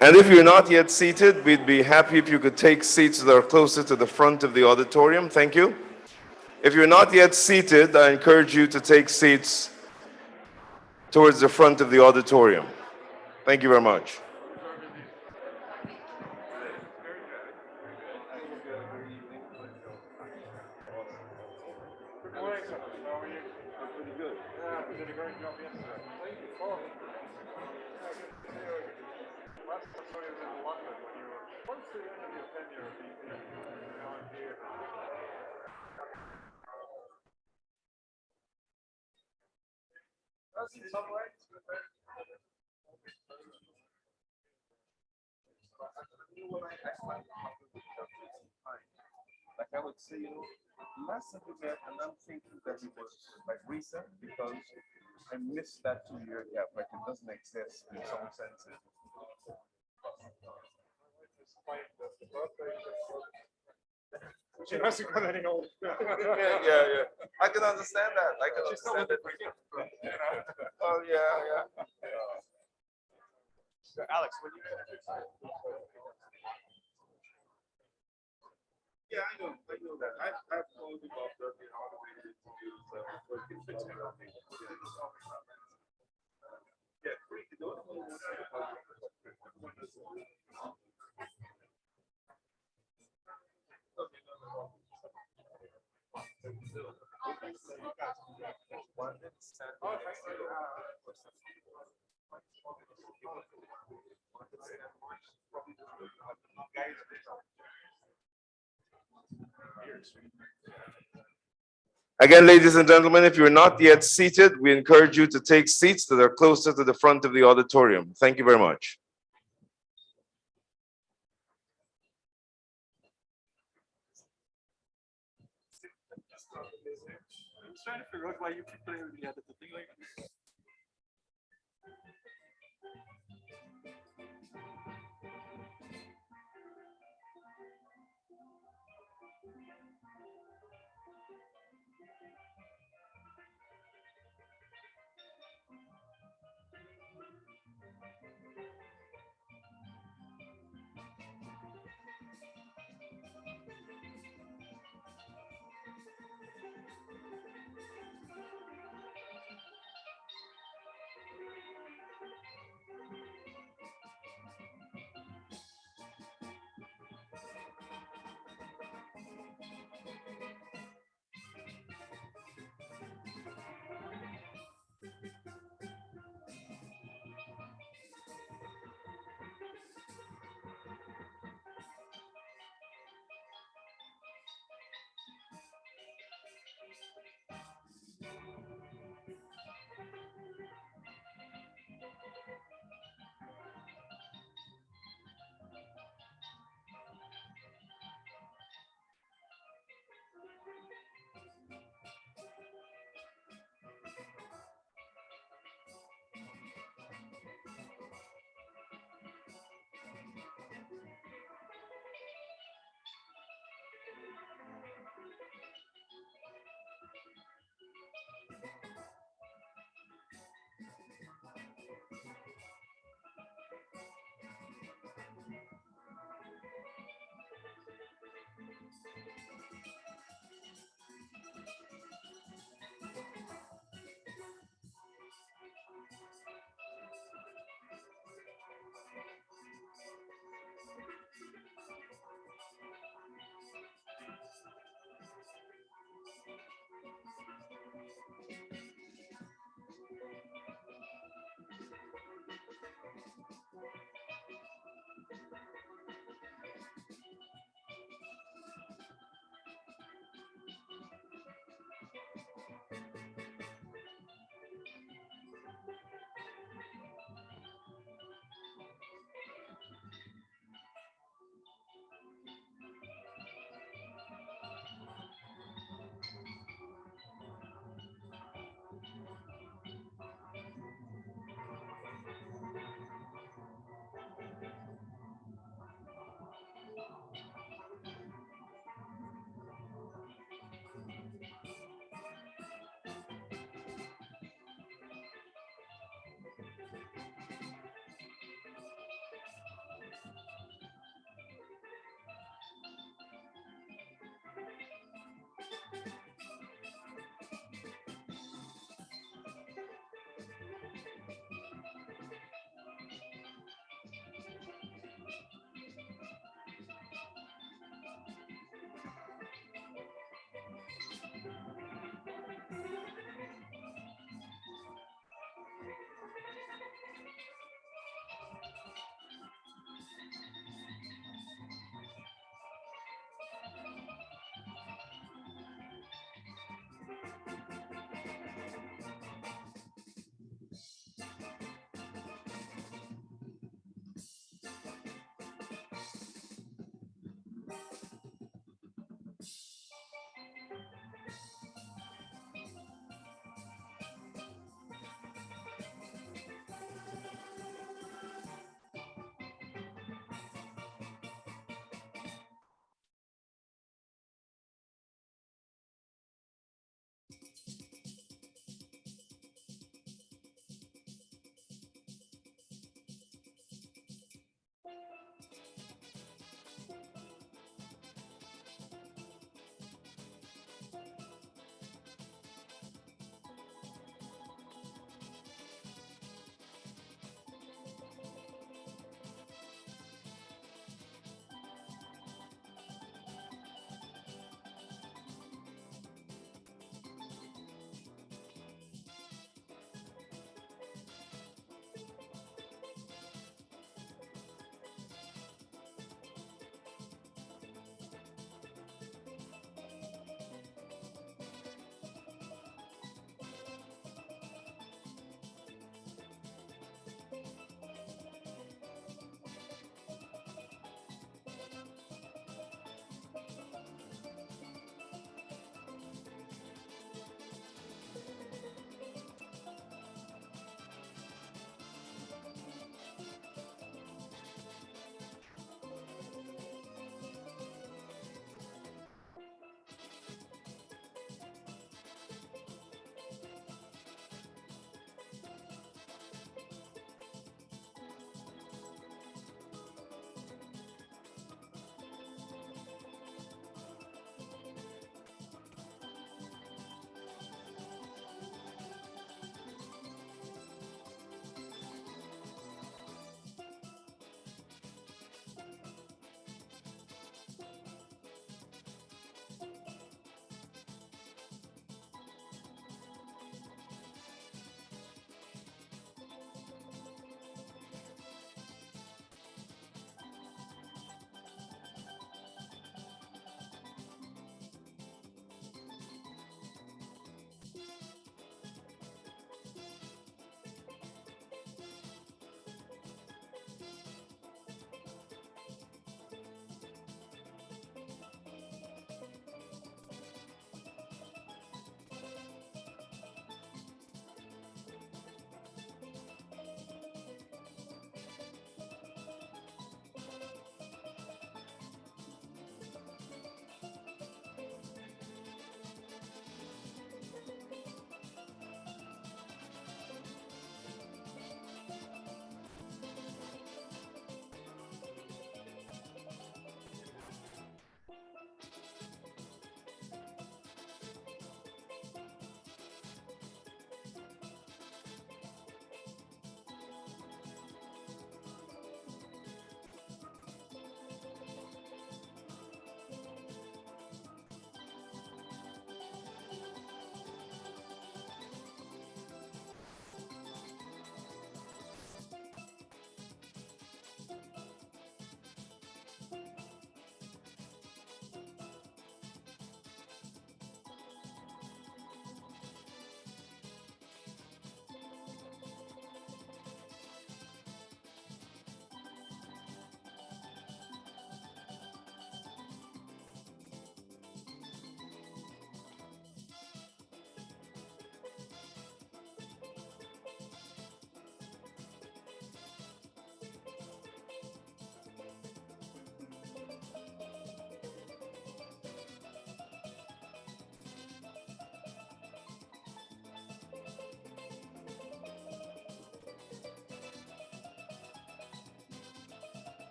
And if you're not yet seated, we'd be happy if you could take seats that are closer to the front of the auditorium. Thank you. If you're not yet seated, I encourage you to take seats towards the front of the auditorium. Thank you very much. Like I would say, last time we met, and I'm thinking that it was like recent because I missed that 2 year gap. Like it doesn't exist in some senses. She hasn't got any old. Yeah. I can understand that. I can understand it. Oh yeah. Alex, when you Yeah, I know that. I've told you about the automated interviews, working for yeah, free to do it. Again, ladies and gentlemen, if you're not yet seated, we encourage you to take seats that are closer to the front of the auditorium. Thank you very much. I'm trying to figure out why you keep playing with the thing like that.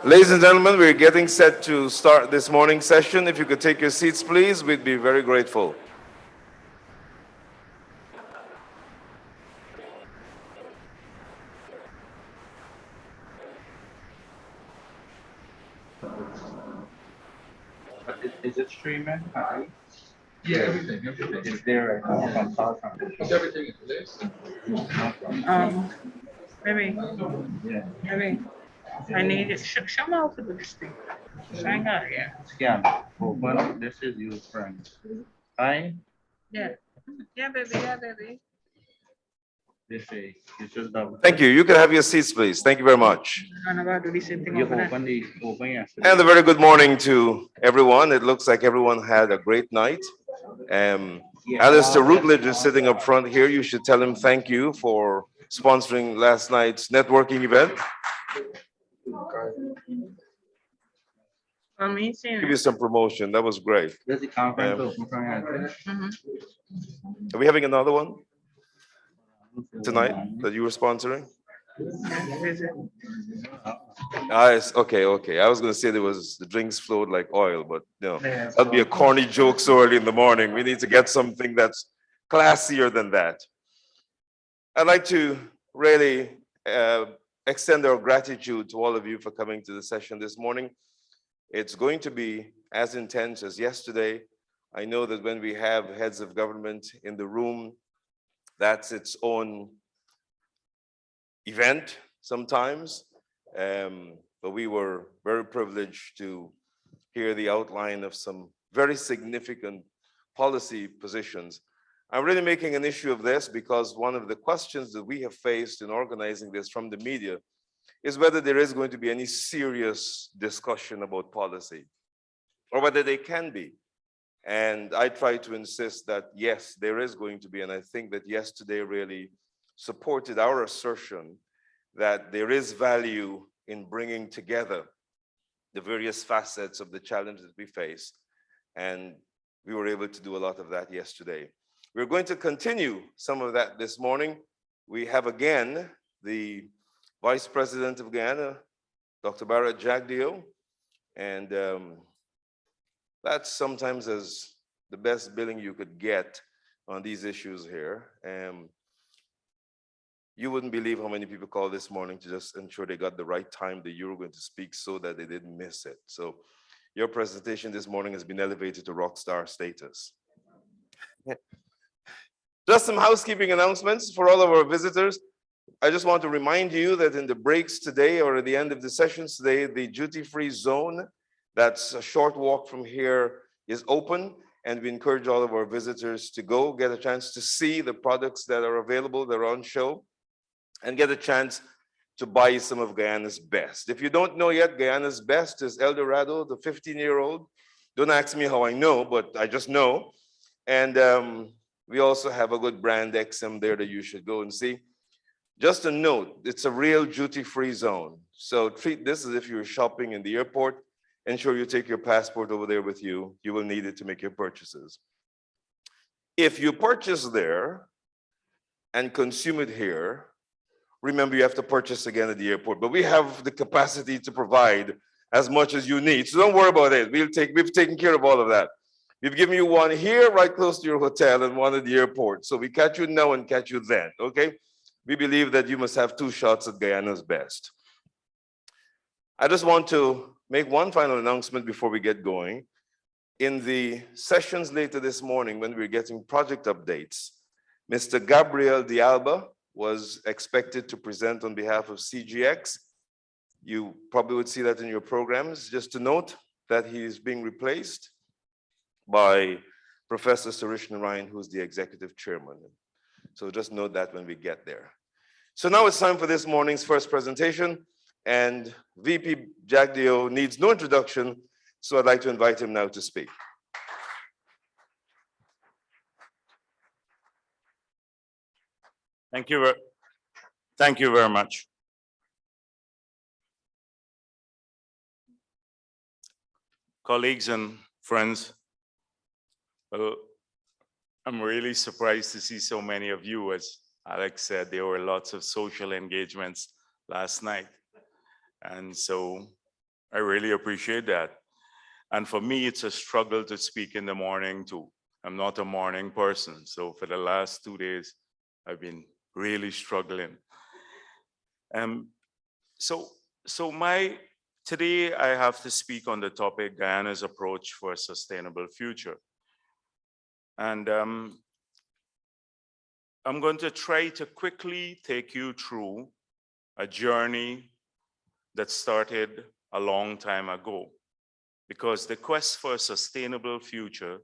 Ladies and gentlemen, we're getting set to start this morning's session. If you could take your seats, please, we'd be very grateful. Is it streaming? Yeah, everything. Is there a platform? Everything is this. Baby, Yeah. baby, I need it. Show me how to do this thing. Hang on, yeah. Scan. Open. This is your friend. Hi. Yeah. Yeah, baby, yeah, baby. This is. You just double. Thank you. You can have your seats, please. Thank you very much. I'm about to do the same thing You over there. open yesterday. And a very good morning to everyone. It looks like everyone had a great night. Alistair Routledge is sitting up front here. You should tell him thank you for sponsoring last night's networking event. Amazing. Give you some promotion. That was great. There's the conference open from yesterday. Mhm. Are we having another one tonight that you were sponsoring? Visit. Okay. I was going to say the drinks flowed like oil, but no, that'd be a corny joke so early in the morning. We need to get something that's classier than that. I'd like to really extend our gratitude to all of you for coming to the session this morning. It's going to be as intense as yesterday. I know that when we have heads of government in the room, that's its own event sometimes. But we were very privileged to hear the outline of some very significant policy positions. I'm really making an issue of this because one of the questions that we have faced in organizing this from the media is whether there is going to be any serious discussion about policy or whether they can be. And I try to insist that yes, there is going to be, and I think that yesterday really supported our assertion that there is value in bringing together the various facets of the challenge that we face. And we were able to do a lot of that yesterday. We're going to continue some of that this morning. We have again the Vice President of Guyana, Dr. Barrett Jagdeo, and that's sometimes as the best billing you could get on these issues here. You wouldn't believe how many people called this morning to just ensure they got the right time that you were going to speak so that they didn't miss it. So your presentation this morning has been elevated to rock star status. Just some housekeeping announcements for all of our visitors. I just want to remind you that in the breaks today or at the end of the sessions today, the duty-free zone, that's a short walk from here, is open. And we encourage all of our visitors to go get a chance to see the products that are available, that are on show, and get a chance to buy some of Guyana's best. If you don't know yet, Guyana's best is El Dorado, the 15-year-old. Don't ask me how I know, but I just know. And we also have a good brand XM there that you should go and see. Just a note, it's a real duty-free zone. So treat this as if you were shopping in the airport. Ensure you take your passport over there with you. You will need it to make your purchases. If you purchase there and consume it here, remember you have to purchase again at the airport. But we have the capacity to provide as much as you need. So don't worry about it. We've taken care of all of that. We've given you one here right close to your hotel and one at the airport. So we catch you now and catch you then, okay? We believe that you must have 2 shots at Guyana's best. I just want to make one final announcement before we get going. In the sessions later this morning, when we're getting project updates, Mr. Gabriel de Alba was expected to present on behalf of CGX. You probably would see that in your programs. Just to note that he is being replaced by Professor Sarish Narayan, who's the executive chairman. So just note that when we get there. So now it's time for this morning's first presentation, and VP Jagdeo needs no introduction So I'd like to invite him now to speak. Thank you very much. Colleagues and friends, well, I'm really surprised to see so many of you. As Alex said, there were lots of social engagements last night. And so I really appreciate that. And for me, it's a struggle to speak in the morning too. I'm not a morning person. So for the last 2 days, I've been really struggling. So today I have to speak on the topic Guyana's approach for a sustainable future. And I'm going to try to quickly take you through a journey that started a long time ago, because the quest for a sustainable future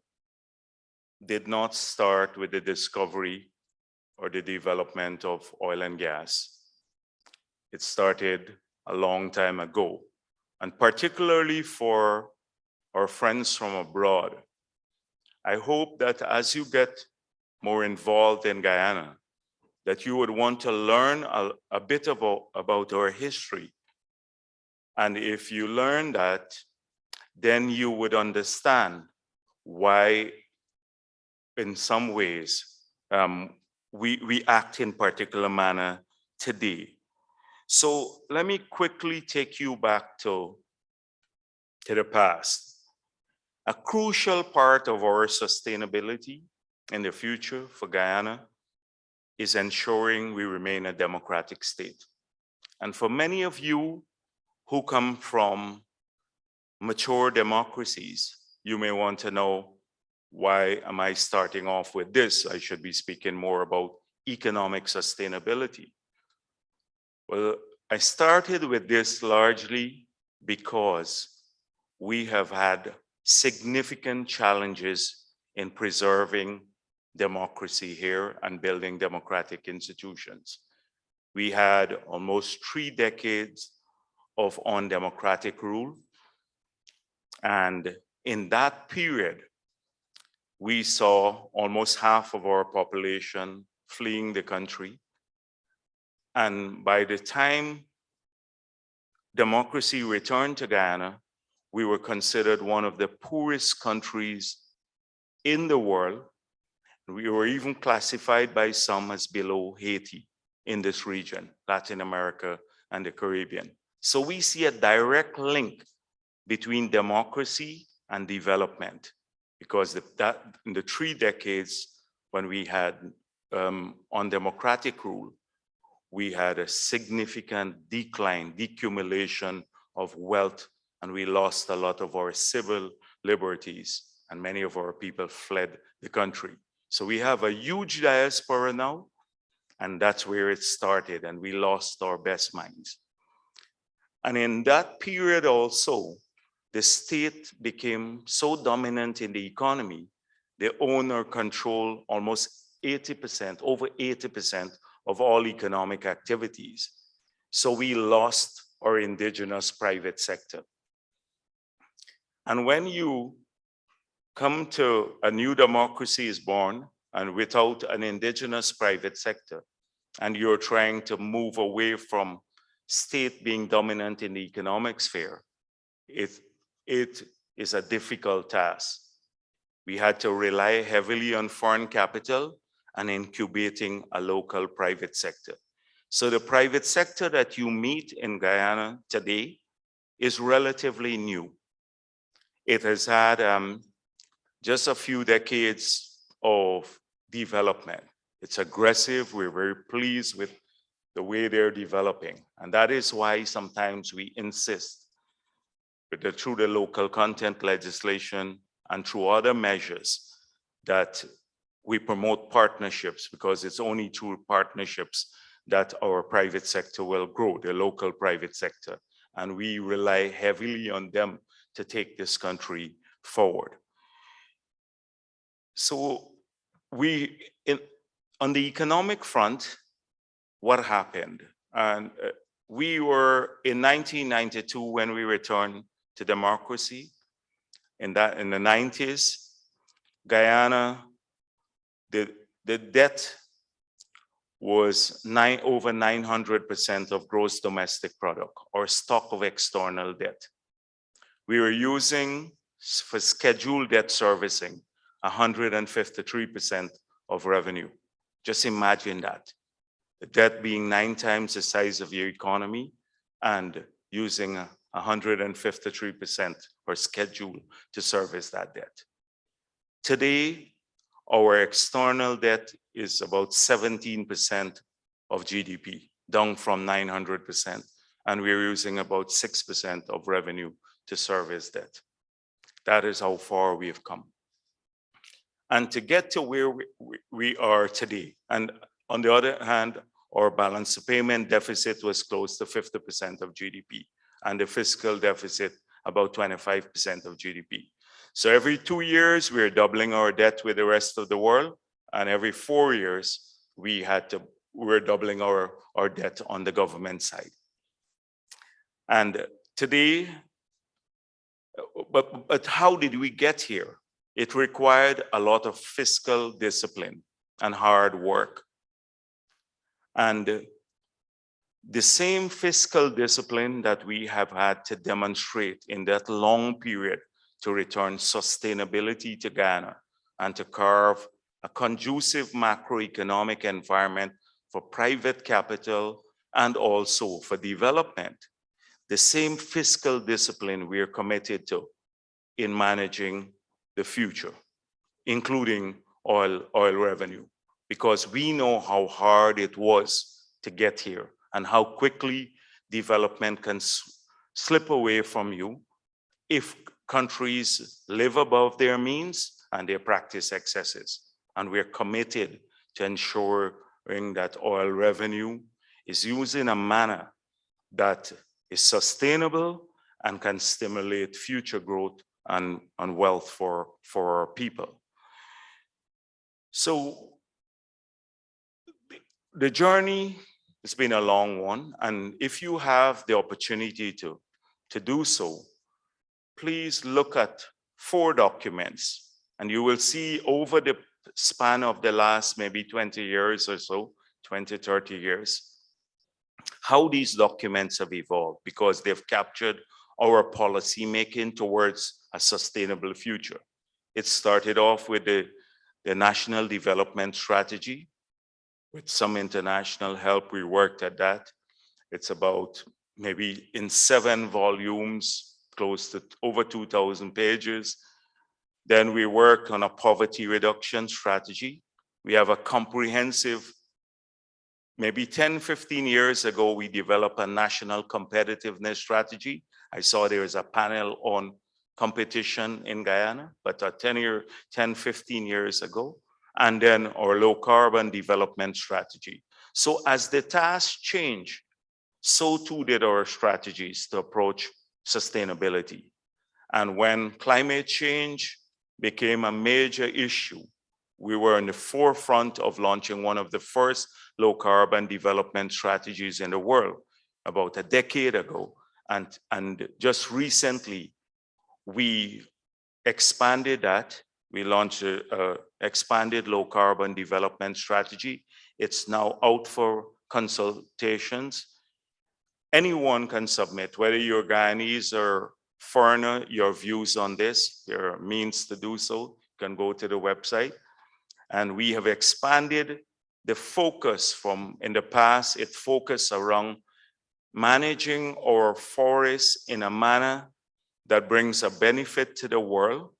did not start with the discovery or the development of oil and gas. It started a long time ago, and particularly for our friends from abroad. I hope that as you get more involved in Guyana, that you would want to learn a bit about our history. And if you learn that, then you would understand why, in some ways, we act in particular manner today. So let me quickly take you back to the past. A crucial part of our sustainability in the future for Guyana is ensuring we remain a democratic state. And for many of you who come from mature democracies, you may want to know, why am I starting off with this? I should be speaking more about economic sustainability. Well, I started with this largely because we have had significant challenges in preserving democracy here and building democratic institutions. We had almost 3 decades of undemocratic rule. And in that period, we saw almost half of our population fleeing the country. And by the time democracy returned to Guyana, we were considered one of the poorest countries in the world. We were even classified by some as below Haiti in this region, Latin America and the Caribbean. So we see a direct link between democracy and development, because in the 3 decades when we had undemocratic rule, we had a significant decline, decumulation of wealth, and we lost a lot of our civil liberties, and many of our people fled the country. So we have a huge diaspora now, and that's where it started, and we lost our best minds. And in that period also, the state became so dominant in the economy, they own or control almost 80%, over 80% of all economic activities. So we lost our indigenous private sector. And when you come to a new democracy is born, and without an indigenous private sector, and you're trying to move away from state being dominant in the economic sphere, it is a difficult task. We had to rely heavily on foreign capital and incubating a local private sector. So the private sector that you meet in Guyana today is relatively new. It has had just a few decades of development. It's aggressive. We're very pleased with the way they're developing. And that is why sometimes we insist through the local content legislation and through other measures that we promote partnerships, because it's only through partnerships that our private sector will grow, the local private sector. And we rely heavily on them to take this country forward. So on the economic front, what happened? And we were in 1992 when we returned to democracy. in the 90s, Guyana, the debt was over 900% of gross domestic product, or stock of external debt. We were using, for scheduled debt servicing, 153% of revenue. Just imagine that. The debt being 9 times the size of your economy and using 153% or schedule to service that debt. Today, our external debt is about 17% of GDP, down from 900%, and we're using about 6% of revenue to service debt. That is how far we have come. And to get to where we are today, and on the other hand, our balance of payment deficit was close to 50% of GDP, and the fiscal deficit about 25% of GDP. So every 2 years, we're doubling our debt with the rest of the world, and every 4 years, we're doubling our debt on the government side. And today, but how did we get here? It required a lot of fiscal discipline and hard work. And the same fiscal discipline that we have had to demonstrate in that long period to return sustainability to Guyana and to carve a conducive macroeconomic environment for private capital and also for development. The same fiscal discipline we are committed to in managing the future, including oil revenue, because we know how hard it was to get here and how quickly development can slip away from you if countries live above their means and they practice excesses. And we're committed to ensuring that oil revenue is used in a manner that is sustainable and can stimulate future growth and wealth for our people. So the journey has been a long one, and if you have the opportunity to do so, please look at 4 documents, and you will see over the span of the last maybe 20 years or so, 20, 30 years, how these documents have evolved, because they've captured our policy making towards a sustainable future. It started off with the National Development Strategy. With some international help, we worked at that. It's about maybe in 7 volumes, close to over 2,000 pages. Then we worked on a poverty reduction strategy. We have a comprehensive, maybe 10, 15 years ago, we developed a national competitiveness strategy. I saw there is a panel on competition in Guyana, but 10, 15 years ago. And then our low carbon development strategy. So as the tasks change, so too did our strategies to approach sustainability. And when climate change became a major issue, we were in the forefront of launching one of the first low carbon development strategies in the world about a decade ago. And just recently, we expanded that. We launched an expanded low carbon development strategy. It's now out for consultations. Anyone can submit, whether you're Guyanese or foreigner, your views on this. There are means to do so. You can go to the website. And we have expanded the focus from, in the past, it focused around managing our forests in a manner that brings a benefit to the world,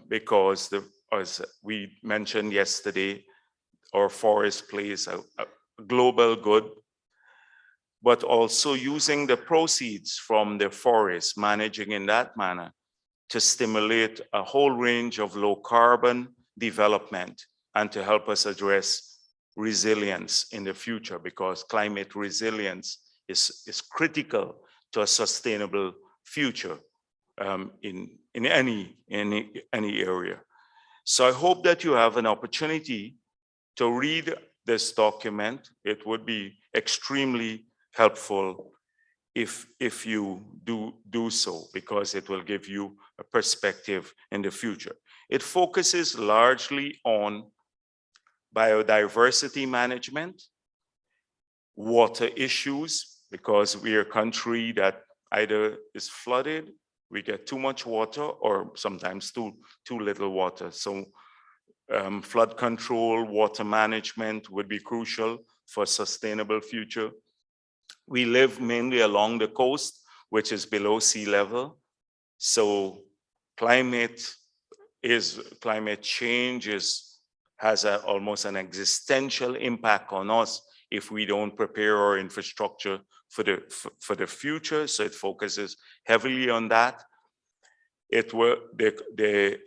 because as we mentioned yesterday, our forest plays a global good, but also using the proceeds from the forest, managing in that manner to stimulate a whole range of low carbon development and to help us address resilience in the future, because climate resilience is critical to a sustainable future in any area. So I hope that you have an opportunity to read this document. It would be extremely helpful if you do so, because it will give you a perspective in the future. It focuses largely on biodiversity management, water issues, because we are a country that either is flooded, we get too much water, or sometimes too little water. So flood control, water management would be crucial for a sustainable future. We live mainly along the coast, which is below sea level. So climate change has almost an existential impact on us if we don't prepare our infrastructure for the future. So it focuses heavily on that. It will the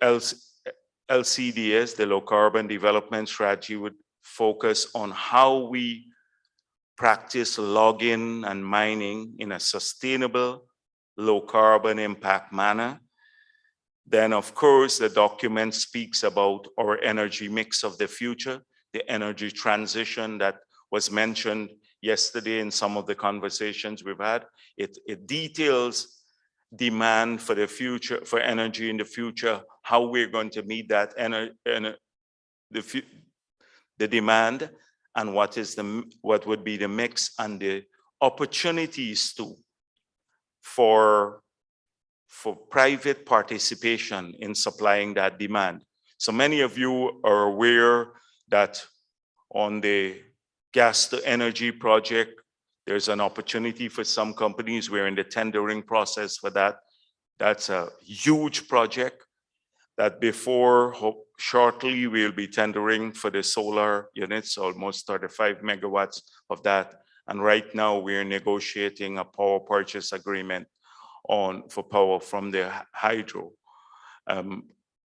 LCDS, the Low Carbon Development Strategy, would focus on how we practice logging and mining in a sustainable, low carbon impact manner. Then, of course, the document speaks about our energy mix of the future, the energy transition that was mentioned yesterday in some of the conversations we've had. It details demand for the future, for energy in the future, how we're going to meet that the demand, and what would be the mix and the opportunities too for private participation in supplying that demand. So many of you are aware that on the gas to energy project, there's an opportunity for some companies. We're in the tendering process for that. That's a huge project that shortly we'll be tendering for the solar units, almost 35 megawatts of that. And right now we're negotiating a power purchase agreement for power from the hydro.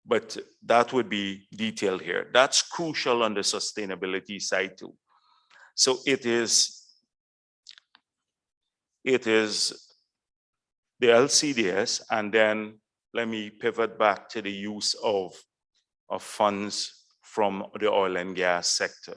But that would be detailed here. That's crucial on the sustainability side too. So it is the LCDS, and then let me pivot back to the use of funds from the oil and gas sector.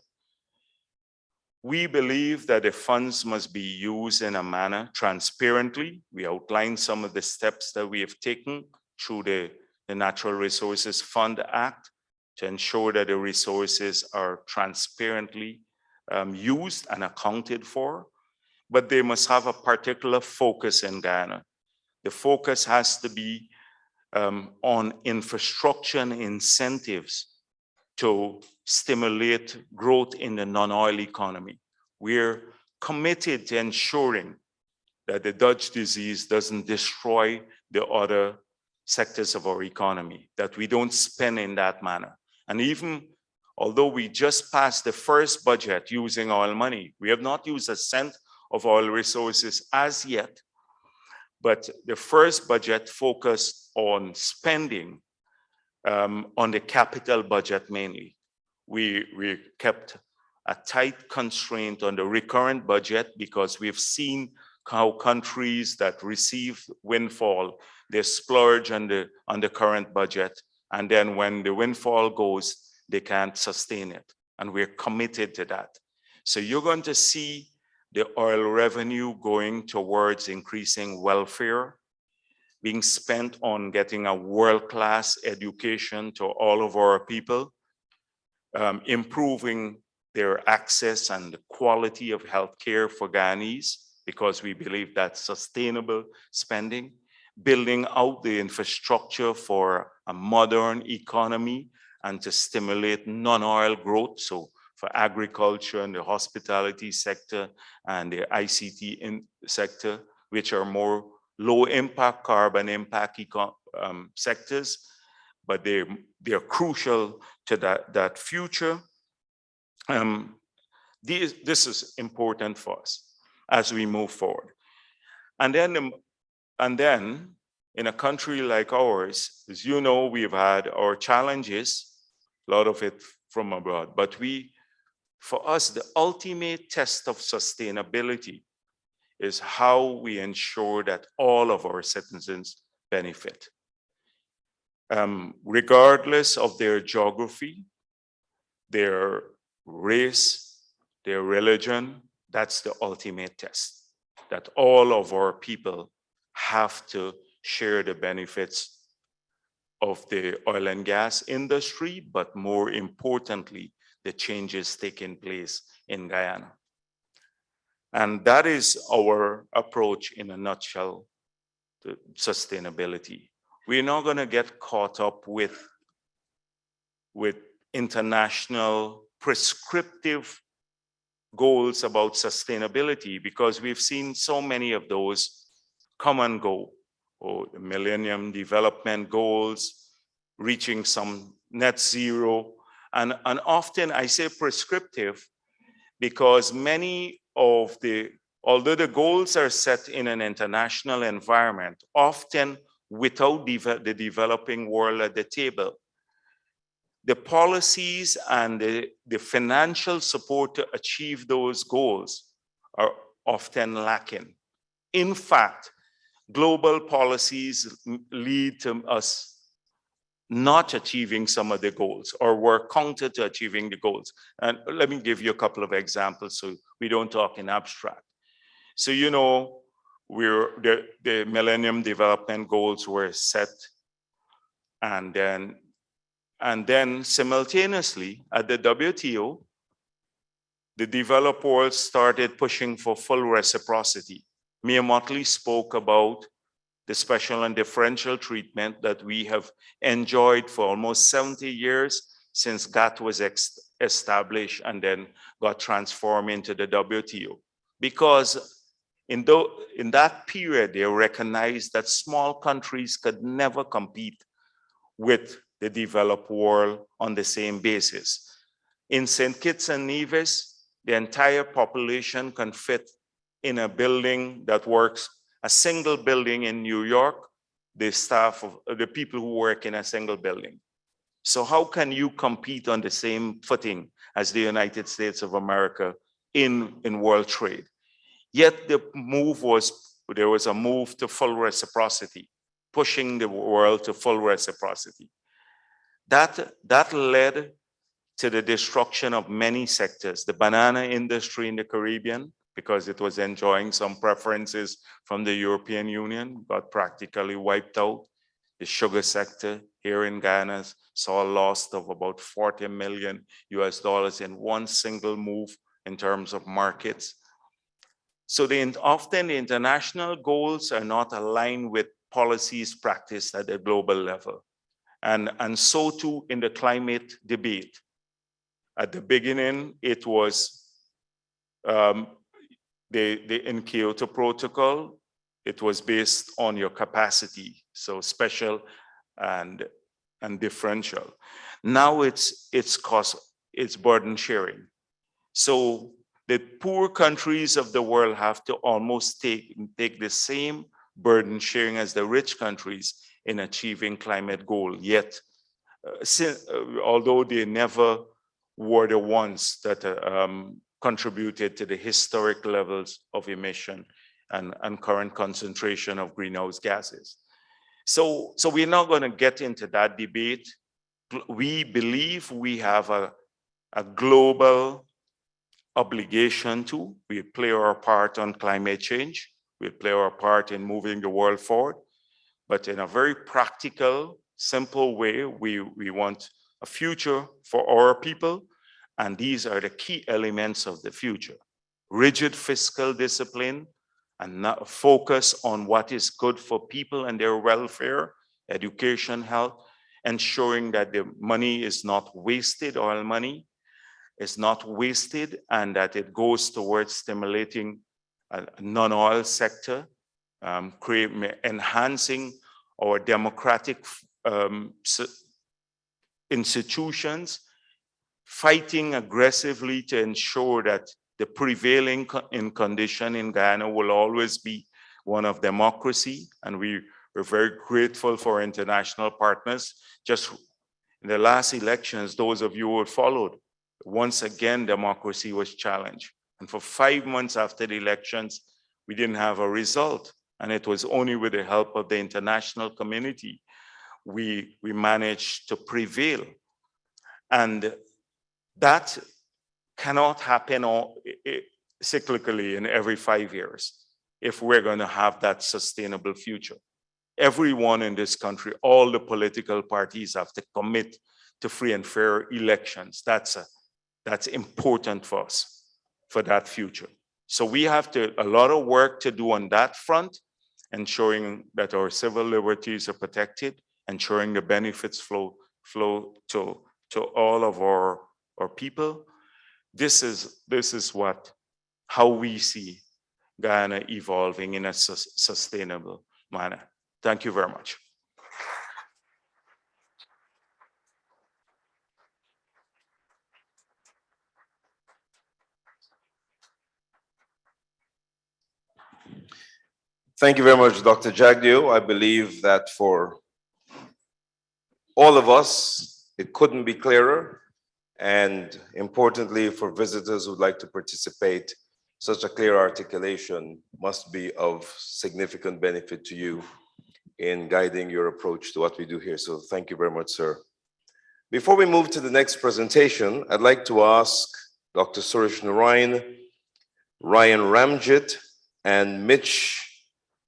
We believe that the funds must be used in a manner transparently. We outlined some of the steps that we have taken through the Natural Resources Fund Act to ensure that the resources are transparently used and accounted for, but they must have a particular focus in Guyana. The focus has to be on infrastructure and incentives to stimulate growth in the non-oil economy. We're committed to ensuring that the Dutch disease doesn't destroy the other sectors of our economy, that we don't spend in that manner. And even although we just passed the first budget using oil money, we have not used a cent of oil resources as yet, but the first budget focused on spending on the capital budget mainly. We kept a tight constraint on the recurrent budget because we've seen how countries that receive windfall, they splurge on the current budget, and then when the windfall goes, they can't sustain it. And we're committed to that. So you're going to see the oil revenue going towards increasing welfare, being spent on getting a world-class education to all of our people, improving their access and the quality of healthcare for Guyanese, because we believe that's sustainable spending, building out the infrastructure for a modern economy and to stimulate non-oil growth. So for agriculture and the hospitality sector and the ICT sector, which are more low impact, carbon impact sectors, but they're crucial to that future. This is important for us as we move forward. And then in a country like ours, as you know, we've had our challenges, a lot of it from abroad, but for us, the ultimate test of sustainability is how we ensure that all of our citizens benefit. Regardless of their geography, their race, their religion, that's the ultimate test. that all of our people have to share the benefits of the oil and gas industry, but more importantly, the changes taking place in Guyana. And that is our approach in a nutshell to sustainability. We're not going to get caught up with international prescriptive goals about sustainability, because we've seen so many of those come and go. Or the Millennium Development Goals, reaching some net zero. And often I say prescriptive because many of although the goals are set in an international environment, often without the developing world at the table, the policies and the financial support to achieve those goals are often lacking. In fact, global policies lead to us not achieving some of the goals, or were counter to achieving the goals. And let me give you a couple of examples so we don't talk in abstract. So, you know, the Millennium Development Goals were set, and then simultaneously at the WTO, the developed world started pushing for full reciprocity. Mia Motley spoke about the special and differential treatment that we have enjoyed for almost 70 years since GATT was established and then got transformed into the WTO. Because in that period, they recognized that small countries could never compete with the developed world on the same basis. In St. Kitts and Nevis, the entire population can fit in a building that works, a single building in New York, the staff of the people who work in a single building. So how can you compete on the same footing as the United States of America in world trade? Yet there was a move to full reciprocity, pushing the world to full reciprocity. That led to the destruction of many sectors. The banana industry in the Caribbean, because it was enjoying some preferences from the European Union, got practically wiped out. The sugar sector here in Guyana saw a loss of about 40 million US dollars in one single move in terms of markets. So often the international goals are not aligned with policies practiced at the global level. And so too in the climate debate. At the beginning, it was in Kyoto Protocol, it was based on your capacity, so special and differential. Now it's burden sharing. So the poor countries of the world have to almost take the same burden sharing as the rich countries in achieving climate goal. Yet, although they never were the ones that contributed to the historic levels of emission and current concentration of greenhouse gases. So we're not going to get into that debate. We believe we have a global obligation to. We play our part on climate change. We play our part in moving the world forward. But in a very practical, simple way, we want a future for our people. And these are the key elements of the future. Rigid fiscal discipline and not focus on what is good for people and their welfare, education, health, ensuring that the money is not wasted, oil money is not wasted, and that it goes towards stimulating a non-oil sector, enhancing our democratic institutions, fighting aggressively to ensure that the prevailing condition in Guyana will always be one of democracy. And we're very grateful for international partners. Just in the last elections, those of you who followed, once again, democracy was challenged. And for 5 months after the elections, we didn't have a result. And it was only with the help of the international community we managed to prevail. And that cannot happen cyclically in every 5 years. if we're going to have that sustainable future. Everyone in this country, all the political parties have to commit to free and fair elections. That's important for us, for that future. So we have a lot of work to do on that front, ensuring that our civil liberties are protected, ensuring the benefits flow to all of our people. This is how we see Guyana evolving in a sustainable manner. Thank you very much. Thank you very much, Dr. Jagdeo. I believe that for all of us, it couldn't be clearer. And importantly, for visitors who'd like to participate, such a clear articulation must be of significant benefit to you in guiding your approach to what we do here. So thank you very much, sir. Before we move to the next presentation, I'd like to ask Dr. Suresh Narayan, Ryan Ramjit, and Mitch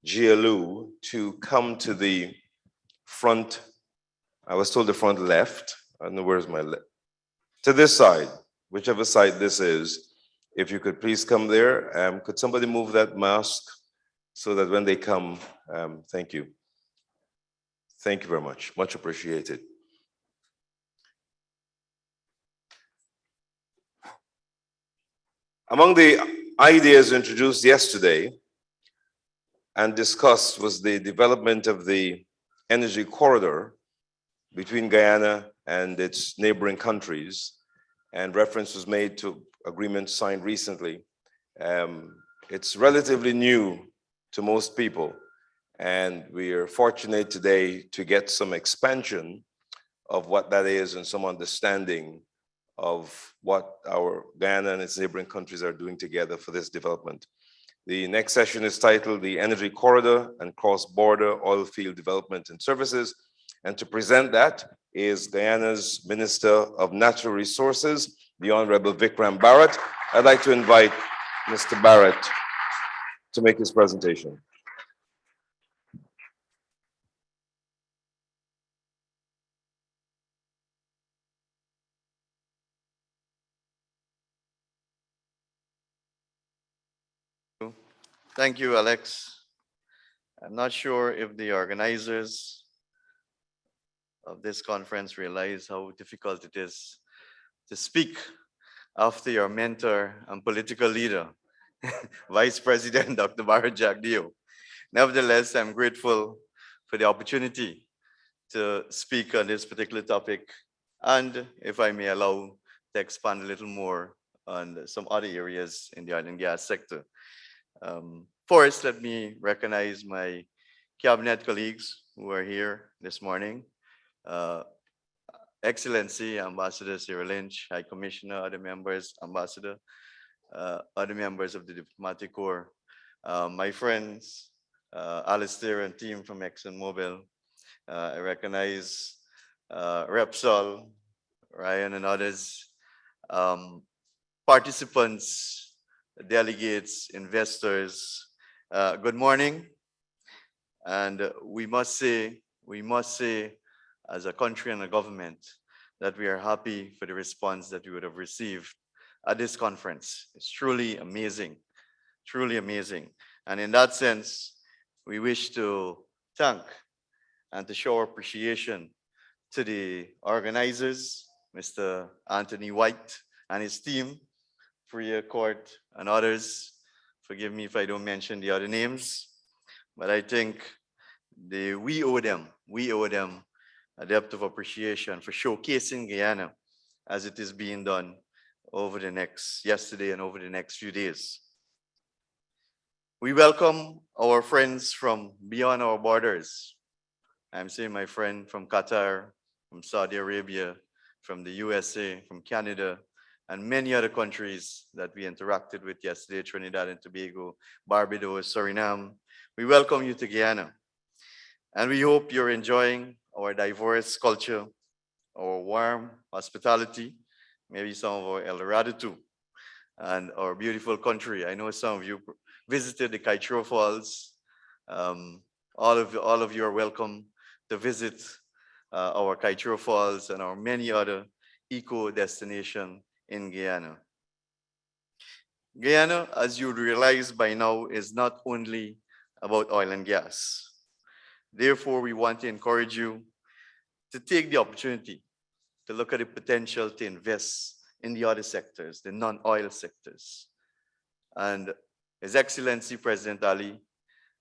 Gialou to come to the front. I was told the front left. I don't know where's my left. To this side, whichever side this is. If you could please come there. Could somebody move that mask so that when they come, thank you. Thank you very much. Much appreciated. Among the ideas introduced yesterday and discussed was the development of the energy corridor between Guyana and its neighboring countries, and reference was made to agreements signed recently. It's relatively new to most people, and we are fortunate today to get some expansion of what that is and some understanding of what our Guyana and its neighboring countries are doing together for this development. The next session is titled The Energy Corridor and Cross-Border Oil Field Development and Services. And to present that is Guyana's Minister of Natural Resources, the Honorable Vikram Bharat. I'd like to invite Mr. Bharat to make his presentation. Thank you, Alex. I'm not sure if the organizers of this conference realize how difficult it is to speak after your mentor and political leader, Vice President Dr. Bharat Jagdeo. Nevertheless, I'm grateful for the opportunity to speak on this particular topic, and if I may allow to expand a little more on some other areas in the oil and gas sector. First, let me recognize my cabinet colleagues who are here this morning. Excellency, Ambassador Cyril Lynch, High Commissioner, other members, Ambassador, other members of the Diplomatic Corps, my friends, Alistair and team from ExxonMobil. I recognize Repsol, Ryan and others, participants, delegates, investors. Good morning. And we must say, as a country and a government, that we are happy for the response that we would have received at this conference. It's truly amazing, truly amazing. And in that sense, we wish to thank and to show appreciation to the organizers, Mr. Anthony White and his team, Priya Court and others. Forgive me if I don't mention the other names, but I think we owe them a depth of appreciation for showcasing Guyana as it is being done yesterday and over the next few days. We welcome our friends from beyond our borders. I'm saying my friend from Qatar, from Saudi Arabia, from the USA, from Canada, and many other countries that we interacted with yesterday, Trinidad and Tobago, Barbados, Suriname. We welcome you to Guyana. And we hope you're enjoying our diverse culture, our warm hospitality, maybe some of our El Dorado too, and our beautiful country. I know some of you visited the Kaitro Falls, all of you are welcome to visit our Kaitro Falls and our many other eco destination in Guyana. Guyana, as you realize by now, is not only about oil and gas. Therefore, we want to encourage you to take the opportunity to look at the potential to invest in the other sectors, the non-oil sectors. And His Excellency President Ali,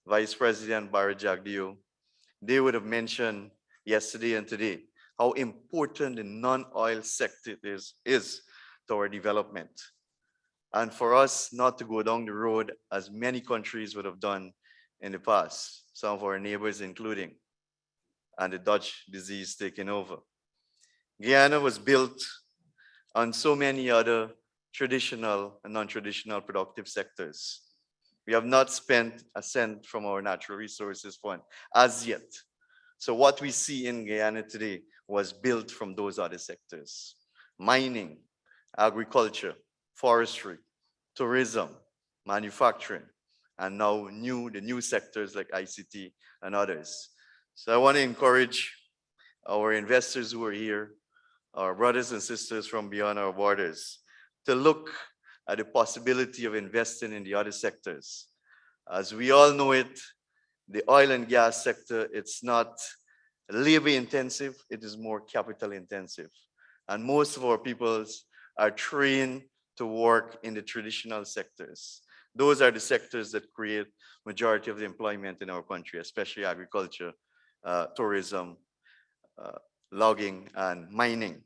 Vice President Barajagdio, they would have mentioned yesterday and today how important the non-oil sector is to our development. And for us not to go down the road as many countries would have done in the past, some of our neighbors including, and the Dutch disease taking over. Guyana was built on so many other traditional and non-traditional productive sectors. We have not spent a cent from our natural resources fund as yet. So what we see in Guyana today was built from those other sectors: mining, agriculture, forestry, tourism, manufacturing, and now the new sectors like ICT and others. So I want to encourage our investors who are here, our brothers and sisters from beyond our borders, to look at the possibility of investing in the other sectors. As we all know it, the oil and gas sector, it's not labor intensive, it is more capital intensive. And most of our peoples are trained to work in the traditional sectors. Those are the sectors that create majority of the employment in our country, especially agriculture, tourism, logging, and mining.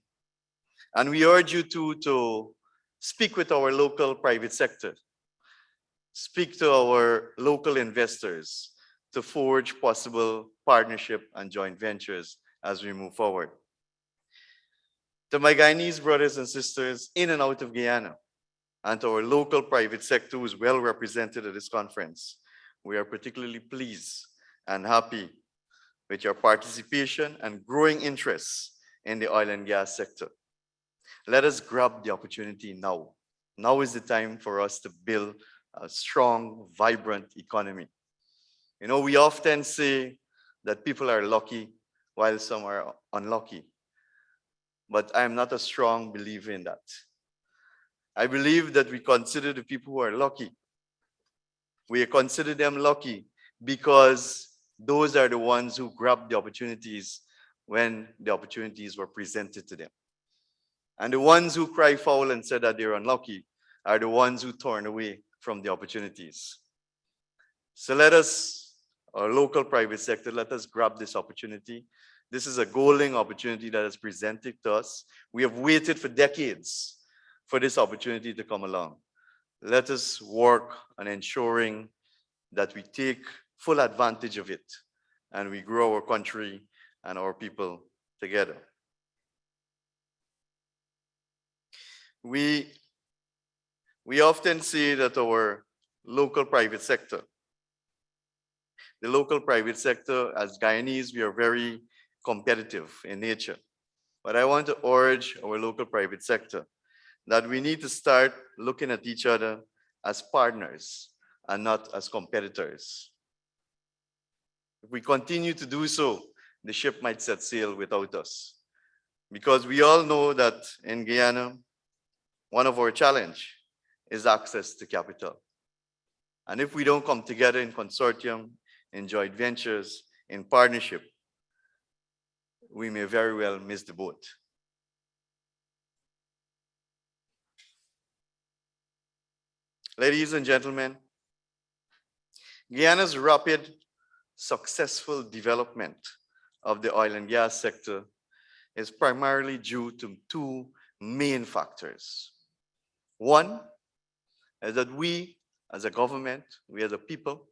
And we urge you to speak with our local private sector, speak to our local investors to forge possible partnership and joint ventures as we move forward. To my Guyanese brothers and sisters in and out of Guyana, and to our local private sector who is well represented at this conference, we are particularly pleased and happy with your participation and growing interest in the oil and gas sector. Let us grab the opportunity now. Now is the time for us to build a strong, vibrant economy. You know, we often say that people are lucky while some are unlucky. But I am not a strong believer in that. I believe that we consider the people who are lucky. We consider them lucky because those are the ones who grab the opportunities when the opportunities were presented to them. And the ones who cry foul and say that they're unlucky are the ones who turn away from the opportunities. So let us, our local private sector, let us grab this opportunity. This is a golden opportunity that is presented to us. We have waited for decades for this opportunity to come along. Let us work on ensuring that we take full advantage of it and we grow our country and our people together. We often say that our local private sector, the local private sector, as Guyanese, we are very competitive in nature. But I want to urge our local private sector that we need to start looking at each other as partners and not as competitors. If we continue to do so, the ship might set sail without us. Because we all know that in Guyana, one of our challenge is access to capital. And if we don't come together in consortium, in joint ventures, in partnership, we may very well miss the boat. Ladies and gentlemen, Guyana's rapid, successful development of the oil and gas sector is primarily due to two main factors. One is that we, as a government, we as a people,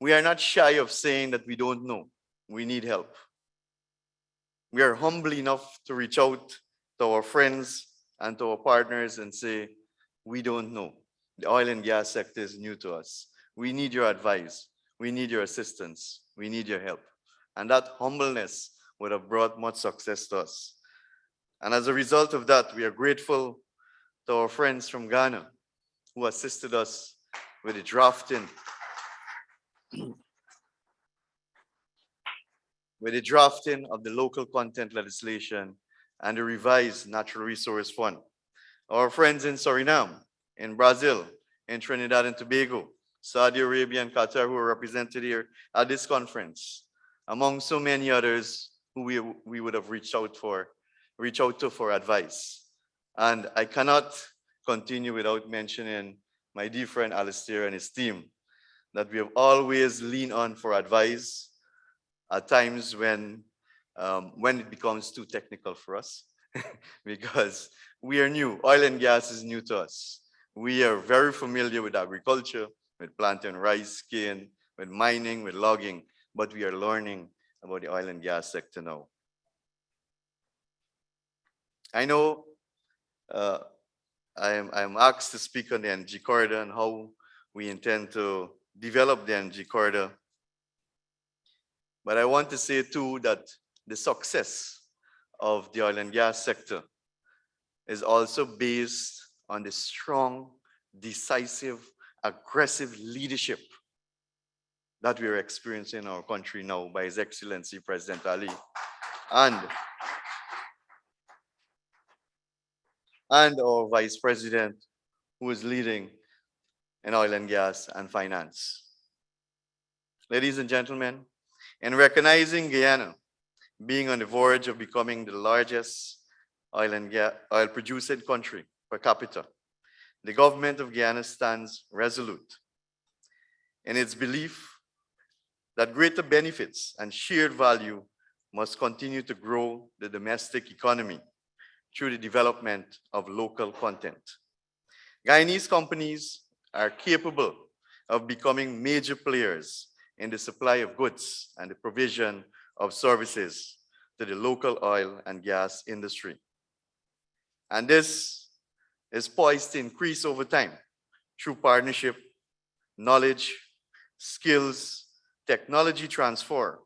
we are not shy of saying that we don't know, we need help. We are humble enough to reach out to our friends and to our partners and say, we don't know. The oil and gas sector is new to us. We need your advice. We need your assistance. We need your help. And that humbleness would have brought much success to us. And as a result of that, we are grateful to our friends from Ghana who assisted us with the drafting of the local content legislation and the revised Natural Resource Fund. Our friends in Suriname, in Brazil, in Trinidad and Tobago, Saudi Arabia and Qatar who are represented here at this conference, among so many others who we would have reached out to for advice. And I cannot continue without mentioning my dear friend Alistair and his team that we have always leaned on for advice at times when it becomes too technical for us because we are new. Oil and gas is new to us. We are very familiar with agriculture, with planting rice, cane, with mining, with logging, but we are learning about the oil and gas sector now. I know I am asked to speak on the energy corridor and how we intend to develop the energy corridor. But I want to say too that the success of the oil and gas sector is also based on the strong, decisive, aggressive leadership that we are experiencing in our country now by His Excellency President Ali and our Vice President who is leading in oil and gas and finance. Ladies and gentlemen, in recognizing Guyana being on the verge of becoming the largest oil producing country per capita, the government of Guyana stands resolute in its belief that greater benefits and shared value must continue to grow the domestic economy through the development of local content. Guyanese companies are capable of becoming major players in the supply of goods and the provision of services to the local oil and gas industry. And this is poised to increase over time through partnership, knowledge, skills, technology transfer,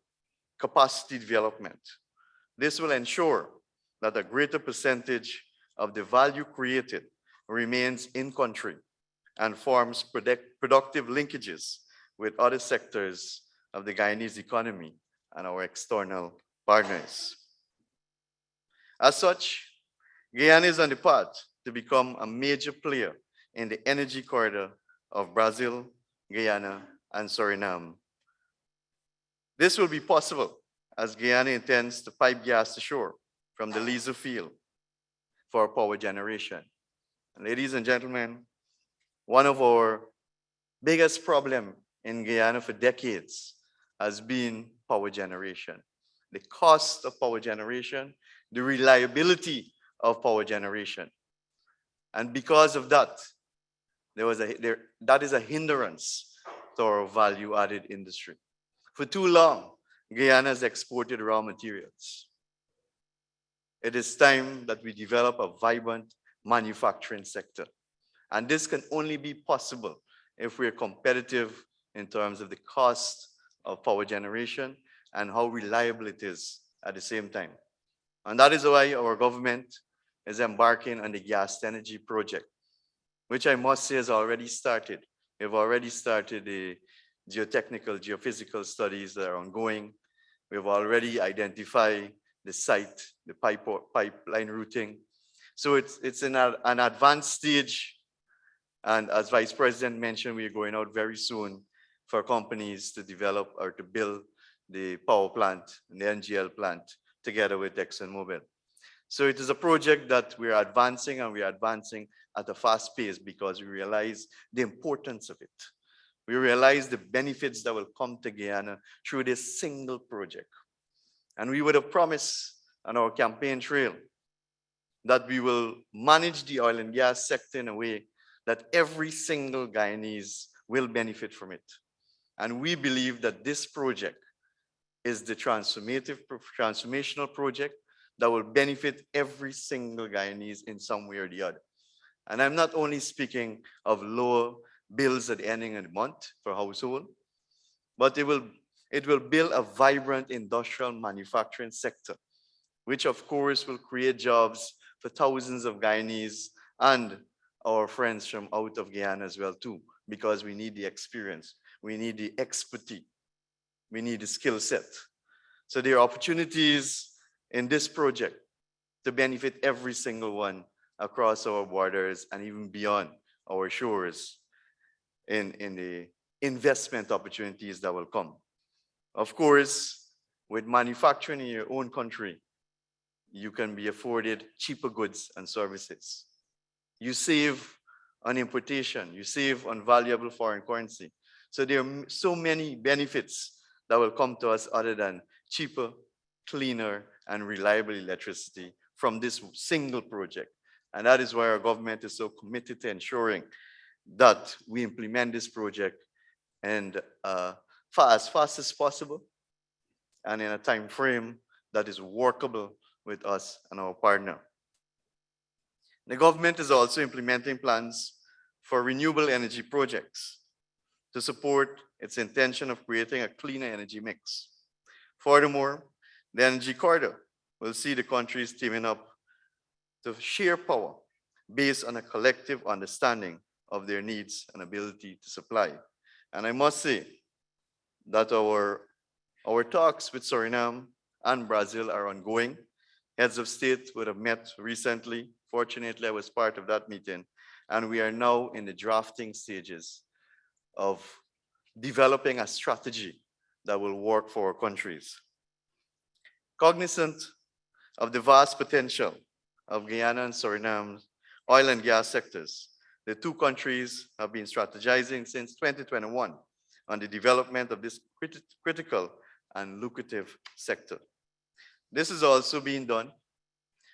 capacity development. This will ensure that a greater percentage of the value created remains in country and forms productive linkages with other sectors of the Guyanese economy and our external partners. As such, Guyana is on the path to become a major player in the energy corridor of Brazil, Guyana, and Suriname. This will be possible as Guyana intends to pipe gas to shore from the Liza field for power generation. And ladies and gentlemen, one of our biggest problems in Guyana for decades has been power generation. The cost of power generation, the reliability of power generation. And because of that, that is a hindrance to our value-added industry. For too long, Guyana has exported raw materials. It is time that we develop a vibrant manufacturing sector. And this can only be possible if we're competitive in terms of the cost of power generation and how reliable it is at the same time. And that is why our government is embarking on the gas energy project, which I must say has already started. We've already started the geotechnical, geophysical studies that are ongoing. We've already identified the site, the pipeline routing. So it's in an advanced stage. And as Vice President mentioned, we are going out very soon for companies to develop or to build the power plant, the NGL plant, together with ExxonMobil. So it is a project that we're advancing, and we're advancing at a fast pace because we realize the importance of it. We realize the benefits that will come to Guyana through this single project. And we would have promised on our campaign trail that we will manage the oil and gas sector in a way that every single Guyanese will benefit from it. And we believe that this project is the transformational project that will benefit every single Guyanese in some way or the other. And I'm not only speaking of lower bills at the ending of the month for household, but it will build a vibrant industrial manufacturing sector, which of course will create jobs for thousands of Guyanese and our friends from out of Guyana as well too, because we need the experience, we need the expertise, we need the skill set. So there are opportunities in this project to benefit every single one across our borders and even beyond our shores in the investment opportunities that will come. Of course, with manufacturing in your own country, you can be afforded cheaper goods and services. You save on importation, you save on valuable foreign currency. So there are so many benefits that will come to us other than cheaper, cleaner, and reliable electricity from this single project. And that is why our government is so committed to ensuring that we implement this project and as fast as possible and in a time frame that is workable with us and our partner. The government is also implementing plans for renewable energy projects to support its intention of creating a cleaner energy mix. Furthermore, the energy corridor will see the countries teaming up to share power based on a collective understanding of their needs and ability to supply. And I must say that our talks with Suriname and Brazil are ongoing. Heads of state would have met recently. Fortunately, I was part of that meeting, and we are now in the drafting stages of developing a strategy that will work for our countries. Cognizant of the vast potential of Guyana and Suriname's oil and gas sectors, the two countries have been strategizing since 2021 on the development of this critical and lucrative sector. This is also being done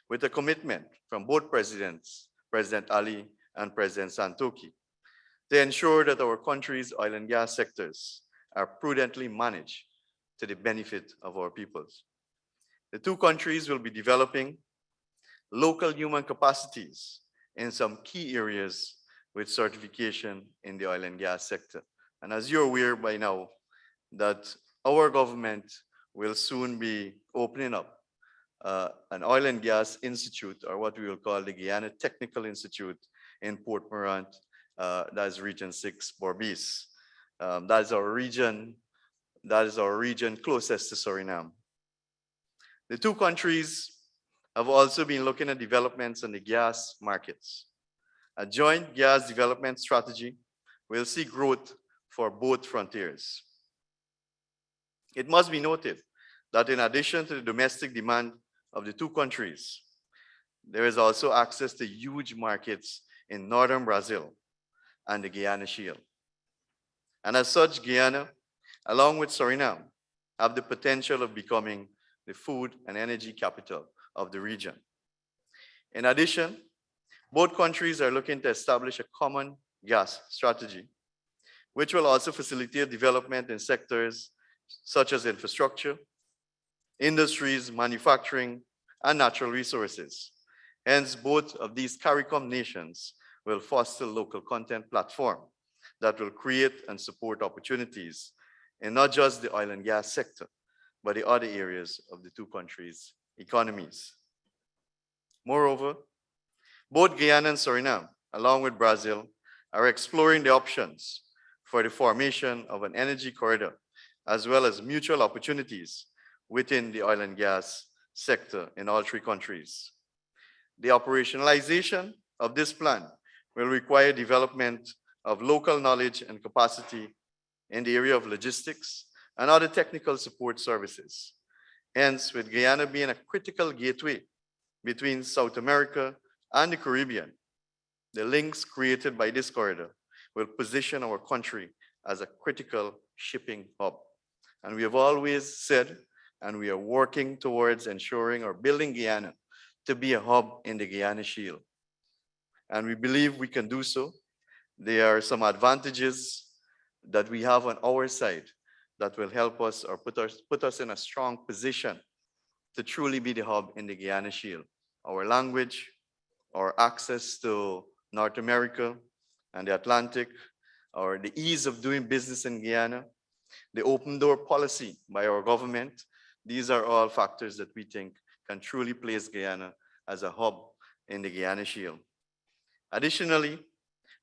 with a commitment from both presidents, President Ali and President Santoki, to ensure that our country's oil and gas sectors are prudently managed to the benefit of our peoples. The two countries will be developing local human capacities in some key areas with certification in the oil and gas sector. And as you're aware by now, that our government will soon be opening up an oil and gas institute, or what we will call the Guyana Technical Institute in Port Morant, that is Region 6, Berbice. That is our region closest to Suriname. The two countries have also been looking at developments in the gas markets. A joint gas development strategy will see growth for both frontiers. It must be noted that in addition to the domestic demand of the two countries, there is also access to huge markets in northern Brazil and the Guyana Shield. And as such, Guyana, along with Suriname, have the potential of becoming the food and energy capital of the region. In addition, both countries are looking to establish a common gas strategy, which will also facilitate development in sectors such as infrastructure, industries, manufacturing, and natural resources. Hence, both of these CARICOM nations will foster local content platform that will create and support opportunities in not just the oil and gas sector, but the other areas of the two countries' economies. Moreover, both Guyana and Suriname, along with Brazil, are exploring the options for the formation of an energy corridor, as well as mutual opportunities within the oil and gas sector in all three countries. The operationalization of this plan will require development of local knowledge and capacity in the area of logistics and other technical support services. Hence, with Guyana being a critical gateway between South America and the Caribbean, the links created by this corridor will position our country as a critical shipping hub. And we have always said, and we are working towards ensuring or building Guyana to be a hub in the Guyana Shield. And we believe we can do so. There are some advantages that we have on our side that will help us or put us in a strong position to truly be the hub in the Guyana Shield. Our language, our access to North America and the Atlantic, or the ease of doing business in Guyana, the open door policy by our government, these are all factors that we think can truly place Guyana as a hub in the Guyana Shield. Additionally,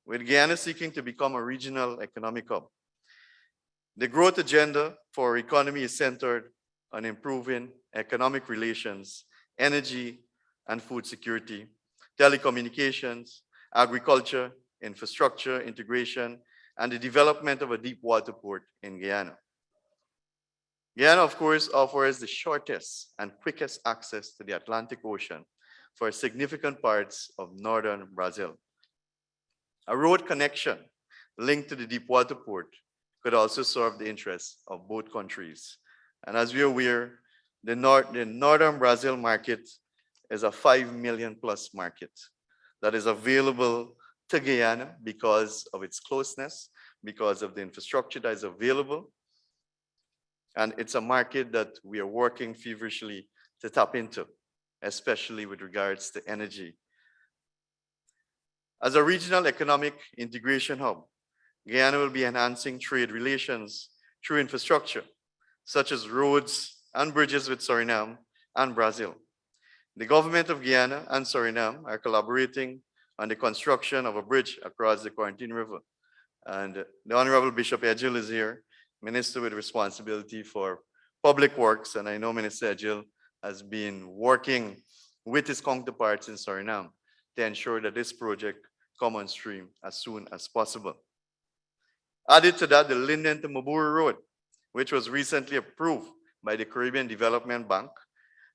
with Guyana seeking to become a regional economic hub. The growth agenda for our economy is centered on improving economic relations, energy and food security, telecommunications, agriculture, infrastructure integration, and the development of a deep water port in Guyana. Guyana, of course, offers the shortest and quickest access to the Atlantic Ocean for significant parts of northern Brazil. A road connection linked to the deep water port could also serve the interests of both countries. And as we are aware, the northern Brazil market is a 5 million plus market that is available to Guyana because of its closeness, because of the infrastructure that is available. And it's a market that we are working feverishly to tap into, especially with regards to energy. As a regional economic integration hub, Guyana will be enhancing trade relations through infrastructure, such as roads and bridges with Suriname and Brazil. The government of Guyana and Suriname are collaborating on the construction of a bridge across the Quarantine River. And the Honorable Bishop Edgil is here, Minister with responsibility for public works. And I know Minister Edgil has been working with his counterparts in Suriname to ensure that this project come on stream as soon as possible. Added to that, the Linden to Maburu Road, which was recently approved by the Caribbean Development Bank,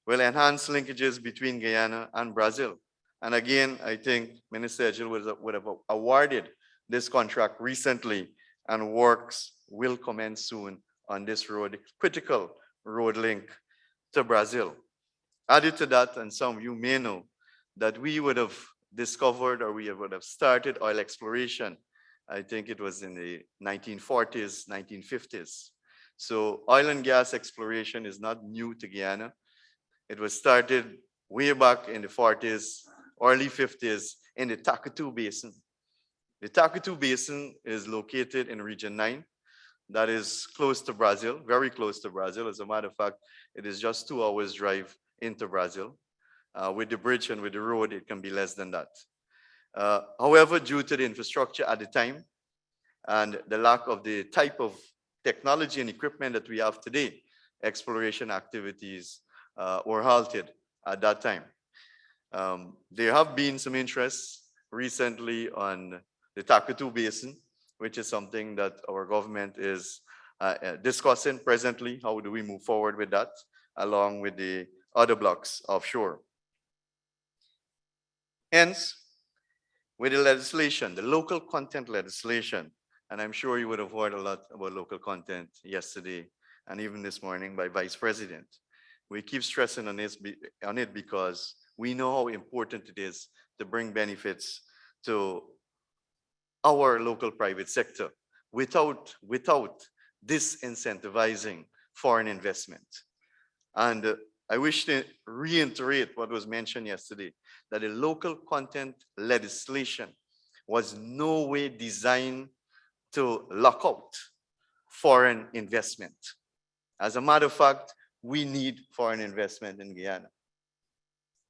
will enhance linkages between Guyana and Brazil. And again, I think Minister Edgil would have awarded this contract recently, and works will commence soon on this road, critical road link to Brazil. Added to that, and some of you may know, that we would have discovered or we would have started oil exploration. I think it was in the 1940s, 1950s. So oil and gas exploration is not new to Guyana. It was started way back in the 40s, early 50s in the Takatu Basin. The Takatu Basin is located in Region 9. That is close to Brazil, very close to Brazil. As a matter of fact, it is just 2 hours drive into Brazil. With the bridge and with the road, it can be less than that. However, due to the infrastructure at the time and the lack of the type of technology and equipment that we have today, exploration activities were halted at that time. There have been some interest recently on the Takatu Basin, which is something that our government is discussing presently. How do we move forward with that, along with the other blocks offshore? Hence, with the legislation, the local content legislation, and I'm sure you would have heard a lot about local content yesterday and even this morning by Vice President. We keep stressing on it because we know how important it is to bring benefits to our local private sector without disincentivizing foreign investment. And I wish to reiterate what was mentioned yesterday, that the local content legislation was no way designed to lock out foreign investment. As a matter of fact, we need foreign investment in Guyana.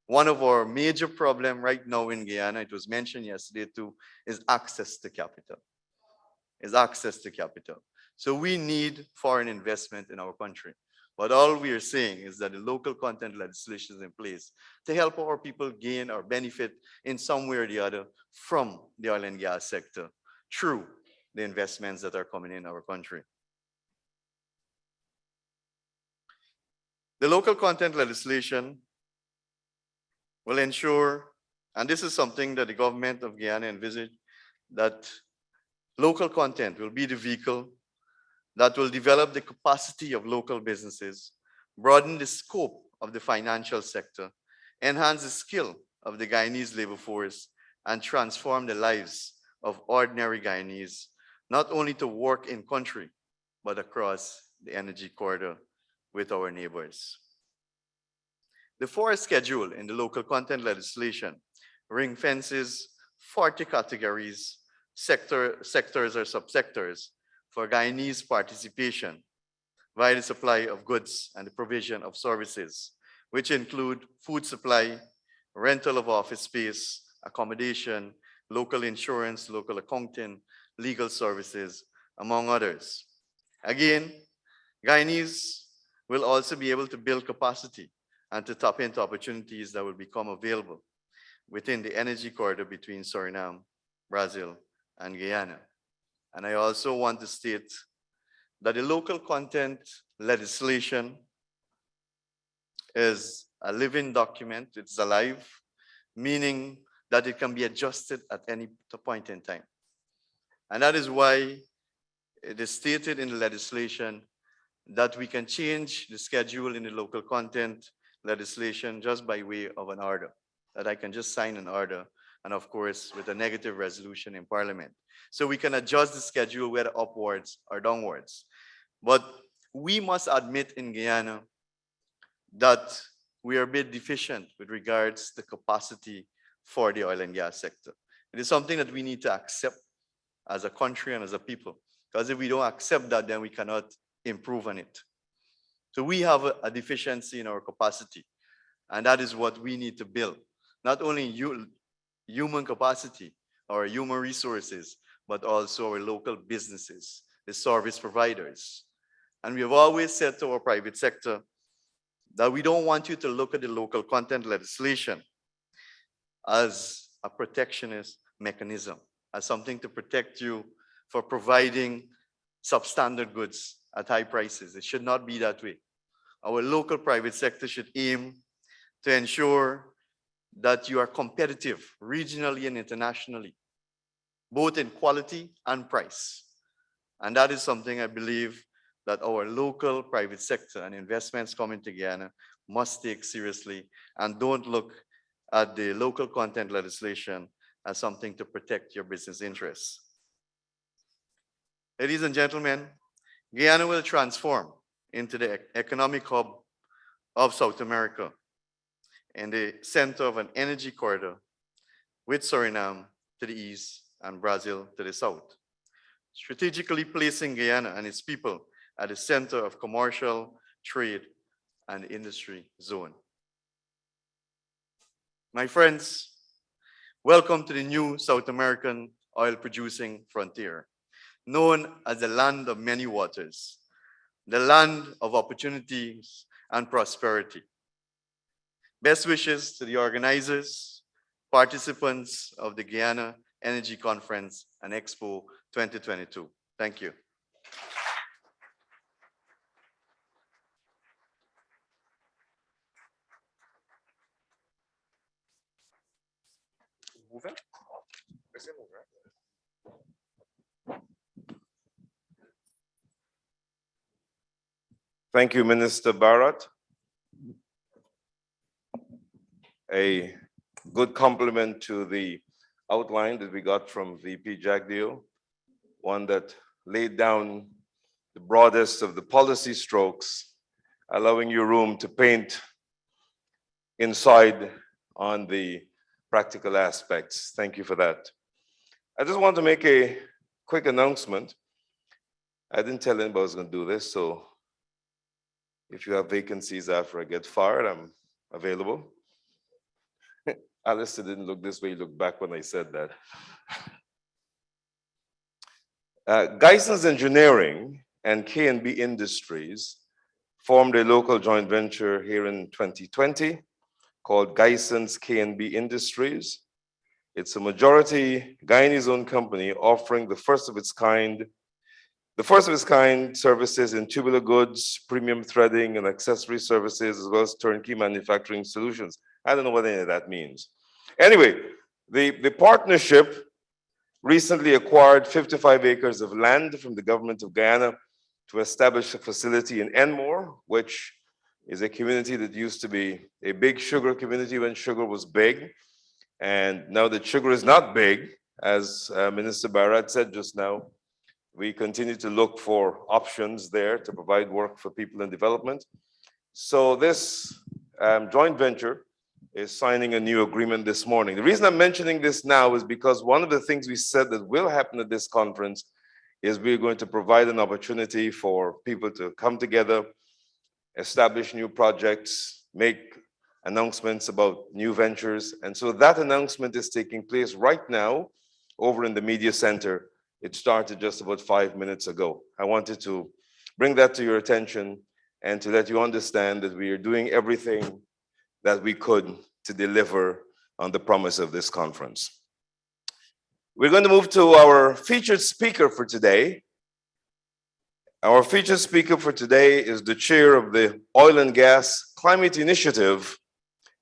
One of our major problems right now in Guyana, it was mentioned yesterday too, is access to capital. So we need foreign investment in our country. But all we are saying is that the local content legislation is in place to help our people gain or benefit in some way or the other from the oil and gas sector through the investments that are coming in our country. The local content legislation will ensure, and this is something that the government of Guyana envisaged, that local content will be the vehicle that will develop the capacity of local businesses, broaden the scope of the financial sector, enhance the skill of the Guyanese labor force, and transform the lives of ordinary Guyanese, not only to work in country, but across the energy corridor with our neighbors. The forest schedule in the local content legislation ring fences 40 categories, sectors or subsectors for Guyanese participation via the supply of goods and the provision of services, which include food supply, rental of office space, accommodation, local insurance, local accounting, legal services, among others. Again, Guyanese will also be able to build capacity and to tap into opportunities that will become available within the energy corridor between Suriname, Brazil, and Guyana. And I also want to state that the local content legislation is a living document, it's alive, meaning that it can be adjusted at any point in time. And that is why it is stated in the legislation that we can change the schedule in the local content legislation just by way of an order, that I can just sign an order, and of course, with a negative resolution in Parliament. So we can adjust the schedule whether upwards or downwards. But we must admit in Guyana that we are a bit deficient with regards to capacity for the oil and gas sector. It is something that we need to accept as a country and as a people, because if we don't accept that, then we cannot improve on it. So we have a deficiency in our capacity, and that is what we need to build. Not only human capacity or human resources, but also our local businesses, the service providers. And we have always said to our private sector that we don't want you to look at the local content legislation as a protectionist mechanism, as something to protect you for providing substandard goods at high prices. It should not be that way. Our local private sector should aim to ensure that you are competitive regionally and internationally, both in quality and price. And that is something I believe that our local private sector and investments coming to Guyana must take seriously, and don't look at the local content legislation as something to protect your business interests. Ladies and gentlemen, Guyana will transform into the economic hub of South America and the center of an energy corridor with Suriname to the east and Brazil to the south, strategically placing Guyana and its people at the center of commercial, trade, and industry zone. My friends, welcome to the new South American oil-producing frontier, known as the land of many waters, the land of opportunities and prosperity. Best wishes to the organizers, participants of the Guyana Energy Conference and Expo 2022. Thank you. Thank you, Minister Barat. A good compliment to the outline that we got from VP Jagdeo, one that laid down the broadest of the policy strokes, allowing you room to paint inside on the practical aspects. Thank you for that. I just want to make a quick announcement. I didn't tell anybody I was going to do this, so if you have vacancies after I get fired, I'm available. Alistair didn't look this way, he looked back when I said that. Geisens Engineering and K&B Industries formed a local joint venture here in 2020 called Geisens K&B Industries. It's a majority Guyanese-owned company offering the first of its kind services in tubular goods, premium threading, and accessory services, as well as turnkey manufacturing solutions. I don't know what any of that means. Anyway, the partnership recently acquired 55 acres of land from the government of Guyana to establish a facility in Enmore, which is a community that used to be a big sugar community when sugar was big. And now that sugar is not big, as Minister Barat said just now, we continue to look for options there to provide work for people in development. So this joint venture is signing a new agreement this morning. The reason I'm mentioning this now is because one of the things we said that will happen at this conference is we're going to provide an opportunity for people to come together, establish new projects, make announcements about new ventures. And so that announcement is taking place right now over in the media center. It started just about 5 minutes ago. I wanted to bring that to your attention and to let you understand that we are doing everything that we could to deliver on the promise of this conference. We're going to move to our featured speaker for today. Our featured speaker for today is the chair of the Oil and Gas Climate Initiative.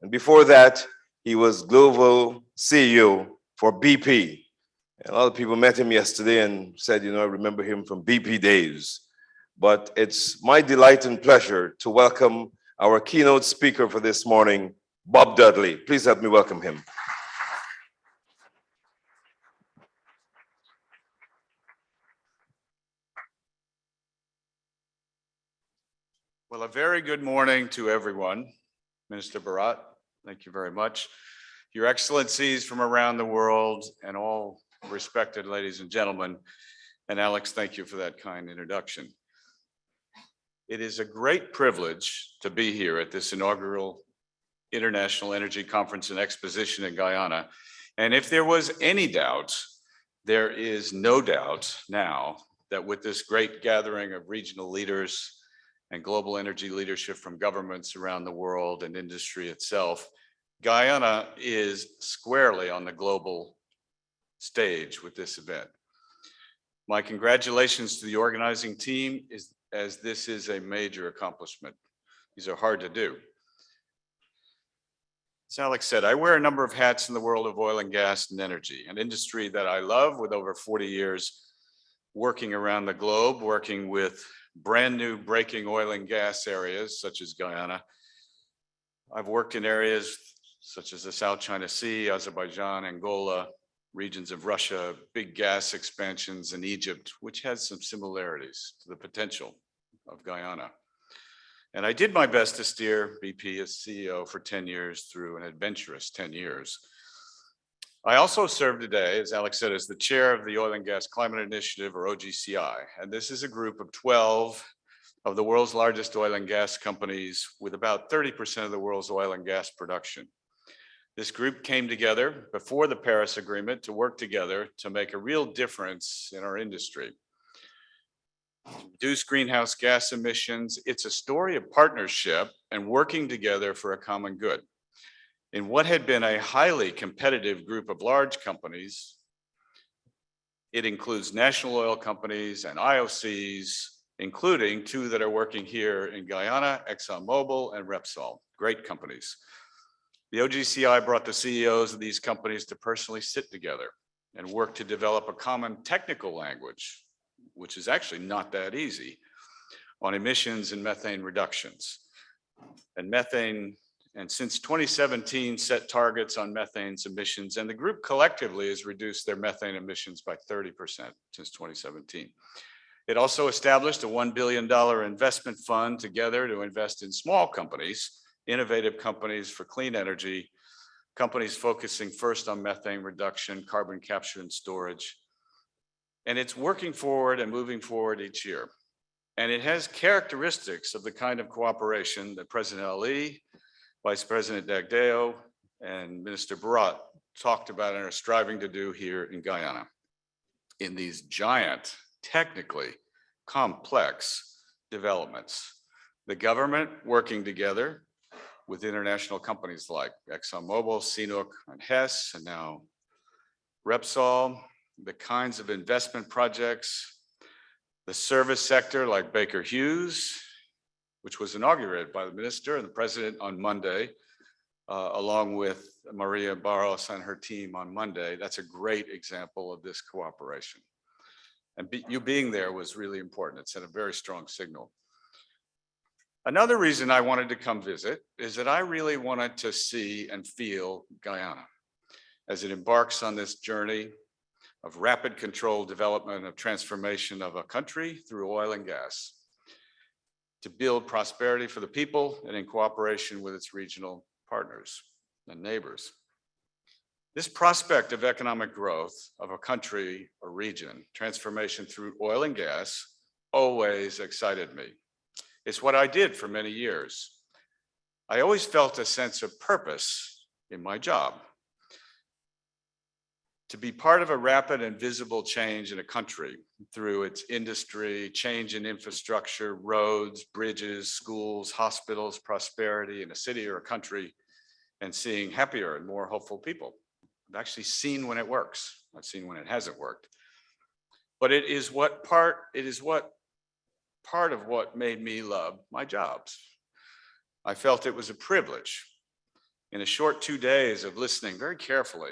And before that, he was global CEO for BP. And a lot of people met him yesterday and said, I remember him from BP days. But it's my delight and pleasure to welcome our keynote speaker for this morning, Bob Dudley. Please help me welcome him. Well, a very good morning to everyone. Minister Barat, thank you very much. Your Excellencies from around the world and all respected ladies and gentlemen. And Alex, thank you for that kind introduction. It is a great privilege to be here at this inaugural International Energy Conference and Exposition in Guyana. And if there was any doubt, there is no doubt now that with this great gathering of regional leaders and global energy leadership from governments around the world and industry itself, Guyana is squarely on the global stage with this event. My congratulations to the organizing team, as this is a major accomplishment. These are hard to do. As Alex said, I wear a number of hats in the world of oil and gas and energy, an industry that I love with over 40 years working around the globe, working with brand new breaking oil and gas areas such as Guyana. I've worked in areas such as the South China Sea, Azerbaijan, Angola, regions of Russia, big gas expansions in Egypt, which has some similarities to the potential of Guyana. And I did my best to steer BP as CEO for 10 years through an adventurous 10 years. I also serve today, as Alex said, as the chair of the Oil and Gas Climate Initiative, or OGCI. And this is a group of 12 of the world's largest oil and gas companies with about 30% of the world's oil and gas production. This group came together before the Paris Agreement to work together to make a real difference in our industry. To reduce greenhouse gas emissions, it's a story of partnership and working together for a common good. In what had been a highly competitive group of large companies, it includes national oil companies and IOCs, including two that are working here in Guyana, ExxonMobil and Repsol, great companies. The OGCI brought the CEOs of these companies to personally sit together and work to develop a common technical language, which is actually not that easy, on emissions and methane reductions. And since 2017, set targets on methane emissions, and the group collectively has reduced their methane emissions by 30% since 2017. It also established a $1 billion investment fund together to invest in small companies, innovative companies for clean energy, companies focusing first on methane reduction, carbon capture and storage. And it's working forward and moving forward each year. And it has characteristics of the kind of cooperation that President Ali, Vice President Dagdeo, and Minister Barat talked about and are striving to do here in Guyana. In these giant, technically complex developments, the government working together with international companies like ExxonMobil, CNOOC, and Hess, and now Repsol, the kinds of investment projects, the service sector like Baker Hughes, which was inaugurated by the minister and the president on Monday, along with Maria Barros and her team on Monday. That's a great example of this cooperation. And you being there was really important. It sent a very strong signal. Another reason I wanted to come visit is that I really wanted to see and feel Guyana as it embarks on this journey of rapid controlled development of transformation of a country through oil and gas to build prosperity for the people and in cooperation with its regional partners and neighbors. This prospect of economic growth of a country or region, transformation through oil and gas, always excited me. It's what I did for many years. I always felt a sense of purpose in my job. To be part of a rapid and visible change in a country through its industry, change in infrastructure, roads, bridges, schools, hospitals, prosperity in a city or a country, and seeing happier and more hopeful people. I've actually seen when it works. I've seen when it hasn't worked. But it is what part of what made me love my jobs. I felt it was a privilege. In a short 2 days of listening very carefully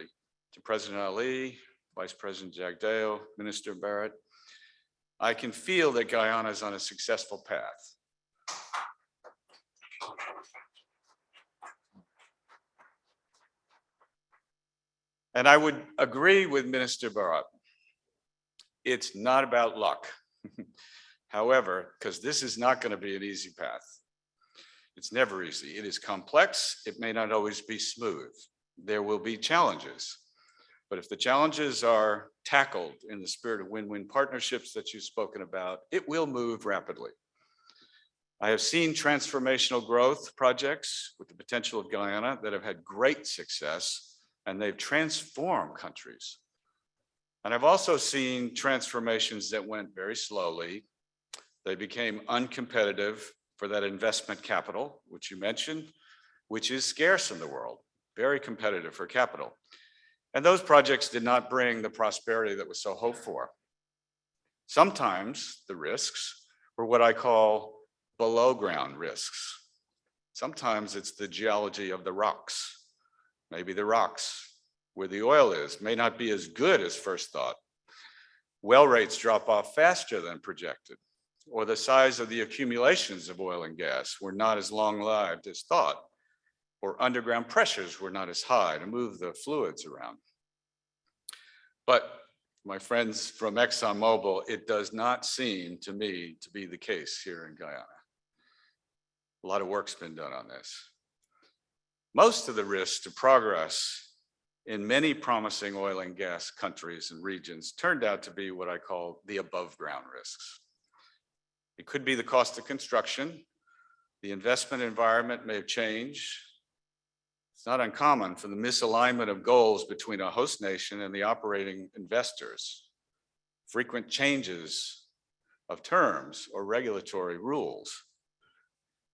to President Ali, Vice President Jagdeo, Minister Barrett, I can feel that Guyana is on a successful path. And I would agree with Minister Barrett. It's not about luck. However, because this is not going to be an easy path. It's never easy. It is complex. It may not always be smooth. There will be challenges. But if the challenges are tackled in the spirit of win-win partnerships that you've spoken about, it will move rapidly. I have seen transformational growth projects with the potential of Guyana that have had great success, and they've transformed countries. And I've also seen transformations that went very slowly. They became uncompetitive for that investment capital, which you mentioned, which is scarce in the world, very competitive for capital. And those projects did not bring the prosperity that was so hoped for. Sometimes the risks were what I call below ground risks. Sometimes it's the geology of the rocks. Maybe the rocks where the oil is may not be as good as first thought. Well rates drop off faster than projected, or the size of the accumulations of oil and gas were not as long-lived as thought, or underground pressures were not as high to move the fluids around. But my friends from ExxonMobil, it does not seem to me to be the case here in Guyana. A lot of work's been done on this. Most of the risks to progress in many promising oil and gas countries and regions turned out to be what I call the above ground risks. It could be the cost of construction. The investment environment may have changed. It's not uncommon for the misalignment of goals between a host nation and the operating investors. Frequent changes of terms or regulatory rules.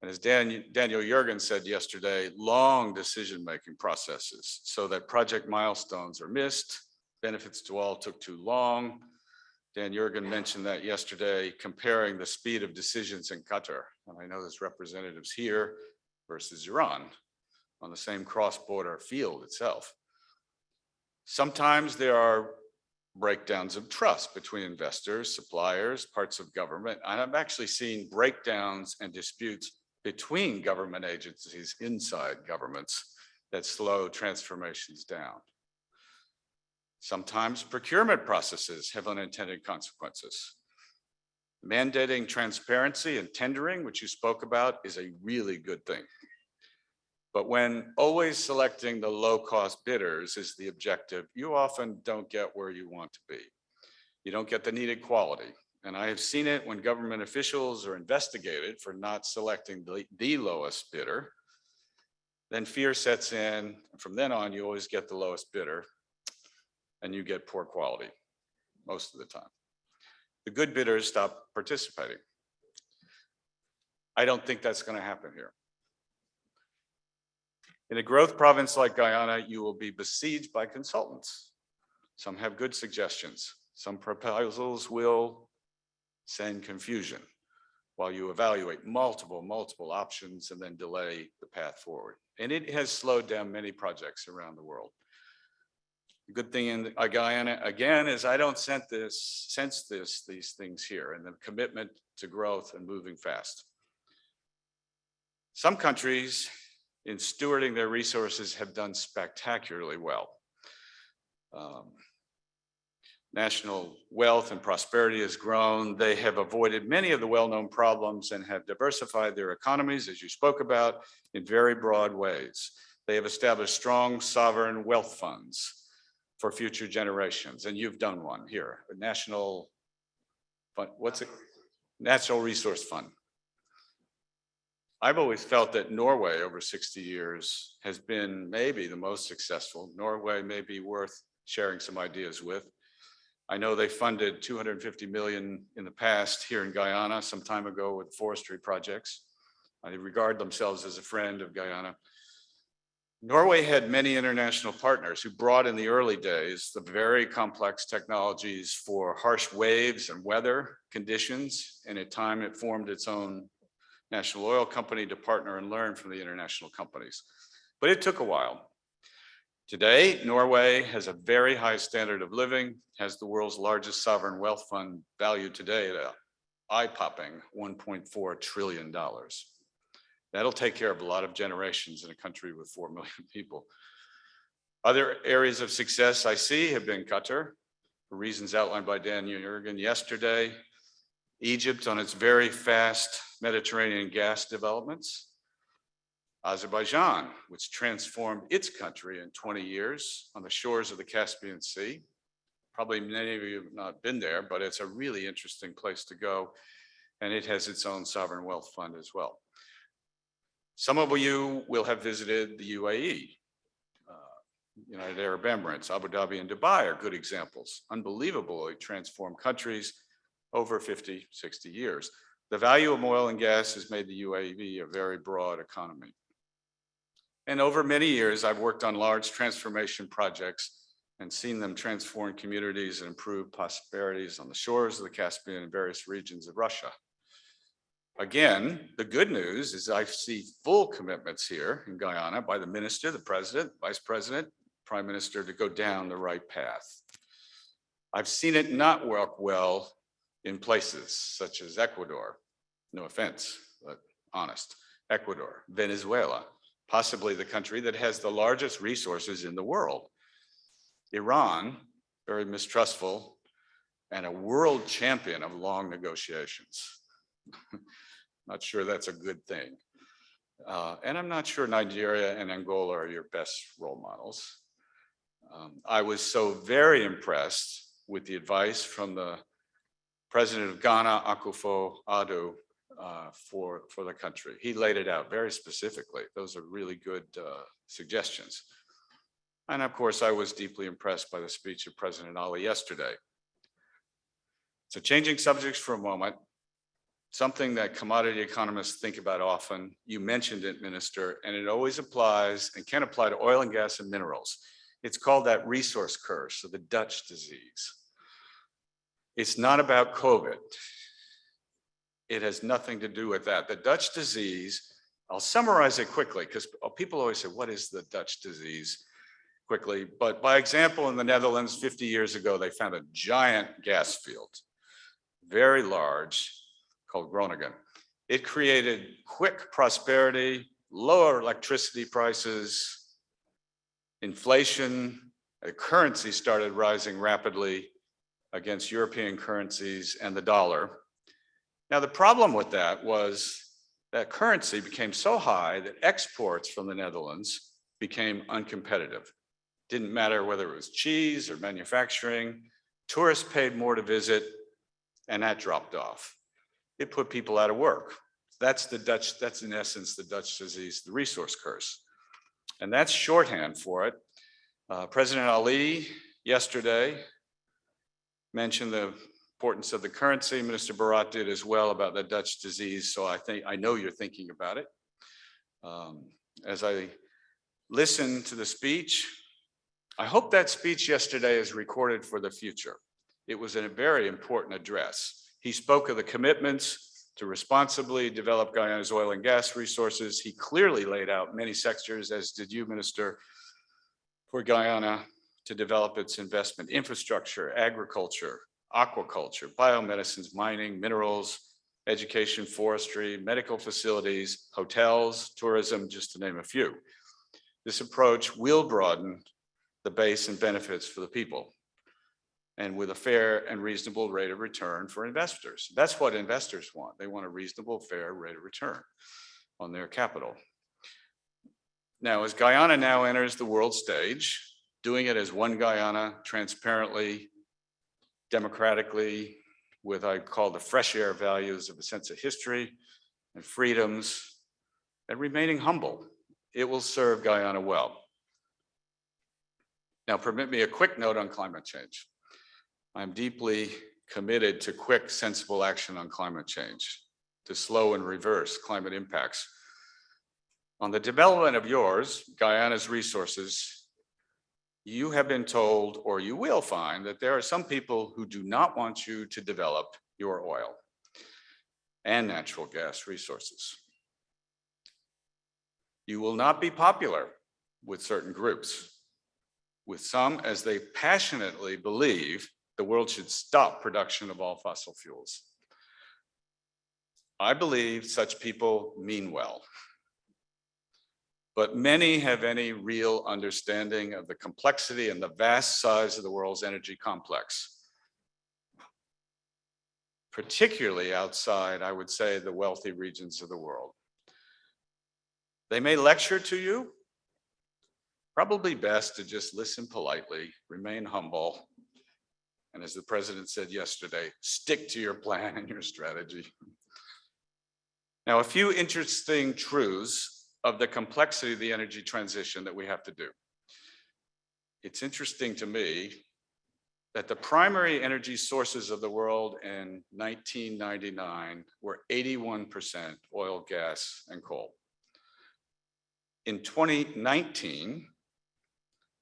And as Daniel Yergin said yesterday, long decision-making processes so that project milestones are missed, benefits to all took too long. Dan Yergin mentioned that yesterday, comparing the speed of decisions in Qatar. And I know there's representatives here versus Iran on the same cross-border field itself. Sometimes there are breakdowns of trust between investors, suppliers, parts of government. And I've actually seen breakdowns and disputes between government agencies inside governments that slow transformations down. Sometimes procurement processes have unintended consequences. Mandating transparency and tendering, which you spoke about, is a really good thing. But when always selecting the low-cost bidders is the objective, you often don't get where you want to be. You don't get the needed quality. And I have seen it when government officials are investigated for not selecting the lowest bidder. Then fear sets in. From then on, you always get the lowest bidder, and you get poor quality most of the time. The good bidders stop participating. I don't think that's going to happen here. In a growth province like Guyana, you will be besieged by consultants. Some have good suggestions. Some proposals will send confusion while you evaluate multiple options and then delay the path forward. And it has slowed down many projects around the world. The good thing in Guyana, again, is I don't sense these things here, and the commitment to growth and moving fast. Some countries in stewarding their resources have done spectacularly well. National wealth and prosperity has grown. They have avoided many of the well-known problems and have diversified their economies, as you spoke about, in very broad ways. They have established strong sovereign wealth funds for future generations, and you've done one here, a national fund, what's it? Natural Resource Fund. I've always felt that Norway over 60 years has been maybe the most successful. Norway may be worth sharing some ideas with. I know they funded 250 million in the past here in Guyana some time ago with forestry projects. I regard themselves as a friend of Guyana. Norway had many international partners who brought in the early days the very complex technologies for harsh waves and weather conditions, and at time it formed its own national oil company to partner and learn from the international companies. But it took a while. Today, Norway has a very high standard of living, has the world's largest sovereign wealth fund valued today at a eye-popping $1.4 trillion. That'll take care of a lot of generations in a country with 4 million people. Other areas of success I see have been Qatar, for reasons outlined by Dan Jurgen yesterday, Egypt on its very fast Mediterranean gas developments, Azerbaijan, which transformed its country in 20 years on the shores of the Caspian Sea. Probably many of you have not been there, but it's a really interesting place to go. And it has its own sovereign wealth fund as well. Some of you will have visited the UAE, United Arab Emirates, Abu Dhabi and Dubai are good examples. Unbelievably transformed countries over 50, 60 years. The value of oil and gas has made the UAE a very broad economy. And over many years, I've worked on large transformation projects and seen them transform communities and improve prosperities on the shores of the Caspian and various regions of Russia. Again, the good news is I see full commitments here in Guyana by the minister, the president, vice president, prime minister to go down the right path. I've seen it not work well in places such as Ecuador, no offense, but honest, Ecuador, Venezuela, possibly the country that has the largest resources in the world. Iran, very mistrustful, and a world champion of long negotiations. Not sure that's a good thing. And I'm not sure Nigeria and Angola are your best role models. I was so very impressed with the advice from the president of Ghana, Akufo-Addo, for the country. He laid it out very specifically. Those are really good suggestions. And of course, I was deeply impressed by the speech of President Ali yesterday. So changing subjects for a moment, something that commodity economists think about often. You mentioned it, Minister, and it always applies and can apply to oil and gas and minerals. It's called that resource curse, or the Dutch disease. It's not about COVID. It has nothing to do with that. The Dutch disease, I'll summarize it quickly because people always say, what is the Dutch disease? Quickly, but by example, in the Netherlands 50 years ago, they found a giant gas field, very large, called Groningen. It created quick prosperity, lower electricity prices, inflation, the currency started rising rapidly against European currencies and the dollar. Now, the problem with that was that currency became so high that exports from the Netherlands became uncompetitive. Didn't matter whether it was cheese or manufacturing, tourists paid more to visit, and that dropped off. It put people out of work. That's in essence the Dutch disease, the resource curse. And that's shorthand for it. President Ali yesterday mentioned the importance of the currency. Minister Barat did as well about the Dutch disease. So I know you're thinking about it. As I listen to the speech, I hope that speech yesterday is recorded for the future. It was a very important address. He spoke of the commitments to responsibly develop Guyana's oil and gas resources. He clearly laid out many sectors, as did you, Minister, for Guyana to develop its investment infrastructure, agriculture, aquaculture, biomedicines, mining, minerals, education, forestry, medical facilities, hotels, tourism, just to name a few. This approach will broaden the base and benefits for the people, and with a fair and reasonable rate of return for investors. That's what investors want. They want a reasonable, fair rate of return on their capital. Now, as Guyana now enters the world stage, doing it as one Guyana, transparently, democratically, with I call the fresh air values of a sense of history and freedoms, and remaining humble. It will serve Guyana well. Now, permit me a quick note on climate change. I'm deeply committed to quick, sensible action on climate change, to slow and reverse climate impacts. On the development of yours, Guyana's resources, you have been told, or you will find, that there are some people who do not want you to develop your oil and natural gas resources. You will not be popular with certain groups, with some as they passionately believe the world should stop production of all fossil fuels. I believe such people mean well, but many have any real understanding of the complexity and the vast size of the world's energy complex, particularly outside, I would say, the wealthy regions of the world. They may lecture to you, probably best to just listen politely, remain humble, and as the president said yesterday, stick to your plan and your strategy. Now, a few interesting truths of the complexity of the energy transition that we have to do. It's interesting to me that the primary energy sources of the world in 1999 were 81% oil, gas, and coal. In 2019,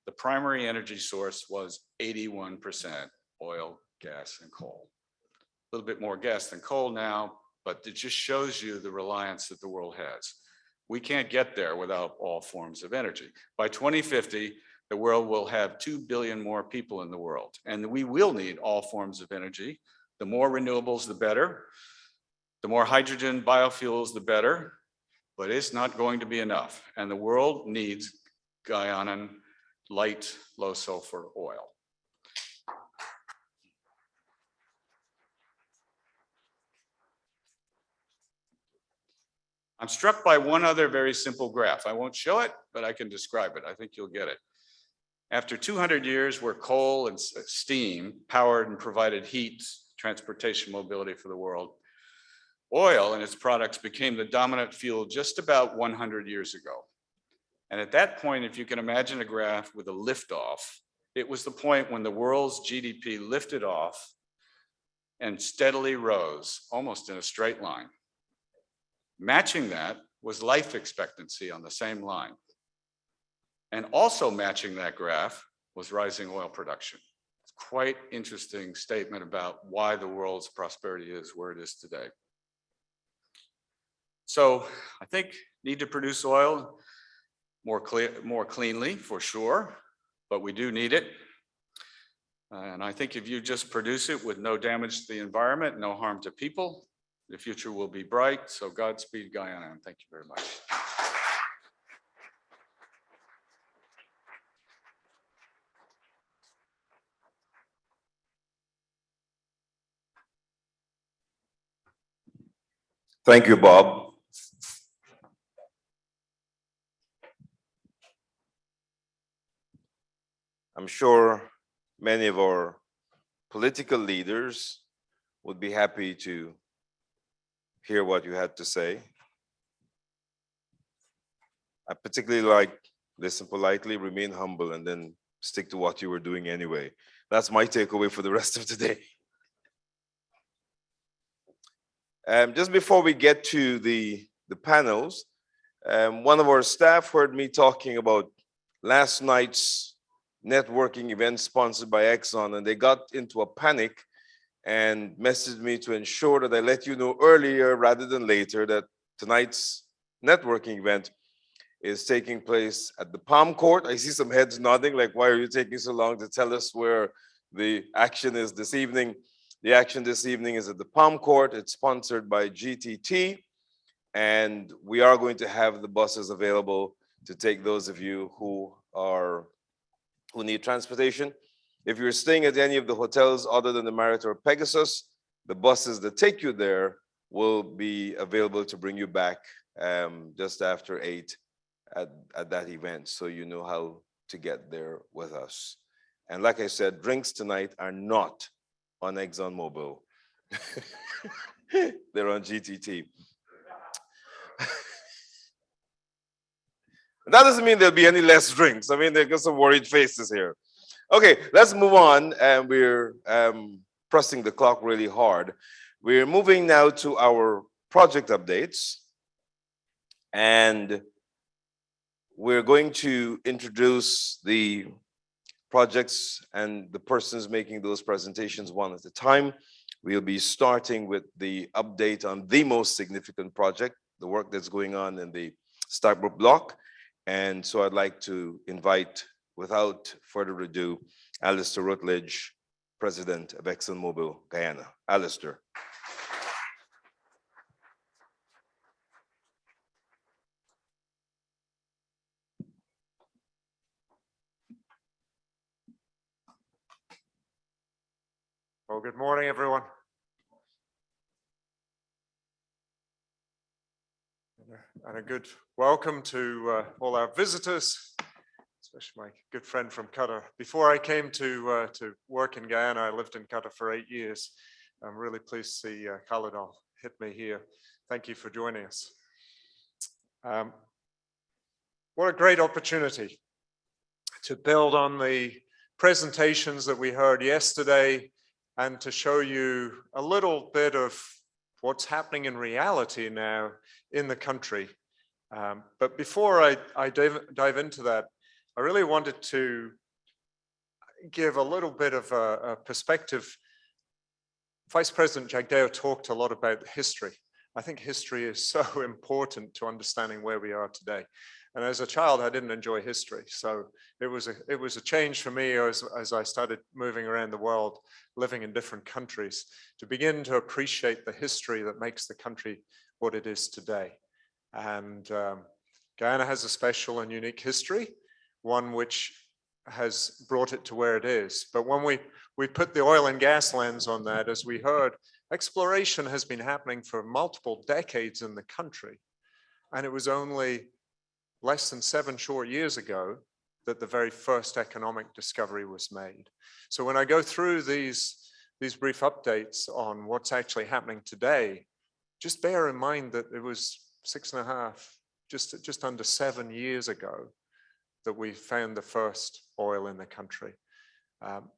the primary energy source was 81% oil, gas, and coal. A little bit more gas than coal now, but it just shows you the reliance that the world has. We can't get there without all forms of energy. By 2050, the world will have 2 billion more people in the world, and we will need all forms of energy. The more renewables, the better. The more hydrogen, biofuels, the better, but it's not going to be enough. And the world needs Guyanan light, low sulfur oil. I'm struck by one other very simple graph. I won't show it, but I can describe it. I think you'll get it. After 200 years where coal and steam powered and provided heat, transportation, mobility for the world, oil and its products became the dominant fuel just about 100 years ago. And at that point, if you can imagine a graph with a liftoff, it was the point when the world's GDP lifted off and steadily rose, almost in a straight line. Matching that was life expectancy on the same line. And also matching that graph was rising oil production. It's quite interesting statement about why the world's prosperity is where it is today. So I think need to produce oil more cleanly for sure, but we do need it. And I think if you just produce it with no damage to the environment, no harm to people, the future will be bright. So Godspeed, Guyana, and thank you very much. Thank you, Bob. I'm sure many of our political leaders would be happy to hear what you had to say. I particularly like listen politely, remain humble, and then stick to what you were doing anyway. That's my takeaway for the rest of today. Just before we get to the panels, one of our staff heard me talking about last night's networking event sponsored by Exxon, and they got into a panic and messaged me to ensure that I let you know earlier rather than later that tonight's networking event is taking place at the Palm Court. I see some heads nodding, like, why are you taking so long to tell us where the action is this evening? The action this evening is at the Palm Court. It's sponsored by GTT, and we are going to have the buses available to take those of you who need transportation. If you're staying at any of the hotels other than the Marriott or Pegasus, the buses that take you there will be available to bring you back just after 8 at that event, so you know how to get there with us. And like I said, drinks tonight are not on ExxonMobil. They're on GTT. That doesn't mean there'll be any less drinks. I mean, there's got some worried faces here. Okay, let's move on. And we're pressing the clock really hard. We're moving now to our project updates. And we're going to introduce the projects and the persons making those presentations one at a time. We'll be starting with the update on the most significant project, the work that's going on in the Starbuck block. And so I'd like to invite, without further ado, Alistair Rutledge, President of ExxonMobil Guyana. Alistair. Well, good morning, everyone. And a good welcome to all our visitors, especially my good friend from Qatar. Before I came to work in Guyana, I lived in Qatar for 8 years. I'm really pleased to see Khalid hit me here. Thank you for joining us. What a great opportunity to build on the presentations that we heard yesterday and to show you a little bit of what's happening in reality now in the country. But before I dive into that, I really wanted to give a little bit of a perspective. Vice President Jagdeo talked a lot about history. I think history is so important to understanding where we are today. And as a child, I didn't enjoy history. So it was a change for me as I started moving around the world, living in different countries, to begin to appreciate the history that makes the country what it is today. And Guyana has a special and unique history, one which has brought it to where it is. But when we put the oil and gas lens on that, as we heard, exploration has been happening for multiple decades in the country. And it was only less than 7 short years ago that the very first economic discovery was made. So when I go through these brief updates on what's actually happening today, just bear in mind that it was 6.5, just under 7 years ago that we found the first oil in the country.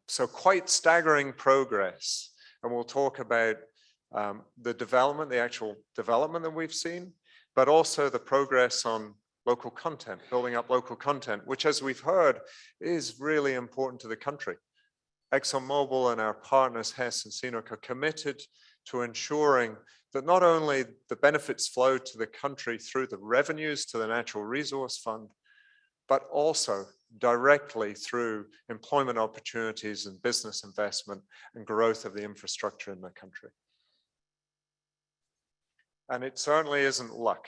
So quite staggering progress. And we'll talk about the development, the actual development that we've seen, but also the progress on local content, building up local content, which, as we've heard, is really important to the country. ExxonMobil and our partners, Hess and CNOOC, are committed to ensuring that not only the benefits flow to the country through the revenues to the Natural Resource Fund, but also directly through employment opportunities and business investment and growth of the infrastructure in the country. And it certainly isn't luck.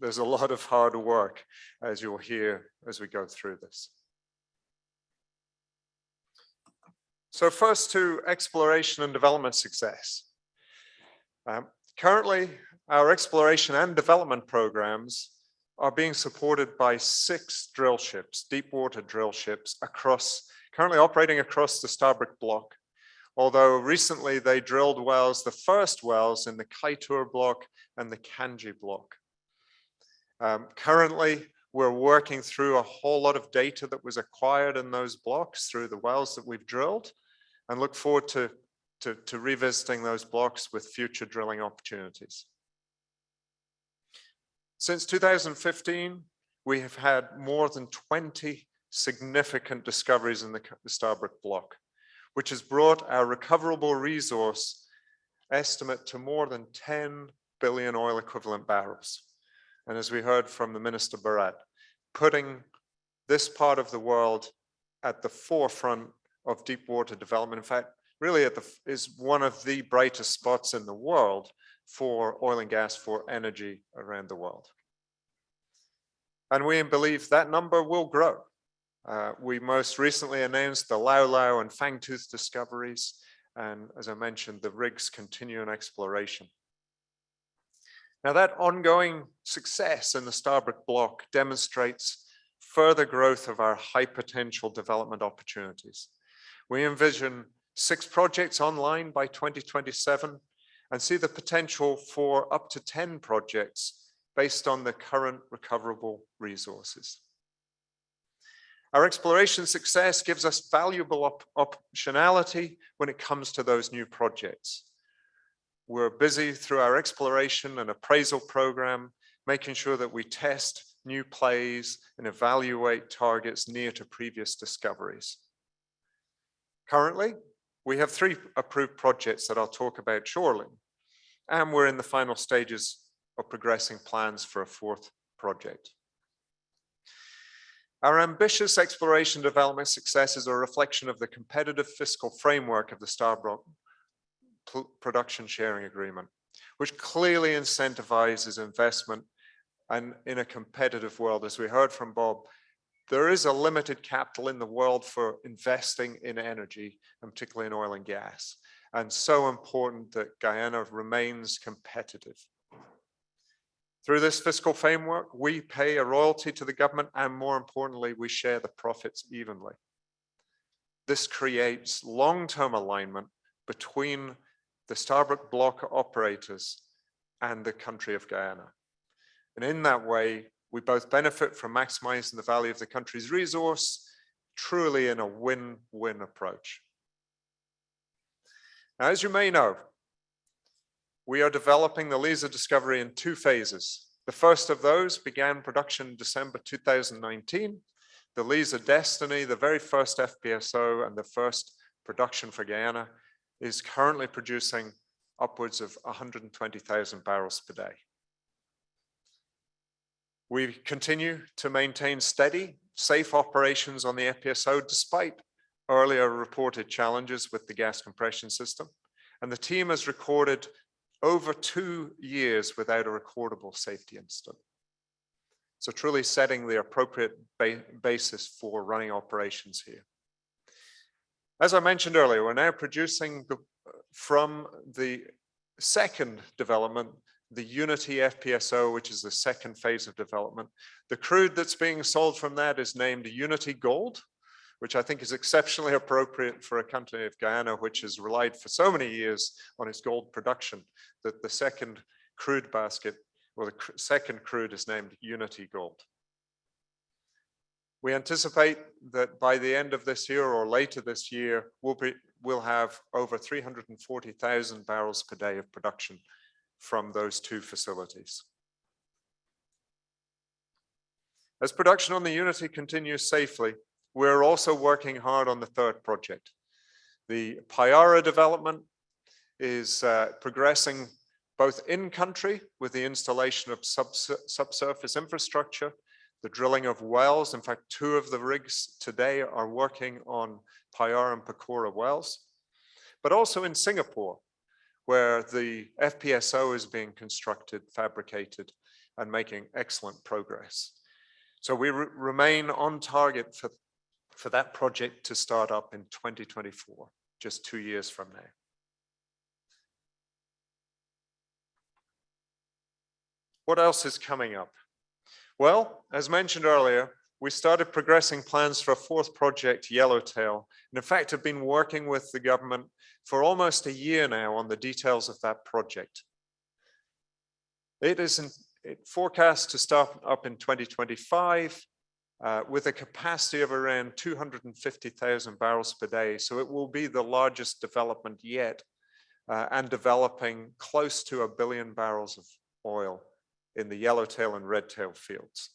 There's a lot of hard work, as you'll hear as we go through this. So first to exploration and development success. Currently, our exploration and development programs are being supported by 6 drill ships, deep water drill ships, currently operating across the Starbuck block. Although recently they drilled wells, the first wells in the Kaitour block and the Kanji block. Currently, we're working through a whole lot of data that was acquired in those blocks through the wells that we've drilled, and look forward to revisiting those blocks with future drilling opportunities. Since 2015, we have had more than 20 significant discoveries in the Starbuck block, which has brought our recoverable resource estimate to more than 10 billion oil equivalent barrels. And as we heard from the Minister Barat, putting this part of the world at the forefront of deep water development. In fact, really is one of the brightest spots in the world for oil and gas, for energy around the world. And we believe that number will grow. We most recently announced the Lau Lau and Fangtooth discoveries. And as I mentioned, the rigs continue in exploration. Now, that ongoing success in the Starbuck block demonstrates further growth of our high potential development opportunities. We envision 6 projects online by 2027 and see the potential for up to 10 projects based on the current recoverable resources. Our exploration success gives us valuable optionality when it comes to those new projects. We're busy through our exploration and appraisal program, making sure that we test new plays and evaluate targets near to previous discoveries. Currently, we have 3 approved projects that I'll talk about shortly, and we're in the final stages of progressing plans for a 4th project. Our ambitious exploration development success is a reflection of the competitive fiscal framework of the Stabroek Production Sharing Agreement, which clearly incentivizes investment. And in a competitive world, as we heard from Bob, there is a limited capital in the world for investing in energy, and particularly in oil and gas. And so important that Guyana remains competitive. Through this fiscal framework, we pay a royalty to the government, and more importantly, we share the profits evenly. This creates long-term alignment between the Stabroek Block operators and the country of Guyana. And in that way, we both benefit from maximizing the value of the country's resource, truly in a win-win approach. Now, as you may know, we are developing the Liza discovery in 2 phases. The first of those began production in December 2019. The Liza Destiny, the very first FPSO and the first production for Guyana, is currently producing upwards of 120,000 barrels per day. We continue to maintain steady, safe operations on the FPSO despite earlier reported challenges with the gas compression system. And the team has recorded over 2 years without a recordable safety incident. So truly setting the appropriate basis for running operations here. As I mentioned earlier, we're now producing from the second development, the Unity FPSO, which is the second phase of development. The crude that's being sold from that is named Unity Gold, which I think is exceptionally appropriate for a country of Guyana, which has relied for so many years on its gold production, that the second crude basket, or the second crude, is named Unity Gold. We anticipate that by the end of this year or later this year, we'll have over 340,000 barrels per day of production from those 2 facilities. As production on the Unity continues safely, we're also working hard on the 3rd project. The Payara development is progressing both in country with the installation of subsurface infrastructure, the drilling of wells. In fact, 2 of the rigs today are working on Payara and Pacora wells, but also in Singapore, where the FPSO is being constructed, fabricated, and making excellent progress. So we remain on target for that project to start up in 2024, just 2 years from now. What else is coming up? Well, as mentioned earlier, we started progressing plans for a 4th project, Yellowtail, and in fact have been working with the government for almost a year now on the details of that project. It is forecast to start up in 2025 with a capacity of around 250,000 barrels per day. So it will be the largest development yet and developing close to 1 billion barrels of oil in the Yellowtail and Redtail fields.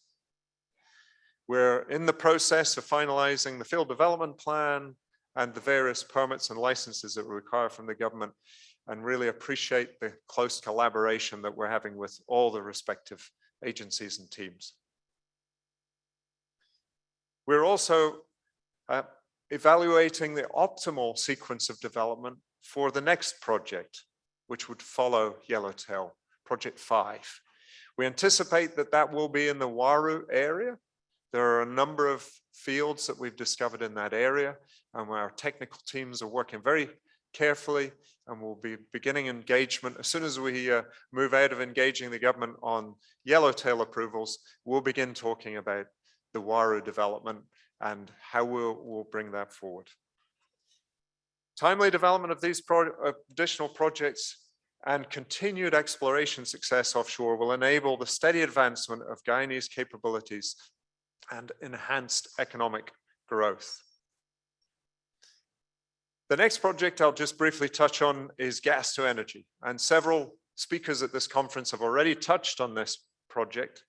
We're in the process of finalizing the field development plan and the various permits and licenses that we require from the government, and really appreciate the close collaboration that we're having with all the respective agencies and teams. We're also evaluating the optimal sequence of development for the next project, which would follow Yellowtail, Project 5. We anticipate that that will be in the Waru area. There are a number of fields that we've discovered in that area, and where our technical teams are working very carefully, and we'll be beginning engagement. As soon as we move out of engaging the government on Yellowtail approvals, we'll begin talking about the Waru development and how we'll bring that forward. Timely development of these additional projects and continued exploration success offshore will enable the steady advancement of Guyanese capabilities and enhanced economic growth. The next project I'll just briefly touch on is gas to energy, and several speakers at this conference have already touched on this project.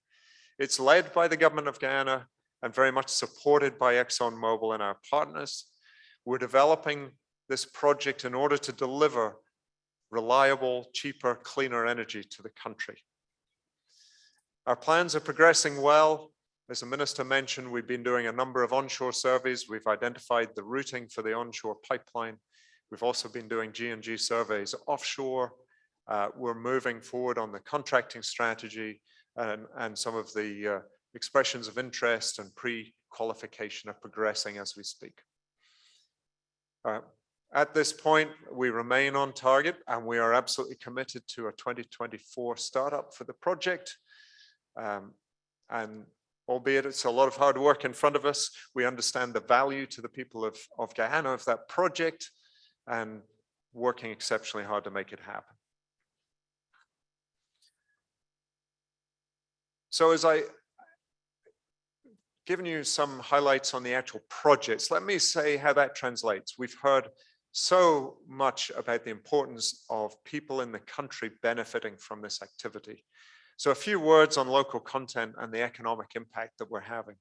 It's led by the government of Guyana and very much supported by ExxonMobil and our partners. We're developing this project in order to deliver reliable, cheaper, cleaner energy to the country. Our plans are progressing well. As the minister mentioned, we've been doing a number of onshore surveys. We've identified the routing for the onshore pipeline. We've also been doing G&G surveys offshore. We're moving forward on the contracting strategy, and some of the expressions of interest and pre-qualification are progressing as we speak. At this point, we remain on target, and we are absolutely committed to a 2024 startup for the project. And albeit it's a lot of hard work in front of us, we understand the value to the people of Guyana of that project and working exceptionally hard to make it happen. So as I given you some highlights on the actual projects, let me say how that translates. We've heard so much about the importance of people in the country benefiting from this activity. So a few words on local content and the economic impact that we're having.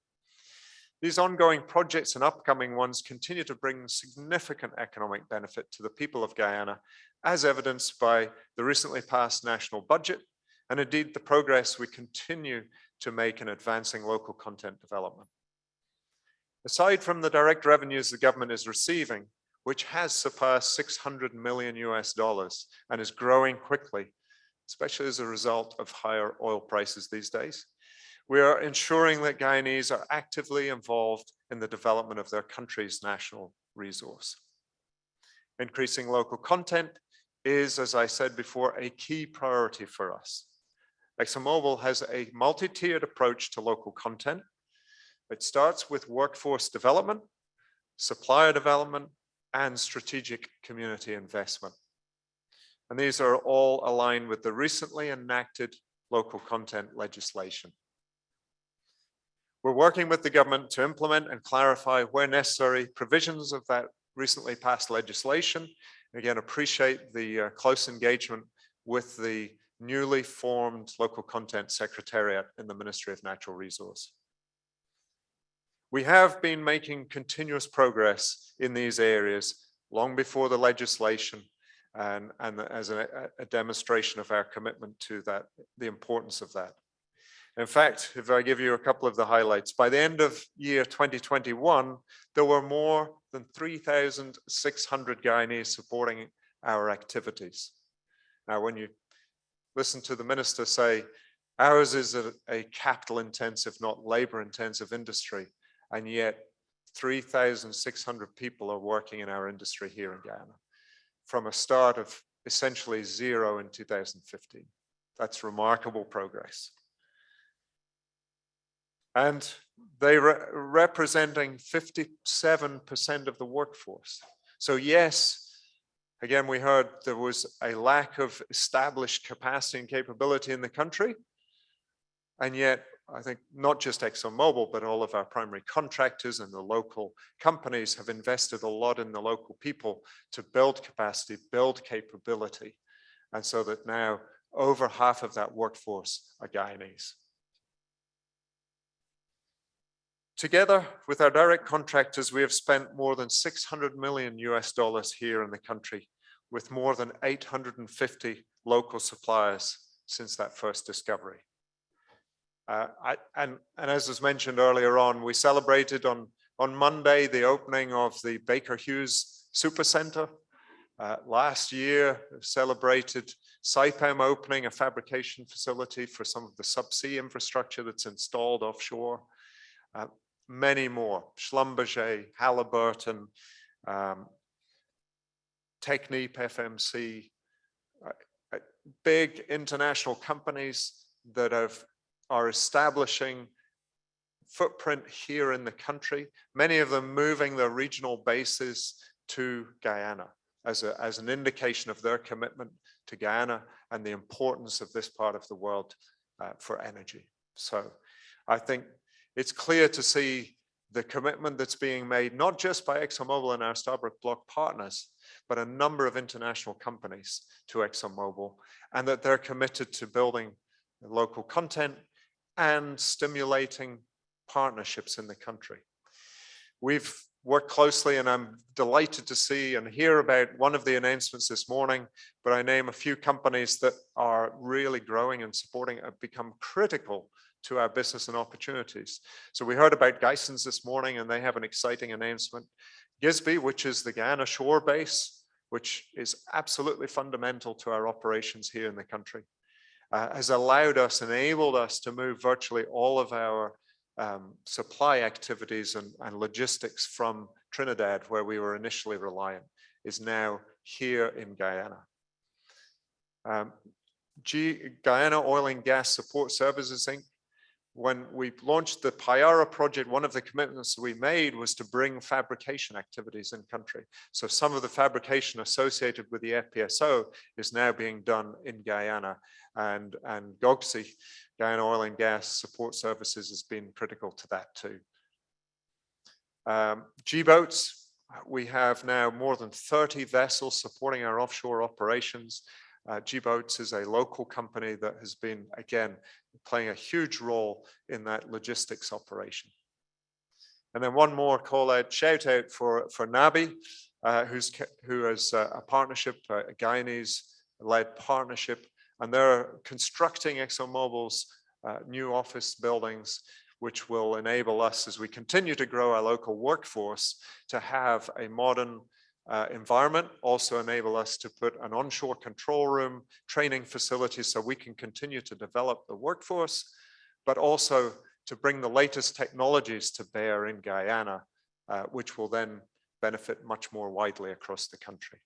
These ongoing projects and upcoming ones continue to bring significant economic benefit to the people of Guyana, as evidenced by the recently passed national budget, and indeed the progress we continue to make in advancing local content development. Aside from the direct revenues the government is receiving, which has surpassed $600 million and is growing quickly, especially as a result of higher oil prices these days, we are ensuring that Guyanese are actively involved in the development of their country's national resource. Increasing local content is, as I said before, a key priority for us. ExxonMobil has a multi-tiered approach to local content. It starts with workforce development, supplier development, and strategic community investment. And these are all aligned with the recently enacted local content legislation. We're working with the government to implement and clarify where necessary provisions of that recently passed legislation. Again, appreciate the close engagement with the newly formed Local Content Secretariat in the Ministry of Natural Resources. We have been making continuous progress in these areas long before the legislation, and as a demonstration of our commitment to that, the importance of that. In fact, if I give you a couple of the highlights, by the end of year 2021, there were more than 3,600 Guyanese supporting our activities. Now, when you listen to the minister say, ours is a capital-intensive, not labor-intensive industry, and yet 3,600 people are working in our industry here in Guyana, from a start of essentially zero in 2015. That's remarkable progress. And they representing 57% of the workforce. So yes, again, we heard there was a lack of established capacity and capability in the country. And yet, I think not just ExxonMobil, but all of our primary contractors and the local companies have invested a lot in the local people to build capacity, build capability. And so that now over half of that workforce are Guyanese. Together with our direct contractors, we have spent more than $600 million here in the country, with more than 850 local suppliers since that first discovery. And as was mentioned earlier on, we celebrated on Monday the opening of the Baker Hughes Supercenter. Last year, celebrated Saipem opening a fabrication facility for some of the subsea infrastructure that's installed offshore. Many more, Schlumberger, Halliburton, Technip, FMC, big international companies that are establishing footprint here in the country, many of them moving their regional bases to Guyana. as an indication of their commitment to Guyana and the importance of this part of the world for energy. So I think it's clear to see the commitment that's being made, not just by ExxonMobil and our Stabroek Block partners, but a number of international companies to ExxonMobil, and that they're committed to building local content and stimulating partnerships in the country. We've worked closely, and I'm delighted to see and hear about one of the announcements this morning, but I name a few companies that are really growing and supporting, have become critical to our business and opportunities. So we heard about Geissens this morning, and they have an exciting announcement. Gisby, which is the Guyana shore base, which is absolutely fundamental to our operations here in the country, has allowed us, enabled us to move virtually all of our supply activities and logistics from Trinidad, where we were initially reliant, is now here in Guyana. Guyana Oil and Gas Support Services Inc. When we launched the Payara project, one of the commitments we made was to bring fabrication activities in country. So some of the fabrication associated with the FPSO is now being done in Guyana, and GOGSI, Guyana Oil and Gas Support Services, has been critical to that too. G-boats, we have now more than 30 vessels supporting our offshore operations. G-boats is a local company that has been, again, playing a huge role in that logistics operation. And then one more call out, shout out for Nabi, who has a partnership, a Guyanese-led partnership, and they're constructing ExxonMobil's new office buildings, which will enable us, as we continue to grow our local workforce, to have a modern environment, also enable us to put an onshore control room, training facilities, so we can continue to develop the workforce, but also to bring the latest technologies to bear in Guyana, which will then benefit much more widely across the country.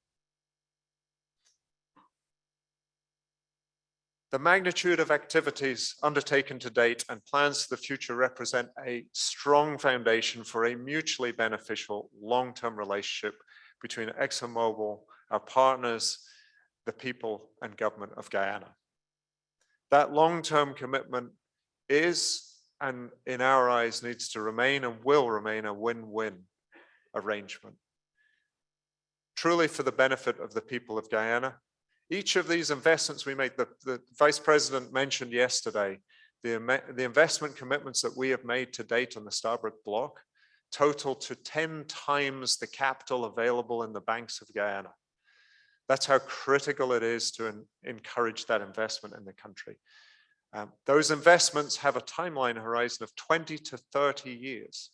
The magnitude of activities undertaken to date and plans for the future represent a strong foundation for a mutually beneficial long-term relationship between ExxonMobil, our partners, the people and government of Guyana. That long-term commitment is, and in our eyes, needs to remain and will remain a win-win arrangement. Truly for the benefit of the people of Guyana. Each of these investments we make, the Vice President mentioned yesterday, the investment commitments that we have made to date on the Stabroek Block total to 10 times the capital available in the banks of Guyana. That's how critical it is to encourage that investment in the country. Those investments have a timeline horizon of 20 to 30 years.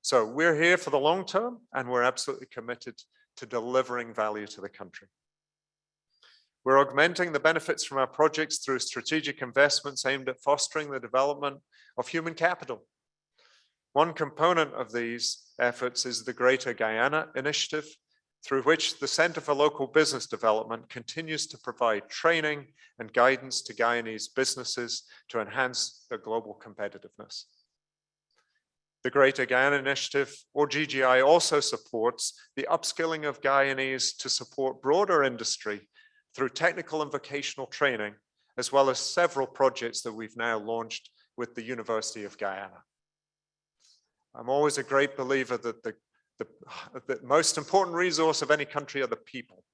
So we're here for the long term, and we're absolutely committed to delivering value to the country. We're augmenting the benefits from our projects through strategic investments aimed at fostering the development of human capital. One component of these efforts is the Greater Guyana Initiative, through which the Center for Local Business Development continues to provide training and guidance to Guyanese businesses to enhance their global competitiveness. The Greater Guyana Initiative, or GGI, also supports the upskilling of Guyanese to support broader industry through technical and vocational training, as well as several projects that we've now launched with the University of Guyana. I'm always a great believer that the most important resource of any country are the people.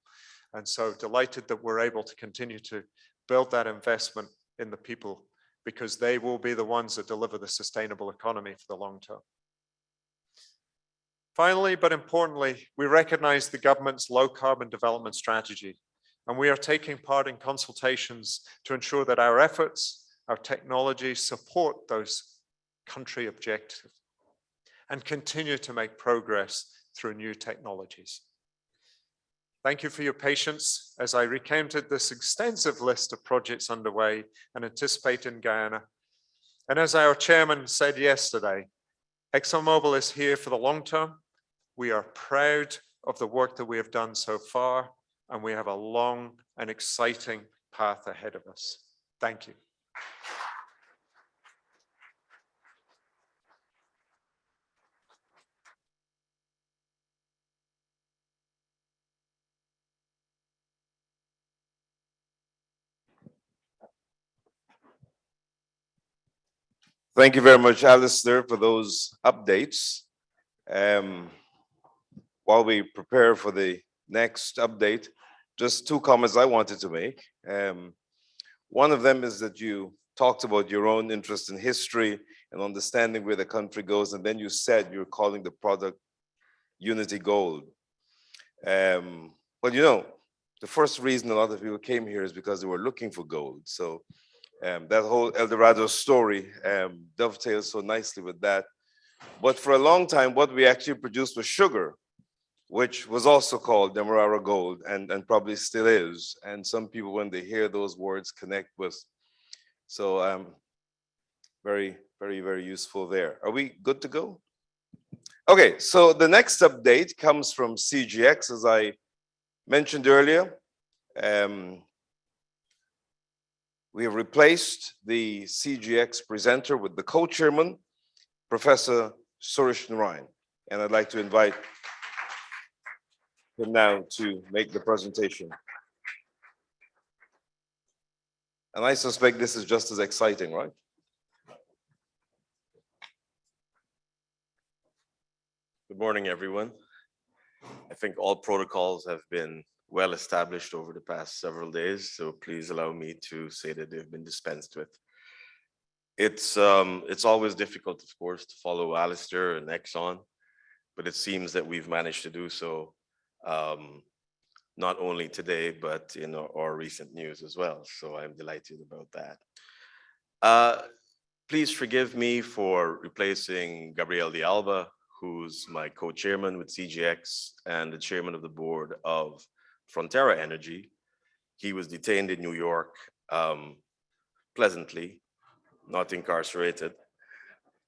And so delighted that we're able to continue to build that investment in the people, because they will be the ones that deliver the sustainable economy for the long term. Finally, but importantly, we recognize the government's low carbon development strategy, and we are taking part in consultations to ensure that our efforts, our technology support those country objectives and continue to make progress through new technologies. Thank you for your patience as I recounted this extensive list of projects underway and anticipate in Guyana. And as our chairman said yesterday, ExxonMobil is here for the long term. We are proud of the work that we have done so far, and we have a long and exciting path ahead of us. Thank you. Thank you very much, Alistair, for those updates. While we prepare for the next update, just two comments I wanted to make. One of them is that you talked about your own interest in history and understanding where the country goes, and then you said you're calling the product Unity Gold. Well, you know, the first reason a lot of people came here is because they were looking for gold. So that whole El Dorado story dovetails so nicely with that. But for a long time, what we actually produced was sugar, which was also called Demerara Gold and probably still is. And some people, when they hear those words, connect with. So very, very, very useful there. Are we good to go? Okay, so the next update comes from CGX, as I mentioned earlier. We have replaced the CGX presenter with the co-chairman, Professor Suresh Narayan. And I'd like to invite him now to make the presentation. And I suspect this is just as exciting, right? Good morning, everyone. I think all protocols have been well established over the past several days, so please allow me to say that they've been dispensed with. It's always difficult, of course, to follow Alistair and Exxon, but it seems that we've managed to do so not only today, but in our recent news as well. So I'm delighted about that. Please forgive me for replacing Gabriel de Alba, who's my co-chairman with CGX and the chairman of the board of Frontera Energy. He was detained in New York pleasantly, not incarcerated.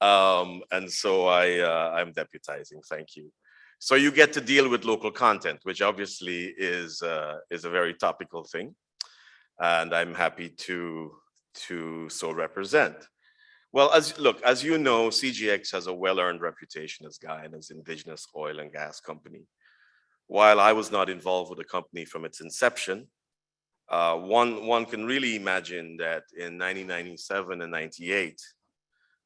And so I'm deputizing, thank you. So you get to deal with local content, which obviously is a very topical thing. And I'm happy to so represent. Well, as you know, CGX has a well-earned reputation as Guyana's indigenous oil and gas company. While I was not involved with the company from its inception, one can really imagine that in 1997 and 98,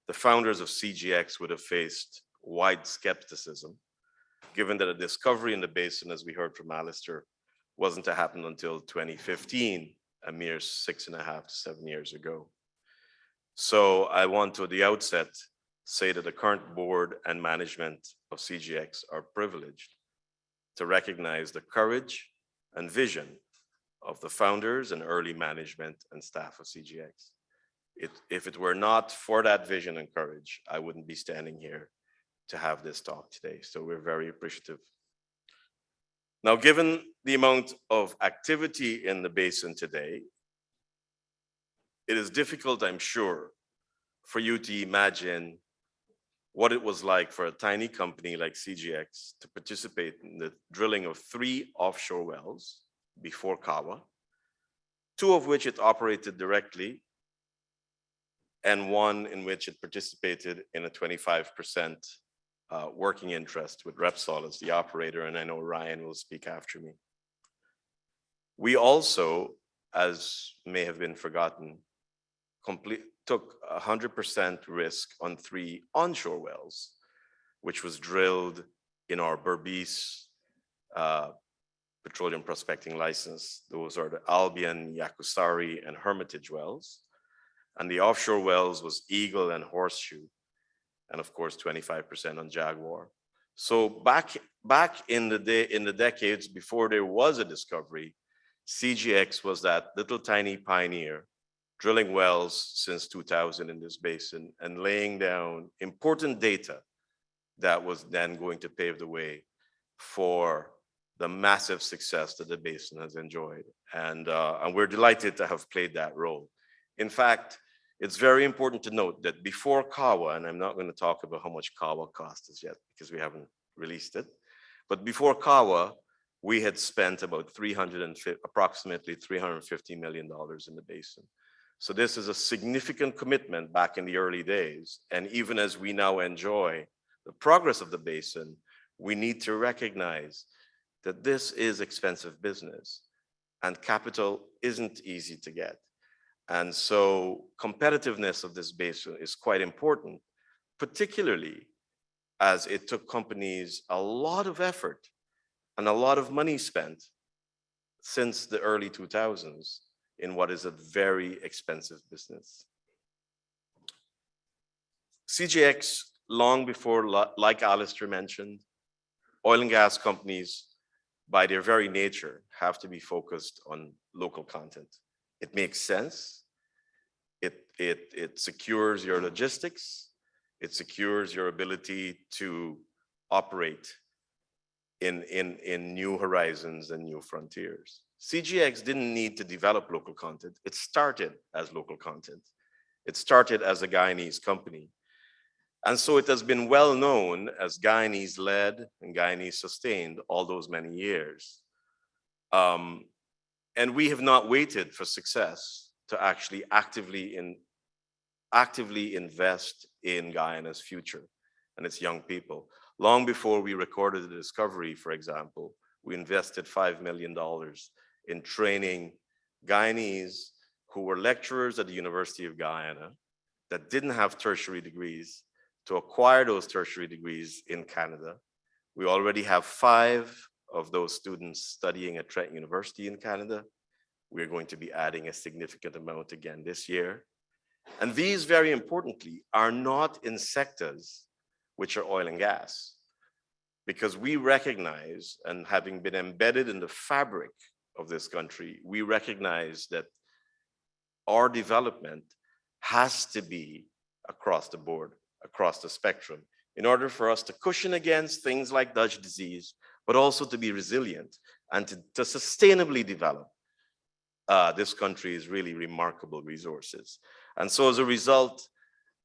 the founders of CGX would have faced wide skepticism, given that a discovery in the basin, as we heard from Alistair, wasn't to happen until 2015, a mere 6.5 to 7 years ago. So I want to, at the outset, say that the current board and management of CGX are privileged to recognize the courage and vision of the founders and early management and staff of CGX. If it were not for that vision and courage, I wouldn't be standing here to have this talk today. So we're very appreciative. Now, given the amount of activity in the basin today, it is difficult, I'm sure, for you to imagine what it was like for a tiny company like CGX to participate in the drilling of 3 offshore wells before Kawa, 2 of which it operated directly, and 1 in which it participated in a 25% working interest with Repsol as the operator, and I know Ryan will speak after me. We also, as may have been forgotten, took 100% risk on 3 onshore wells, which was drilled in our Berbice petroleum prospecting license. Those are the Albion, Yakusari, and Hermitage wells. And the offshore wells was Eagle and Horseshoe, and of course 25% on Jaguar. So back in the decades before there was a discovery, CGX was that little tiny pioneer drilling wells since 2000 in this basin and laying down important data that was then going to pave the way for the massive success that the basin has enjoyed. And we're delighted to have played that role. In fact, it's very important to note that before Kawa, and I'm not going to talk about how much Kawa cost us yet because we haven't released it, but before Kawa, we had spent about approximately $350 million in the basin. So this is a significant commitment back in the early days. And even as we now enjoy the progress of the basin, we need to recognize that this is expensive business and capital isn't easy to get. And so competitiveness of this basin is quite important, particularly as it took companies a lot of effort and a lot of money spent since the early 2000s in what is a very expensive business. CGX, long before, like Alistair mentioned, oil and gas companies, by their very nature, have to be focused on local content. It makes sense. It secures your logistics. It secures your ability to operate in new horizons and new frontiers. CGX didn't need to develop local content. It started as local content. It started as a Guyanese company. And so it has been well known as Guyanese led and Guyanese sustained all those many years. And we have not waited for success to actually actively invest in Guyana's future and its young people. Long before we recorded the discovery, for example, we invested $5 million in training Guyanese who were lecturers at the University of Guyana that didn't have tertiary degrees to acquire those tertiary degrees in Canada. We already have 5 of those students studying at Trent University in Canada. We're going to be adding a significant amount again this year. And these, very importantly, are not in sectors which are oil and gas, because we recognize, and having been embedded in the fabric of this country, we recognize that our development has to be across the board, across the spectrum, in order for us to cushion against things like Dutch disease, but also to be resilient and to sustainably develop this country's really remarkable resources. And so as a result,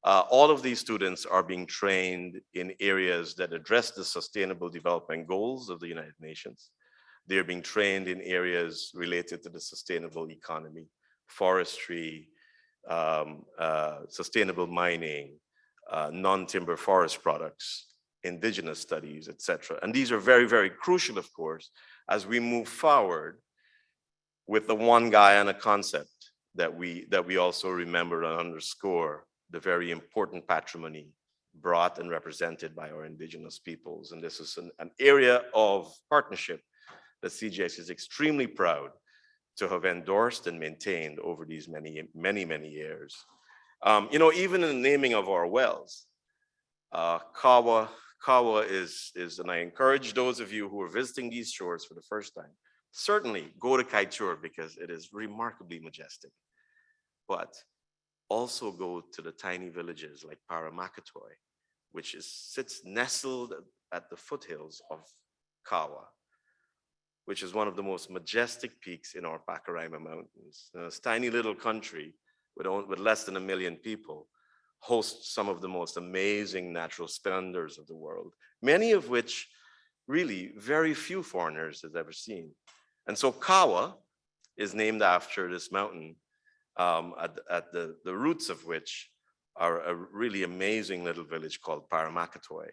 all of these students are being trained in areas that address the sustainable development goals of the United Nations. They're being trained in areas related to the sustainable economy, forestry, sustainable mining, non-timber forest products, indigenous studies, etc. And these are very, very crucial, of course, as we move forward with the One Guyana concept that we also remember and underscore the very important patrimony brought and represented by our indigenous peoples. And this is an area of partnership that CGX is extremely proud to have endorsed and maintained over these many, many, many years. You know, even in the naming of our wells, Kawa is, and I encourage those of you who are visiting these shores for the first time, certainly go to Kaieteur because it is remarkably majestic. But also go to the tiny villages like Paramakatoy, which sits nestled at the foothills of Kawa, which is one of the most majestic peaks in our Pacaraima Mountains. This tiny little country with less than 1 million people hosts some of the most amazing natural splendors of the world, many of which really very few foreigners have ever seen. And so Kawa is named after this mountain, at the roots of which are a really amazing little village called Paramakatoy.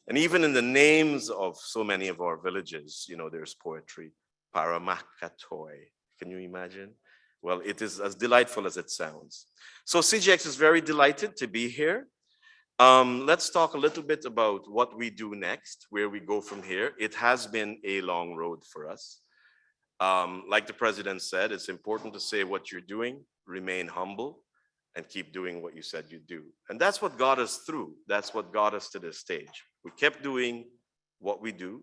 And even in the names of so many of our villages, you know, there's poetry. Paramakatoy. Can you imagine? Well, it is as delightful as it sounds. So CGX is very delighted to be here. Let's talk a little bit about what we do next, where we go from here. It has been a long road for us. Like the president said, it's important to say what you're doing, remain humble, and keep doing what you said you'd do. And that's what got us through. That's what got us to this stage. We kept doing what we do.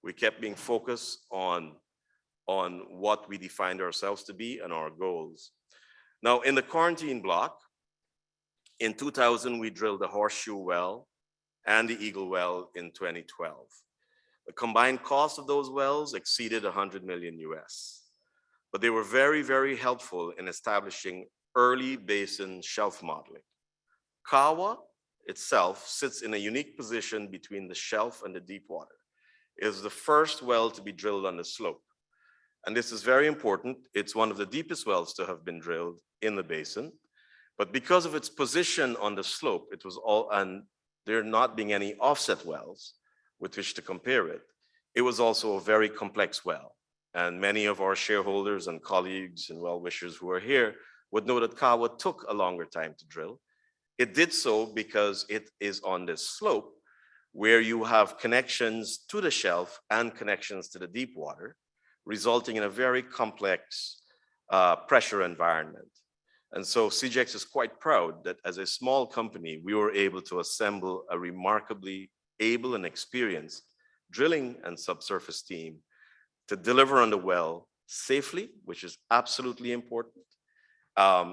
We kept being focused on what we defined ourselves to be and our goals. Now, in the quarantine block, in 2000, we drilled the Horseshoe well and the Eagle well in 2012. The combined cost of those wells exceeded 100 million US. But they were very, very helpful in establishing early basin shelf modeling. Kawa itself sits in a unique position between the shelf and the deep water. It is the first well to be drilled on the slope. And this is very important. It's one of the deepest wells to have been drilled in the basin. But because of its position on the slope, it was all, and there not being any offset wells with which to compare it, it was also a very complex well. And many of our shareholders and colleagues and well-wishers who are here would know that Kawa took a longer time to drill. It did so because it is on this slope where you have connections to the shelf and connections to the deep water, resulting in a very complex pressure environment. And so CGX is quite proud that as a small company, we were able to assemble a remarkably able and experienced drilling and subsurface team to deliver on the well safely, which is absolutely important,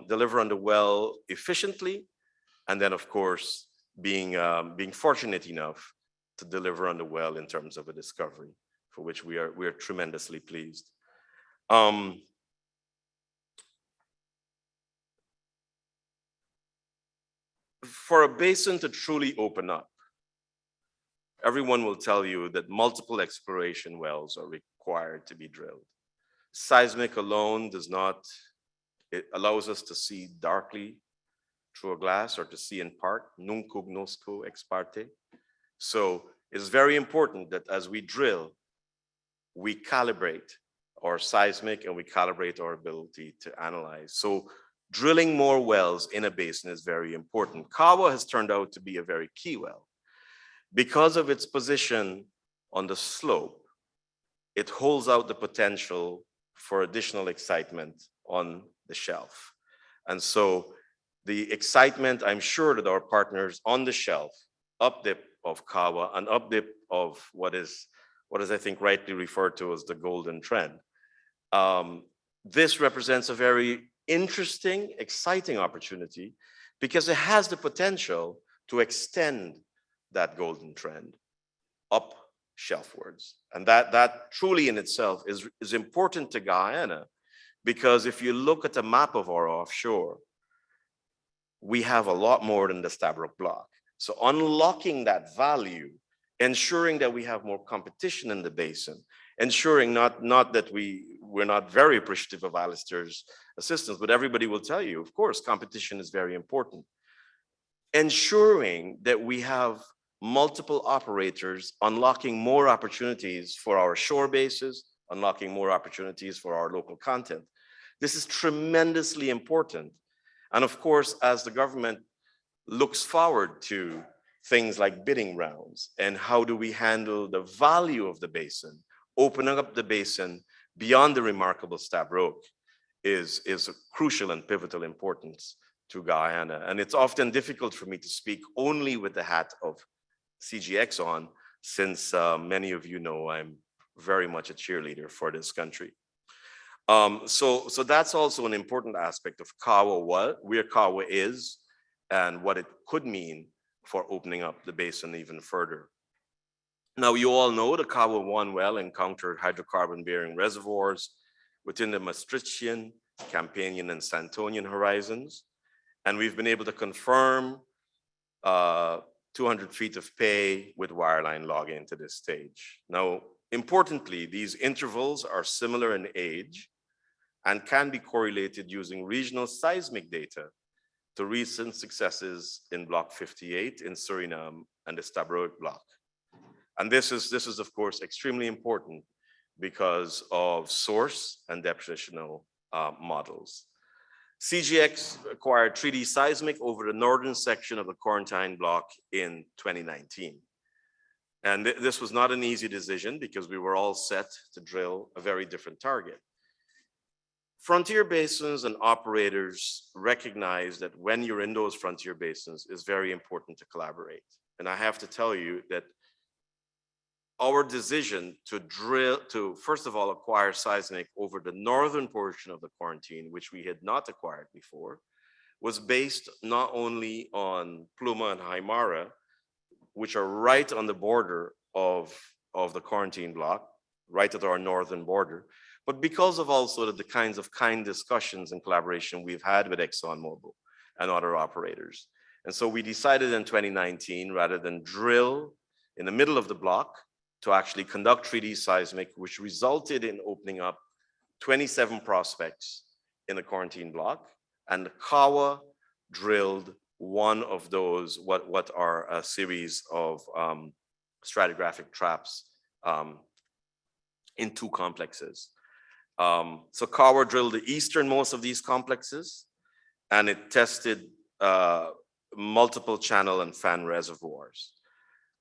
deliver on the well efficiently, and then of course, being fortunate enough to deliver on the well in terms of a discovery, for which we are tremendously pleased. For a basin to truly open up, everyone will tell you that multiple exploration wells are required to be drilled. Seismic alone does not, it allows us to see darkly through a glass or to see in part, nunc cognosco ex parte. So it's very important that as we drill, we calibrate our seismic and we calibrate our ability to analyze. So drilling more wells in a basin is very important. Kawa has turned out to be a very key well. Because of its position on the slope, it holds out the potential for additional excitement on the shelf. And so the excitement, I'm sure that our partners on the shelf, up dip of Kawa and up dip of what is I think rightly referred to as the golden trend. This represents a very interesting, exciting opportunity because it has the potential to extend that golden trend up shelfwards. And that truly in itself is important to Guyana, because if you look at the map of our offshore, we have a lot more than the Stabroek Block. So unlocking that value, ensuring that we have more competition in the basin, ensuring not that we're not very appreciative of Alistair's assistance, but everybody will tell you, of course, competition is very important. Ensuring that we have multiple operators unlocking more opportunities for our shore bases, unlocking more opportunities for our local content. This is tremendously important. And of course, as the government looks forward to things like bidding rounds and how do we handle the value of the basin, opening up the basin beyond the remarkable Stabroek is of crucial and pivotal importance to Guyana. And it's often difficult for me to speak only with the hat of CGX on, since many of you know I'm very much a cheerleader for this country. So that's also an important aspect of Kawa, where Kawa is and what it could mean for opening up the basin even further. Now, you all know the Kawa-1 well encountered hydrocarbon-bearing reservoirs within the Maastrichtian, Campanian, and Santonian horizons. And we've been able to confirm 200 feet of pay with wireline logging to this stage. Now, importantly, these intervals are similar in age and can be correlated using regional seismic data to recent successes in Block 58 in Suriname and the Stabroek Block. And this is of course extremely important because of source and depositional models. CGX acquired 3D seismic over the northern section of the Quarantine Block in 2019. And this was not an easy decision because we were all set to drill a very different target. Frontier basins and operators recognize that when you're in those frontier basins, it's very important to collaborate. And I have to tell you that our decision to first of all acquire seismic over the northern portion of the quarantine, which we had not acquired before, was based not only on Pluma and Haimara, which are right on the border of the quarantine block, right at our northern border, but because of also the kinds of discussions and collaboration we've had with ExxonMobil and other operators. And so we decided in 2019, rather than drill in the middle of the block, to actually conduct 3D seismic, which resulted in opening up 27 prospects in the quarantine block. And Kawa drilled one of those, what are a series of stratigraphic traps in two complexes. So Kawa drilled the easternmost of these complexes, and it tested multiple channel and fan reservoirs.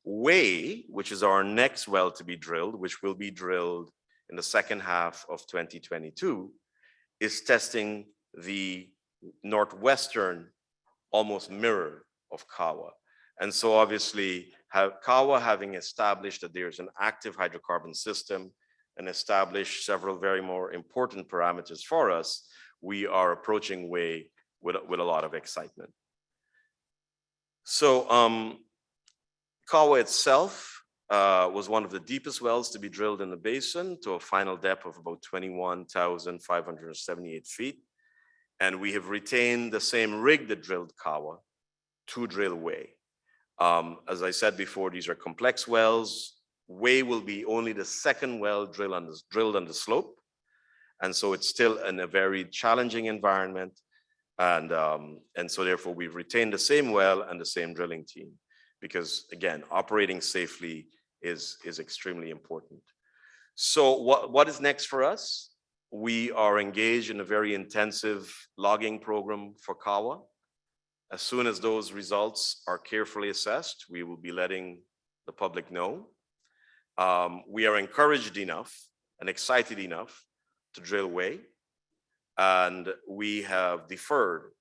Way, which is our next well to be drilled, which will be drilled in the second half of 2022, is testing the northwestern almost mirror of Kawa. And so obviously, Kawa having established that there's an active hydrocarbon system and established several very more important parameters for us, we are approaching Way with a lot of excitement. So Kawa itself was one of the deepest wells to be drilled in the basin, to a final depth of about 21,578 feet. And we have retained the same rig that drilled Kawa to drill Way. As I said before, these are complex wells. Way will be only the second well drilled on the slope. And so it's still in a very challenging environment. And so therefore we've retained the same well and the same drilling team, because again, operating safely is extremely important. So what is next for us? We are engaged in a very intensive logging program for Kawa. As soon as those results are carefully assessed, we will be letting the public know. We are encouraged enough and excited enough to drill Way, and we have deferred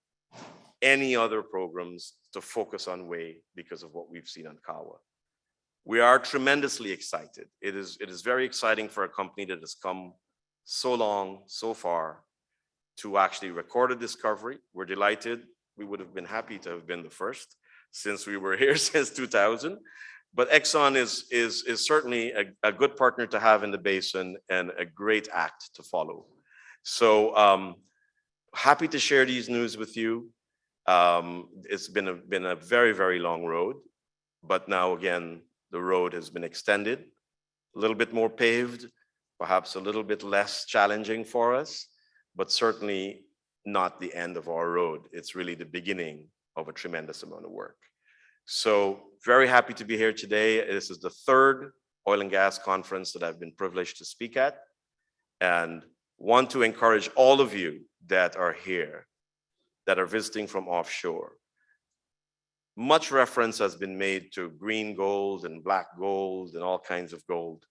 any other programs to focus on Way because of what we've seen on Kawa. We are tremendously excited. It is very exciting for a company that has come so long, so far, to actually record a discovery. We're delighted. We would have been happy to have been the first, since we were here since 2000. But Exxon is certainly a good partner to have in the basin and a great act to follow. So happy to share these news with you. It's been a very, very long road, but now again, the road has been extended, a little bit more paved, perhaps a little bit less challenging for us, but certainly not the end of our road. It's really the beginning of a tremendous amount of work. So very happy to be here today. This is the third oil and gas conference that I've been privileged to speak at, and want to encourage all of you that are here, that are visiting from offshore. Much reference has been made to green gold and black gold and all kinds of gold.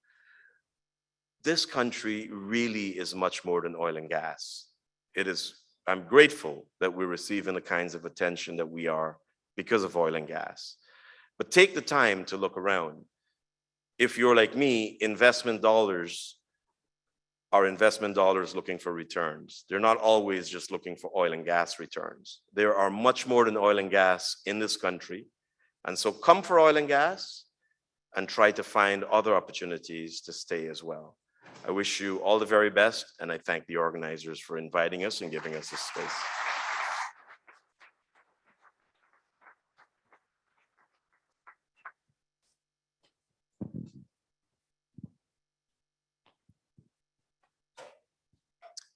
This country really is much more than oil and gas. I'm grateful that we're receiving the kinds of attention that we are because of oil and gas. But take the time to look around. If you're like me, investment dollars are investment dollars looking for returns. They're not always just looking for oil and gas returns. There are much more than oil and gas in this country. And so come for oil and gas and try to find other opportunities to stay as well. I wish you all the very best, and I thank the organizers for inviting us and giving us this space.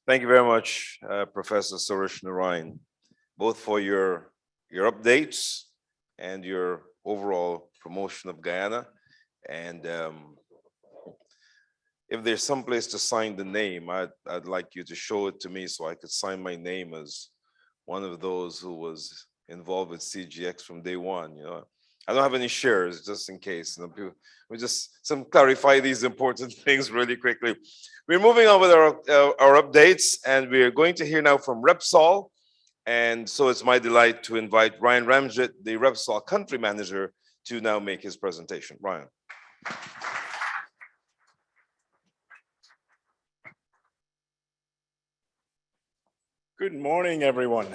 Thank you very much, Professor Suresh Narayan, both for your updates and your overall promotion of Guyana. And if there's some place to sign the name, I'd like you to show it to me so I could sign my name as one of those who was involved with CGX from day one. You know, I don't have any shares, just in case. You know, we just clarify these important things really quickly. We're moving on with our updates, and we're going to hear now from Repsol. And so it's my delight to invite Ryan Ramjet, the Repsol country manager, to now make his presentation. Ryan. Good morning, everyone.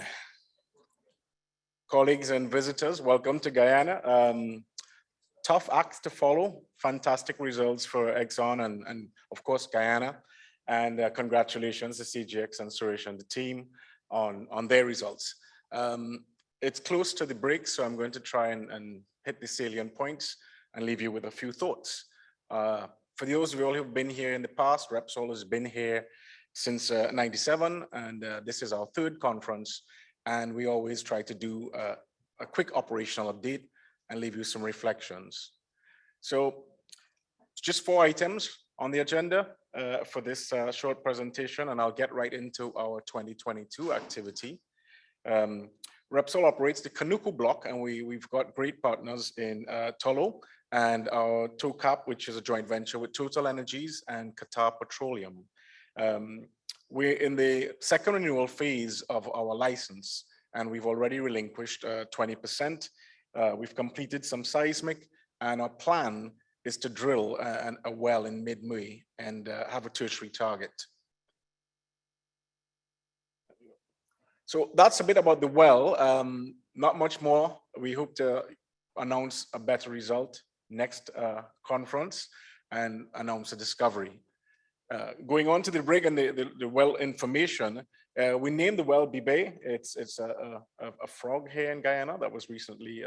Colleagues and visitors, welcome to Guyana. Tough acts to follow, fantastic results for Exxon and of course Guyana. And congratulations to CGX and Suresh and the team on their results. It's close to the break, so I'm going to try and hit the salient points and leave you with a few thoughts. For those of you all who've been here in the past, Repsol has been here since 97, and this is our third conference. And we always try to do a quick operational update and leave you some reflections. So just 4 items on the agenda for this short presentation, and I'll get right into our 2022 activity. Repsol operates the Kanuku block, and we've got great partners in Tolo and our TOCAP, which is a joint venture with Total Energies and Qatar Petroleum. We're in the second renewal phase of our license, and we've already relinquished 20%. We've completed some seismic, and our plan is to drill a well in mid-May and have a tertiary target. So that's a bit about the well. Not much more. We hope to announce a better result next conference and announce a discovery. Going on to the rig and the well information, we named the well Bibe. It's a frog here in Guyana that was recently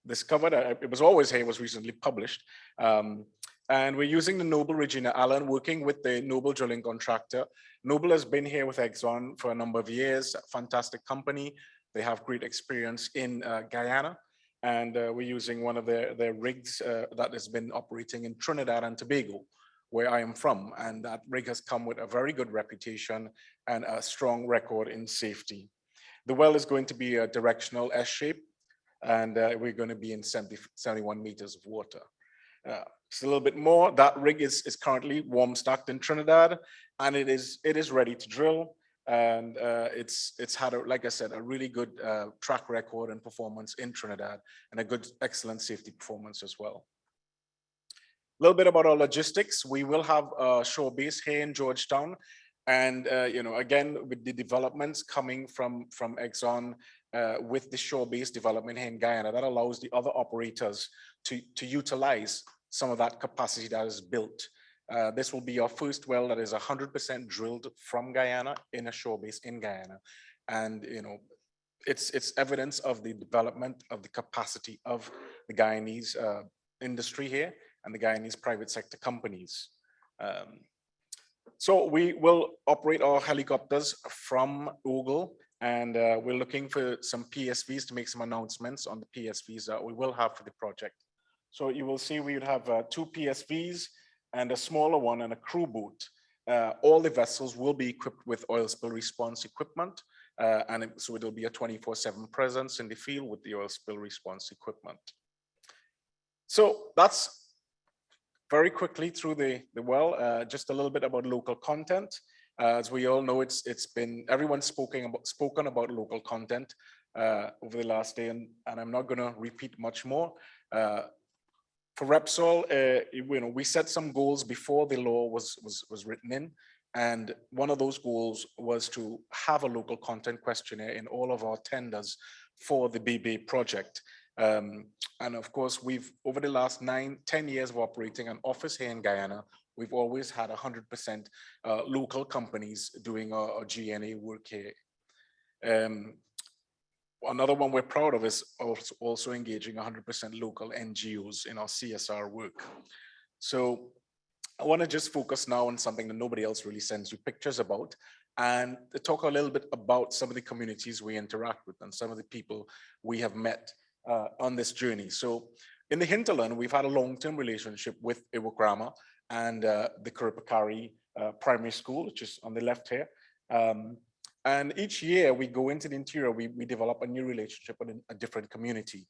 discovered. It was always here, it was recently published. And we're using the Noble Regina Allen, working with the Noble drilling contractor. Noble has been here with Exxon for a number of years, fantastic company. They have great experience in Guyana. And we're using one of their rigs that has been operating in Trinidad and Tobago, where I am from. And that rig has come with a very good reputation and a strong record in safety. The well is going to be a directional S shape, and we're going to be in 71 meters of water. Just a little bit more, that rig is currently warm stacked in Trinidad, and it is ready to drill. And it's had, like I said, a really good track record and performance in Trinidad, and a good, excellent safety performance as well. A little bit about our logistics. We will have a shore base here in Georgetown. And, again, with the developments coming from Exxon with the shore-based development here in Guyana, that allows the other operators to utilize some of that capacity that is built. This will be our first well that is 100% drilled from Guyana in a shore base in Guyana. And, it's evidence of the development of the capacity of the Guyanese industry here and the Guyanese private sector companies. So we will operate our helicopters from Ogle, and we're looking for some PSVs to make some announcements on the PSVs that we will have for the project. So you will see we would have 2 PSVs and a smaller one and a crew boat. All the vessels will be equipped with oil spill response equipment, so it'll be a 24/7 presence in the field with the oil spill response equipment. So that's very quickly through the well, just a little bit about local content. As we all know, everyone's spoken about local content over the last day, and I'm not going to repeat much more. For Repsol, we set some goals before the law was written in, and one of those goals was to have a local content questionnaire in all of our tenders for the BB project. And of course, over the last 9-10 years of operating an office here in Guyana, we've always had 100% local companies doing our GNA work here. Another one we're proud of is also engaging 100% local NGOs in our CSR work. So I want to just focus now on something that nobody else really sends you pictures about, and to talk a little bit about some of the communities we interact with and some of the people we have met on this journey. So in the hinterland, we've had a long-term relationship with Iwokrama and the Kurupakari Primary School, which is on the left here. And each year we go into the interior, we develop a new relationship with a different community.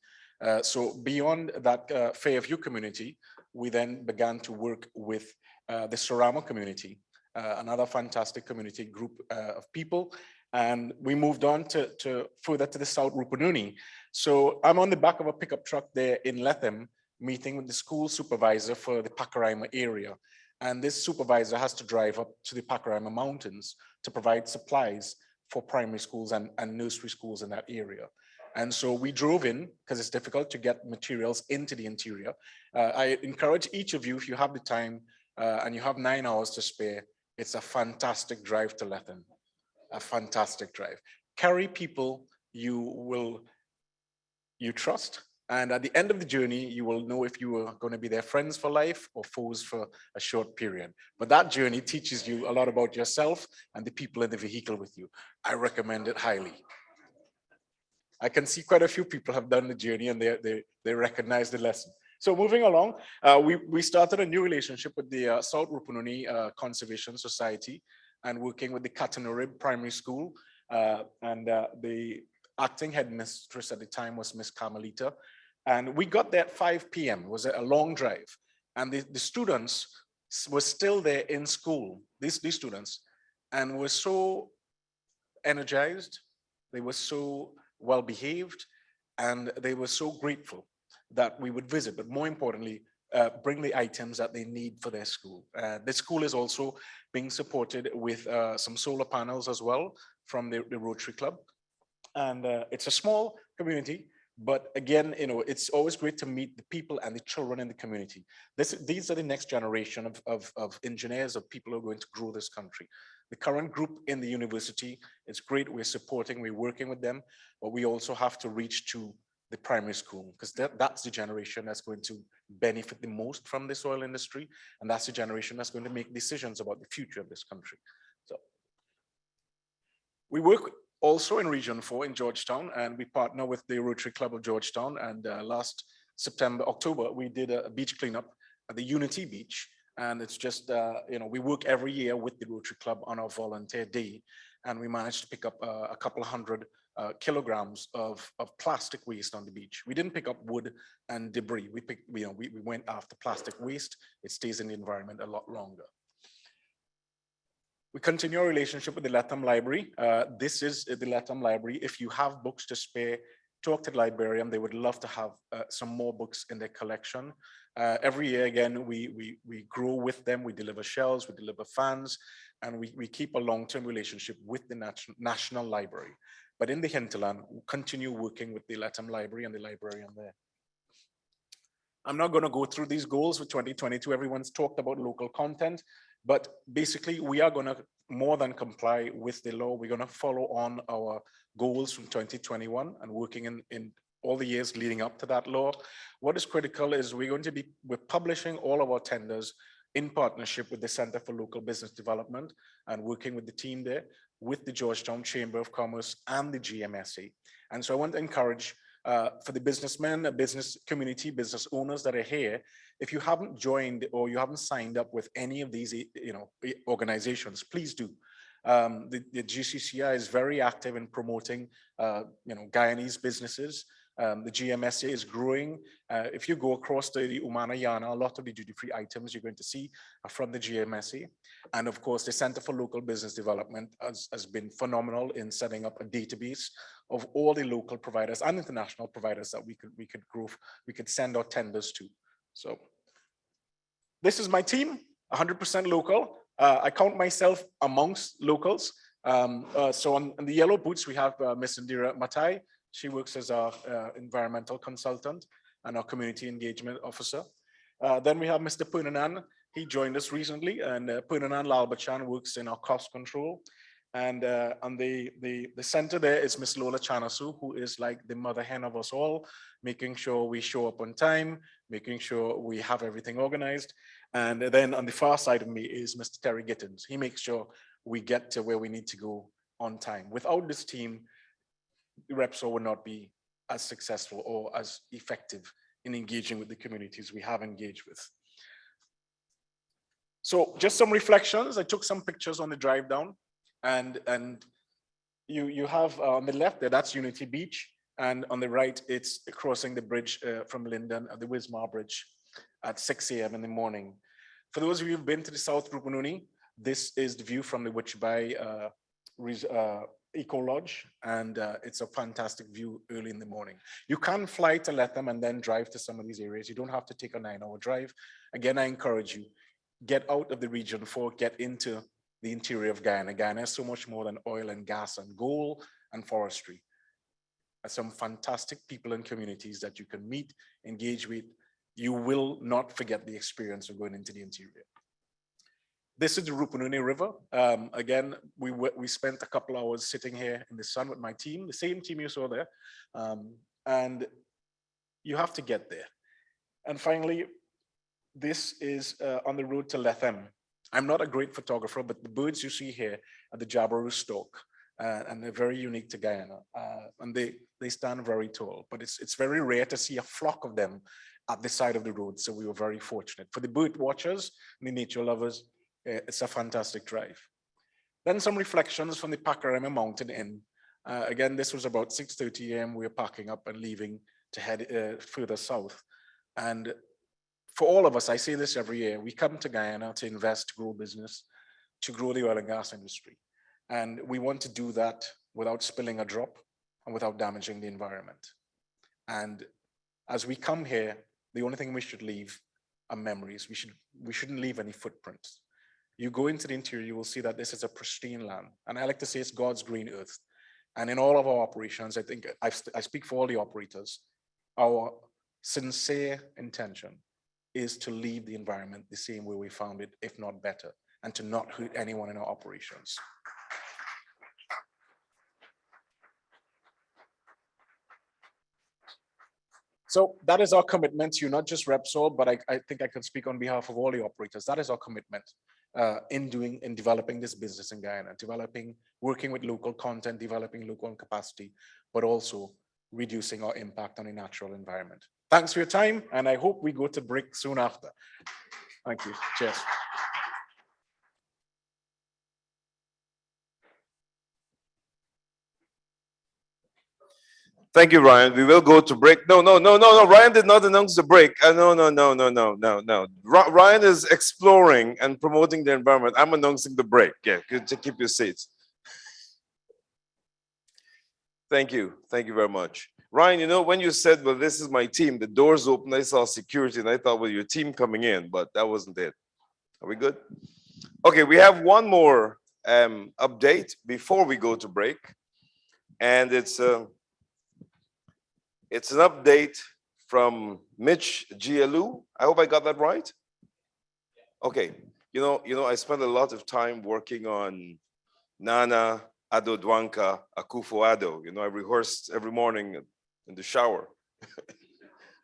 So beyond that Fairview community, we then began to work with the Soramo community, another fantastic community group of people. And we moved on to further to the South Rupununi. So I'm on the back of a pickup truck there in Lethem, meeting with the school supervisor for the Pacaraima area. And this supervisor has to drive up to the Pacaraima Mountains to provide supplies for primary schools and nursery schools in that area. And so we drove in, because it's difficult to get materials into the interior. I encourage each of you, if you have the time and you have 9 hours to spare, it's a fantastic drive to Lethem. A fantastic drive. Carry people you trust, and at the end of the journey, you will know if you are going to be their friends for life or foes for a short period. But that journey teaches you a lot about yourself and the people in the vehicle with you. I recommend it highly. I can see quite a few people have done the journey and they recognize the lesson. So moving along, we started a new relationship with the South Rupununi Conservation Society and working with the Katanurib Primary School. And the acting headmistress at the time was Miss Carmelita. And we got there at 5 p.m. It was a long drive. And the students were still there in school, these students, and were so energized, they were so well behaved, and they were so grateful that we would visit, but more importantly, bring the items that they need for their school. The school is also being supported with some solar panels as well from the Rotary Club. And it's a small community, but again, it's always great to meet the people and the children in the community. These are the next generation of engineers, of people who are going to grow this country. The current group in the university is great. We're supporting, we're working with them, but we also have to reach to the primary school, because that's the generation that's going to benefit the most from this oil industry. And that's the generation that's going to make decisions about the future of this country. So we work also in Region 4 in Georgetown, and we partner with the Rotary Club of Georgetown. And last October, we did a beach cleanup at the Unity Beach. And it's just, we work every year with the Rotary Club on our volunteer day. And we managed to pick up a couple of hundred kilograms of plastic waste on the beach. We didn't pick up wood and debris. We went after plastic waste. It stays in the environment a lot longer. We continue our relationship with the Latham Library. This is the Latham Library. If you have books to spare, talk to the librarian. They would love to have some more books in their collection. Every year, again, we grow with them. We deliver shelves, we deliver fans, and we keep a long-term relationship with the National Library. But in the hinterland, we continue working with the Latham Library and the librarian there. I'm not going to go through these goals for 2022. Everyone's talked about local content, but basically we are going to more than comply with the law. We're going to follow on our goals from 2021 and working in all the years leading up to that law. What is critical is we're publishing all of our tenders in partnership with the Center for Local Business Development and working with the team there, with the Georgetown Chamber of Commerce and the GMSA. And so I want to encourage for the businessmen, business community, business owners that are here, if you haven't joined or you haven't signed up with any of these organizations, please do. The GCCI is very active in promoting Guyanese businesses. The GMSA is growing. If you go across the Guyana, a lot of the duty-free items you're going to see are from the GMSA. And of course, the Center for Local Business Development has been phenomenal in setting up a database of all the local providers and international providers that we could send our tenders to. So this is my team, 100% local. I count myself amongst locals. So on the yellow boots, we have Miss Indira Matai. She works as our environmental consultant and our community engagement officer. Then we have Mr. Punanan. He joined us recently, and Punanan Lalbachan works in our cost control. And on the center there is Miss Lola Chanasu, who is like the mother hen of us all, making sure we show up on time, making sure we have everything organized. And then on the far side of me is Mr. Terry Gittins. He makes sure we get to where we need to go on time. Without this team, Repsol would not be as successful or as effective in engaging with the communities we have engaged with. So just some reflections. I took some pictures on the drive down, and you have on the left there, that's Unity Beach, and on the right, it's crossing the bridge from Linden, the Wismar Bridge at 6 a.m. in the morning. For those of you who've been to the South Rupununi, this is the view from the Wichbai Eco Lodge, and it's a fantastic view early in the morning. You can fly to Latham and then drive to some of these areas. You don't have to take a 9-hour drive. Again, I encourage you, get out of the Region 4, get into the interior of Guyana. Guyana is so much more than oil and gas and gold and forestry. There's some fantastic people and communities that you can meet, engage with. You will not forget the experience of going into the interior. This is the Rupununi River. Again, we spent a couple hours sitting here in the sun with my team, the same team you saw there. And you have to get there. And finally, this is on the road to Latham. I'm not a great photographer, but the birds you see here are the Jabiru stork, and they're very unique to Guyana. And they stand very tall, but it's very rare to see a flock of them at the side of the road. So we were very fortunate. For the bird watchers and the nature lovers, it's a fantastic drive. Then some reflections from the Panorama Mountain Inn. Again, this was about 6:30 a.m. We were packing up and leaving to head further south. And for all of us, I say this every year, we come to Guyana to invest, to grow business, to grow the oil and gas industry. And we want to do that without spilling a drop and without damaging the environment. And as we come here, the only thing we should leave are memories. We shouldn't leave any footprints. You go into the interior, you will see that this is a pristine land. And I like to say it's God's green earth. And in all of our operations, I think I speak for all the operators, our sincere intention is to leave the environment the same way we found it, if not better, and to not hurt anyone in our operations. So that is our commitment to not just Repsol, but I think I can speak on behalf of all the operators. That is our commitment in developing this business in Guyana, working with local content, developing local capacity, but also reducing our impact on the natural environment. Thanks for your time, and I hope we go to break soon after. Thank you. Cheers. Thank you, Ryan. We will go to break. No. Ryan did not announce the break. No. Ryan is exploring and promoting the environment. I'm announcing the break. Yeah, good to keep your seats. Thank you. Thank you very much. Ryan, you know, when you said, well, this is my team, the doors opened, I saw security, and I thought, well, your team coming in, but that wasn't it. Are we good? Okay, we have one more update before we go to break. And it's an update from Mitch Gialou. I hope I got that right. Okay, you know, I spent a lot of time working on Nana Ado Dwanka Akufo-Addo. You know, I rehearsed every morning in the shower,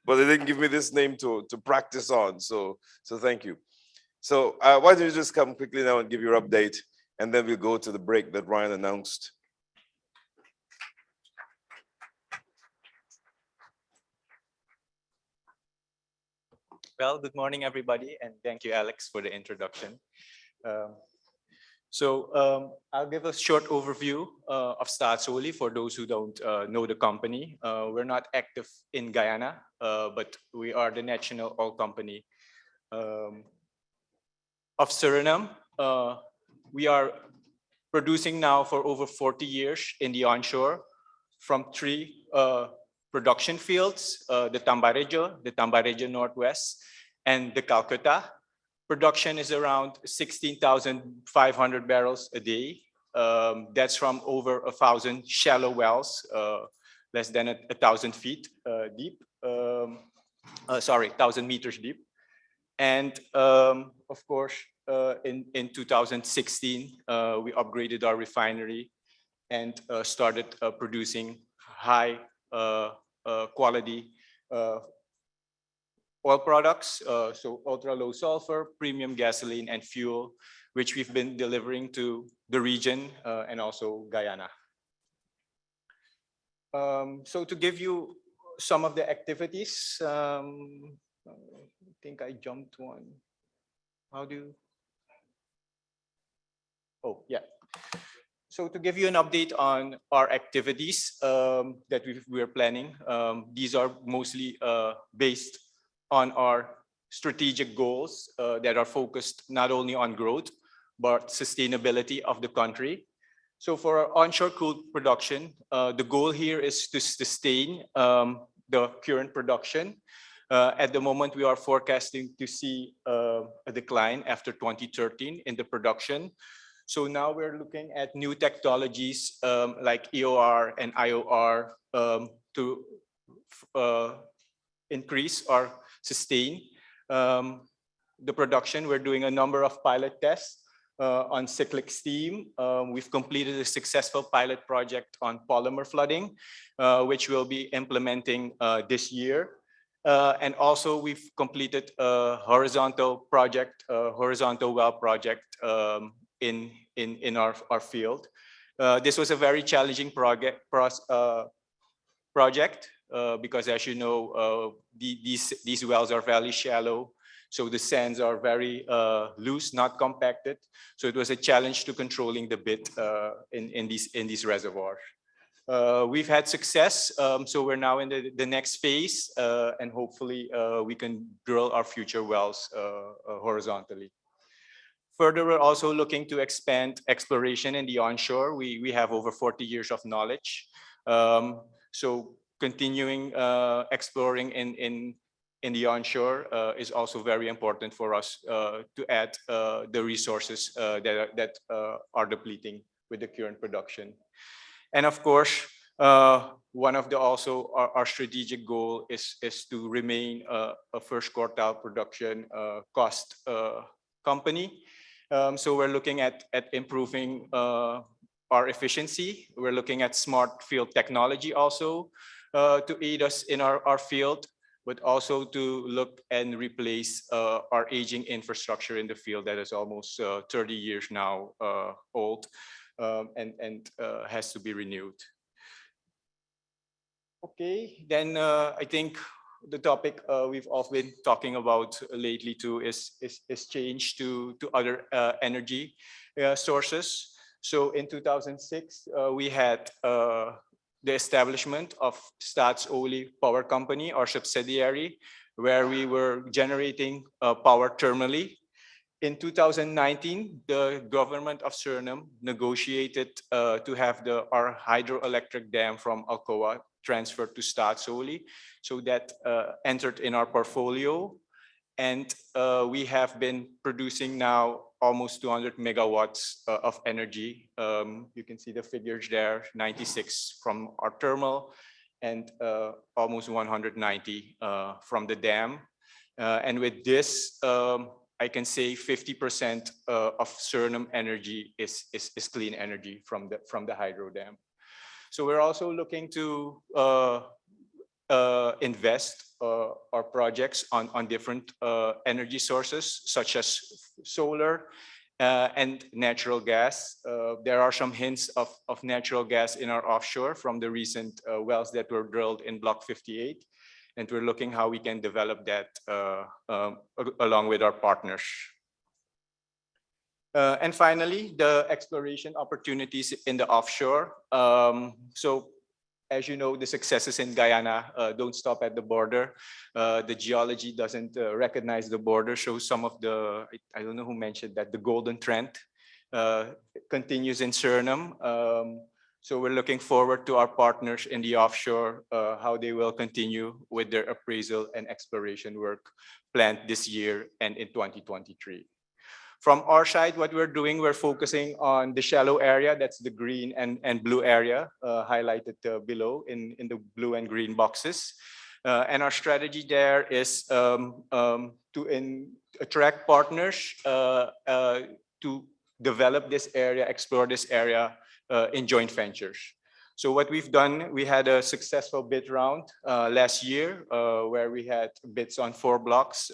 but they didn't give me this name to practice on. So thank you. So why don't you just come quickly now and give your update, and then we'll go to the break that Ryan announced. Well, good morning, everybody, and thank you, Alex, for the introduction. I'll give a short overview of Staatsolie for those who don't know the company. We're not active in Guyana, but we are the national oil company of Suriname. We are producing now for over 40 years in the onshore from 3 production fields, the Tambarejo Northwest, and the Calcutta. Production is around 16,500 barrels a day. That's from over 1,000 shallow wells, less than 1,000 feet deep. 1,000 meters deep. And of course, in 2016, we upgraded our refinery and started producing high quality oil products, so ultra low sulfur, premium gasoline and fuel, which we've been delivering to the region and also Guyana. So to give you some of the activities, I think I jumped one. How do you? Oh, yeah. So to give you an update on our activities that we're planning, these are mostly based on our strategic goals that are focused not only on growth, but sustainability of the country. So for our onshore crude production, the goal here is to sustain the current production. At the moment, we are forecasting to see a decline after 2013 in the production. So now we're looking at new technologies like EOR and IOR to increase or sustain the production. We're doing a number of pilot tests on cyclic steam. We've completed a successful pilot project on polymer flooding, which we'll be implementing this year. And also we've completed a horizontal well project in our field. This was a very challenging project because, as you know, these wells are fairly shallow. So the sands are very loose, not compacted. So it was a challenge to controlling the bit in these reservoirs. We've had success, so we're now in the next phase, and hopefully we can drill our future wells horizontally. Further, we're also looking to expand exploration in the onshore. We have over 40 years of knowledge. So continuing exploring in the onshore is also very important for us to add the resources that are depleting with the current production. And of course, one of the also our strategic goal is to remain a first quartile production cost company. So we're looking at improving our efficiency. We're looking at smart field technology also to aid us in our field, but also to look and replace our aging infrastructure in the field that is almost 30 years now old and has to be renewed. Okay, then I think the topic we've all been talking about lately too is change to other energy sources. So in 2006, we had the establishment of Staatsolie Power Company, our subsidiary, where we were generating power thermally. In 2019, the government of Suriname negotiated to have our hydroelectric dam from Alcoa transferred to Staatsolie. So that entered in our portfolio. And we have been producing now almost 200 megawatts of energy. You can see the figures there, 96 from our thermal and almost 190 from the dam. And with this, I can say 50% of Suriname energy is clean energy from the hydro dam. So we're also looking to invest our projects on different energy sources, such as solar and natural gas. There are some hints of natural gas in our offshore from the recent wells that were drilled in Block 58. And we're looking how we can develop that along with our partners. And finally, the exploration opportunities in the offshore. So as you know, the successes in Guyana don't stop at the border. The geology doesn't recognize the border. So some of the, I don't know who mentioned that, the golden trend continues in Suriname. So we're looking forward to our partners in the offshore, how they will continue with their appraisal and exploration work planned this year and in 2023. From our side, what we're doing, we're focusing on the shallow area. That's the green and blue area highlighted below in the blue and green boxes. And our strategy there is to attract partners to develop this area, explore this area in joint ventures. So what we've done, we had a successful bid round last year where we had bids on 4 blocks.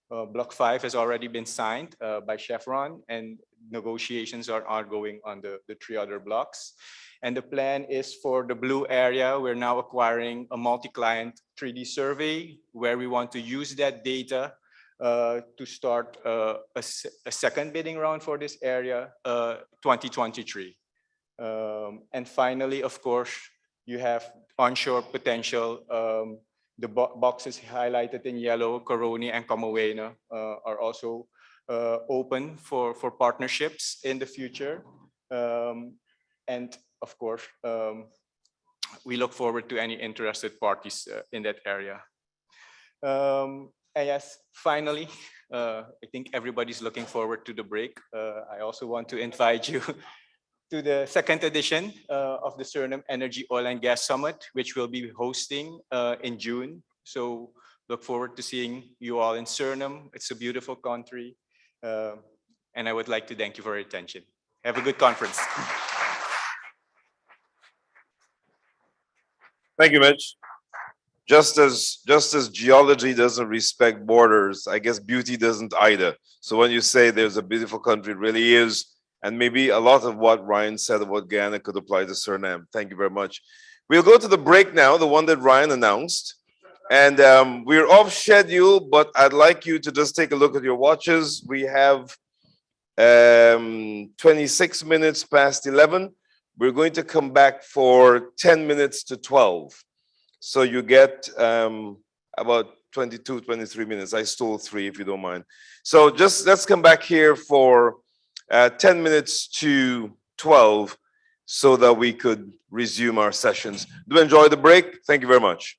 Block 5 has already been signed by Chevron, and negotiations are ongoing on the 3 other blocks. And the plan is for the blue area, we're now acquiring a multi-client 3D survey where we want to use that data to start a second bidding round for this area, 2023. And finally, of course, you have onshore potential. The boxes highlighted in yellow, Coroni and Kamoena, are also open for partnerships in the future. And of course, we look forward to any interested parties in that area. And yes, finally, I think everybody's looking forward to the break. I also want to invite you to the second edition of the Suriname Energy Oil and Gas Summit, which we'll be hosting in June. So look forward to seeing you all in Suriname. It's a beautiful country. And I would like to thank you for your attention. Have a good conference. Thank you, Mitch. Just as geology doesn't respect borders, I guess beauty doesn't either. So when you say there's a beautiful country, it really is. And maybe a lot of what Ryan said about Guyana could apply to Suriname. Thank you very much. We'll go to the break now, the one that Ryan announced. And we're off schedule, but I'd like you to just take a look at your watches. We have 26 minutes past 11. We're going to come back for 10 minutes to 12. So you get about 22, 23 minutes. I stole 3 if you don't mind. So just let's come back here for 10 minutes to 12 so that we could resume our sessions. Do enjoy the break. Thank you very much.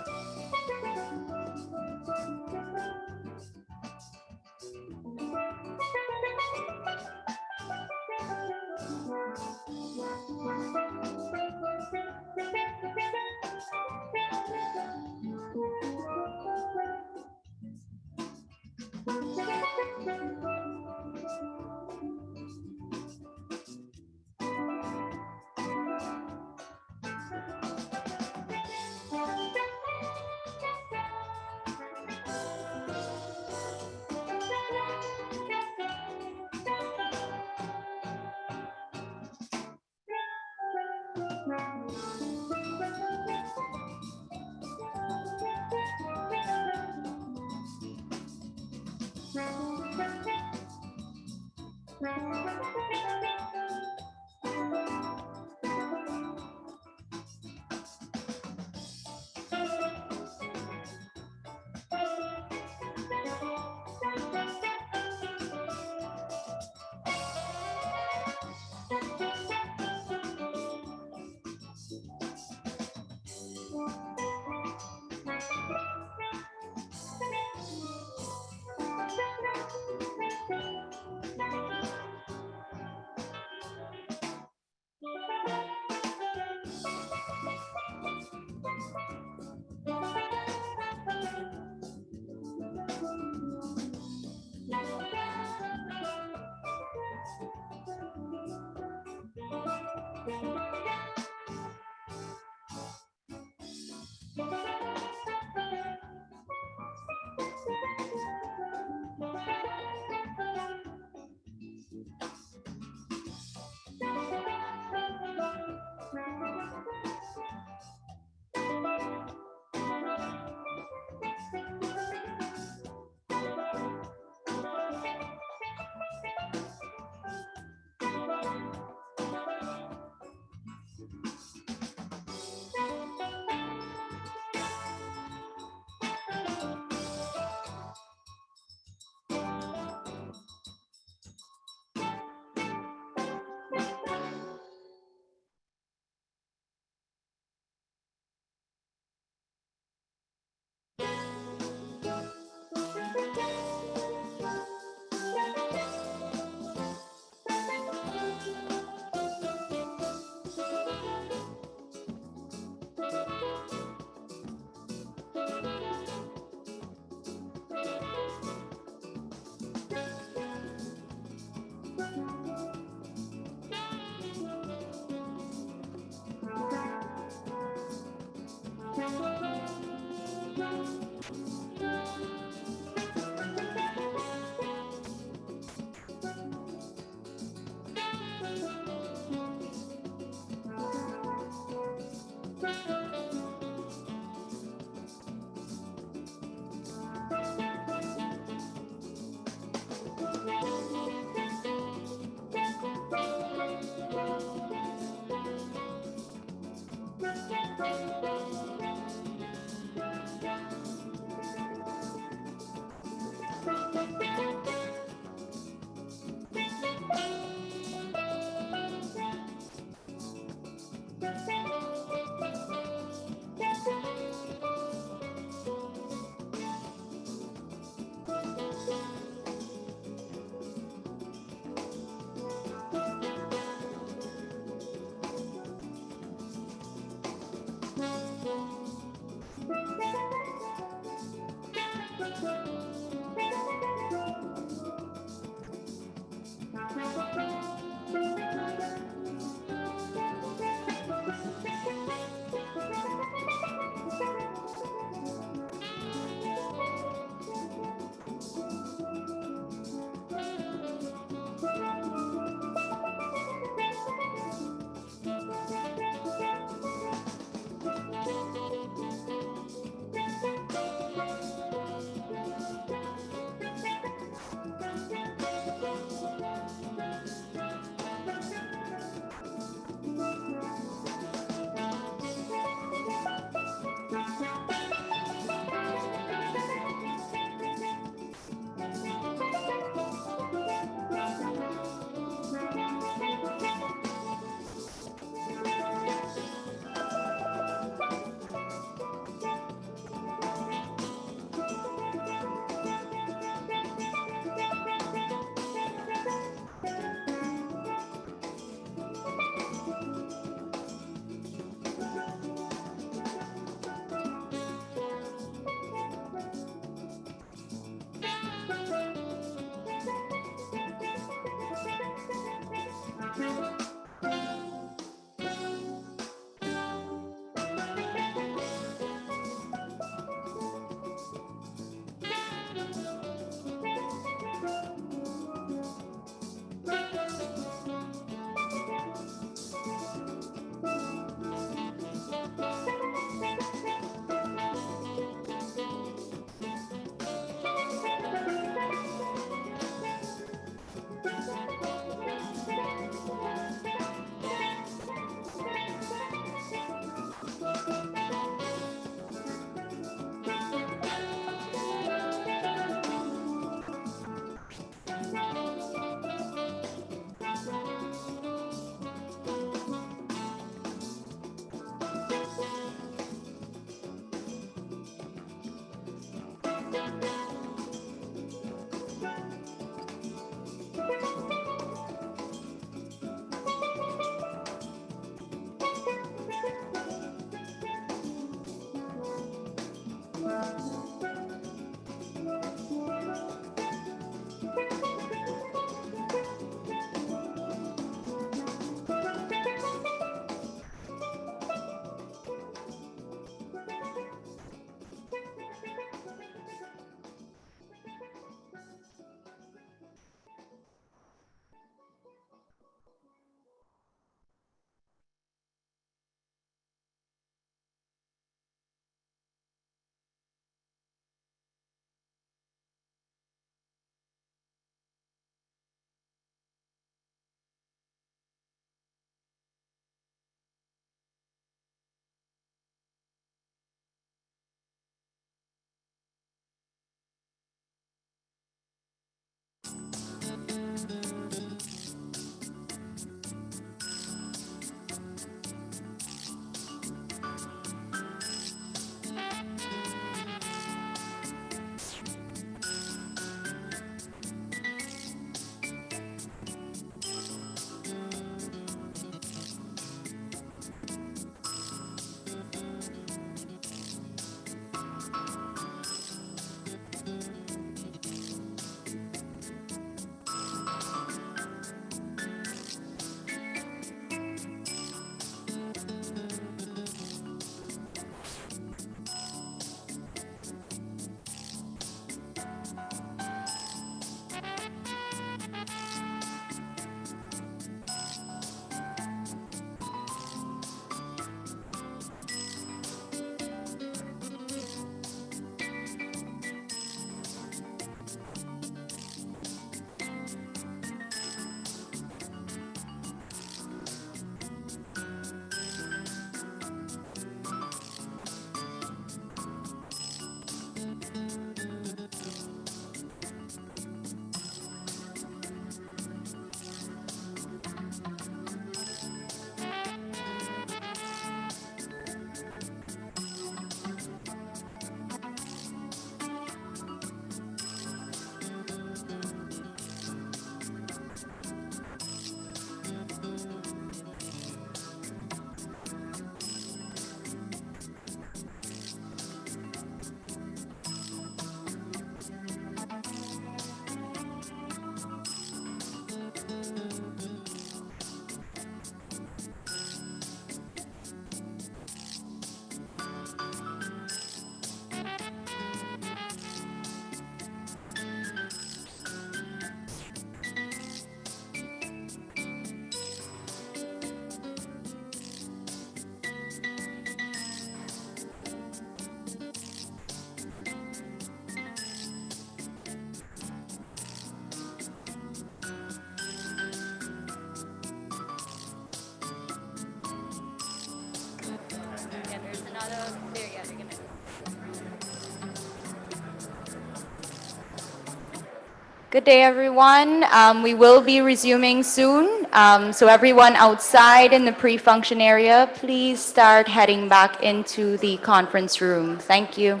Good day, everyone. We will be resuming soon. So everyone outside in the pre-function area, please start heading back into the conference room. Thank you.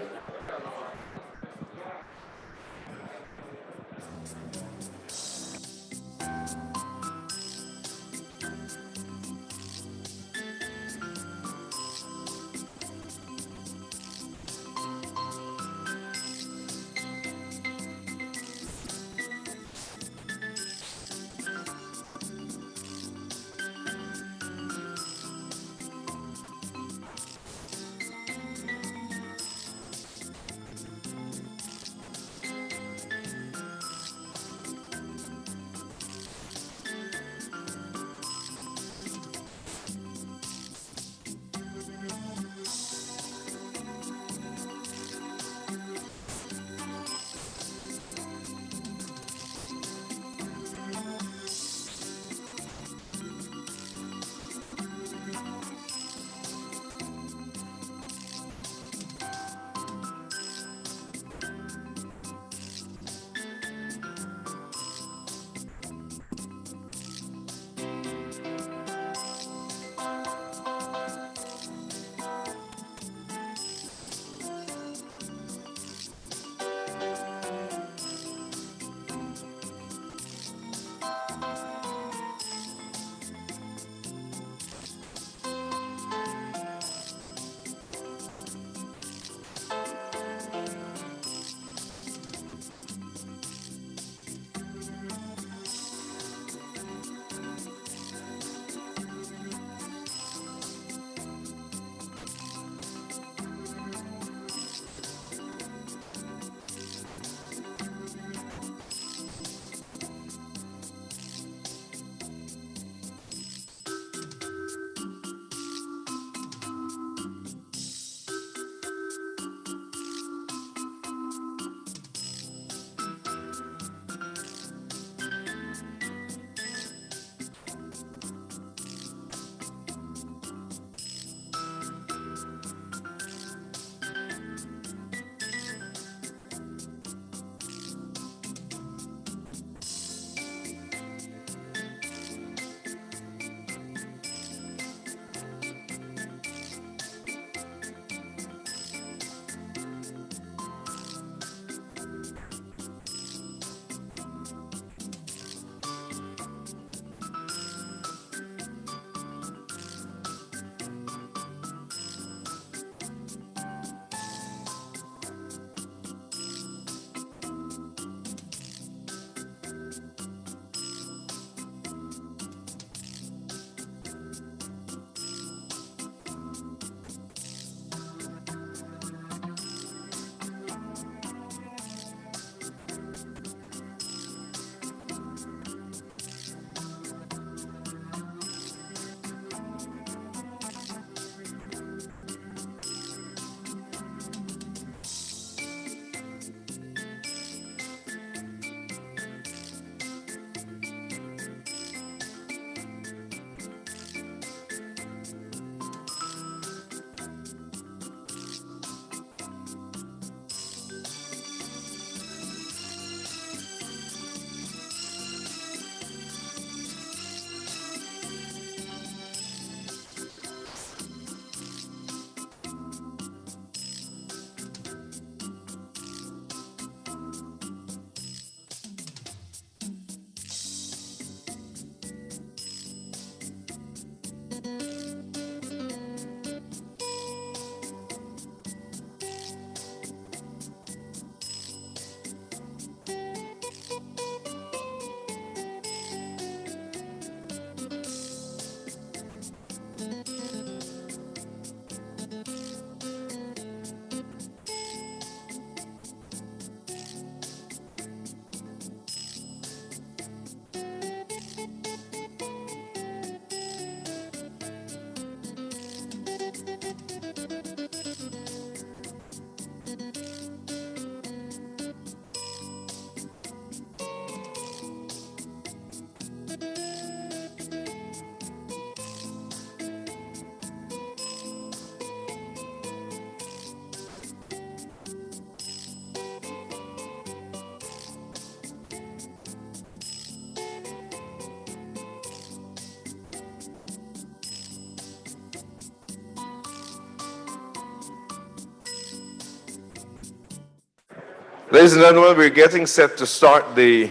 Ladies and gentlemen, we're getting set to start the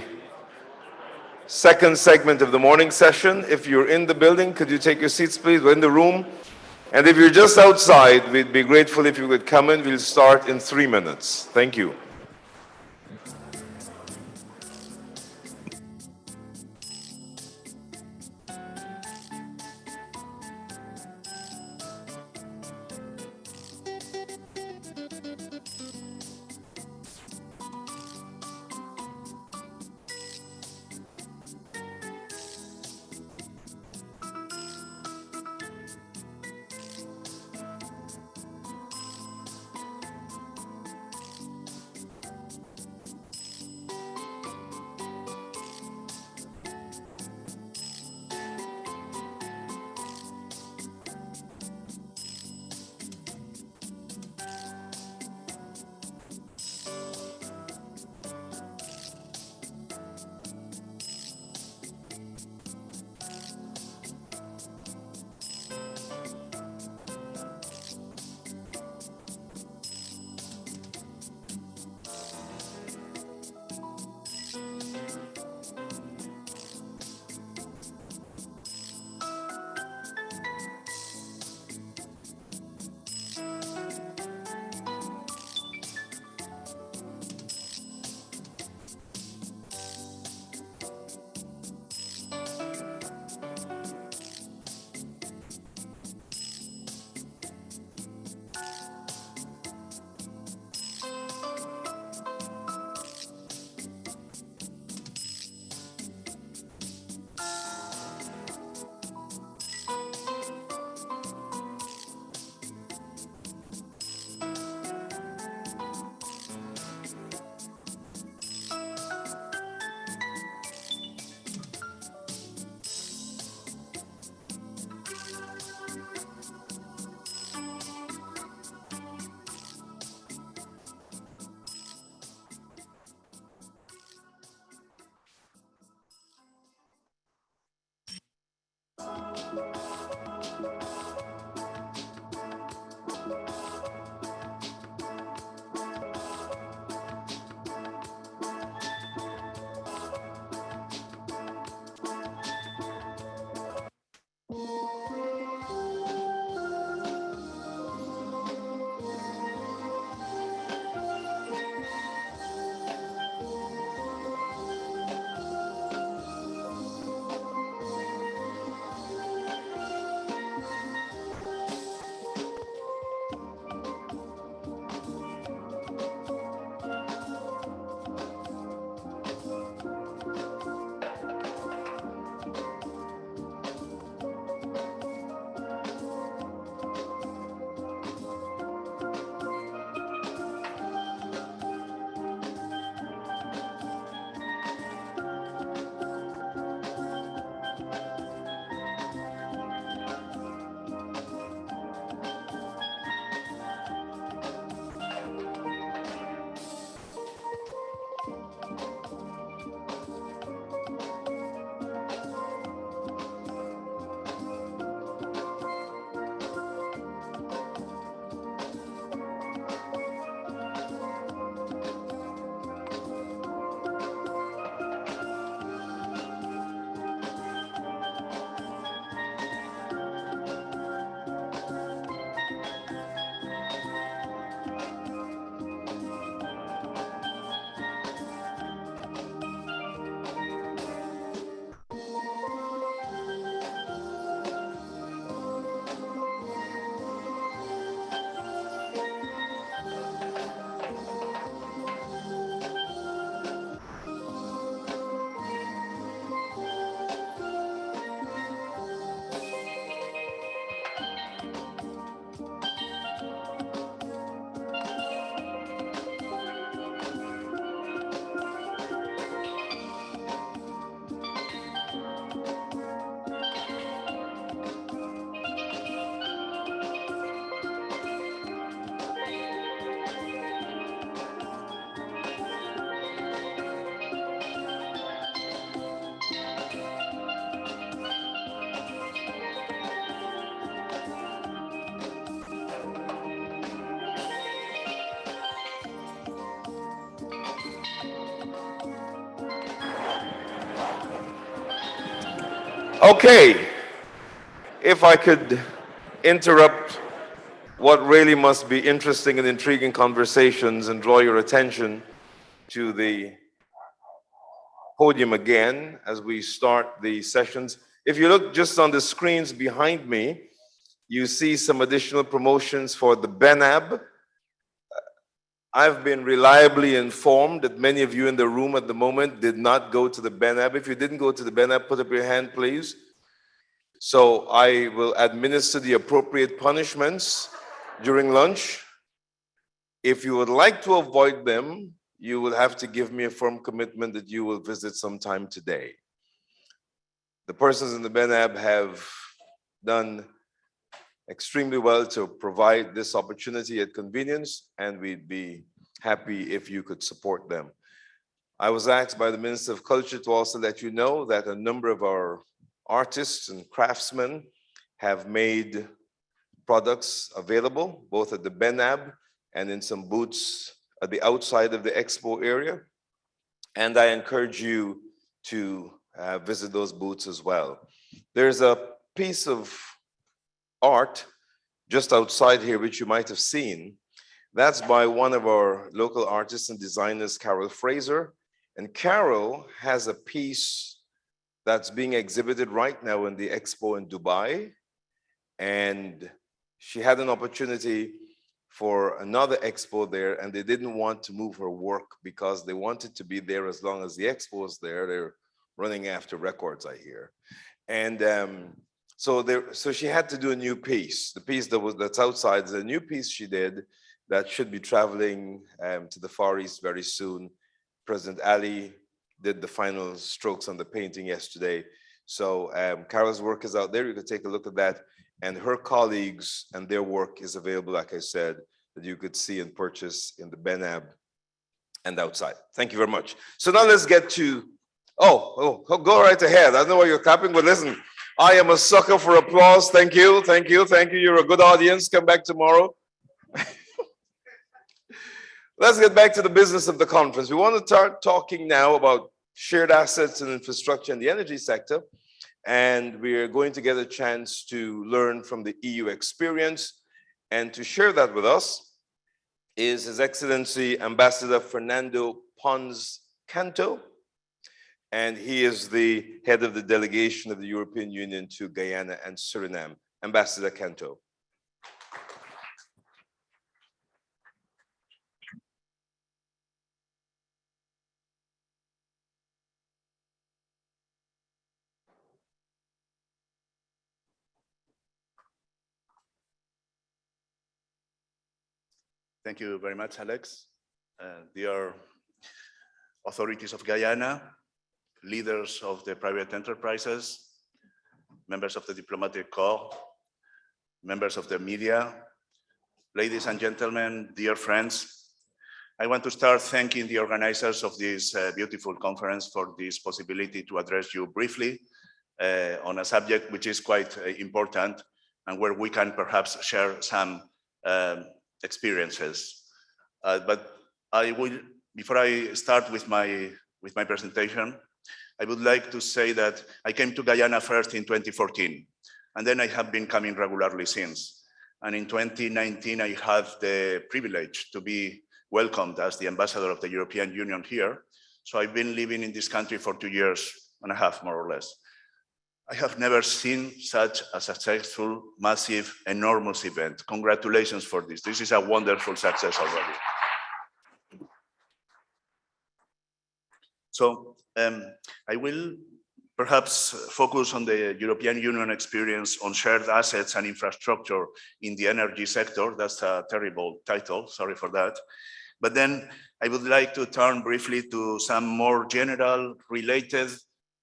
second segment of the morning session. If you're in the building, could you take your seats, please? We're in the room. And if you're just outside, we'd be grateful if you could come in. We'll start in 3 minutes. Thank you. Okay, if I could interrupt what really must be interesting and intriguing conversations and draw your attention to the podium again as we start the sessions. If you look just on the screens behind me, you see some additional promotions for the BENAB. I've been reliably informed that many of you in the room at the moment did not go to the BENAB. If you didn't go to the BENAB, put up your hand, please. So I will administer the appropriate punishments during lunch. If you would like to avoid them, you will have to give me a firm commitment that you will visit sometime today. The persons in the BENAB have done extremely well to provide this opportunity at convenience, and we'd be happy if you could support them. I was asked by the Minister of Culture to also let you know that a number of our artists and craftsmen have made products available, both at the BENAB and in some booths at the outside of the Expo area. And I encourage you to visit those booths as well. There's a piece of art just outside here, which you might have seen. That's by one of our local artists and designers, Carol Fraser. And Carol has a piece that's being exhibited right now in the Expo in Dubai. And she had an opportunity for another Expo there, and they didn't want to move her work because they wanted to be there as long as the Expo is there. They're running after records, I hear. And so she had to do a new piece. The piece that's outside is a new piece she did that should be traveling to the Far East very soon. President Ali did the final strokes on the painting yesterday. So Carol's work is out there. You can take a look at that. And her colleagues and their work is available, like I said, that you could see and purchase in the BENAB and outside. Thank you very much. So now let's get to, go right ahead. I know why you're clapping, but listen, I am a sucker for applause. Thank you, thank you, thank you. You're a good audience. Come back tomorrow. Let's get back to the business of the conference. We want to start talking now about shared assets and infrastructure in the energy sector. And we are going to get a chance to learn from the EU experience. And to share that with us is His Excellency Ambassador Fernando Pons Canto. And he is the head of the delegation of the European Union to Guyana and Suriname. Ambassador Canto. Thank you very much, Alex. Dear authorities of Guyana, leaders of the private enterprises, members of the diplomatic corps, members of the media, ladies and gentlemen, dear friends, I want to start thanking the organizers of this beautiful conference for this possibility to address you briefly on a subject which is quite important and where we can perhaps share some experiences. But I will, before I start with my presentation, I would like to say that I came to Guyana first in 2014, and then I have been coming regularly since. And in 2019, I had the privilege to be welcomed as the ambassador of the European Union here. So I've been living in this country for 2.5 years, more or less. I have never seen such a successful, massive, enormous event. Congratulations for this. This is a wonderful success already. So I will perhaps focus on the European Union experience on shared assets and infrastructure in the energy sector. That's a terrible title, sorry for that. But then I would like to turn briefly to some more general, related,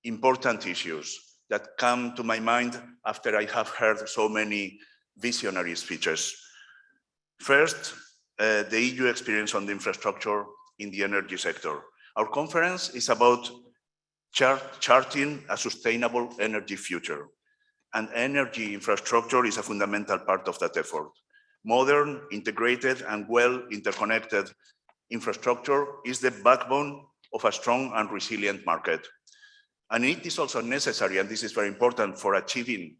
important issues that come to my mind after I have heard so many visionary speeches. First, the EU experience on the infrastructure in the energy sector. Our conference is about charting a sustainable energy future, and energy infrastructure is a fundamental part of that effort. Modern, integrated, and well interconnected infrastructure is the backbone of a strong and resilient market. And it is also necessary, and this is very important for achieving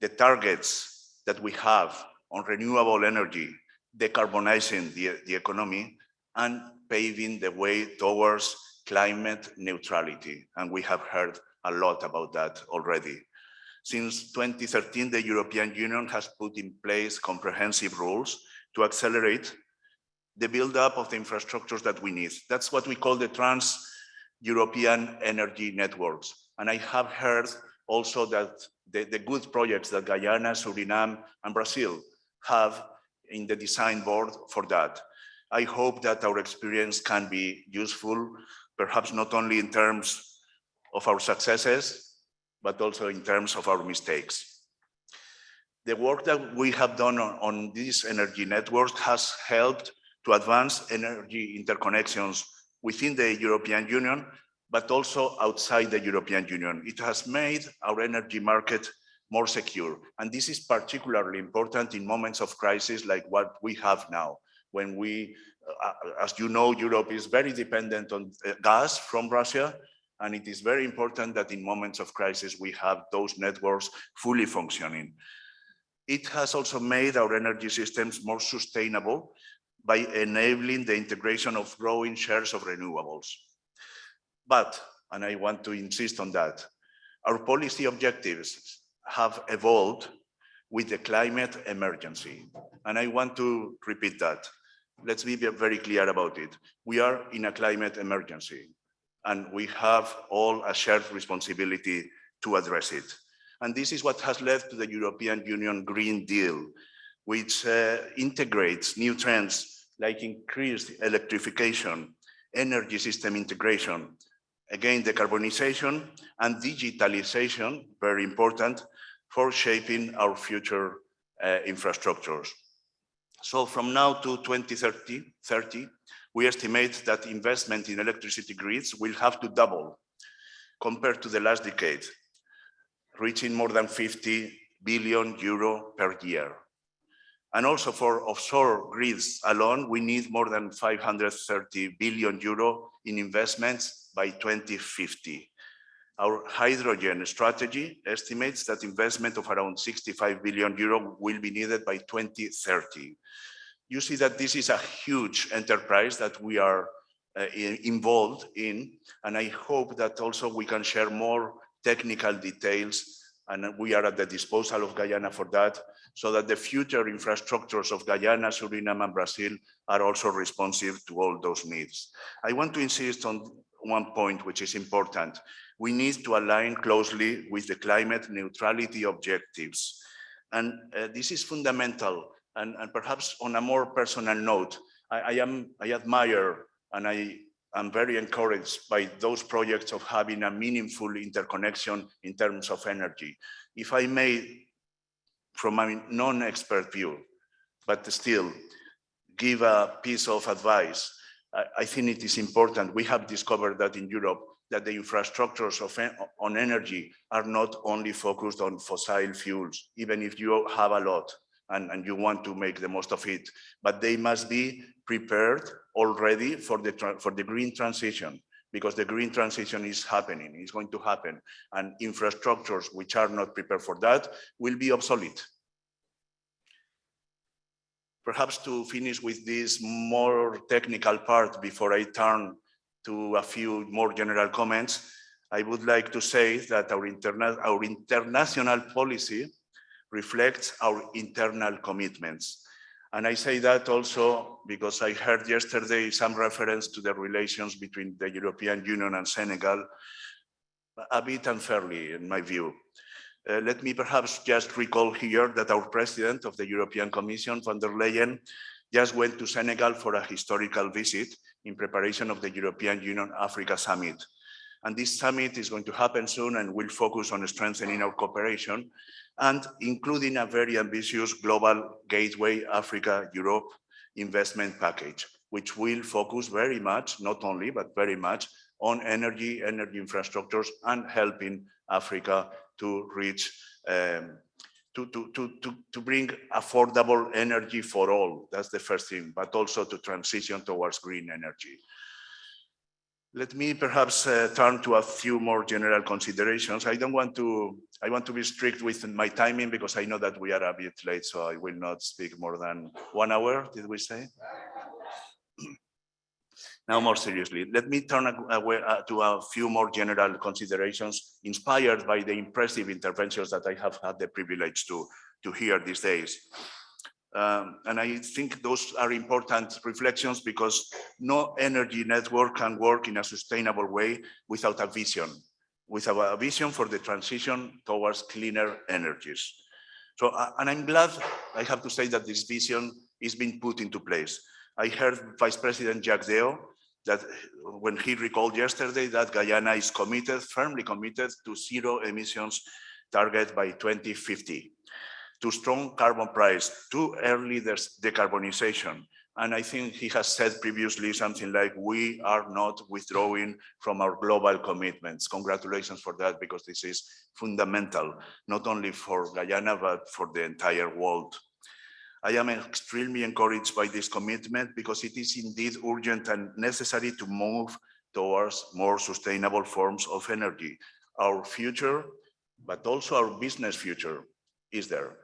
the targets that we have on renewable energy, decarbonizing the economy, and paving the way towards climate neutrality. And we have heard a lot about that already. Since 2013, the European Union has put in place comprehensive rules to accelerate the buildup of the infrastructures that we need. That's what we call the trans-European energy networks. And I have heard also that the good projects that Guyana, Suriname, and Brazil have in the design board for that. I hope that our experience can be useful, perhaps not only in terms of our successes, but also in terms of our mistakes. The work that we have done on these energy networks has helped to advance energy interconnections within the European Union, but also outside the European Union. It has made our energy market more secure. And this is particularly important in moments of crisis like what we have now, when we, as you know, Europe is very dependent on gas from Russia, and it is very important that in moments of crisis we have those networks fully functioning. It has also made our energy systems more sustainable by enabling the integration of growing shares of renewables. But, and I want to insist on that, our policy objectives have evolved with the climate emergency. And I want to repeat that. Let's be very clear about it. We are in a climate emergency, and we have all a shared responsibility to address it. And this is what has led to the European Union Green Deal, which integrates new trends like increased electrification, energy system integration, again, decarbonization and digitalization, very important for shaping our future infrastructures. So from now to 2030, we estimate that investment in electricity grids will have to double compared to the last decade, reaching more than 50 billion euro per year. And also for offshore grids alone, we need more than 530 billion euro in investments by 2050. Our hydrogen strategy estimates that investment of around 65 billion euro will be needed by 2030. You see that this is a huge enterprise that we are involved in, and I hope that also we can share more technical details, and we are at the disposal of Guyana for that, so that the future infrastructures of Guyana, Suriname, and Brazil are also responsive to all those needs. I want to insist on one point which is important. We need to align closely with the climate neutrality objectives. And this is fundamental. And perhaps on a more personal note, I admire and I am very encouraged by those projects of having a meaningful interconnection in terms of energy. If I may, from a non-expert view, but still give a piece of advice, I think it is important. We have discovered that in Europe, that the infrastructures on energy are not only focused on fossil fuels, even if you have a lot and you want to make the most of it, but they must be prepared already for the green transition, because the green transition is happening, it's going to happen, and infrastructures which are not prepared for that will be obsolete. Perhaps to finish with this more technical part before I turn to a few more general comments, I would like to say that our international policy reflects our internal commitments. And I say that also because I heard yesterday some reference to the relations between the European Union and Senegal, a bit unfairly in my view. Let me perhaps just recall here that our president of the European Commission, von der Leyen, just went to Senegal for a historical visit in preparation of the European Union Africa Summit. And this summit is going to happen soon and will focus on strengthening our cooperation and including a very ambitious global gateway Africa-Europe investment package, which will focus very much, not only, but very much on energy infrastructures and helping Africa to reach, to bring affordable energy for all. That's the first thing, but also to transition towards green energy. Let me perhaps turn to a few more general considerations. I want to be strict with my timing because I know that we are a bit late, so I will not speak more than 1 hour, did we say? Now, more seriously, let me turn to a few more general considerations inspired by the impressive interventions that I have had the privilege to hear these days. And I think those are important reflections because no energy network can work in a sustainable way without a vision for the transition towards cleaner energies. So, and I'm glad, I have to say that this vision is being put into place. I heard Vice President Jack Deo that when he recalled yesterday that Guyana is committed, firmly committed to zero emissions target by 2050. To strong carbon price, too early decarbonization. And I think he has said previously something like, we are not withdrawing from our global commitments. Congratulations for that, because this is fundamental, not only for Guyana, but for the entire world. I am extremely encouraged by this commitment because it is indeed urgent and necessary to move towards more sustainable forms of energy. Our future, but also our business future, is there.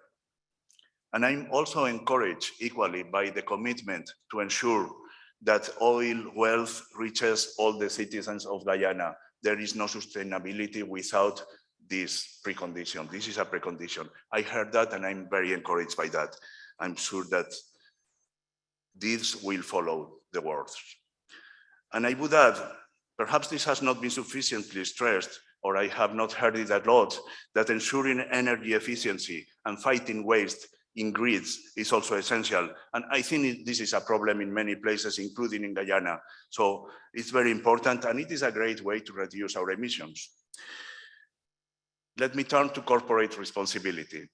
And I'm also encouraged equally by the commitment to ensure that oil wealth reaches all the citizens of Guyana. There is no sustainability without this precondition. This is a precondition. I heard that and I'm very encouraged by that. I'm sure that this will follow the words. And I would add, perhaps this has not been sufficiently stressed, or I have not heard it a lot, that ensuring energy efficiency and fighting waste in grids is also essential. And I think this is a problem in many places, including in Guyana. So it's very important, and it is a great way to reduce our emissions. Let me turn to corporate responsibility.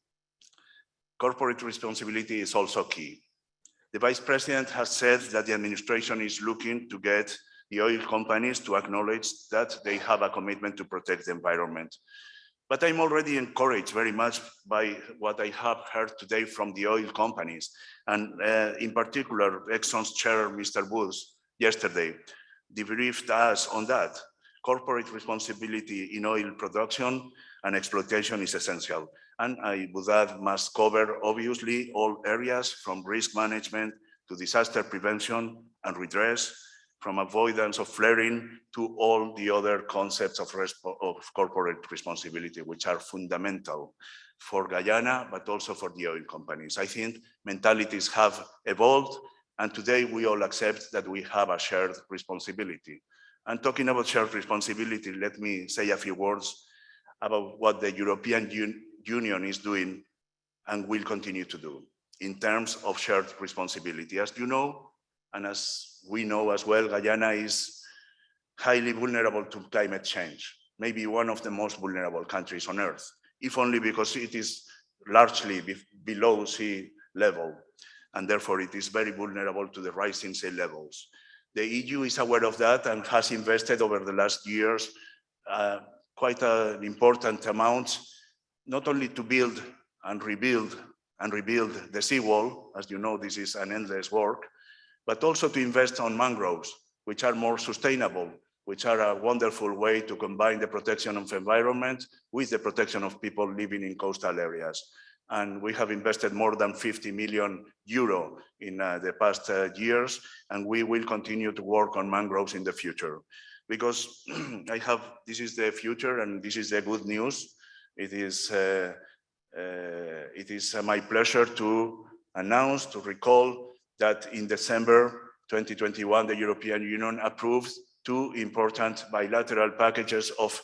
Corporate responsibility is also key. The Vice President has said that the administration is looking to get the oil companies to acknowledge that they have a commitment to protect the environment. But I'm already encouraged very much by what I have heard today from the oil companies, and in particular, Exxon's chair, Mr. Woods, yesterday debriefed us on that. Corporate responsibility in oil production and exploitation is essential. And I would add, must cover, obviously, all areas from risk management to disaster prevention and redress, from avoidance of flaring to all the other concepts of corporate responsibility, which are fundamental for Guyana, but also for the oil companies. I think mentalities have evolved, and today we all accept that we have a shared responsibility. And talking about shared responsibility, let me say a few words about what the European Union is doing and will continue to do in terms of shared responsibility. As you know, and as we know as well, Guyana is highly vulnerable to climate change, maybe one of the most vulnerable countries on earth, if only because it is largely below sea level, and therefore it is very vulnerable to the rising sea levels. The EU is aware of that and has invested over the last years quite an important amount, not only to build and rebuild the seawall. As you know, this is an endless work, but also to invest on mangroves, which are more sustainable, which are a wonderful way to combine the protection of the environment with the protection of people living in coastal areas. And we have invested more than 50 million euro in the past years, and we will continue to work on mangroves in the future. Because this is the future and this is the good news. It is my pleasure to announce, to recall that in December 2021, the European Union approved two important bilateral packages of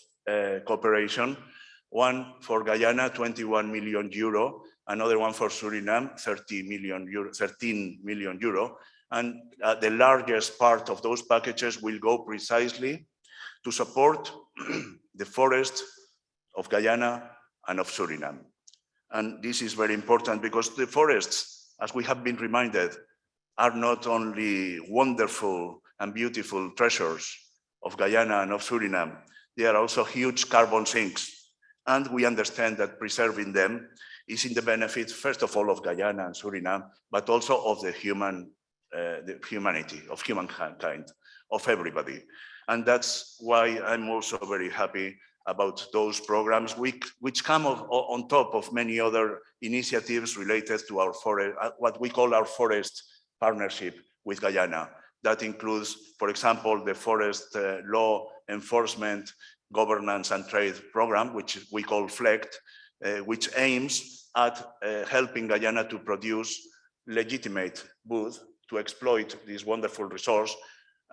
cooperation, one for Guyana, 21 million euro, another one for Suriname, 13 million euro. And the largest part of those packages will go precisely to support the forests of Guyana and of Suriname. And this is very important because the forests, as we have been reminded, are not only wonderful and beautiful treasures of Guyana and of Suriname, they are also huge carbon sinks. And we understand that preserving them is in the benefit, first of all, of Guyana and Suriname, but also of the humanity, of humankind, of everybody. And that's why I'm also very happy about those programs, which come on top of many other initiatives related to our forest, what we call our forest partnership with Guyana. That includes, for example, the Forest Law Enforcement, Governance and Trade Program, which we call FLECT, which aims at helping Guyana to produce legitimate wood to exploit this wonderful resource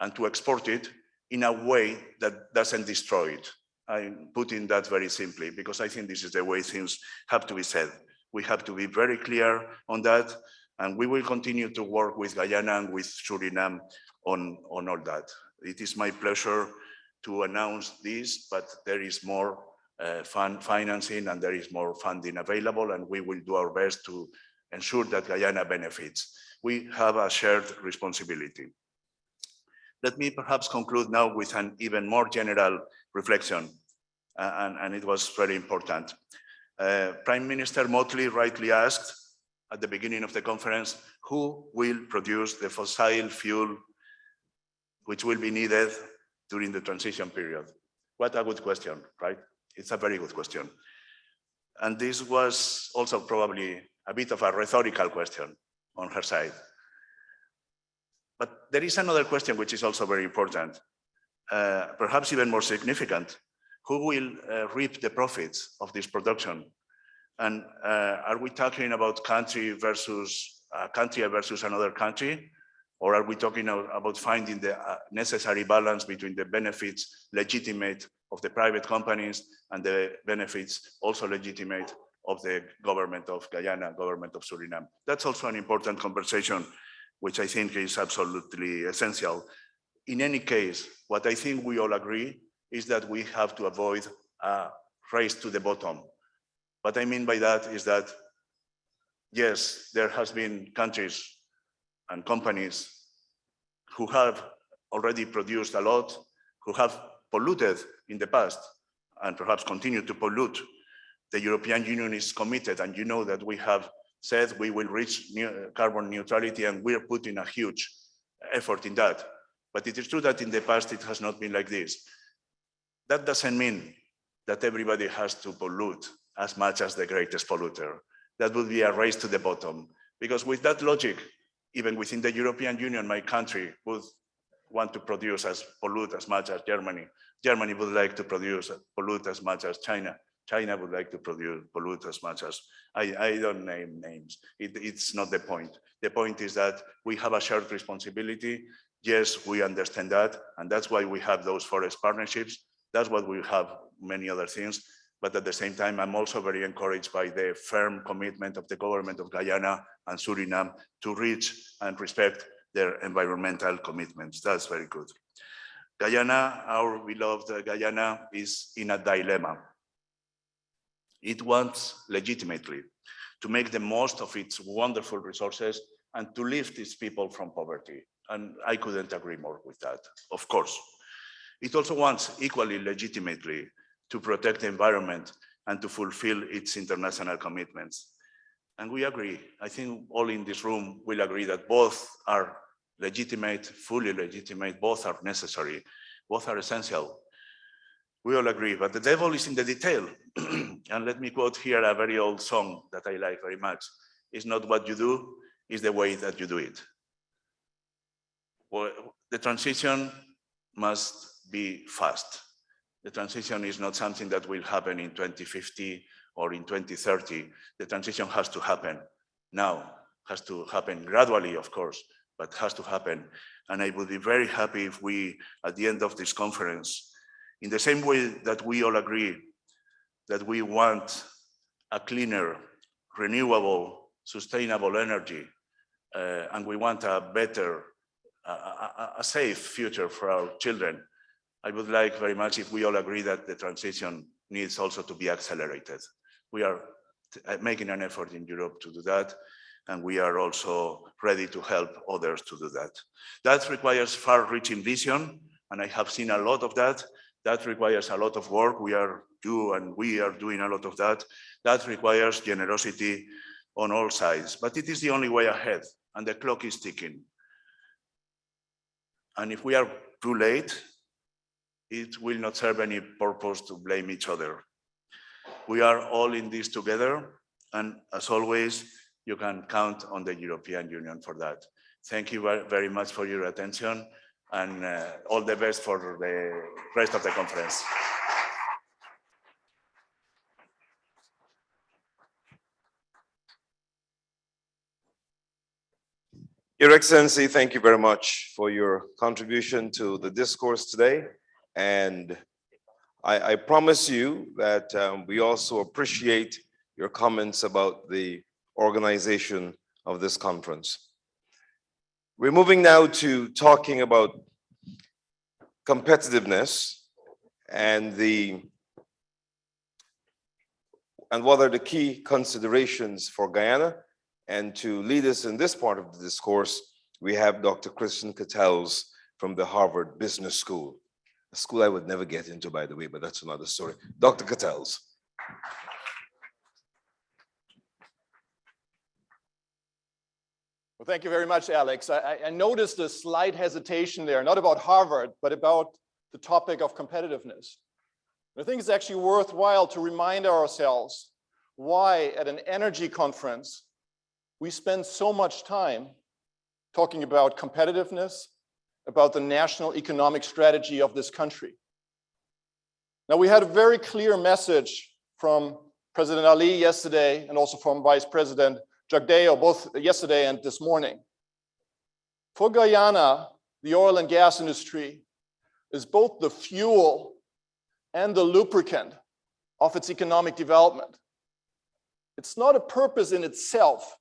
and to export it in a way that doesn't destroy it. I'm putting that very simply because I think this is the way things have to be said. We have to be very clear on that, and we will continue to work with Guyana and with Suriname on all that. It is my pleasure to announce this, but there is more financing and there is more funding available, and we will do our best to ensure that Guyana benefits. We have a shared responsibility. Let me perhaps conclude now with an even more general reflection, and it was very important. Prime Minister Motley rightly asked at the beginning of the conference, who will produce the fossil fuel which will be needed during the transition period? What a good question, right? It's a very good question. And this was also probably a bit of a rhetorical question on her side. But there is another question which is also very important, perhaps even more significant. Who will reap the profits of this production? And are we talking about country versus another country? Or are we talking about finding the necessary balance between the benefits legitimate of the private companies and the benefits also legitimate of the government of Guyana, government of Suriname? That's also an important conversation, which I think is absolutely essential. In any case, what I think we all agree is that we have to avoid a race to the bottom. What I mean by that is that, yes, there has been countries and companies who have already produced a lot, who have polluted in the past, and perhaps continue to pollute. The European Union is committed, and you know that we have said we will reach carbon neutrality, and we're putting a huge effort in that. But it is true that in the past it has not been like this. That doesn't mean that everybody has to pollute as much as the greatest polluter. That would be a race to the bottom. Because with that logic, even within the European Union, my country would want to pollute as much as Germany. Germany would like to pollute as much as China. China would like to pollute as much as, I don't name names. It's not the point. The point is that we have a shared responsibility. Yes, we understand that. And that's why we have those forest partnerships. That's why we have many other things. But at the same time, I'm also very encouraged by the firm commitment of the government of Guyana and Suriname to reach and respect their environmental commitments. That's very good. Guyana, our beloved Guyana, is in a dilemma. It wants legitimately to make the most of its wonderful resources and to lift its people from poverty. And I couldn't agree more with that, of course. It also wants equally legitimately to protect the environment and to fulfill its international commitments. And we agree. I think all in this room will agree that both are legitimate, fully legitimate, both are necessary, both are essential. We all agree, but the devil is in the detail. And let me quote here a very old song that I like very much. It's not what you do, it's the way that you do it. Well, the transition must be fast. The transition is not something that will happen in 2050 or in 2030. The transition has to happen now, has to happen gradually, of course, but has to happen. And I would be very happy if we, at the end of this conference, in the same way that we all agree that we want a cleaner, renewable, sustainable energy, and we want a better, a safe future for our children, I would like very much if we all agree that the transition needs also to be accelerated. We are making an effort in Europe to do that, and we are also ready to help others to do that. That requires far-reaching vision, and I have seen a lot of that. That requires a lot of work. We are doing a lot of that. That requires generosity on all sides, but it is the only way ahead, and the clock is ticking. And if we are too late, it will not serve any purpose to blame each other. We are all in this together, and as always, you can count on the European Union for that. Thank you very much for your attention, and all the best for the rest of the conference. Your Excellency, thank you very much for your contribution to the discourse today. And I promise you that we also appreciate your comments about the organization of this conference. We're moving now to talking about competitiveness and what are the key considerations for Guyana. And to lead us in this part of the discourse, we have Dr. Christian Cattels from the Harvard Business School, a school I would never get into, by the way, but that's another story. Dr. Cattels. Well, thank you very much, Alex. I noticed a slight hesitation there, not about Harvard, but about the topic of competitiveness. I think it's actually worthwhile to remind ourselves why at an energy conference, we spend so much time talking about competitiveness, about the national economic strategy of this country. Now, we had a very clear message from President Ali yesterday and also from Vice President Jagdeo, both yesterday and this morning. For Guyana, the oil and gas industry is both the fuel and the lubricant of its economic development. It's not a purpose in itself.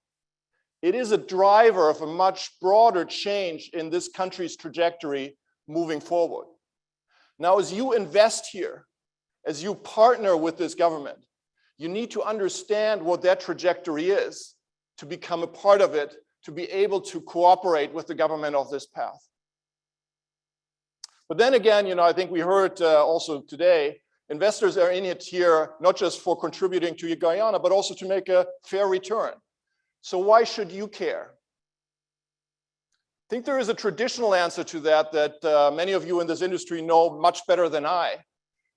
It is a driver of a much broader change in this country's trajectory moving forward. Now, as you invest here, as you partner with this government, you need to understand what that trajectory is to become a part of it, to be able to cooperate with the government of this path. But then again, I think we heard also today, investors are in it here not just for contributing to Guyana, but also to make a fair return. So why should you care? I think there is a traditional answer to that many of you in this industry know much better than I,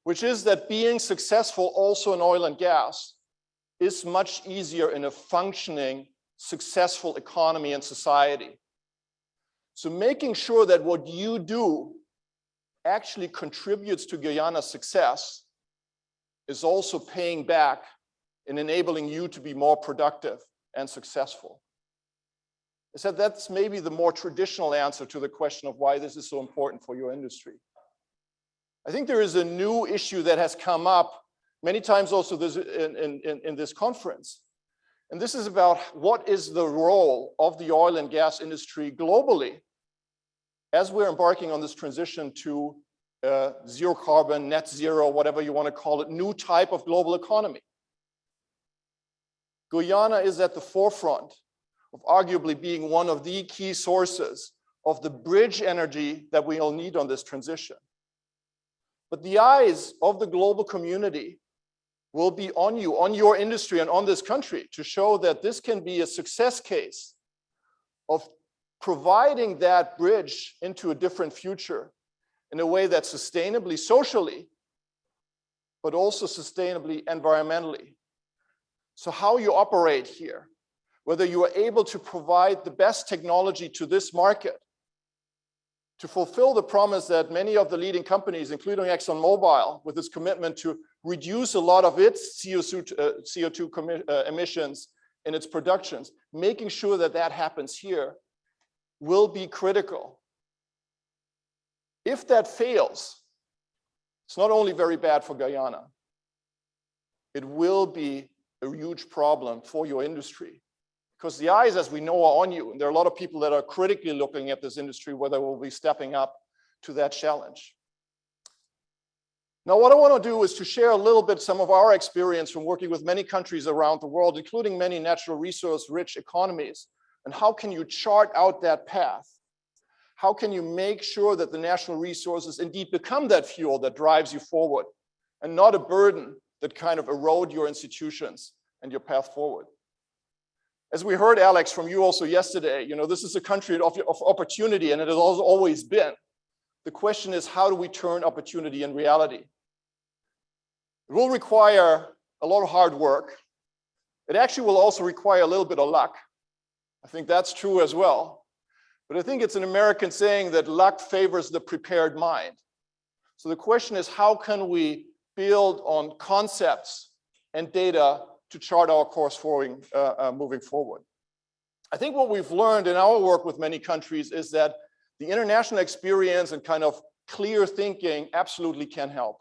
which is that being successful also in oil and gas is much easier in a functioning, successful economy and society. So making sure that what you do actually contributes to Guyana's success is also paying back in enabling you to be more productive and successful. I said that's maybe the more traditional answer to the question of why this is so important for your industry. I think there is a new issue that has come up many times also in this conference. And this is about what is the role of the oil and gas industry globally as we're embarking on this transition to zero carbon, net zero, whatever you want to call it, new type of global economy. Guyana is at the forefront of arguably being one of the key sources of the bridge energy that we all need on this transition. But the eyes of the global community will be on you, on your industry, and on this country to show that this can be a success case of providing that bridge into a different future in a way that's sustainably, socially, but also sustainably, environmentally. So how you operate here, whether you are able to provide the best technology to this market to fulfill the promise that many of the leading companies, including ExxonMobil, with its commitment to reduce a lot of its CO2 emissions in its productions, making sure that that happens here will be critical. If that fails, it's not only very bad for Guyana, it will be a huge problem for your industry. Because the eyes, as we know, are on you. And there are a lot of people that are critically looking at this industry, whether we'll be stepping up to that challenge. Now, what I want to do is to share a little bit some of our experience from working with many countries around the world, including many natural resource-rich economies. And how can you chart out that path? How can you make sure that the national resources indeed become that fuel that drives you forward and not a burden that kind of erode your institutions and your path forward? As we heard, Alex, from you also yesterday, this is a country of opportunity, and it has always been. The question is, how do we turn opportunity in reality? It will require a lot of hard work. It actually will also require a little bit of luck. I think that's true as well. But I think it's an American saying that luck favors the prepared mind. So the question is, how can we build on concepts and data to chart our course forward, moving forward? I think what we've learned in our work with many countries is that the international experience and kind of clear thinking absolutely can help.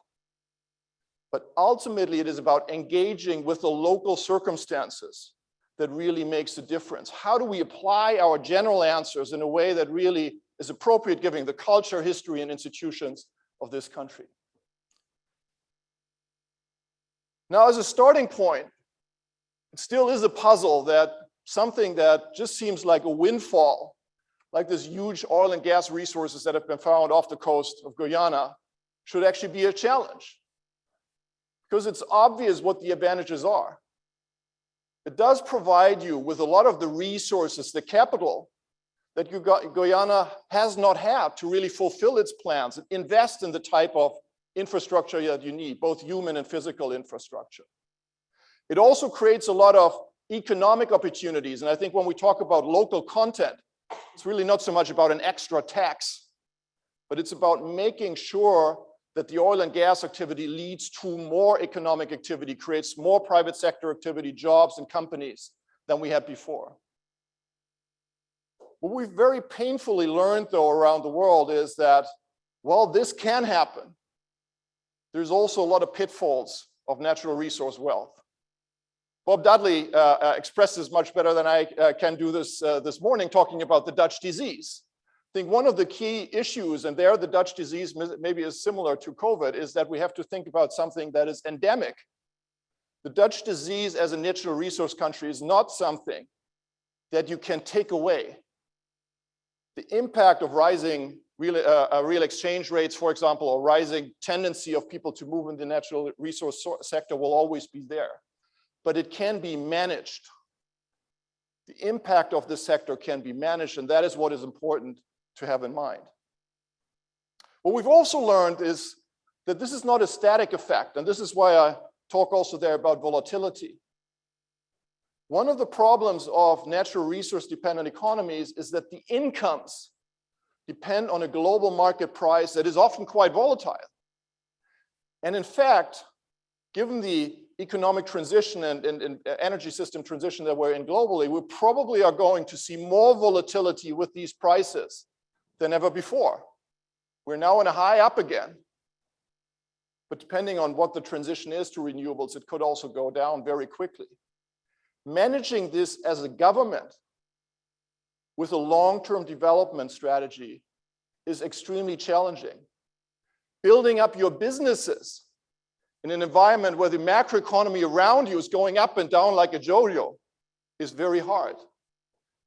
But ultimately, it is about engaging with the local circumstances that really makes a difference. How do we apply our general answers in a way that really is appropriate, given the culture, history, and institutions of this country? Now, as a starting point, it still is a puzzle that something that just seems like a windfall, like this huge oil and gas resources that have been found off the coast of Guyana, should actually be a challenge. Because it's obvious what the advantages are. It does provide you with a lot of the resources, the capital that Guyana has not had to really fulfill its plans and invest in the type of infrastructure that you need, both human and physical infrastructure. It also creates a lot of economic opportunities. And I think when we talk about local content, it's really not so much about an extra tax, but it's about making sure that the oil and gas activity leads to more economic activity, creates more private sector activity, jobs, and companies than we had before. What we've very painfully learned, though, around the world is that while this can happen, there's also a lot of pitfalls of natural resource wealth. Bob Dudley expressed this much better than I can do this morning, talking about the Dutch disease. I think one of the key issues, and there the Dutch disease maybe is similar to COVID, is that we have to think about something that is endemic. The Dutch disease as a natural resource country is not something that you can take away. The impact of rising real exchange rates, for example, or rising tendency of people to move in the natural resource sector will always be there. But it can be managed. The impact of this sector can be managed, and that is what is important to have in mind. What we've also learned is that this is not a static effect, and this is why I talk also there about volatility. One of the problems of natural resource dependent economies is that the incomes depend on a global market price that is often quite volatile. And in fact, given the economic transition and energy system transition that we're in globally, we probably are going to see more volatility with these prices than ever before. We're now in a high up again. But depending on what the transition is to renewables, it could also go down very quickly. Managing this as a government with a long-term development strategy is extremely challenging. Building up your businesses in an environment where the macroeconomy around you is going up and down like a yo-yo is very hard.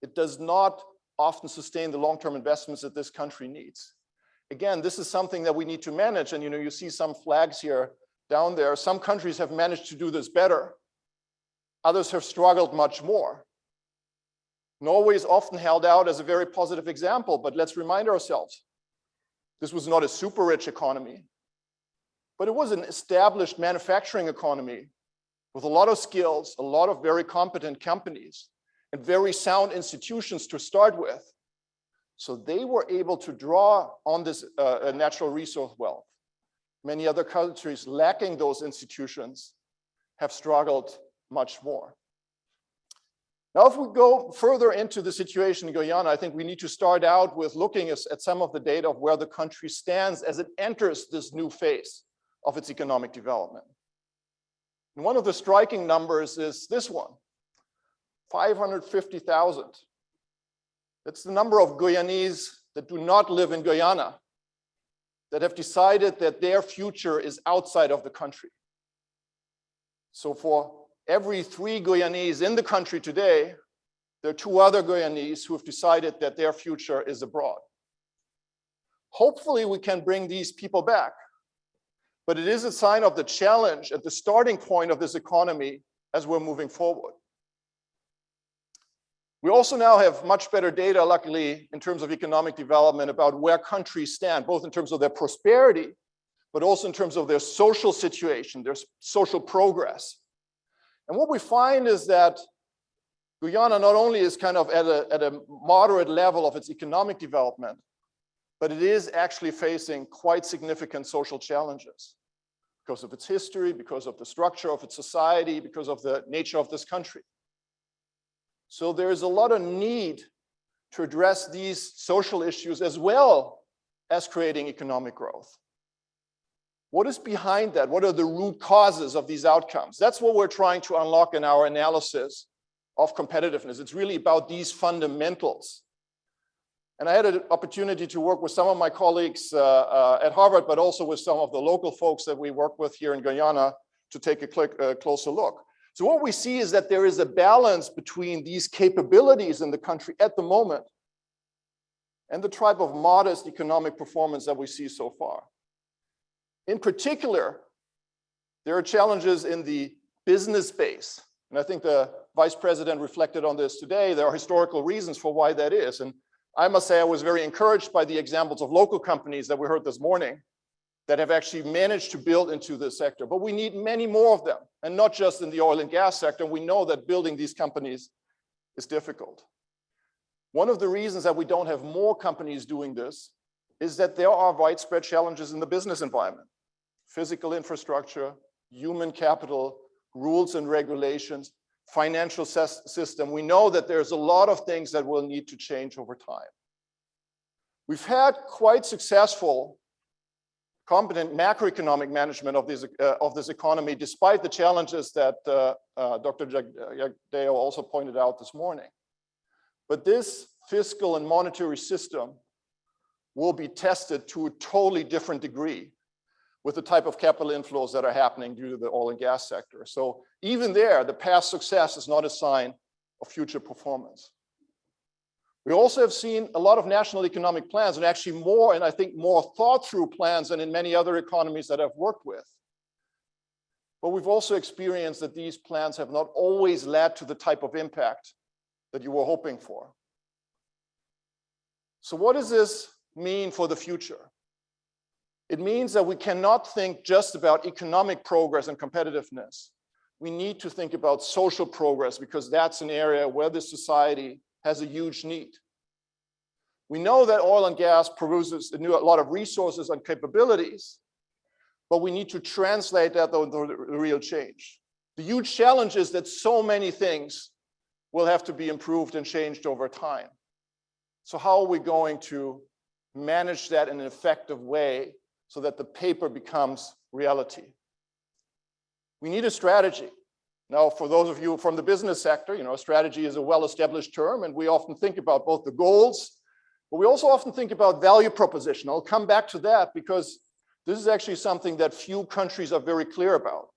It does not often sustain the long-term investments that this country needs. Again, this is something that we need to manage, and you see some flags here down there. Some countries have managed to do this better. Others have struggled much more. Norway is often held out as a very positive example, but let's remind ourselves, this was not a super rich economy, but it was an established manufacturing economy with a lot of skills, a lot of very competent companies, and very sound institutions to start with. So they were able to draw on this natural resource wealth. Many other countries lacking those institutions have struggled much more. Now, if we go further into the situation in Guyana, I think we need to start out with looking at some of the data of where the country stands as it enters this new phase of its economic development. And one of the striking numbers is this one, 550,000. That's the number of Guyanese that do not live in Guyana, that have decided that their future is outside of the country. So for every 3 Guyanese in the country today, there are 2 other Guyanese who have decided that their future is abroad. Hopefully we can bring these people back, but it is a sign of the challenge at the starting point of this economy as we're moving forward. We also now have much better data, luckily, in terms of economic development about where countries stand, both in terms of their prosperity, but also in terms of their social situation, their social progress. And what we find is that Guyana not only is kind of at a moderate level of its economic development, but it is actually facing quite significant social challenges because of its history, because of the structure of its society, because of the nature of this country. So there is a lot of need to address these social issues as well as creating economic growth. What is behind that? What are the root causes of these outcomes? That's what we're trying to unlock in our analysis of competitiveness. It's really about these fundamentals. And I had an opportunity to work with some of my colleagues at Harvard, but also with some of the local folks that we work with here in Guyana to take a closer look. So what we see is that there is a balance between these capabilities in the country at the moment and the type of modest economic performance that we see so far. In particular, there are challenges in the business space. And I think the Vice President reflected on this today. There are historical reasons for why that is. And I must say I was very encouraged by the examples of local companies that we heard this morning that have actually managed to build into this sector. But we need many more of them, and not just in the oil and gas sector. We know that building these companies is difficult. One of the reasons that we don't have more companies doing this is that there are widespread challenges in the business environment. Physical infrastructure, human capital, rules and regulations, financial system. We know that there's a lot of things that will need to change over time. We've had quite successful, competent macroeconomic management of this economy, despite the challenges that Dr. Jagdeo also pointed out this morning. But this fiscal and monetary system will be tested to a totally different degree with the type of capital inflows that are happening due to the oil and gas sector. So even there, the past success is not a sign of future performance. We also have seen a lot of national economic plans, and actually more, and I think more thought through plans than in many other economies that I've worked with. But we've also experienced that these plans have not always led to the type of impact that you were hoping for. So what does this mean for the future? It means that we cannot think just about economic progress and competitiveness. We need to think about social progress, because that's an area where this society has a huge need. We know that oil and gas produces a lot of resources and capabilities, but we need to translate that into real change. The huge challenge is that so many things will have to be improved and changed over time. So how are we going to manage that in an effective way so that the paper becomes reality? We need a strategy. Now, for those of you from the business sector, a strategy is a well-established term, and we often think about both the goals, but we also often think about value proposition. I'll come back to that because this is actually something that few countries are very clear about.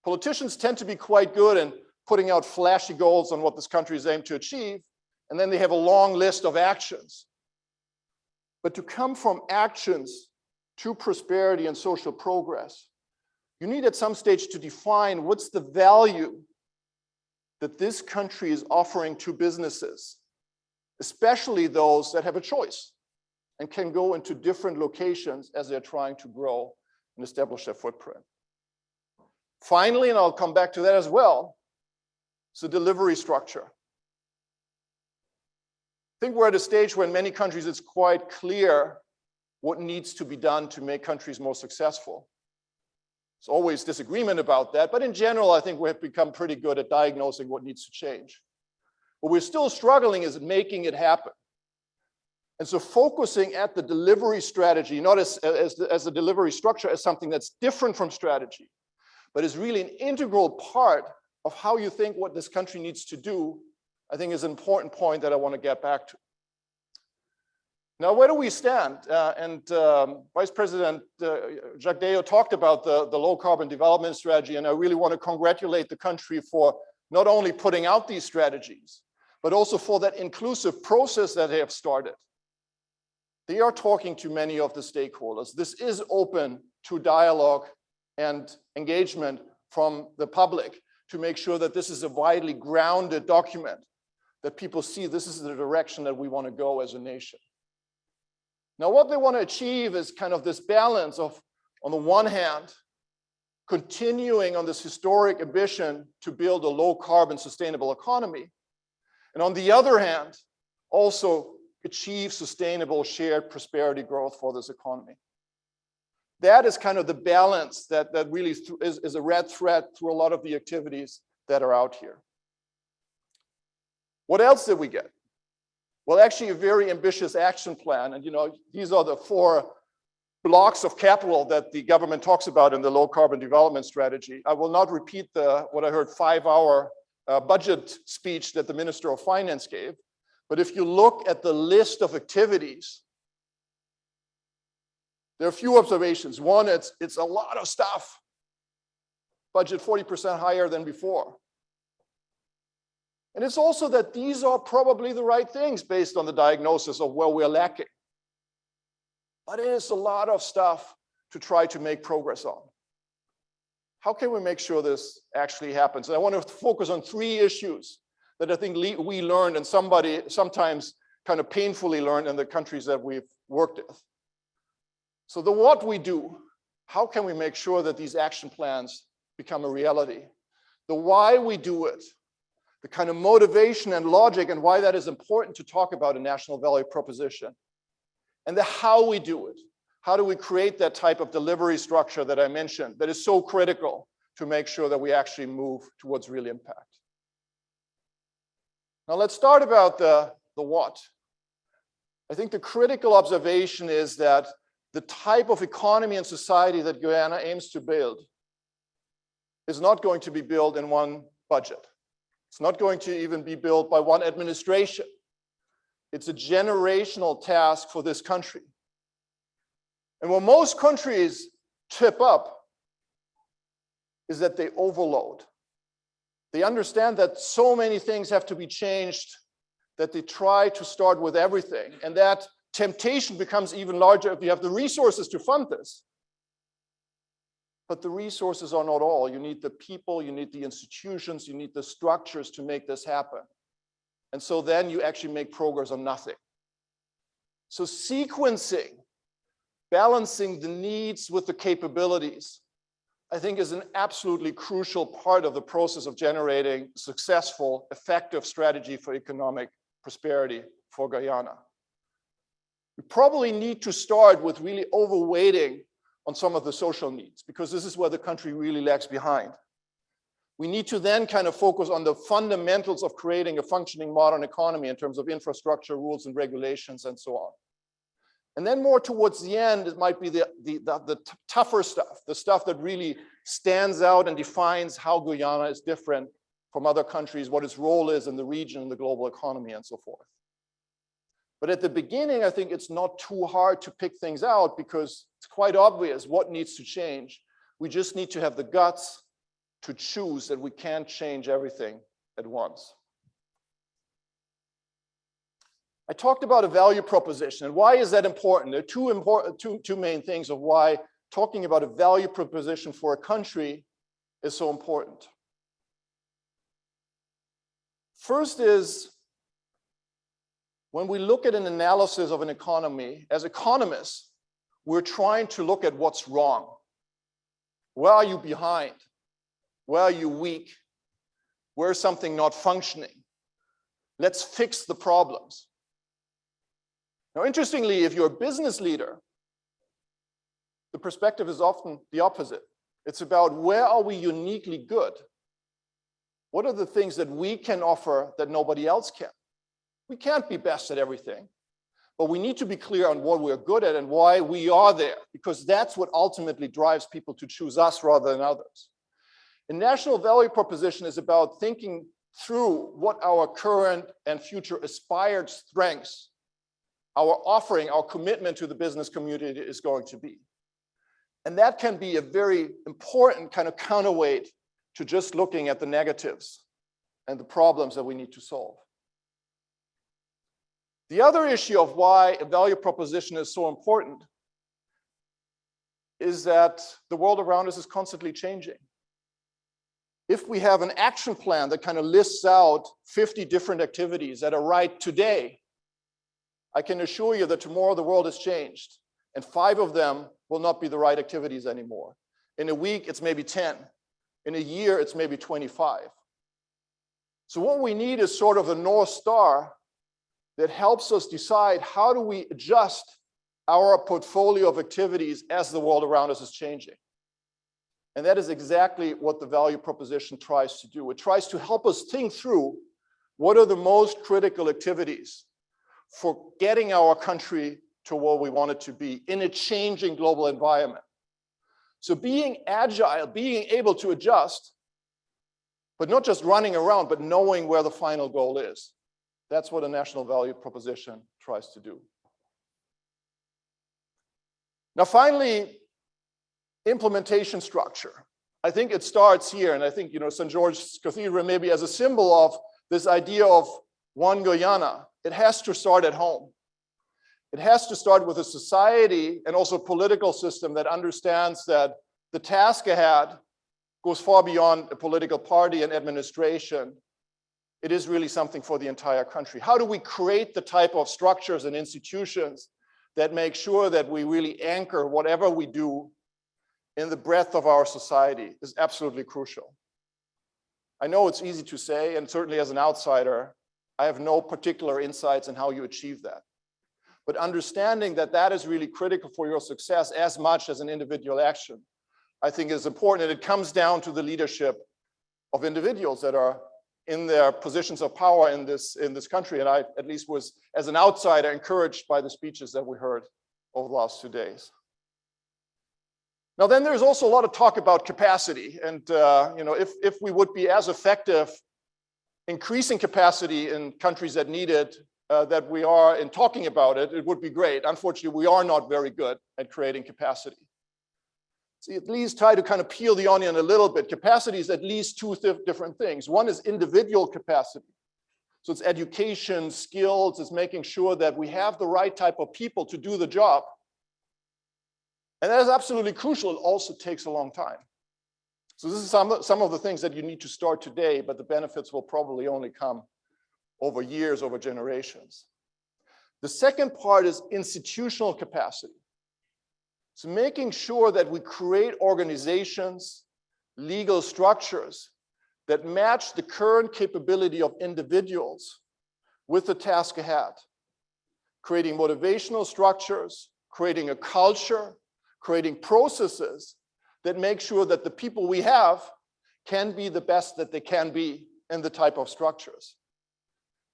Politicians tend to be quite good in putting out flashy goals on what this country is aimed to achieve, and then they have a long list of actions. But to come from actions to prosperity and social progress, you need at some stage to define what's the value that this country is offering to businesses, especially those that have a choice and can go into different locations as they're trying to grow and establish their footprint. Finally, and I'll come back to that as well, it's the delivery structure. I think we're at a stage where in many countries it's quite clear what needs to be done to make countries more successful. There's always disagreement about that, but in general, I think we have become pretty good at diagnosing what needs to change. What we're still struggling is making it happen. And so focusing at the delivery strategy, not as the delivery structure, as something that's different from strategy, but is really an integral part of how you think what this country needs to do, I think is an important point that I want to get back to. Now, where do we stand? Vice President Jagdeo talked about the low carbon development strategy, and I really want to congratulate the country for not only putting out these strategies, but also for that inclusive process that they have started. They are talking to many of the stakeholders. This is open to dialogue and engagement from the public to make sure that this is a widely grounded document that people see this is the direction that we want to go as a nation. Now, what they want to achieve is kind of this balance of, on the one hand, continuing on this historic ambition to build a low carbon sustainable economy. And on the other hand, also achieve sustainable shared prosperity growth for this economy. That is kind of the balance that really is a red thread through a lot of the activities that are out here. What else did we get? Well, actually a very ambitious action plan. And these are the 4 blocks of capital that the government talks about in the low carbon development strategy. I will not repeat what I heard 5-hour budget speech that the Minister of Finance gave. But if you look at the list of activities, there are a few observations. One, it's a lot of stuff. Budget 40% higher than before. And it's also that these are probably the right things based on the diagnosis of where we're lacking. But it is a lot of stuff to try to make progress on. How can we make sure this actually happens? And I want to focus on 3 issues that I think we learned and sometimes kind of painfully learned in the countries that we've worked with. So the what we do, how can we make sure that these action plans become a reality? The why we do it, the kind of motivation and logic and why that is important to talk about a national value proposition. And the how we do it. How do we create that type of delivery structure that I mentioned that is so critical to make sure that we actually move towards real impact? Now let's start about the what. I think the critical observation is that the type of economy and society that Guyana aims to build is not going to be built in one budget. It's not going to even be built by one administration. It's a generational task for this country. And where most countries trip up is that they overload. They understand that so many things have to be changed that they try to start with everything. And that temptation becomes even larger if you have the resources to fund this. But the resources are not all. You need the people, you need the institutions, you need the structures to make this happen. And so then you actually make progress on nothing. So sequencing, balancing the needs with the capabilities, I think is an absolutely crucial part of the process of generating successful, effective strategy for economic prosperity for Guyana. We probably need to start with really overweighting on some of the social needs, because this is where the country really lags behind. We need to then kind of focus on the fundamentals of creating a functioning modern economy in terms of infrastructure, rules and regulations, and so on. And then more towards the end, it might be the tougher stuff, the stuff that really stands out and defines how Guyana is different from other countries, what its role is in the region, the global economy, and so forth. But at the beginning, I think it's not too hard to pick things out because it's quite obvious what needs to change. We just need to have the guts to choose that we can't change everything at once. I talked about a value proposition, and why is that important? There are two main things of why talking about a value proposition for a country is so important. First is, when we look at an analysis of an economy, as economists, we're trying to look at what's wrong. Where are you behind? Where are you weak? Where is something not functioning? Let's fix the problems. Now, interestingly, if you're a business leader, the perspective is often the opposite. It's about where are we uniquely good? What are the things that we can offer that nobody else can? We can't be best at everything, but we need to be clear on what we're good at and why we are there, because that's what ultimately drives people to choose us rather than others. A national value proposition is about thinking through what our current and future aspired strengths, our offering, our commitment to the business community is going to be. And that can be a very important kind of counterweight to just looking at the negatives and the problems that we need to solve. The other issue of why a value proposition is so important is that the world around us is constantly changing. if we have an action plan that kind of lists out 50 different activities that are right today, I can assure you that tomorrow the world has changed, and 5 of them will not be the right activities anymore. In a week, it's maybe 10. In a year, it's maybe 25. So what we need is sort of a North Star that helps us decide how do we adjust our portfolio of activities as the world around us is changing. And that is exactly what the value proposition tries to do. It tries to help us think through what are the most critical activities for getting our country to where we want it to be in a changing global environment. So being agile, being able to adjust, but not just running around, but knowing where the final goal is. That's what a national value proposition tries to do. Now, finally, implementation structure. I think it starts here, and I think, St. George's Cathedral maybe as a symbol of this idea of one Guyana. It has to start at home. It has to start with a society and also a political system that understands that the task ahead goes far beyond a political party and administration. It is really something for the entire country. How do we create the type of structures and institutions that make sure that we really anchor whatever we do in the breadth of our society is absolutely crucial. I know it's easy to say, and certainly as an outsider, I have no particular insights on how you achieve that. But understanding that that is really critical for your success as much as an individual action, I think is important. And it comes down to the leadership of individuals that are in their positions of power in this country. And I, at least was, as an outsider, encouraged by the speeches that we heard over the last 2 days. Now, then there's also a lot of talk about capacity. And if we would be as effective increasing capacity in countries that need it, that we are in talking about it, it would be great. Unfortunately, we are not very good at creating capacity. So at least try to kind of peel the onion a little bit. Capacity is at least 2 different things. One is individual capacity. So it's education, skills, it's making sure that we have the right type of people to do the job. And that is absolutely crucial. It also takes a long time. So this is some of the things that you need to start today, but the benefits will probably only come over years, over generations. The second part is institutional capacity. So making sure that we create organizations, legal structures that match the current capability of individuals with the task ahead. Creating motivational structures, creating a culture, creating processes that make sure that the people we have can be the best that they can be in the type of structures.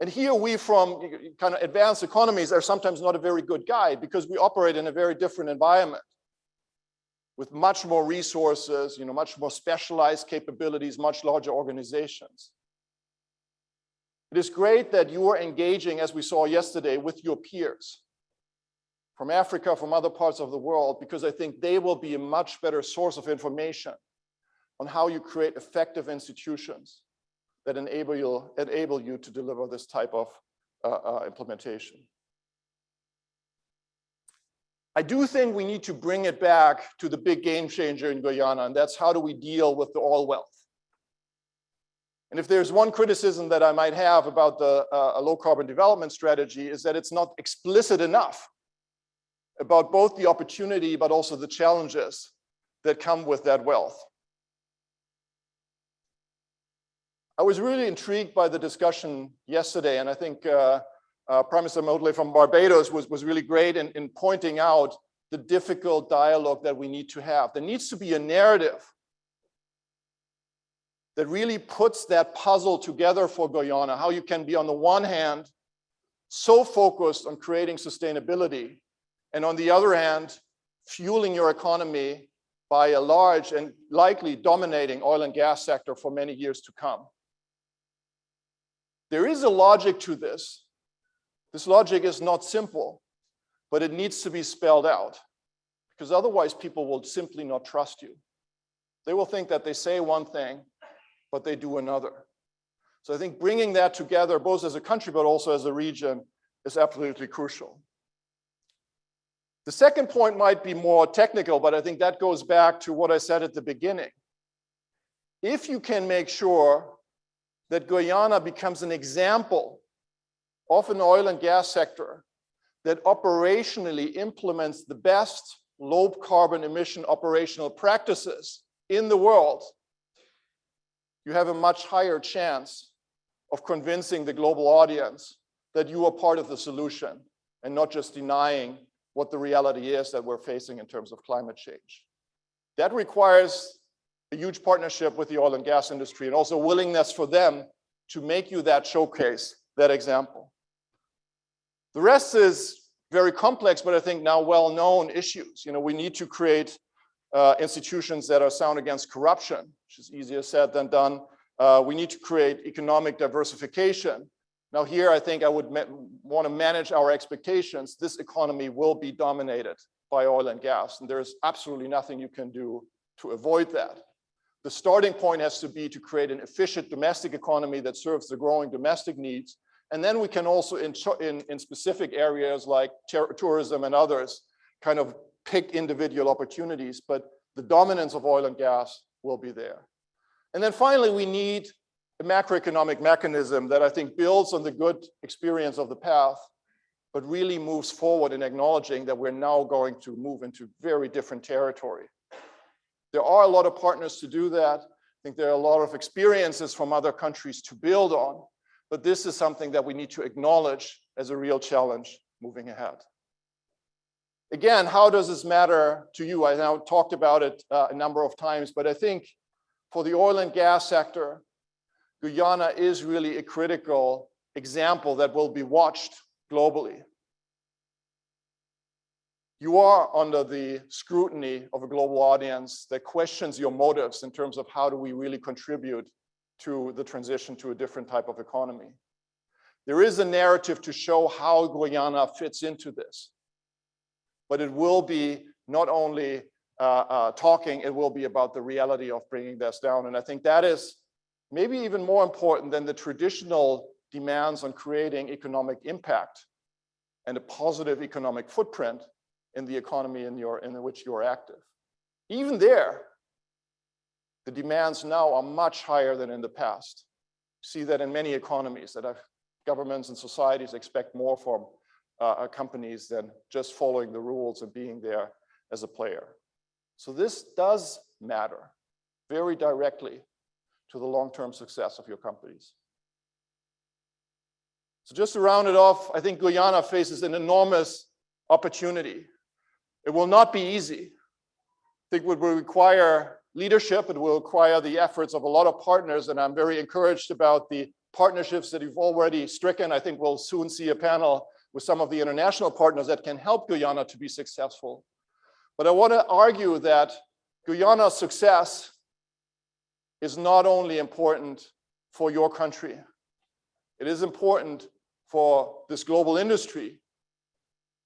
And here we from kind of advanced economies are sometimes not a very good guide because we operate in a very different environment with much more resources, much more specialized capabilities, much larger organizations. It is great that you are engaging, as we saw yesterday, with your peers from Africa, from other parts of the world, because I think they will be a much better source of information on how you create effective institutions that enable you to deliver this type of implementation. I do think we need to bring it back to the big game changer in Guyana, and that's how do we deal with the oil wealth. And if there's one criticism that I might have about the low carbon development strategy is that it's not explicit enough about both the opportunity but also the challenges that come with that wealth. I was really intrigued by the discussion yesterday, and I think Prime Minister Motley from Barbados was really great in pointing out the difficult dialogue that we need to have. There needs to be a narrative that really puts that puzzle together for Guyana, how you can be on the one hand so focused on creating sustainability, and on the other hand, fueling your economy by a large and likely dominating oil and gas sector for many years to come. There is a logic to this. This logic is not simple, but it needs to be spelled out, because otherwise people will simply not trust you. They will think that they say one thing, but they do another. So I think bringing that together, both as a country, but also as a region, is absolutely crucial. The second point might be more technical, but I think that goes back to what I said at the beginning. If you can make sure that Guyana becomes an example of an oil and gas sector that operationally implements the best low carbon emission operational practices in the world, you have a much higher chance of convincing the global audience that you are part of the solution and not just denying what the reality is that we're facing in terms of climate change. That requires a huge partnership with the oil and gas industry and also willingness for them to make you that showcase, that example. The rest is very complex, but I think now well-known issues. We need to create institutions that are sound against corruption, which is easier said than done. We need to create economic diversification. Now here, I think I would want to manage our expectations. This economy will be dominated by oil and gas, and there's absolutely nothing you can do to avoid that. The starting point has to be to create an efficient domestic economy that serves the growing domestic needs. And then we can also, in specific areas like tourism and others, kind of pick individual opportunities, but the dominance of oil and gas will be there. And then finally, we need a macroeconomic mechanism that I think builds on the good experience of the past, but really moves forward in acknowledging that we're now going to move into very different territory. There are a lot of partners to do that. I think there are a lot of experiences from other countries to build on, but this is something that we need to acknowledge as a real challenge moving ahead. Again, how does this matter to you? I now talked about it a number of times, but I think for the oil and gas sector, Guyana is really a critical example that will be watched globally. You are under the scrutiny of a global audience that questions your motives in terms of how do we really contribute to the transition to a different type of economy. There is a narrative to show how Guyana fits into this, but it will be not only talking, it will be about the reality of bringing this down. And I think that is maybe even more important than the traditional demands on creating economic impact and a positive economic footprint in the economy in which you are active. Even there, the demands now are much higher than in the past. See that in many economies that governments and societies expect more from companies than just following the rules and being there as a player. So this does matter very directly to the long-term success of your companies. So just to round it off, I think Guyana faces an enormous opportunity. It will not be easy. I think it will require leadership. It will require the efforts of a lot of partners, and I'm very encouraged about the partnerships that you've already stricken. I think we'll soon see a panel with some of the international partners that can help Guyana to be successful. But I want to argue that Guyana's success is not only important for your country. It is important for this global industry,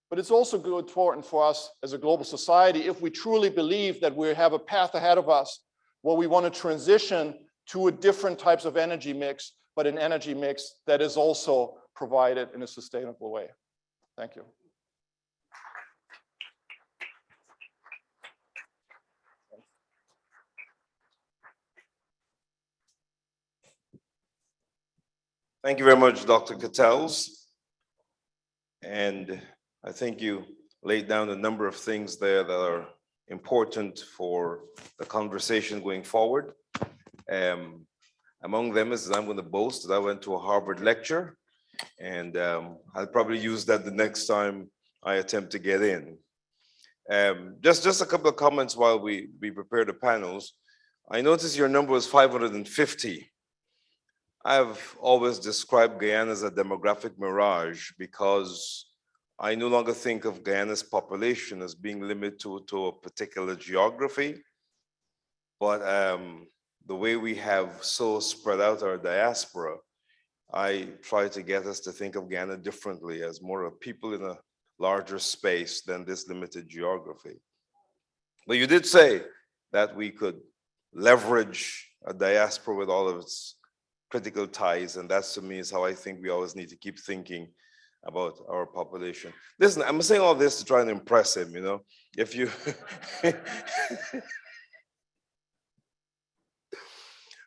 but it's also important for us as a global society if we truly believe that we have a path ahead of us where we want to transition to a different types of energy mix, but an energy mix that is also provided in a sustainable way. Thank you. Thank you very much, Dr. Cattels. And I think you laid down a number of things there that are important for the conversation going forward. Among them is I'm going to boast that I went to a Harvard lecture, and I'll probably use that the next time I attempt to get in. Just a couple of comments while we prepare the panels. I noticed your number was 550. I've always described Guyana as a demographic mirage because I no longer think of Guyana's population as being limited to a particular geography, but the way we have so spread out our diaspora, I try to get us to think of Guyana differently as more of people in a larger space than this limited geography. But you did say that we could leverage a diaspora with all of its critical ties, and that to me is how I think we always need to keep thinking about our population. Listen, I'm saying all this to try and impress him, you know. If you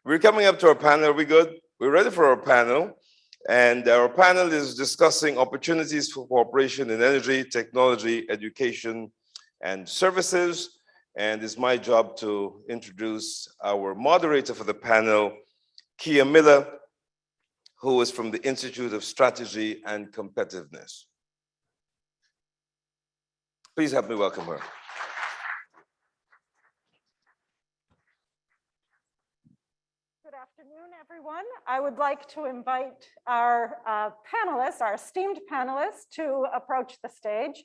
We're coming up to our panel. Are we good? We're ready for our panel. And our panel is discussing opportunities for cooperation in energy, technology, education, and services. And it's my job to introduce our moderator for the panel, Kia Miller, who is from the Institute of Strategy and Competitiveness. Please help me welcome her. Good afternoon, everyone. I would like to invite our panelists, our esteemed panelists, to approach the stage.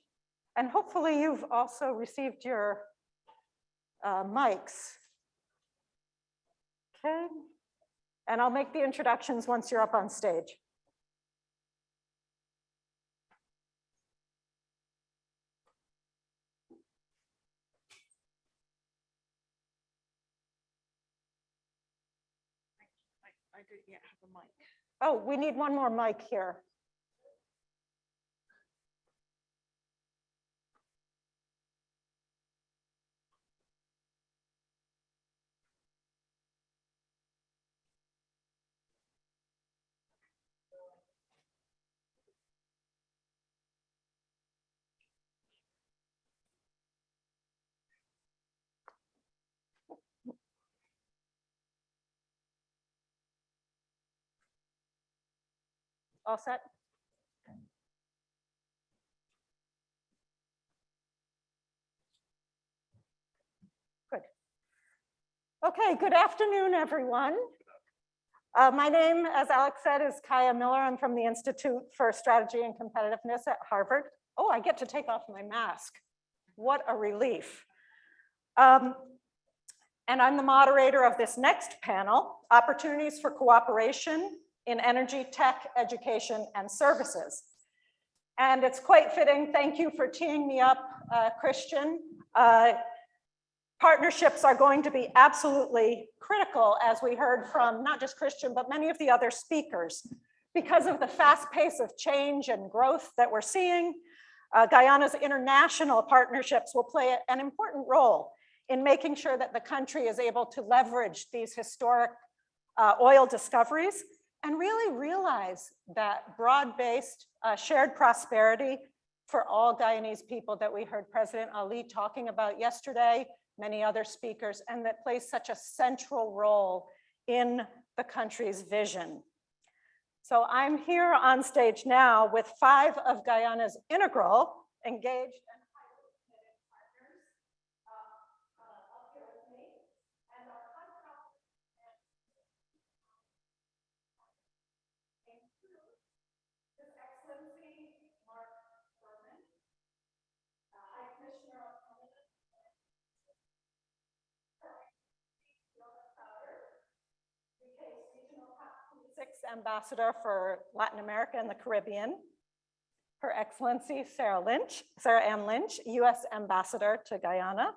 And hopefully you've also received your mics. Okay. And I'll make the introductions once you're up on stage. I didn't yet have a mic. Oh, we need one more mic here. All set? Good. Okay, good afternoon, everyone. My name, as Alex said, is Kaya Miller. I'm from the Institute for Strategy and Competitiveness at Harvard. Oh, I get to take off my mask. What a relief. And I'm the moderator of this next panel, Opportunities for Cooperation in Energy, Tech, Education, and Services. And it's quite fitting. Thank you for teeing me up, Christian. Partnerships are going to be absolutely critical, as we heard from not just Christian, but many of the other speakers. Because of the fast pace of change and growth that we're seeing, Guyana's international partnerships will play an important role in making sure that the country is able to leverage these historic oil discoveries and really realize that broad-based shared prosperity for all Guyanese people that we heard President Ali talking about yesterday, many other speakers, and that plays such a central role in the country's vision. So I'm here on stage now with 5 of Guyana's integral, engaged, and highly committed partners up here with me. And our include His Excellency Mark Berman, High Commissioner of Ambassador for Latin America and the Caribbean, Her Excellency Sarah Ann Lynch, U.S. Ambassador to Guyana,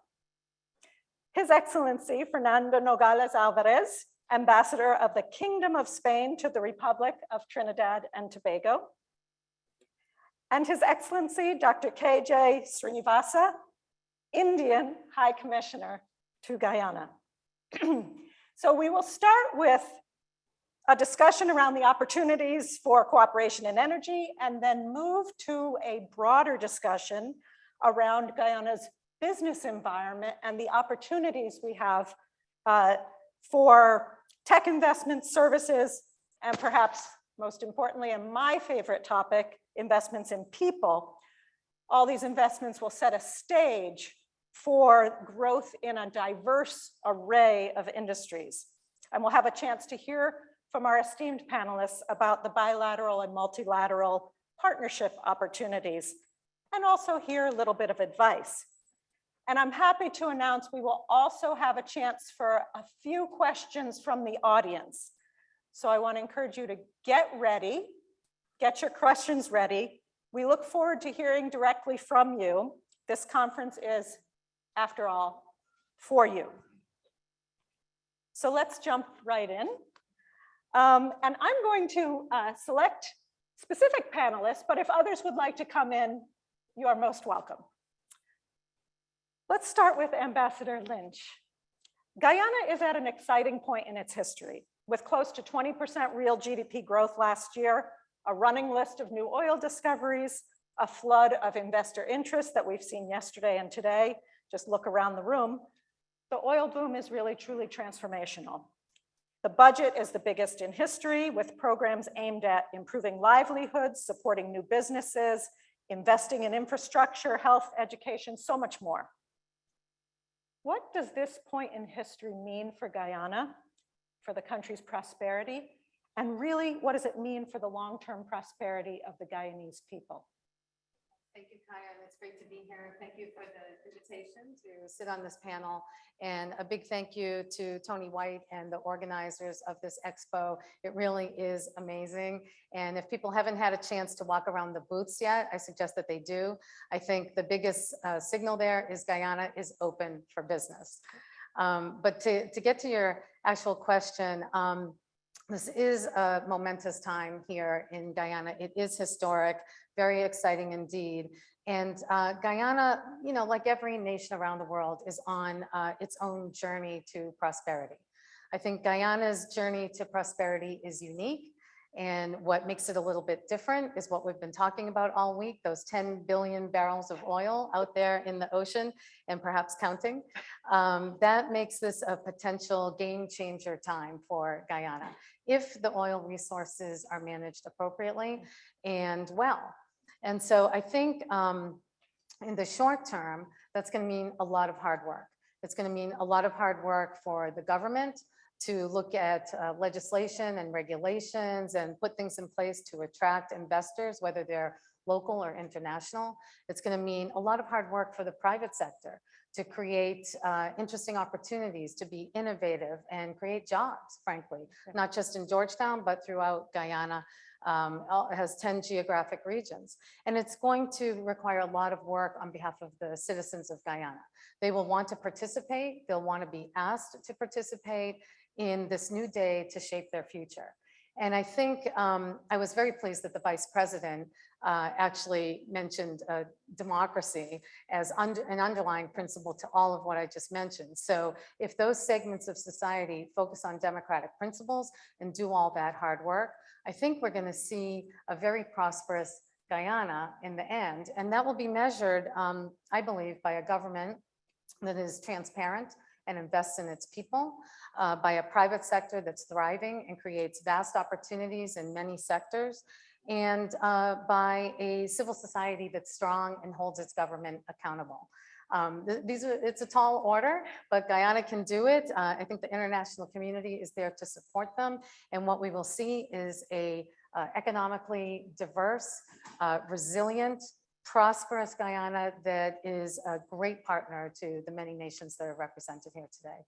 His Excellency Fernando Nogales Alvarez, Ambassador of the Kingdom of Spain to the Republic of Trinidad and Tobago, and His Excellency Dr. K.J. Srinivasa, Indian High Commissioner to Guyana. So we will start with a discussion around the opportunities for cooperation in energy, and then move to a broader discussion around Guyana's business environment and the opportunities we have for tech investments, services, and perhaps most importantly, and my favorite topic, investments in people. All these investments will set a stage for growth in a diverse array of industries. And we'll have a chance to hear from our esteemed panelists about the bilateral and multilateral partnership opportunities, and also hear a little bit of advice. And I'm happy to announce we will also have a chance for a few questions from the audience. So I want to encourage you to get ready, get your questions ready. We look forward to hearing directly from you. This conference is, after all, for you. So let's jump right in. And I'm going to select specific panelists, but if others would like to come in, you are most welcome. Let's start with Ambassador Lynch. Guyana is at an exciting point in its history, with close to 20% real GDP growth last year, a running list of new oil discoveries, a flood of investor interest that we've seen yesterday and today. Just look around the room. The oil boom is really truly transformational. The budget is the biggest in history, with programs aimed at improving livelihoods, supporting new businesses, investing in infrastructure, health, education, so much more. What does this point in history mean for Guyana, for the country's prosperity? And really, what does it mean for the long-term prosperity of the Guyanese people? Thank you, Kaya, and it's great to be here. Thank you for the invitation to sit on this panel. And a big thank you to Tony White and the organizers of this expo. It really is amazing. And if people haven't had a chance to walk around the booths yet, I suggest that they do. I think the biggest signal there is Guyana is open for business. But to get to your actual question, this is a momentous time here in Guyana. It is historic, very exciting indeed. And Guyana, you know, like every nation around the world, is on its own journey to prosperity. I think Guyana's journey to prosperity is unique. And what makes it a little bit different is what we've been talking about all week, those 10 billion barrels of oil out there in the ocean and perhaps counting. That makes this a potential game changer time for Guyana, if the oil resources are managed appropriately and well. And so I think in the short term, that's going to mean a lot of hard work. It's going to mean a lot of hard work for the government to look at legislation and regulations and put things in place to attract investors, whether they're local or international. It's going to mean a lot of hard work for the private sector to create interesting opportunities, to be innovative and create jobs, frankly, not just in Georgetown, but throughout Guyana. It has 10 geographic regions. And it's going to require a lot of work on behalf of the citizens of Guyana. They will want to participate. They'll want to be asked to participate in this new day to shape their future. And I think I was very pleased that the Vice President actually mentioned democracy as an underlying principle to all of what I just mentioned. So if those segments of society focus on democratic principles and do all that hard work, I think we're going to see a very prosperous Guyana in the end. And that will be measured, I believe, by a government that is transparent and invests in its people, by a private sector that's thriving and creates vast opportunities in many sectors, and by a civil society that's strong and holds its government accountable. It's a tall order, but Guyana can do it. I think the international community is there to support them. And what we will see is a economically diverse, resilient, prosperous Guyana that is a great partner to the many nations that are represented here today.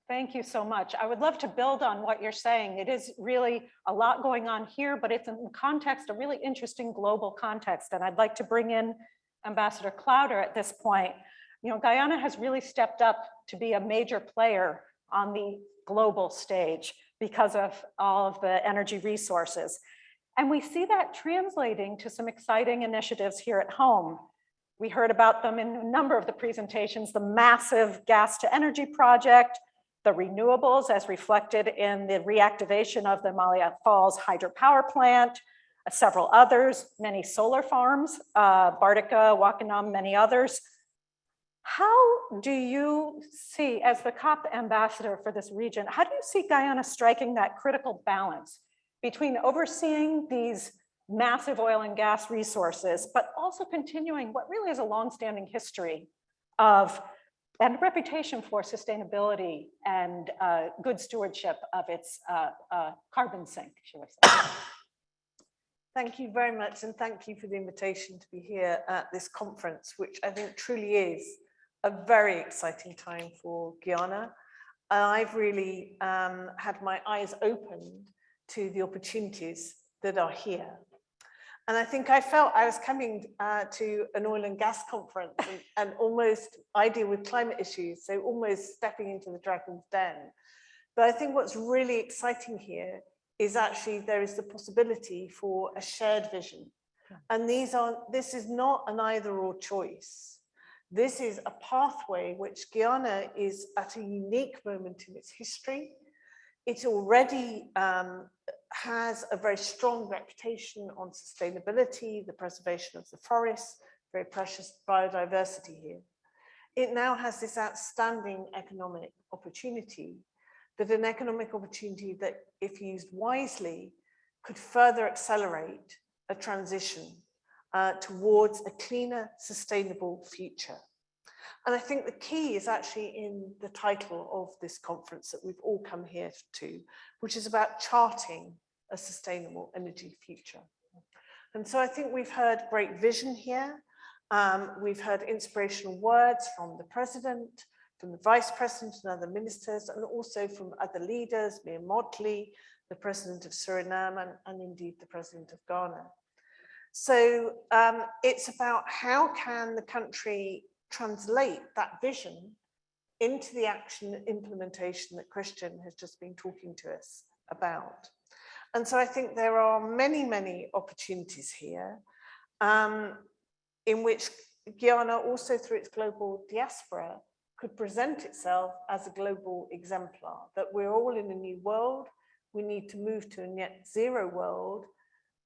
Thank you so much. I would love to build on what you're saying. It is really a lot going on here, but it's in context, a really interesting global context. And I'd like to bring in Ambassador Clowder at this point. You know, Guyana has really stepped up to be a major player on the global stage because of all of the energy resources. And we see that translating to some exciting initiatives here at home. We heard about them in a number of the presentations, the massive gas to energy project, the renewables as reflected in the reactivation of the Malia Falls hydropower plant, several others, many solar farms, Bartica, Wakanam, many others. How do you see, as the COP ambassador for this region, how do you see Guyana striking that critical balance between overseeing these massive oil and gas resources, but also continuing what really is a longstanding history of and reputation for sustainability and good stewardship of its carbon sink, shall we say? Thank you very much, and thank you for the invitation to be here at this conference, which I think truly is a very exciting time for Guyana. And I've really had my eyes opened to the opportunities that are here. And I think I felt I was coming to an oil and gas conference and almost, I deal with climate issues, so almost stepping into the dragon's den. But I think what's really exciting here is actually there is the possibility for a shared vision. And this is not an either or choice. This is a pathway which Guyana is at a unique moment in its history. It already has a very strong reputation on sustainability, the preservation of the forests, very precious biodiversity here. It now has this outstanding economic opportunity, that an economic opportunity that, if used wisely, could further accelerate a transition towards a cleaner, sustainable future. And I think the key is actually in the title of this conference that we've all come here to, which is about charting a sustainable energy future. And so I think we've heard great vision here. We've heard inspirational words from the president, from the vice president and other ministers, and also from other leaders, Mayor Motley, the president of Suriname, and indeed the president of Ghana. So it's about how can the country translate that vision into the action and implementation that Christian has just been talking to us about. And so I think there are many, many opportunities here in which Guyana, also through its global diaspora, could present itself as a global exemplar, that we're all in a new world. We need to move to a net zero world.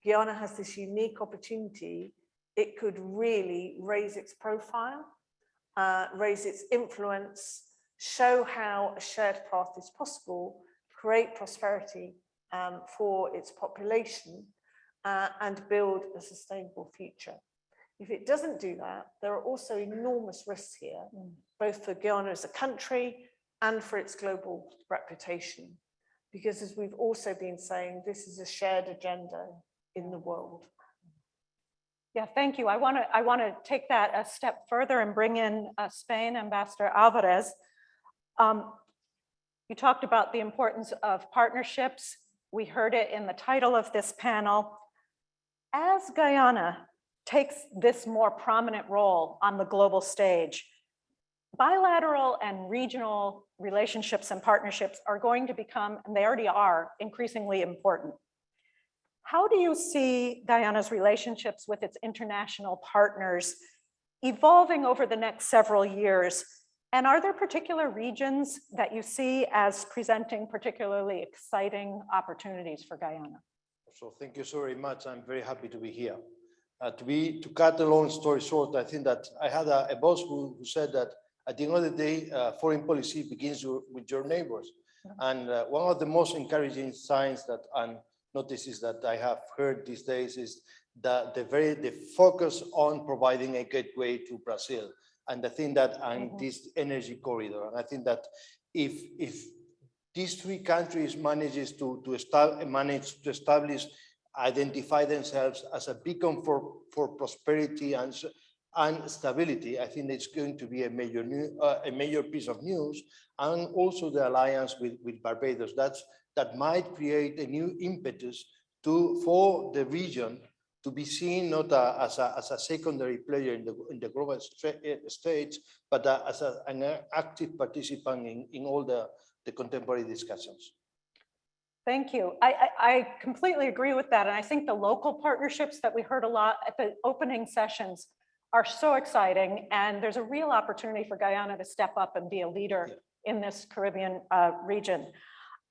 Guyana has this unique opportunity. It could really raise its profile, raise its influence, show how a shared path is possible, create prosperity for its population, and build a sustainable future. If it doesn't do that, there are also enormous risks here, both for Guyana as a country and for its global reputation. Because as we've also been saying, this is a shared agenda in the world. Yeah, thank you. I want to take that a step further and bring in Spain, Ambassador Alvarez. You talked about the importance of partnerships. We heard it in the title of this panel. As Guyana takes this more prominent role on the global stage, bilateral and regional relationships and partnerships are going to become, and they already are, increasingly important. How do you see Guyana's relationships with its international partners evolving over the next several years? And are there particular regions that you see as presenting particularly exciting opportunities for Guyana? So thank you so very much. I'm very happy to be here. To cut a long story short, I think that I had a boss who said that at the end of the day, foreign policy begins with your neighbors. And one of the most encouraging signs that and notices that I have heard these days is the focus on providing a gateway to Brazil, and the thing that and this energy corridor. And I think that if these three countries manages to establish, identify themselves as a beacon for prosperity and stability, I think it's going to be a major piece of news. And also the alliance with Barbados, that might create a new impetus for the region to be seen not as a secondary player in the global stage, but as an active participant in all the contemporary discussions. Thank you. I completely agree with that. And I think the local partnerships that we heard a lot at the opening sessions are so exciting. And there's a real opportunity for Guyana to step up and be a leader in this Caribbean region.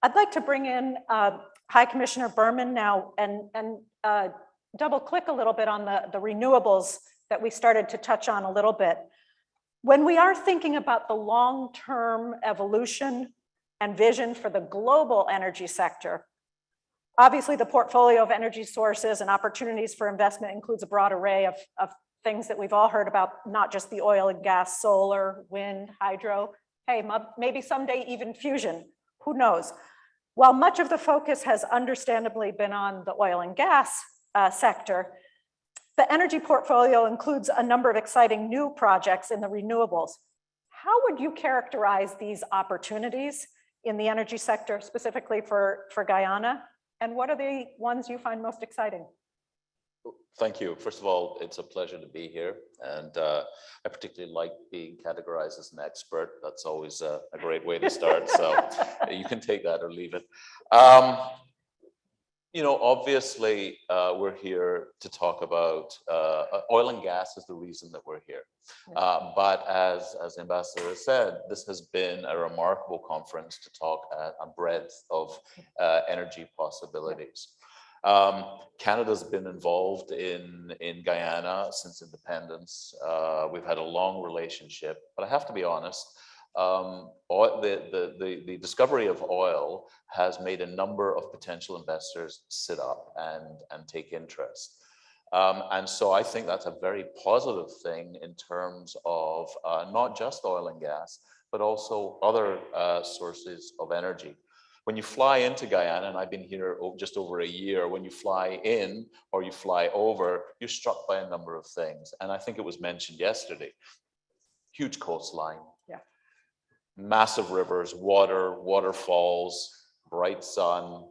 I'd like to bring in High Commissioner Berman now and double click a little bit on the renewables that we started to touch on a little bit. When we are thinking about the long-term evolution and vision for the global energy sector, obviously the portfolio of energy sources and opportunities for investment includes a broad array of things that we've all heard about, not just the oil and gas, solar, wind, hydro, hey, maybe someday even fusion, who knows? While much of the focus has understandably been on the oil and gas sector, the energy portfolio includes a number of exciting new projects in the renewables. How would you characterize these opportunities in the energy sector, specifically for Guyana? And what are the ones you find most exciting? Thank you. First of all, it's a pleasure to be here. And I particularly like being categorized as an expert. That's always a great way to start. So you can take that or leave it. Obviously, we're here to talk about oil and gas is the reason that we're here. But as Ambassador has said, this has been a remarkable conference to talk at a breadth of energy possibilities. Canada's been involved in Guyana since independence. We've had a long relationship, but I have to be honest, the discovery of oil has made a number of potential investors sit up and take interest. And so I think that's a very positive thing in terms of not just oil and gas, but also other sources of energy. When you fly into Guyana, and I've been here just over a year, when you fly in or you fly over, you're struck by a number of things. And I think it was mentioned yesterday, huge coastline, massive rivers, waterfalls, bright sun,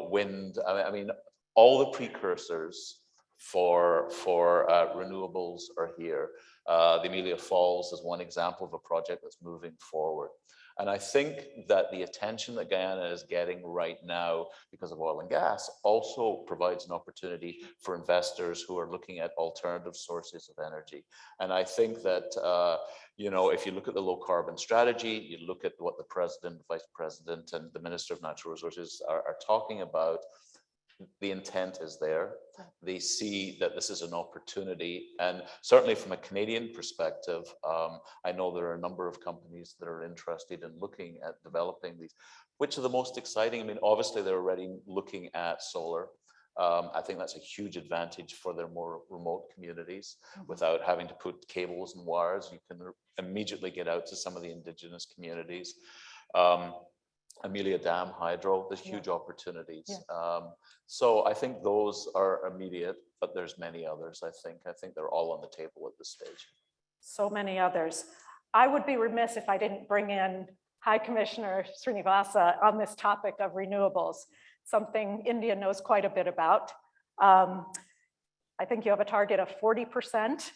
wind. I mean, all the precursors for renewables are here. The Amelia Falls is one example of a project that's moving forward. And I think that the attention that Guyana is getting right now because of oil and gas also provides an opportunity for investors who are looking at alternative sources of energy. And I think that, if you look at the low carbon strategy, you look at what the president, vice president, and the minister of natural resources are talking about, the intent is there. They see that this is an opportunity. And certainly from a Canadian perspective, I know there are a number of companies that are interested in looking at developing these. Which are the most exciting? I mean, obviously they're already looking at solar. I think that's a huge advantage for their more remote communities. Without having to put cables and wires, you can immediately get out to some of the indigenous communities. Amelia Dam hydro, there's huge opportunities. So I think those are immediate, but there's many others, I think. I think they're all on the table at this stage. So many others. I would be remiss if I didn't bring in High Commissioner Srinivasa on this topic of renewables, something India knows quite a bit about. I think you have a target of 40%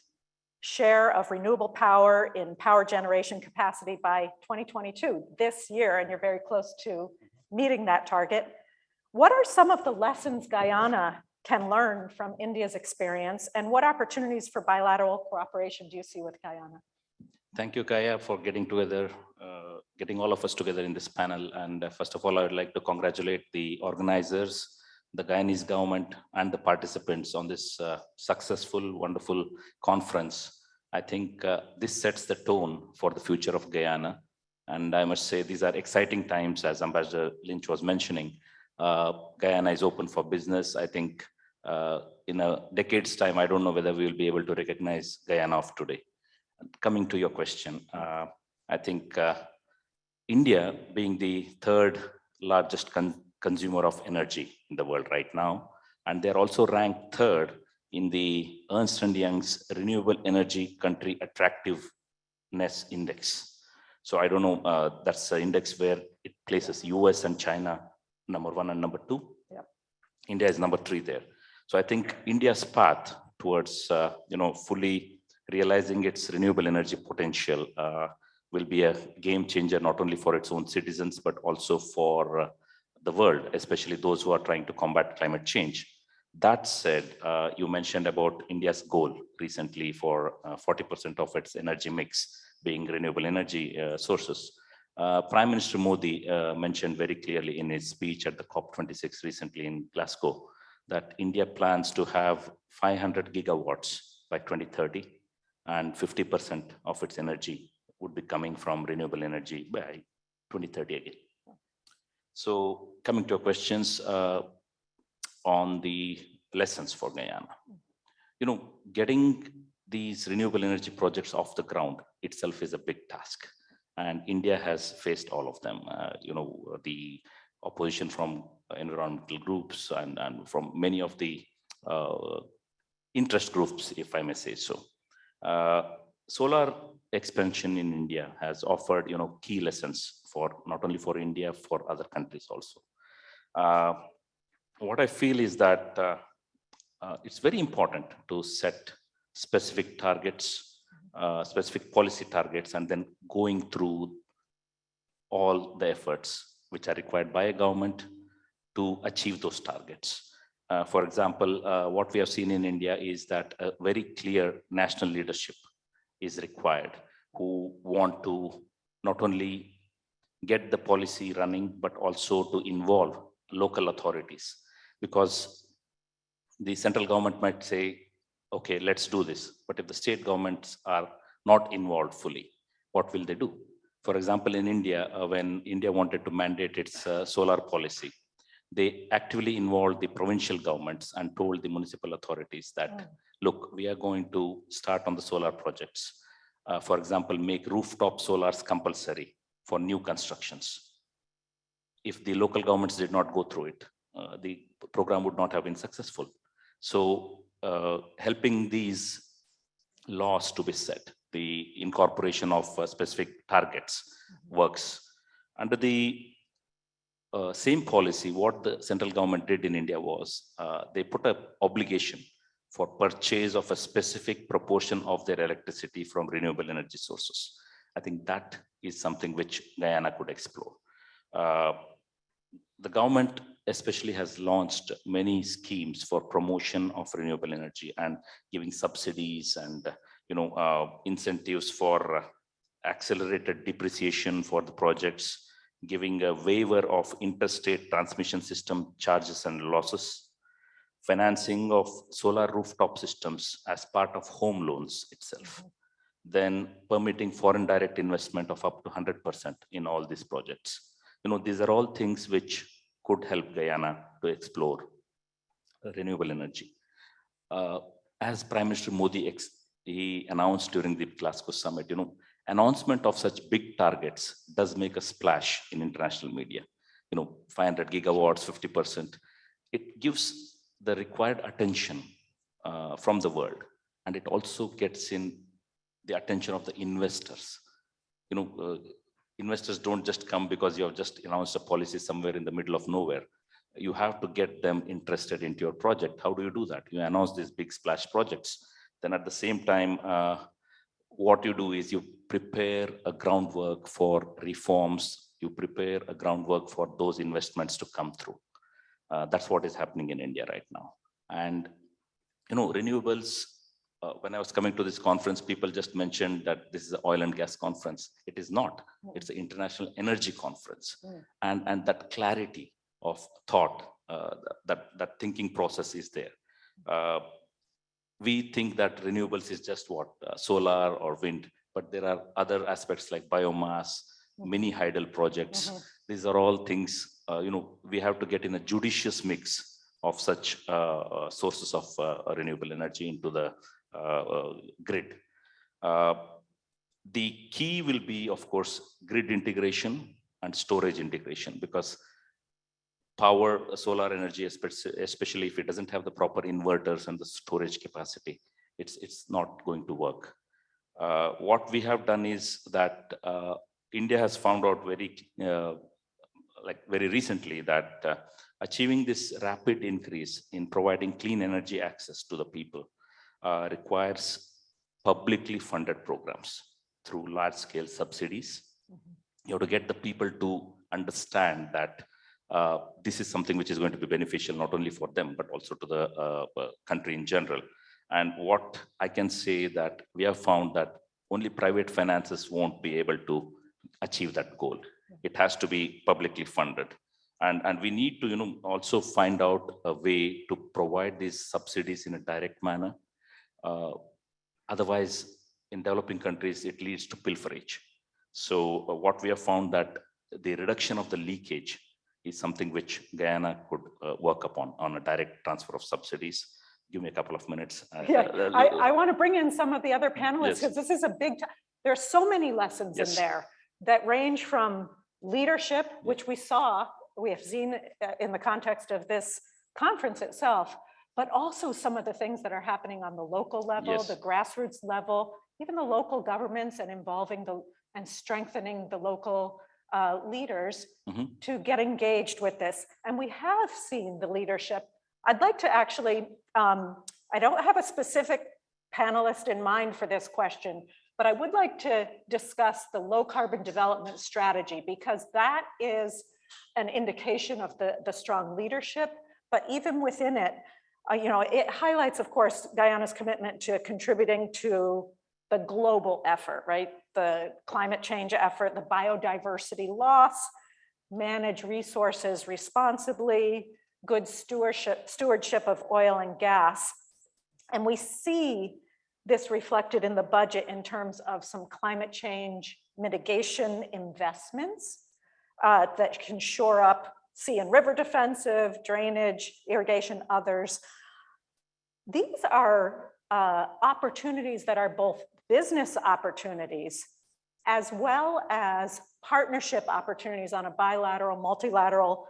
share of renewable power in power generation capacity by 2022, this year, and you're very close to meeting that target. What are some of the lessons Guyana can learn from India's experience, and what opportunities for bilateral cooperation do you see with Guyana? Thank you, Kaya, for getting together, getting all of us together in this panel. And first of all, I would like to congratulate the organizers, the Guyanese government, and the participants on this successful, wonderful conference. I think this sets the tone for the future of Guyana. And I must say, these are exciting times, as Ambassador Lynch was mentioning. Guyana is open for business. I think in a decade's time, I don't know whether we will be able to recognize Guyana of today. Coming to your question, I think India, being the third largest consumer of energy in the world right now, and they're also ranked third in the Ernst & Young's Renewable Energy Country Attractiveness Index. So I don't know, that's an index where it places US and China #1 and #2. Yep. India is #3 there. So I think India's path towards fully realizing its renewable energy potential will be a game changer, not only for its own citizens, but also for the world, especially those who are trying to combat climate change. That said, you mentioned about India's goal recently for 40% of its energy mix being renewable energy sources. Prime Minister Modi mentioned very clearly in his speech at the COP26 recently in Glasgow that India plans to have 500 gigawatts by 2030, and 50% of its energy would be coming from renewable energy by 2030 again. So coming to your questions on the lessons for Guyana. Getting these renewable energy projects off the ground itself is a big task. And India has faced all of them. The opposition from environmental groups and from many of the interest groups, if I may say so. Solar expansion in India has offered, key lessons for not only for India, for other countries also. What I feel is that it's very important to set specific targets, specific policy targets, and then going through all the efforts which are required by a government, to achieve those targets. For example, what we have seen in India is that a very clear national leadership is required who want to not only get the policy running, but also to involve local authorities. Because the central government might say, okay, let's do this. But if the state governments are not involved fully, what will they do? For example, in India, when India wanted to mandate its solar policy, they actively involved the provincial governments and told the municipal authorities that, look, we are going to start on the solar projects. For example, make rooftop solars compulsory for new constructions. If the local governments did not go through it, the program would not have been successful. So helping these laws to be set, the incorporation of specific targets works. Under the same policy, what the central government did in India was they put an obligation for purchase of a specific proportion of their electricity from renewable energy sources. I think that is something which Guyana could explore. The government especially has launched many schemes for promotion of renewable energy and giving subsidies and incentives for accelerated depreciation for the projects, giving a waiver of interstate transmission system charges and losses, financing of solar rooftop systems as part of home loans itself, then permitting foreign direct investment of up to 100% in all these projects. These are all things which could help Guyana to explore renewable energy. As Prime Minister Modi he announced during the Glasgow summit, announcement of such big targets does make a splash in international media. 500 gigawatts, 50%. It gives the required attention from the world, and it also gets in the attention of the investors. Investors don't just come because you have just announced a policy somewhere in the middle of nowhere. You have to get them interested into your project. How do you do that? You announce these big splash projects. Then at the same time, what you do is you prepare a groundwork for reforms. You prepare a groundwork for those investments to come through. That's what is happening in India right now. And, renewables, when I was coming to this conference, people just mentioned that this is an oil and gas conference. It is not. It's an international energy conference. And that clarity of thought, that thinking process is there. We think that renewables is just what, solar or wind, but there are other aspects like biomass, mini hydel projects. These are all things, we have to get in a judicious mix of such sources of renewable energy into the grid. The key will be, of course, grid integration and storage integration, because power, solar energy, especially if it doesn't have the proper inverters and the storage capacity, it's not going to work. What we have done is that India has found out very recently that achieving this rapid increase in providing clean energy access to the people requires publicly funded programs through large-scale subsidies. You have to get the people to understand that this is something which is going to be beneficial not only for them, but also to the country in general. And what I can say that we have found that only private finances won't be able to achieve that goal. It has to be publicly funded. And we need to also find out a way to provide these subsidies in a direct manner. Otherwise, in developing countries, it leads to pilferage. So what we have found that the reduction of the leakage is something which Guyana could work upon on a direct transfer of subsidies. Give me a couple of minutes. I want to bring in some of the other panelists because this is a big, there's so many lessons in there that range from leadership, which we have seen in the context of this conference itself, but also some of the things that are happening on the local level, the grassroots level, even the local governments, and involving and strengthening the local leaders to get engaged with this. And we have seen the leadership. I'd like to actually, I don't have a specific panelist in mind for this question, but I would like to discuss the low carbon development strategy, because that is an indication of the strong leadership, but even within it, it highlights, of course, Guyana's commitment to contributing to the global effort, right? The climate change effort, the biodiversity loss, manage resources responsibly, good stewardship of oil and gas. And we see this reflected in the budget in terms of some climate change mitigation investments that can shore up sea and river defensive, drainage, irrigation, others. These are opportunities that are both business opportunities as well as partnership opportunities on a bilateral, multilateral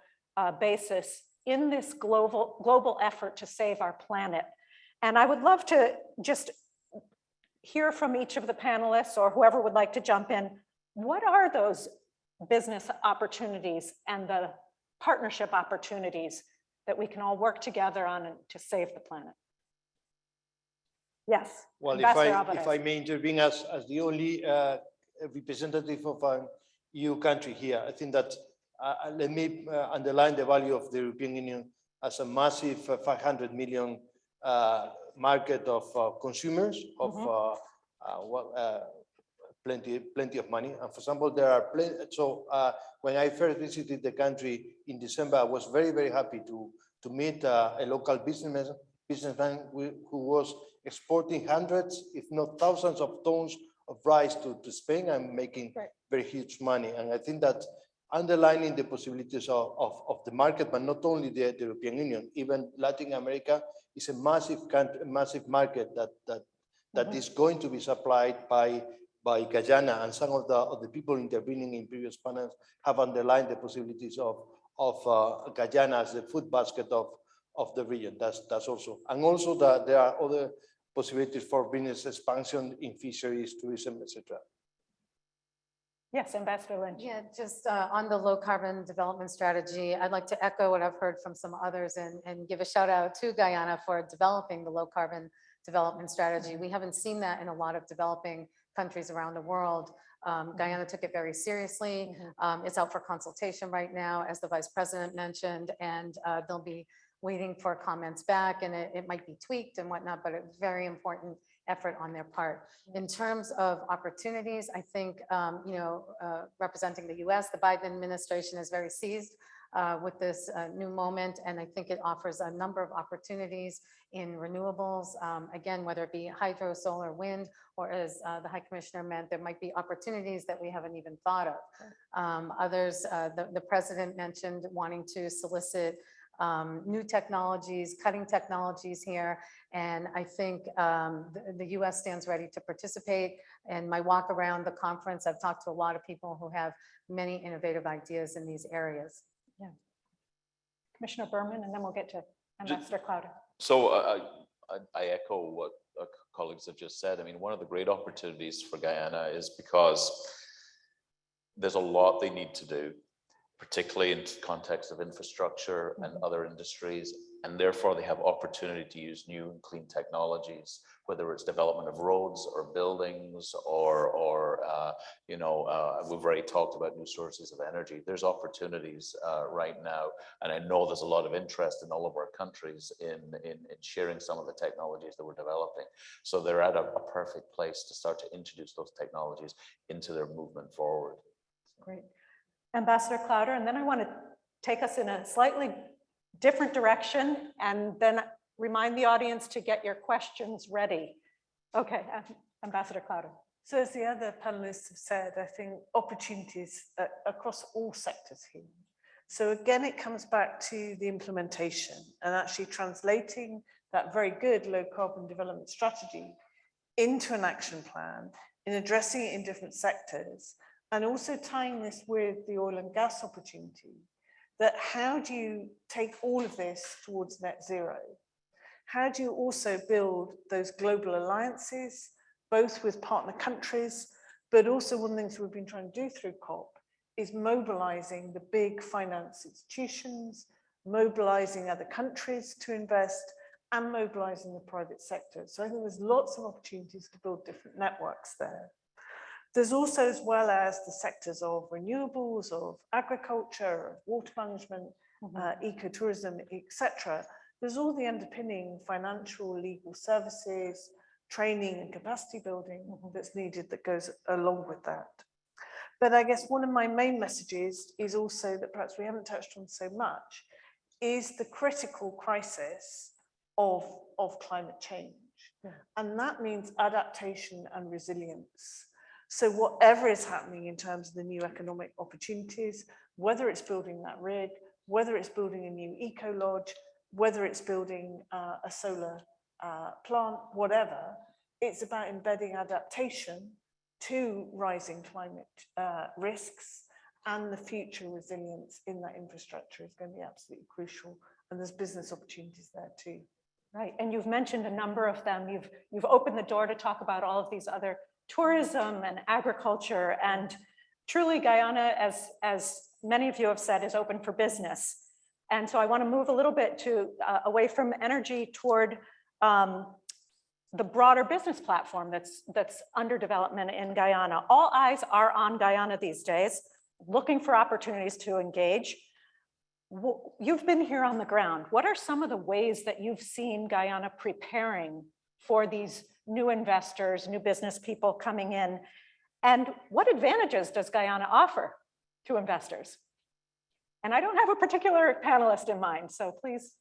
basis in this global effort to save our planet. And I would love to just hear from each of the panelists or whoever would like to jump in. What are those business opportunities and the partnership opportunities that we can all work together on to save the planet? Yes. Well, if I may intervene as the only representative of an EU country here, I think that let me underline the value of the European Union as a massive 500 million market of consumers of plenty of money. And for example, there are plenty. So when I first visited the country in December, I was very happy to meet a local businessman who was exporting hundreds, if not thousands of tons of rice to Spain and making very huge money. And I think that underlining the possibilities of the market, but not only the European Union, even Latin America is a massive country, massive market that is going to be supplied by Guyana. And some of the people intervening in previous panels have underlined the possibilities of Guyana as the food basket of the region. That's also, and also that there are other possibilities for business expansion in fisheries, tourism, etc. Yes, Ambassador Lynch. Yeah, just on the low carbon development strategy, I'd like to echo what I've heard from some others and give a shout out to Guyana for developing the low carbon development strategy. We haven't seen that in a lot of developing countries around the world. Guyana took it very seriously. It's out for consultation right now, as the Vice President mentioned, and they'll be waiting for comments back, and it might be tweaked and whatnot, but a very important effort on their part. In terms of opportunities, I think, representing the US, the Biden administration is very seized with this new moment, and I think it offers a number of opportunities in renewables. Again, whether it be hydro, solar, wind, or as the High Commissioner meant, there might be opportunities that we haven't even thought of. Others, the President mentioned wanting to solicit new technologies, cutting technologies here. And I think the US stands ready to participate. And my walk around the conference, I've talked to a lot of people who have many innovative ideas in these areas. Yeah. Commissioner Berman, and then we'll get to Ambassador Clowder. So I echo what colleagues have just said. I mean, one of the great opportunities for Guyana is because there's a lot they need to do, particularly in context of infrastructure and other industries, and therefore they have opportunity to use new and clean technologies, whether it's development of roads or buildings or we've already talked about new sources of energy. There's opportunities right now, and I know there's a lot of interest in all of our countries in sharing some of the technologies that we're developing. So they're at a perfect place to start to introduce those technologies into their movement forward. Great. Ambassador Clowder, and then I want to take us in a slightly different direction and then remind the audience to get your questions ready. Okay, Ambassador Clowder. So as the other panelists have said, I think opportunities across all sectors here. So again, it comes back to the implementation and actually translating that very good low carbon development strategy into an action plan in addressing it in different sectors, and also tying this with the oil and gas opportunity, that how do you take all of this towards net zero? How do you also build those global alliances, both with partner countries, but also one of the things we've been trying to do through COP is mobilizing the big finance institutions, mobilizing other countries to invest, and mobilizing the private sector. So I think there's lots of opportunities to build different networks there. There's also, as well as the sectors of renewables, of agriculture, of water management, ecotourism, etc. There's all the underpinning financial, legal services, training and capacity building that's needed that goes along with that. But I guess one of my main messages is also that perhaps we haven't touched on so much is the critical crisis of climate change. And that means adaptation and resilience. So whatever is happening in terms of the new economic opportunities, whether it's building that rig, whether it's building a new eco lodge, whether it's building a solar plant, whatever, it's about embedding adaptation to rising climate risks, and the future resilience in that infrastructure is going to be absolutely crucial. And there's business opportunities there too. Right, and you've mentioned a number of them. You've opened the door to talk about all of these other tourism and agriculture, and truly Guyana, as many of you have said, is open for business. And so I want to move a little bit to away from energy toward the broader business platform that's under development in Guyana. All eyes are on Guyana these days, looking for opportunities to engage. You've been here on the ground. What are some of the ways that you've seen Guyana preparing for these new investors, new business people coming in? And what advantages does Guyana offer to investors? And I don't have a particular panelist in mind, so please,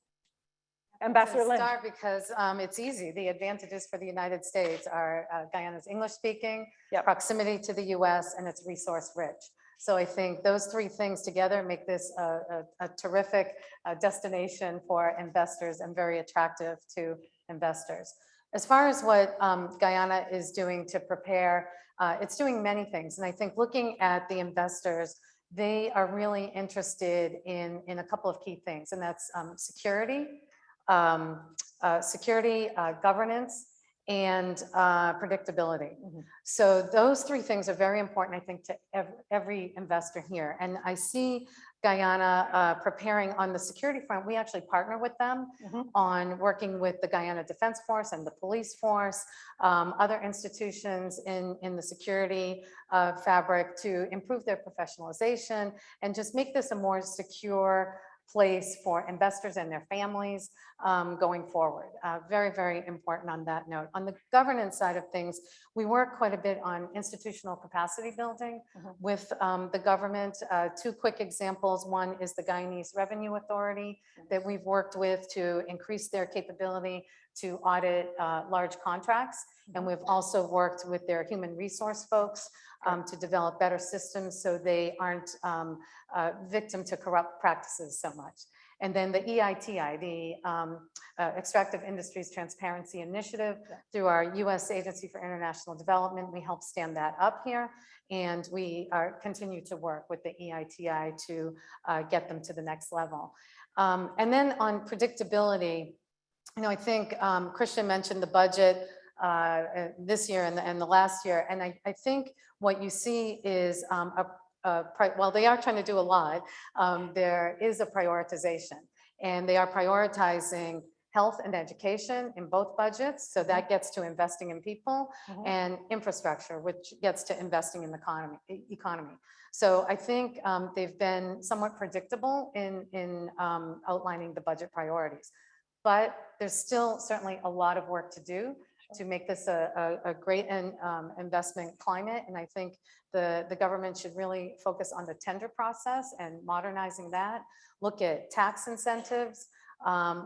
Ambassador Lynch. Start because it's easy. The advantages for the United States are Guyana's English speaking, proximity to the US, and it's resource rich. So I think those three things together make this a terrific destination for investors and very attractive to investors. As far as what Guyana is doing to prepare, it's doing many things. And I think looking at the investors, they are really interested in a couple of key things, and that's security, governance, and predictability. So those three things are very important, I think, to every investor here. And I see Guyana preparing on the security front. We actually partner with them on working with the Guyana Defense Force and the police force, other institutions in the security fabric to improve their professionalization and just make this a more secure place for investors and their families going forward. Very, very important on that note. On the governance side of things, we work quite a bit on institutional capacity building with the government. Two quick examples. One is the Guyanese Revenue Authority that we've worked with to increase their capability to audit large contracts. And we've also worked with their human resource folks to develop better systems so they aren't victim to corrupt practices so much. And then the EITI, the Extractive Industries Transparency Initiative, through our U.S. Agency for International Development, we help stand that up here. And we continue to work with the EITI to get them to the next level. And then on predictability, you know, I think Christian mentioned the budget this year and the last year. And I think what you see is while they are trying to do a lot, there is a prioritization, and they are prioritizing health and education in both budgets. So that gets to investing in people, and infrastructure, which gets to investing in the economy. So I think they've been somewhat predictable in outlining the budget priorities, but there's still certainly a lot of work to do to make this a great investment climate. And I think the government should really focus on the tender process and modernizing that, look at tax incentives,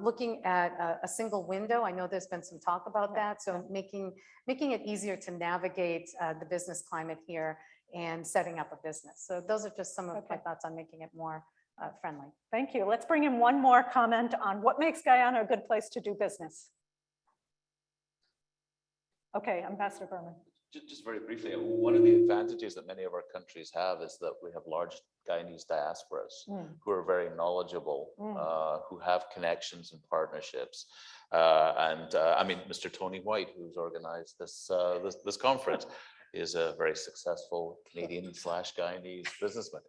looking at a single window. I know there's been some talk about that. So making it easier to navigate the business climate here and setting up a business. So those are just some of my thoughts on making it more friendly. Thank you. Let's bring in one more comment on what makes Guyana a good place to do business. Okay, Ambassador Berman. Just very briefly, one of the advantages that many of our countries have is that we have large Guyanese diasporas who are very knowledgeable, who have connections and partnerships. I mean, Mr. Tony White, who's organized this conference, is a very successful Canadian/Guyanese businessman.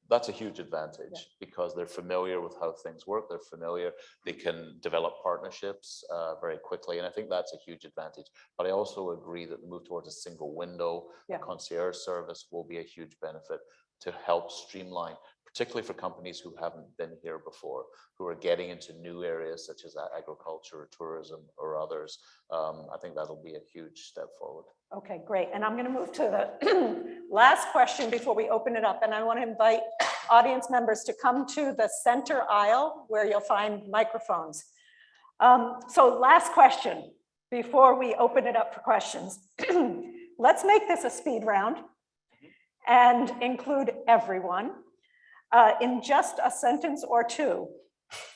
That's a huge advantage because they're familiar with how things work. They're familiar. They can develop partnerships very quickly. And I think that's a huge advantage. But I also agree that the move towards a single window, a concierge service will be a huge benefit to help streamline, particularly for companies who haven't been here before, who are getting into new areas such as agriculture or tourism or others. I think that'll be a huge step forward. Okay, great. And I'm going to move to the last question before we open it up. And I want to invite audience members to come to the center aisle where you'll find microphones. So last question before we open it up for questions. Let's make this a speed round and include everyone. In just a sentence or two,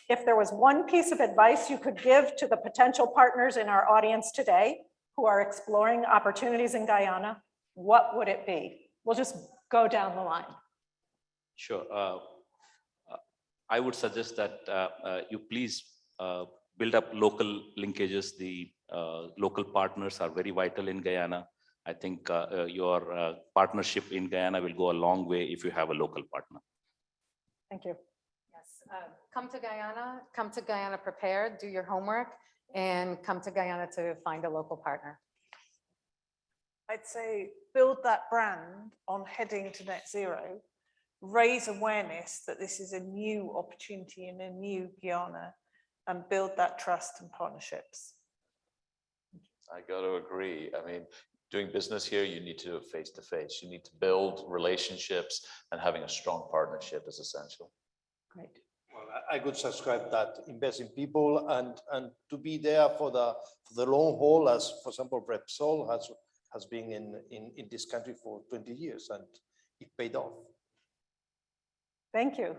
if there was one piece of advice you could give to the potential partners in our audience today who are exploring opportunities in Guyana, what would it be? We'll just go down the line. Sure. I would suggest that you please build up local linkages. The local partners are very vital in Guyana. I think your partnership in Guyana will go a long way if you have a local partner. Thank you. Yes, come to Guyana prepared, do your homework, and come to Guyana to find a local partner. I'd say build that brand on heading to net zero, raise awareness that this is a new opportunity in a new Guyana, and build that trust and partnerships. I got to agree. I mean, doing business here, you need to do it face to face. You need to build relationships, and having a strong partnership is essential. Great. Well, I could subscribe that, invest in people and to be there for the long haul, as for example, Repsol has been in this country for 20 years and it paid off. Thank you.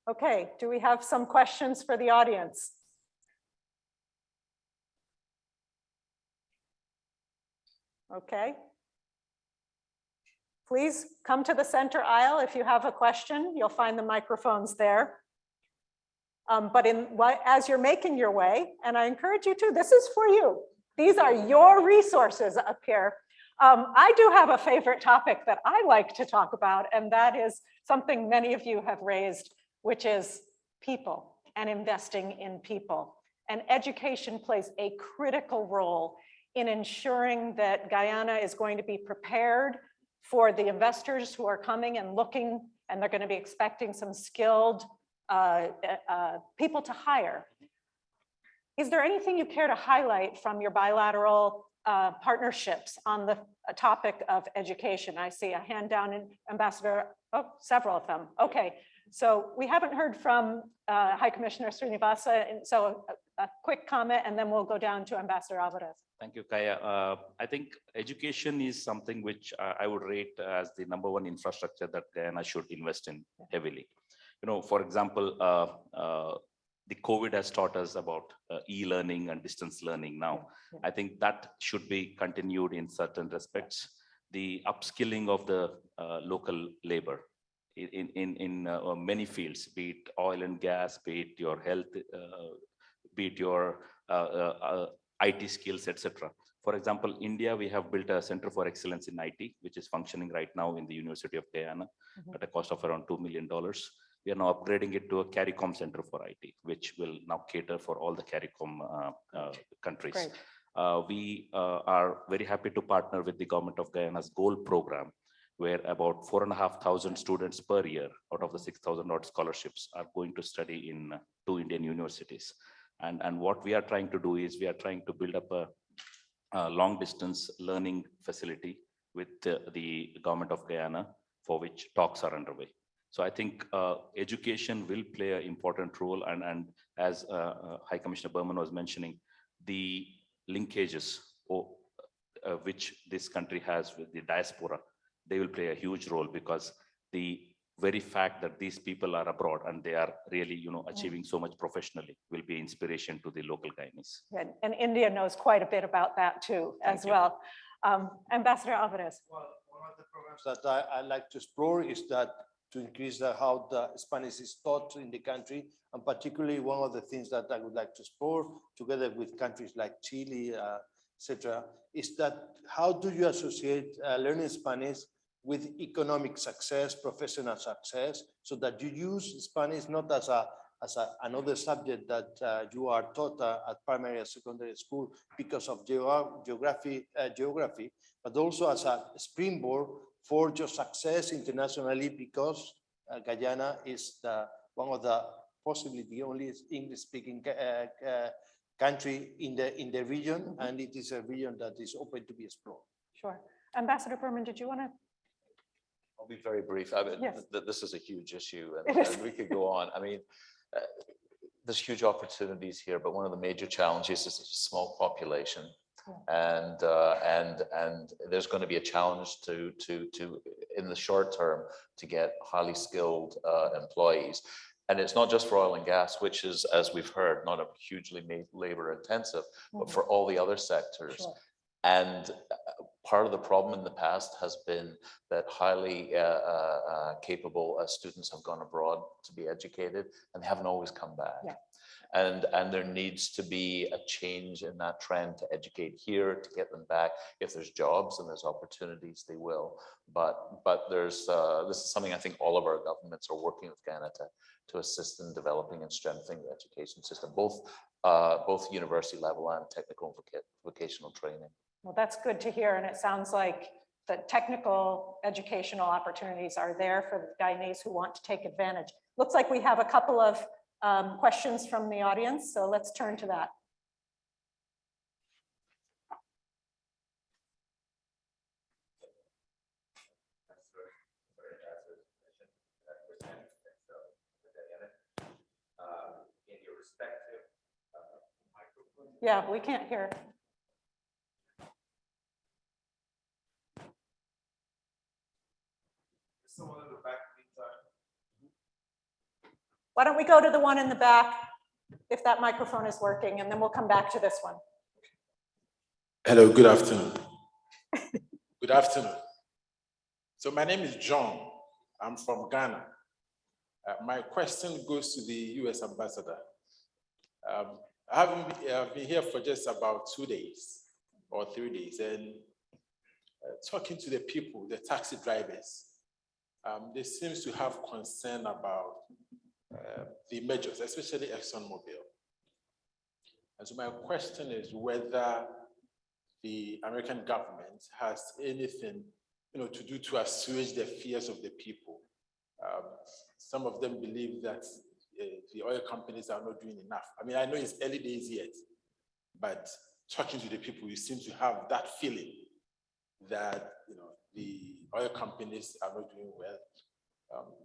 Okay, do we have some questions for the audience? Okay. Please come to the center aisle if you have a question. You'll find the microphones there. But as you're making your way, and I encourage you to, this is for you. These are your resources up here. I do have a favorite topic that I like to talk about, and that is something many of you have raised, which is people and investing in people. And education plays a critical role in ensuring that Guyana is going to be prepared for the investors who are coming and looking, and they're going to be expecting some skilled people to hire. Is there anything you care to highlight from your bilateral partnerships on the topic of education? I see a hand down in Ambassador, oh, several of them. Okay, so we haven't heard from High Commissioner Srinivasa, and so a quick comment, and then we'll go down to Ambassador Alvarez. Thank you, Kaya. I think education is something which I would rate as the #1 infrastructure that Guyana should invest in heavily. You know, for example, the COVID has taught us about e-learning and distance learning now. I think that should be continued in certain respects. The upskilling of the local labor in many fields, be it oil and gas, be it your health, be it your IT skills, etc. For example, India, we have built a Center for Excellence in IT, which is functioning right now in the University of Guyana at a cost of around $2 million. We are now upgrading it to a CARICOM Center for IT, which will now cater for all the CARICOM countries. We are very happy to partner with the government of Guyana's Gold program, where about 4,500 students per year out of the 6,000 odd scholarships are going to study in 2 Indian universities. And what we are trying to do is we are trying to build up a long distance learning facility with the government of Guyana, for which talks are underway. So I think education will play an important role. And as High Commissioner Berman was mentioning, the linkages which this country has with the diaspora, they will play a huge role, because the very fact that these people are abroad and they are really, you know, achieving so much professionally will be inspiration to the local Guyanese. And India knows quite a bit about that too, as well. Ambassador Alvarez. Well, one of the programs that I like to explore is that to increase how the Spanish is taught in the country, and particularly one of the things that I would like to explore together with countries like Chile, etc., is that how do you associate learning Spanish with economic success, professional success, so that you use Spanish not as another subject that you are taught at primary and secondary school because of geography, but also as a springboard for your success internationally, because Guyana is one of the possibly the only English-speaking country in the region, and it is a region that is open to be explored. Sure. Ambassador Berman, did you want to? I'll be very brief. I mean, Yes. this is a huge issue, It and is. we could go on. I mean, there's huge opportunities here, but one of the major challenges is it's a small population, and there's going to be a challenge to in the short term to get highly skilled employees. And it's not just for oil and gas, which is, as we've heard, not a hugely labor intensive, but for all the other sectors. Sure. And part of the problem in the past has been that highly capable students have gone abroad to be educated, and they haven't always come back. Yeah. And there needs to be a change in that trend to educate here, to get them back. If there's jobs and there's opportunities, they will. But there's this is something I think all of our governments are working with Guyana to assist in developing and strengthening the education system, both university level and technical and vocational training. Well, that's good to hear. And it sounds like the technical educational opportunities are there for the Guyanese who want to take advantage. Looks like we have a couple of questions from the audience, so let's turn to that. Yeah, we can't hear. Why don't we go to the one in the back, if that microphone is working, and then we'll come back to this one. Hello, good afternoon. Good afternoon. So my name is John. I'm from Ghana. My question goes to the US ambassador. I've been here for just about 2 days or 3 days, and talking to the people, the taxi drivers, they seem to have concern about the majors, especially ExxonMobil. And so my question is whether the American government has anything, to do to assuage the fears of the people. Some of them believe that the oil companies are not doing enough. I mean, I know it's early days yet, but talking to the people, you seem to have that feeling that the oil companies are not doing well.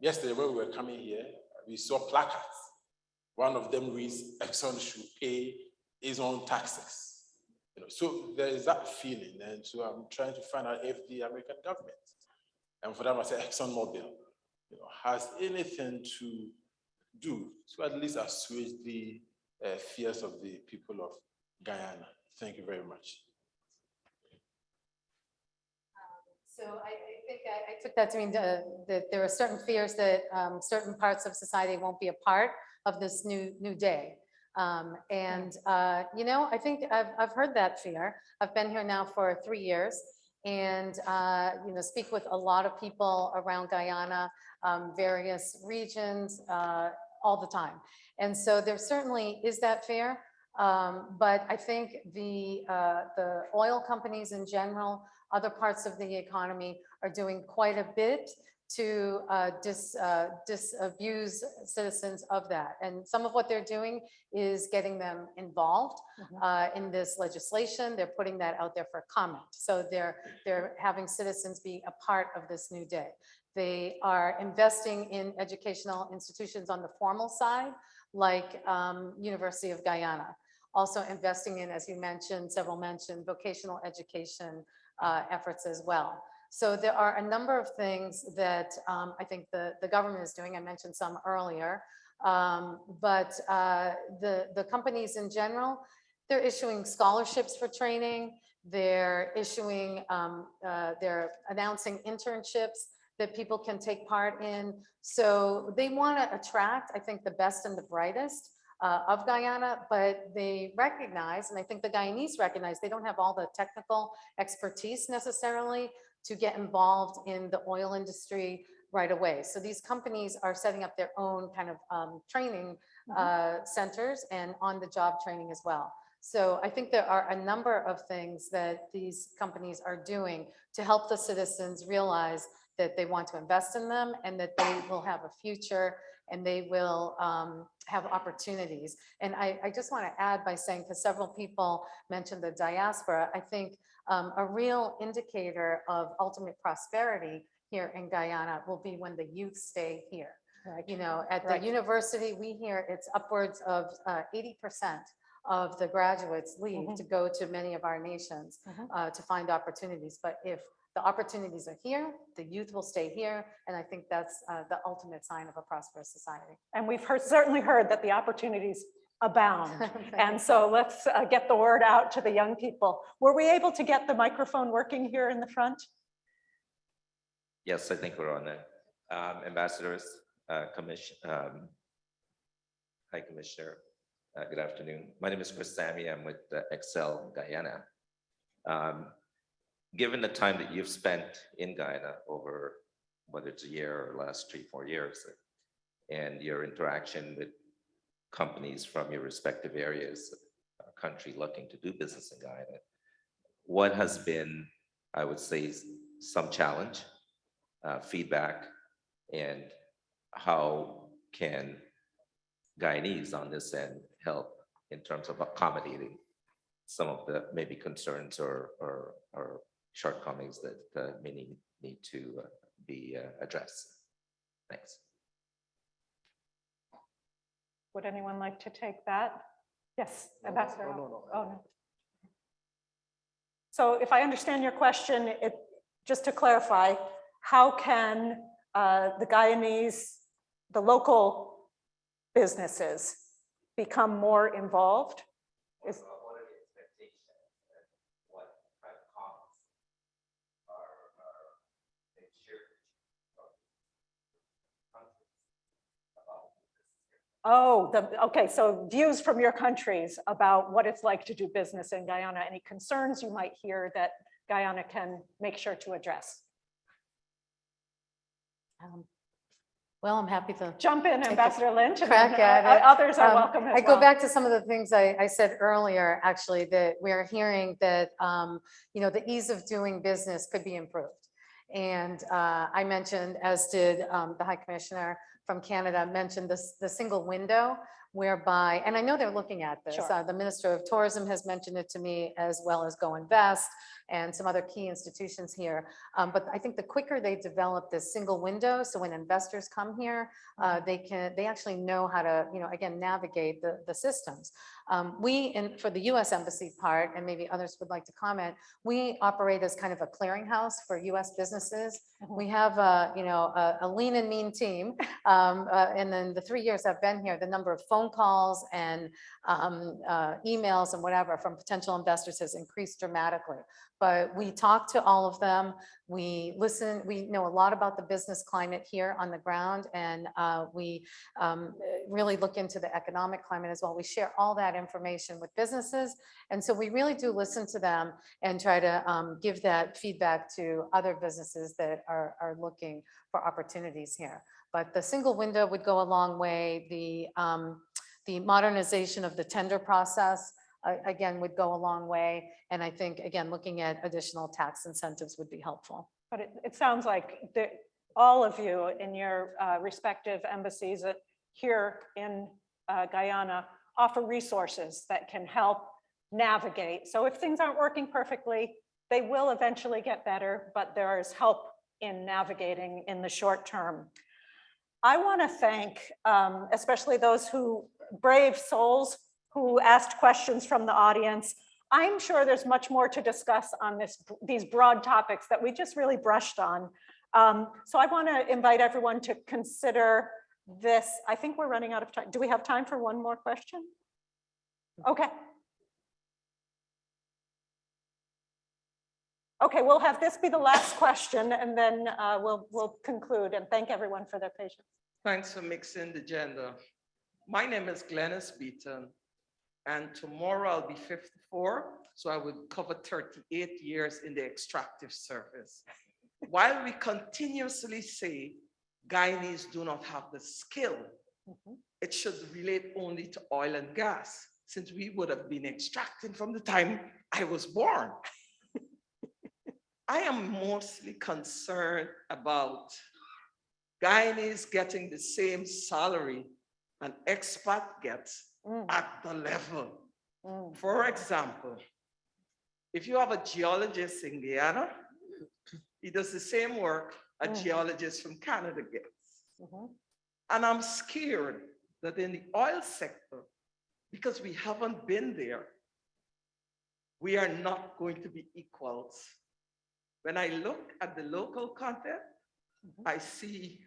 Yesterday, when we were coming here, we saw placards. One of them reads, Exxon should pay its own taxes. So there is that feeling, and so I'm trying to find out if the American government, and for them I say ExxonMobil, has anything to do to at least assuage the fears of the people of Guyana. Thank you very much. So I think I took that to mean that there are certain fears that certain parts of society won't be a part of this new day. I think I've heard that fear. I've been here now for 3 years, and speak with a lot of people around Guyana, various regions, all the time. And so there certainly is that fear. But I think the oil companies in general, other parts of the economy are doing quite a bit to disabuse citizens of that. And some of what they're doing is getting them involved in this legislation. They're putting that out there for comment. So they're having citizens be a part of this new day. They are investing in educational institutions on the formal side, like University of Guyana. Also investing in, as you mentioned, several mentioned, vocational education efforts as well. So there are a number of things that I think the government is doing. I mentioned some earlier, but the companies in general, they're issuing scholarships for training. They're issuing, they're announcing internships that people can take part in. So they want to attract, I think, the best and the brightest of Guyana, but they recognize, and I think the Guyanese recognize, they don't have all the technical expertise necessarily to get involved in the oil industry right away. So these companies are setting up their own kind of training centers and on-the-job training as well. So I think there are a number of things that these companies are doing to help the citizens realize that they want to invest in them and that they will have a future and they will have opportunities. And I just want to add by saying, because several people mentioned the diaspora, I think a real indicator of ultimate prosperity here in Guyana will be when the youth stay here. Right. You know, at the Right. university, we hear it's upwards of 80% of the graduates leave to go to many of our nations to find opportunities. But if the opportunities are here, the youth will stay here. And I think that's the ultimate sign of a prosperous society. And we've certainly heard that the opportunities abound. And so let's get the word out to the young people. Were we able to get the microphone working here in the front? Yes, I think we're on there. Ambassadors, High Commissioner, good afternoon. My name is Chris Sammy. I'm with Excel Guyana. Given the time that you've spent in Guyana over whether it's a year or last 3-4 years, and your interaction with companies from your respective areas, country looking to do business in Guyana, what has been, I would say, some challenge, feedback, and how can Guyanese on this end help in terms of accommodating some of the maybe concerns or shortcomings that may need to be addressed? Thanks. Would anyone like to take that? Yes, Ambassador. No. Oh, no. So if I understand your question, just to clarify, how can the Guyanese, the local businesses become more involved? What are the expectations and what kind of comments are being shared from countries about this? Oh, okay, so views from your countries about what it's like to do business in Guyana, any concerns you might hear that Guyana can make sure to address? Well, I'm happy to jump in, take a Ambassador Lynch, and crack then, at it. others are welcome as I well. go back to some of the things I said earlier, actually, that we're hearing that, you know, the ease of doing business could be improved. And I mentioned, as did the High Commissioner from Canada, mentioned the single window whereby, and I know they're looking at this. Sure. The Minister of Tourism has mentioned it to me, as well as Go Invest and some other key institutions here. But I think the quicker they develop this single window, so when investors come here, they actually know how to, you know, again, navigate the systems. For the US Embassy part, and maybe others would like to comment, we operate as kind of a clearinghouse for US businesses. We have a lean and mean team. And then the 3 years I've been here, the number of phone calls and emails and whatever from potential investors has increased dramatically. But we talk to all of them. We listen. We know a lot about the business climate here on the ground, and we really look into the economic climate as well. We share all that information with businesses. And so we really do listen to them and try to give that feedback to other businesses that are looking for opportunities here. But the single window would go a long way. The modernization of the tender process, again, would go a long way. And I think, again, looking at additional tax incentives would be helpful. But it sounds like all of you in your respective embassies here in Guyana offer resources that can help navigate. So if things aren't working perfectly, they will eventually get better, but there is help in navigating in the short term. I want to thank especially those brave souls who asked questions from the audience. I'm sure there's much more to discuss on these broad topics that we just really brushed on. So I want to invite everyone to consider this. I think we're running out of time. Do we have time for one more question? Okay. Okay, we'll have this be the last question, and then we'll conclude, and thank everyone for their patience. Thanks for mixing the gender. My name is Glennis Beaton, and tomorrow I'll be 54, so I would cover 38 years in the extractive service. while we continuously say Guyanese do not have the skill, it should relate only to oil and gas, since we would have been extracting from the time I was born. I am mostly concerned about Guyanese getting the same salary an expat gets at the level. For example, if you have a geologist in Guyana, he does the same work a geologist from Canada gets. And I'm scared that in the oil sector, because we haven't been there, we are not going to be equals. When I look at the local content, I see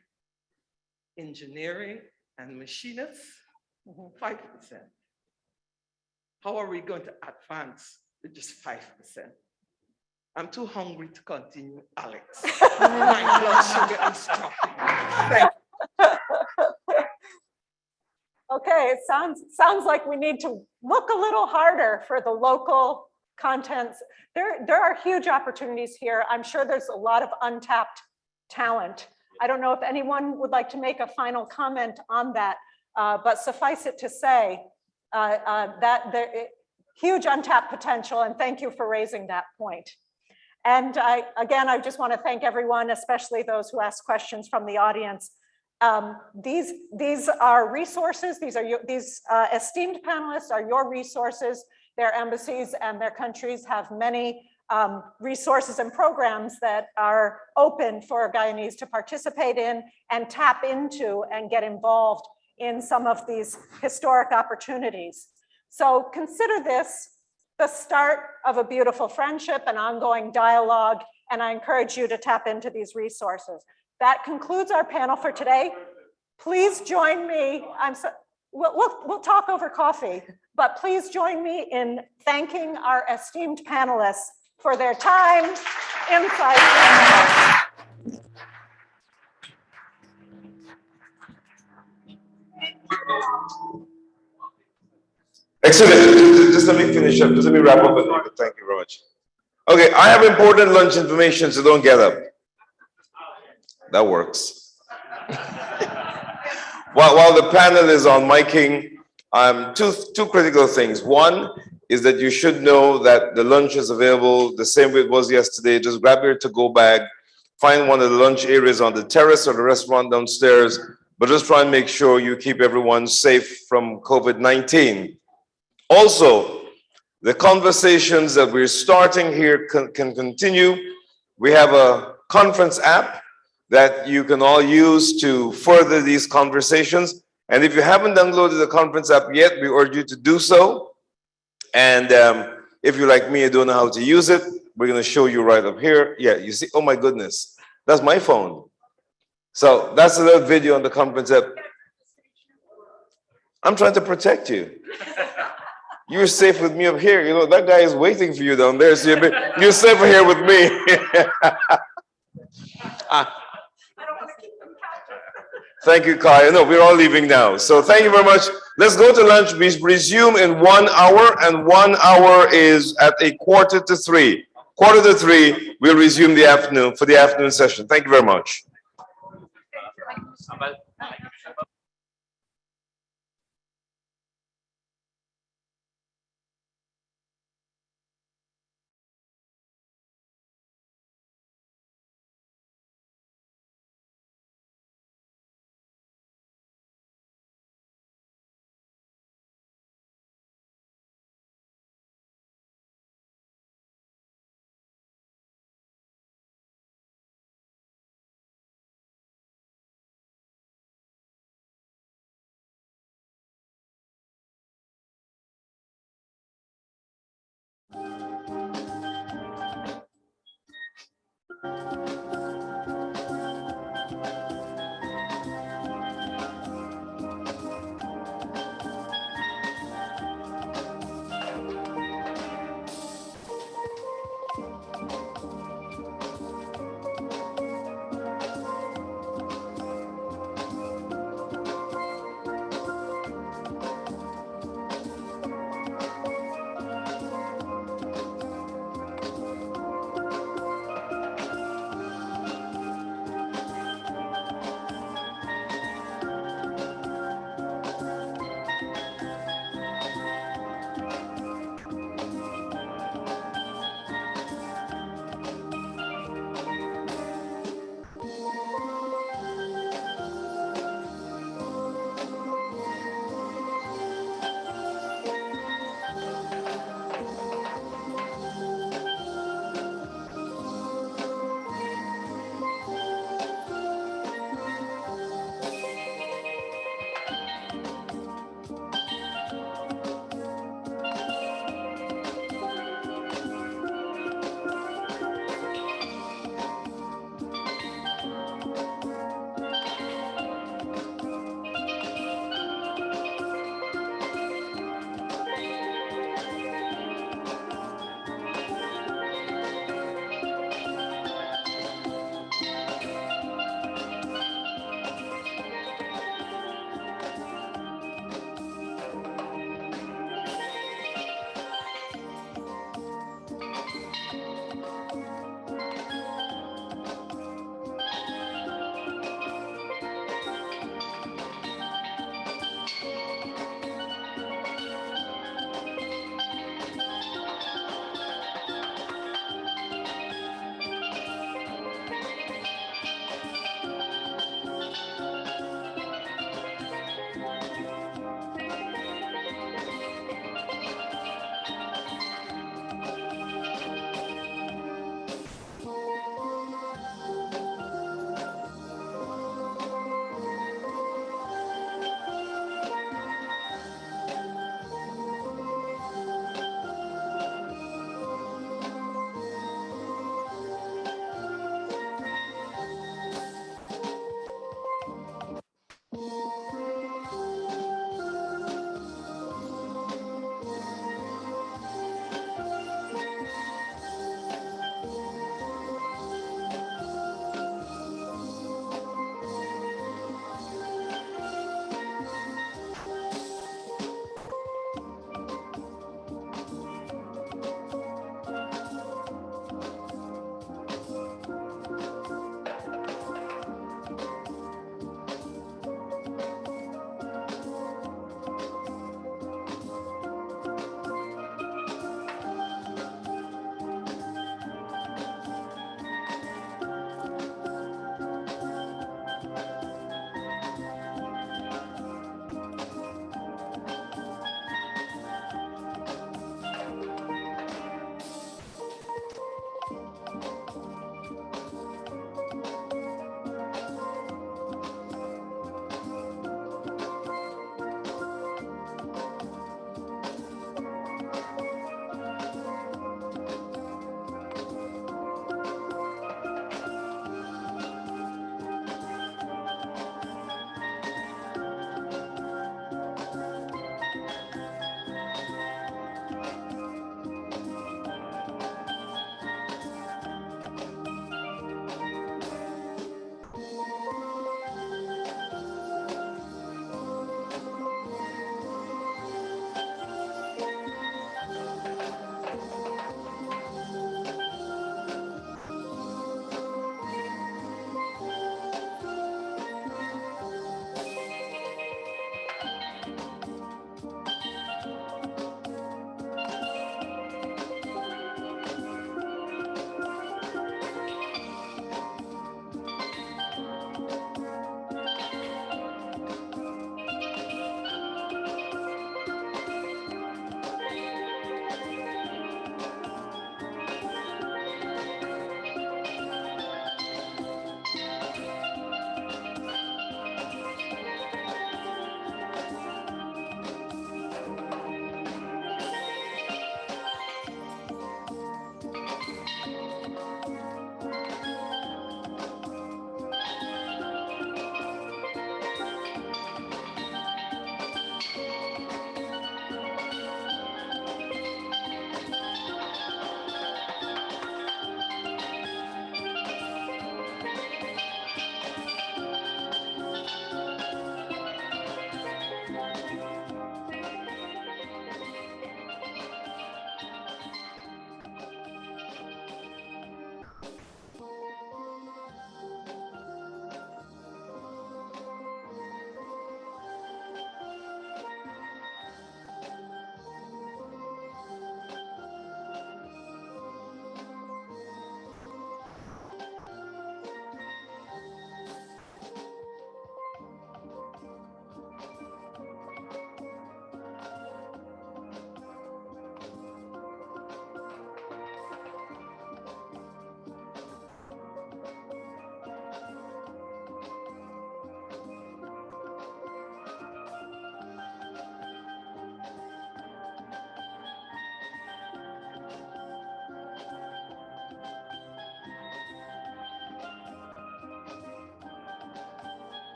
engineering and machinists, 5%. How are we going to advance with just 5%? I'm too hungry to continue, Alex. My blood sugar is dropping. Thank you. Okay, it sounds like we need to look a little harder for the local contents. There are huge opportunities here. I'm sure there's a lot of untapped talent. I don't know if anyone would like to make a final comment on that, but suffice it to say that there huge untapped potential, and thank you for raising that point. And again, I just want to thank everyone, especially those who asked questions from the audience. These are resources. These esteemed panelists are your resources. Their embassies and their countries have many resources and programs that are open for Guyanese to participate in and tap into and get involved in some of these historic opportunities. So consider this the start of a beautiful friendship and ongoing dialogue, and I encourage you to tap into these resources. That concludes our panel for today. Please join me. We'll talk over coffee, but please join me in thanking our esteemed panelists for their time, insight. Excellent. Just let me finish up. Just let me wrap up. Thank you very much. Okay, I have important lunch information, so don't get up. That works. While the panel is on miking, two critical things. One is that you should know that the lunch is available the same way it was yesterday. Just grab your to-go bag, find one of the lunch areas on the terrace or the restaurant downstairs, but just try and make sure you keep everyone safe from COVID-19. Also, the conversations that we're starting here can continue. We have a conference app that you can all use to further these conversations. And if you haven't downloaded the conference app yet, we urge you to do so. And if you're like me and don't know how to use it, we're going to show you right up here. Yeah, you see, oh my goodness, that's my phone. So that's a little video on the conference app. I'm trying to protect you. You're safe with me up here. You know, that guy is waiting for you down there. So you're safer here with me. Thank you, Kaya. No, we're all leaving now. So thank you very much. Let's go to lunch. We resume in 1 hour, and 1 hour is at 2:45. 2:45, we'll resume the afternoon for the afternoon session. Thank you very much.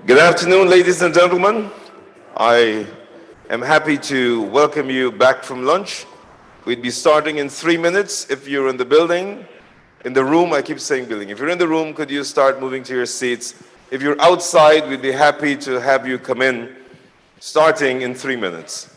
Good afternoon, ladies and gentlemen. I am happy to welcome you back from lunch. We'd be starting in 3 minutes. If you're in the building, in the room, I keep saying building. If you're in the room, could you start moving to your seats? If you're outside, we'd be happy to have you come in, starting in 3 minutes.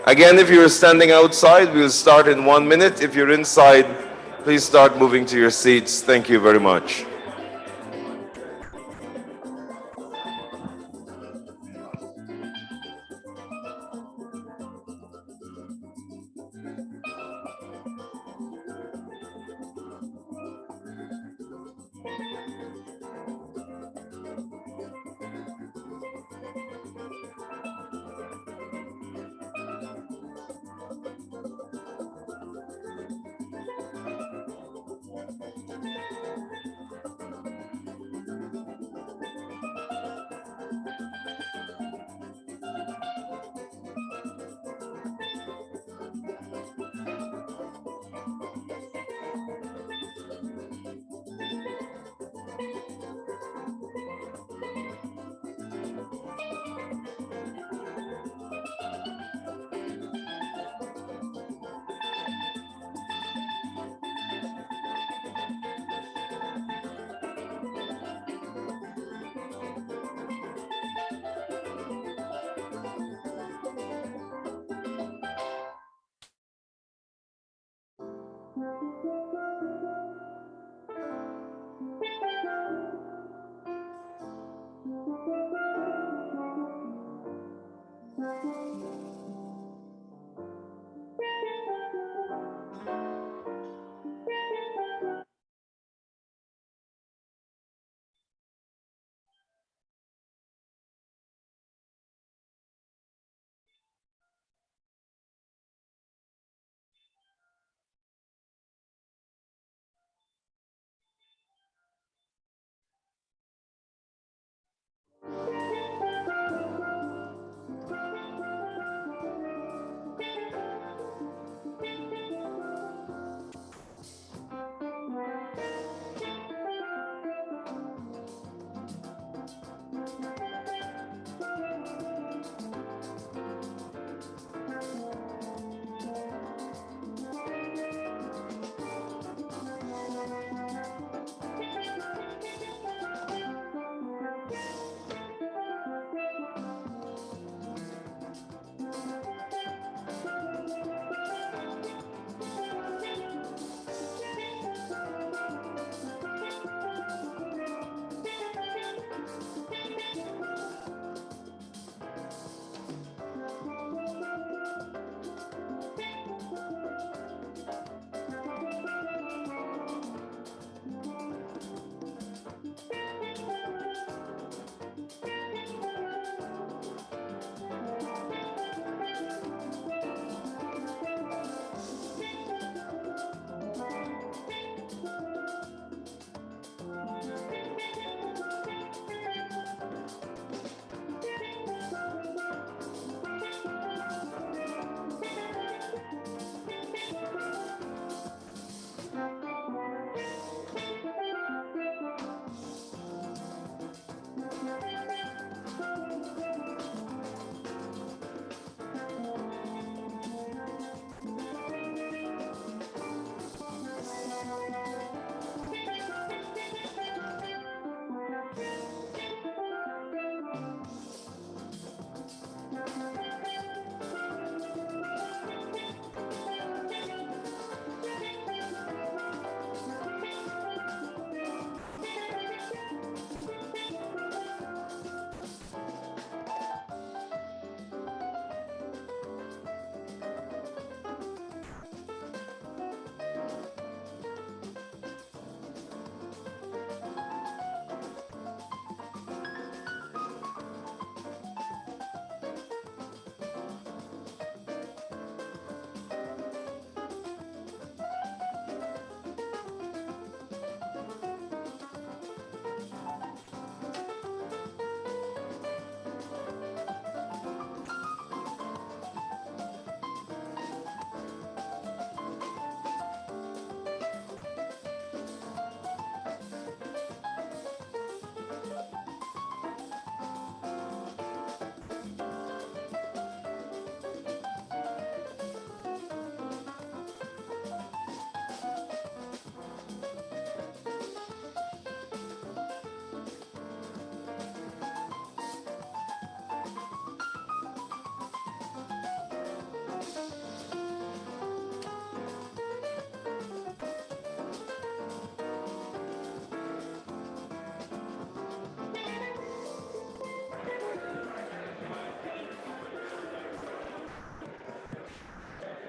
Again, if you're standing outside, we'll start in 1 minute. If you're inside, please start moving to your seats. Thank you very much.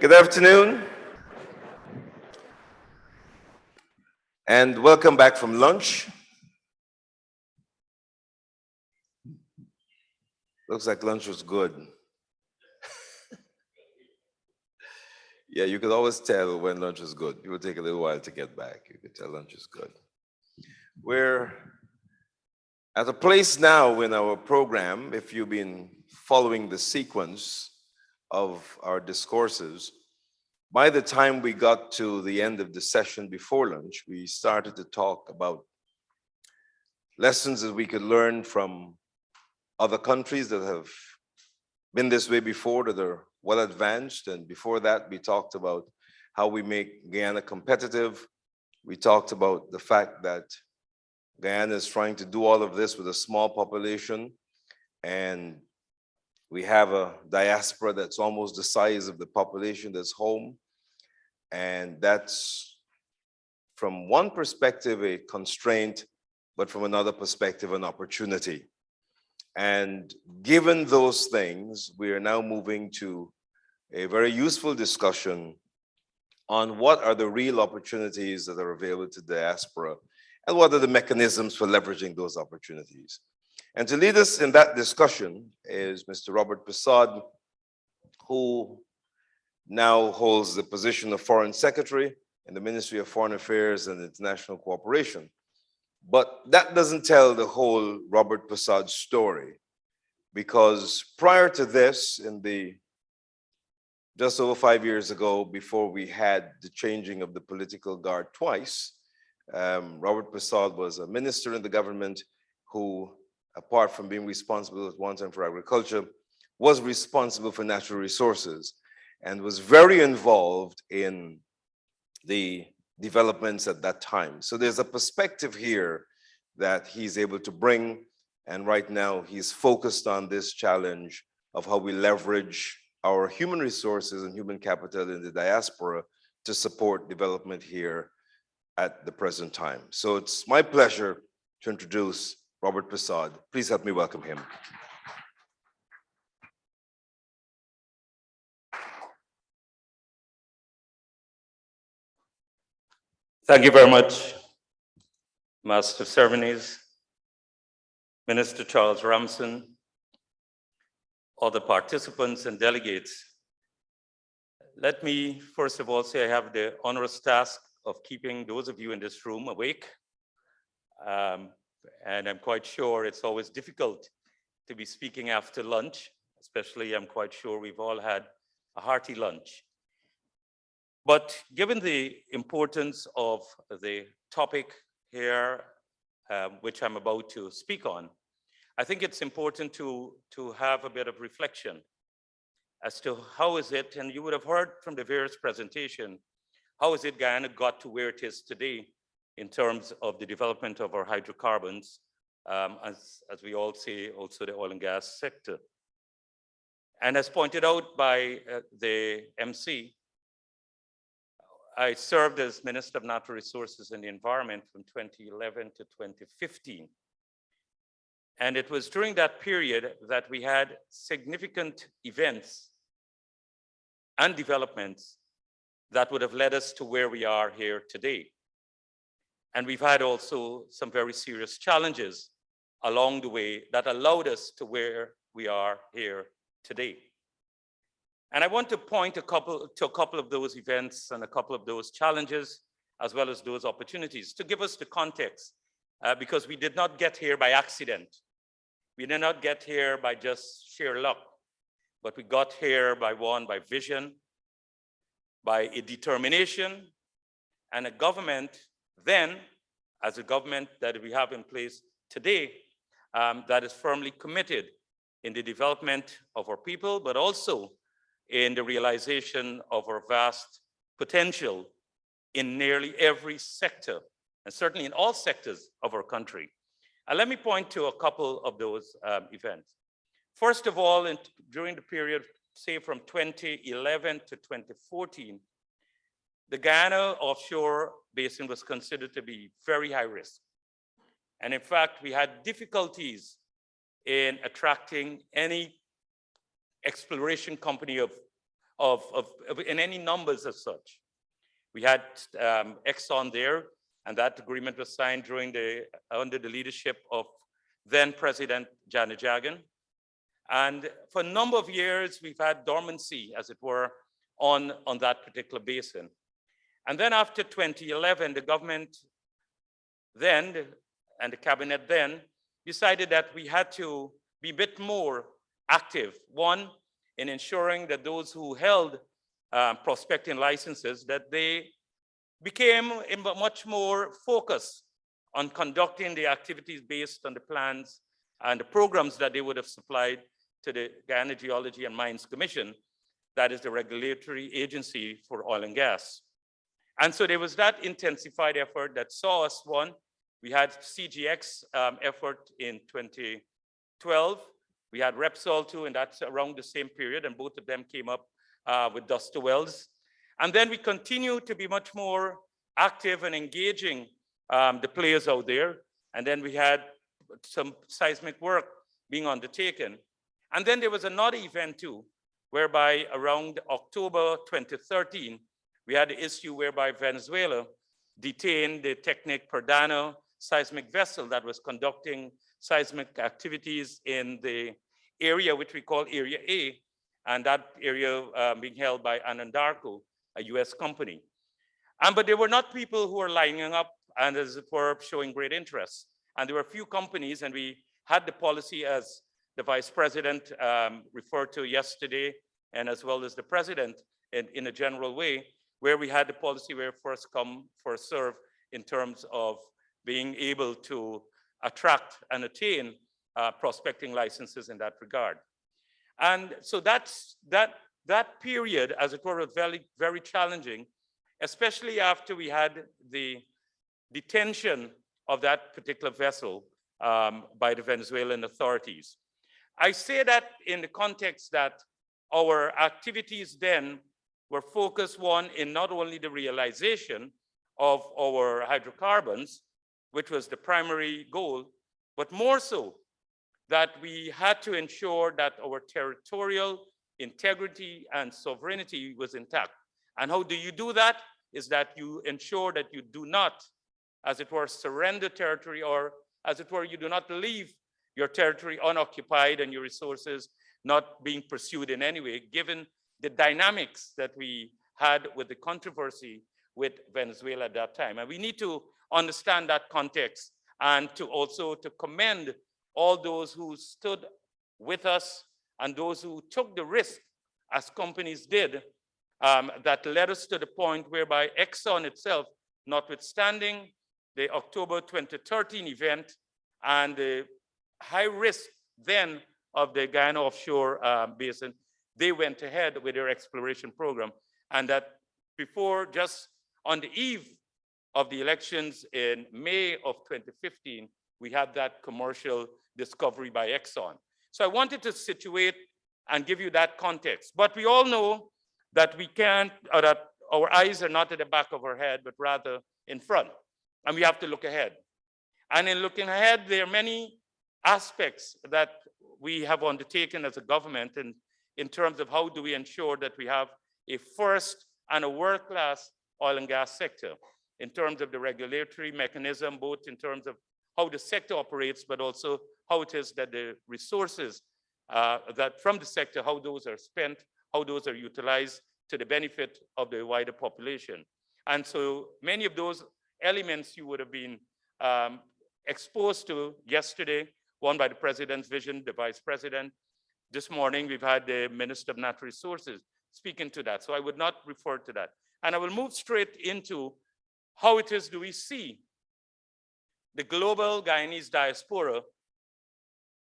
Good afternoon. And welcome back from lunch. Looks like lunch was good. Yeah, you could always tell when lunch is good. It will take a little while to get back. You could tell lunch is good. We're at a place now in our program, if you've been following the sequence of our discourses, by the time we got to the end of the session before lunch, we started to talk about lessons that we could learn from other countries that have been this way before, that are well advanced. And before that, we talked about how we make Guyana competitive. We talked about the fact that Guyana is trying to do all of this with a small population, and we have a diaspora that's almost the size of the population that's home. And that's, from one perspective, a constraint, but from another perspective, an opportunity. And given those things, we are now moving to a very useful discussion on what are the real opportunities that are available to diaspora and what are the mechanisms for leveraging those opportunities. And to lead us in that discussion is Mr. Robert Prasad, who now holds the position of Foreign Secretary in the Ministry of Foreign Affairs and International Cooperation. But that doesn't tell the whole Robert Prasad story, because prior to this, just over 5 years ago, before we had the changing of the political guard twice, Robert Prasad was a minister in the government who, apart from being responsible at one time for agriculture, was responsible for natural resources and was very involved in the developments at that time. So there's a perspective here that he's able to bring, and right now he's focused on this challenge of how we leverage our human resources and human capital in the diaspora to support development here at the present time. So it's my pleasure to introduce Robert Prasad. Please help me welcome him. Thank you very much, Master of Ceremonies, Minister Charles Ramson, other participants and delegates. Let me first of all say I have the onerous task of keeping those of you in this room awake. And I'm quite sure it's always difficult to be speaking after lunch, especially I'm quite sure we've all had a hearty lunch. But given the importance of the topic here, which I'm about to speak on, I think it's important to have a bit of reflection as to how is it, and you would have heard from the various presentation, how is it Guyana got to where it is today in terms of the development of our hydrocarbons, as we all say, also the oil and gas sector. And as pointed out by the MC, I served as Minister of Natural Resources and the Environment from 2011 to 2015. And it was during that period that we had significant events and developments that would have led us to where we are here today. And we've had also some very serious challenges along the way that allowed us to where we are here today. And I want to point to a couple of those events and a couple of those challenges, as well as those opportunities, to give us the context, because we did not get here by accident. We did not get here by just sheer luck, but we got here by vision, by a determination, and a government then, as a government that we have in place today, that is firmly committed in the development of our people, but also in the realization of our vast potential in nearly every sector, and certainly in all sectors of our country. And let me point to a couple of those events. First of all, during the period, say from 2011 to 2014, the Guyana offshore basin was considered to be very high risk. And in fact, we had difficulties in attracting any exploration company of in any numbers as such. We had Exxon there, and that agreement was signed under the leadership of then President Janet Jagan. And for a number of years, we've had dormancy, as it were, on that particular basin. And then after 2011, the government then, and the cabinet then, decided that we had to be a bit more active. One, in ensuring that those who held prospecting licenses, that they became much more focused on conducting the activities based on the plans and the programs that they would have supplied to the Guyana Geology and Mines Commission, that is the regulatory agency for oil and gas. And so there was that intensified effort that saw us, one, we had CGX effort in 2012. We had Repsol too, and that's around the same period, and both of them came up with Duster Wells. And then we continue to be much more active and engaging the players out there. And then we had some seismic work being undertaken. And then there was another event too, whereby around October 2013, we had the issue whereby Venezuela detained the Technic Perdana seismic vessel that was conducting seismic activities in the area which we call Area A, and that area being held by Anadarko, a US company. But there were not people who were lining up and, as it were, showing great interest. And there were a few companies, and we had the policy, as the Vice President referred to yesterday, and as well as the President in a general way, where we had the policy where first come, first serve in terms of being able to attract and attain prospecting licenses in that regard. And so that period, as it were, was very, very challenging, especially after we had the detention of that particular vessel by the Venezuelan authorities. I say that in the context that our activities then were focused, one, in not only the realization of our hydrocarbons, which was the primary goal, but more so that we had to ensure that our territorial integrity and sovereignty was intact. And how do you do that? Is that you ensure that you do not, as it were, surrender territory, or as it were, you do not leave your territory unoccupied and your resources not being pursued in any way, given the dynamics that we had with the controversy with Venezuela at that time. And we need to understand that context, and to also to commend all those who stood with us and those who took the risk, as companies did, that led us to the point whereby Exxon itself, notwithstanding the October 2013 event and the high risk then of the Guyana offshore basin, they went ahead with their exploration program. And that before, just on the eve of the elections in May of 2015, we had that commercial discovery by Exxon. So I wanted to situate and give you that context. But we all know that we can't, or that our eyes are not at the back of our head, but rather in front. And we have to look ahead. And in looking ahead, there are many aspects that we have undertaken as a government in terms of how do we ensure that we have a first and a world-class oil and gas sector, in terms of the regulatory mechanism, both in terms of how the sector operates, but also how it is that the resources that from the sector, how those are spent, how those are utilized to the benefit of the wider population. And so many of those elements you would have been exposed to yesterday, one by the President's vision, the Vice President. This morning, we've had the Minister of Natural Resources speaking to that. So I would not refer to that. And I will move straight into how it is do we see the global Guyanese diaspora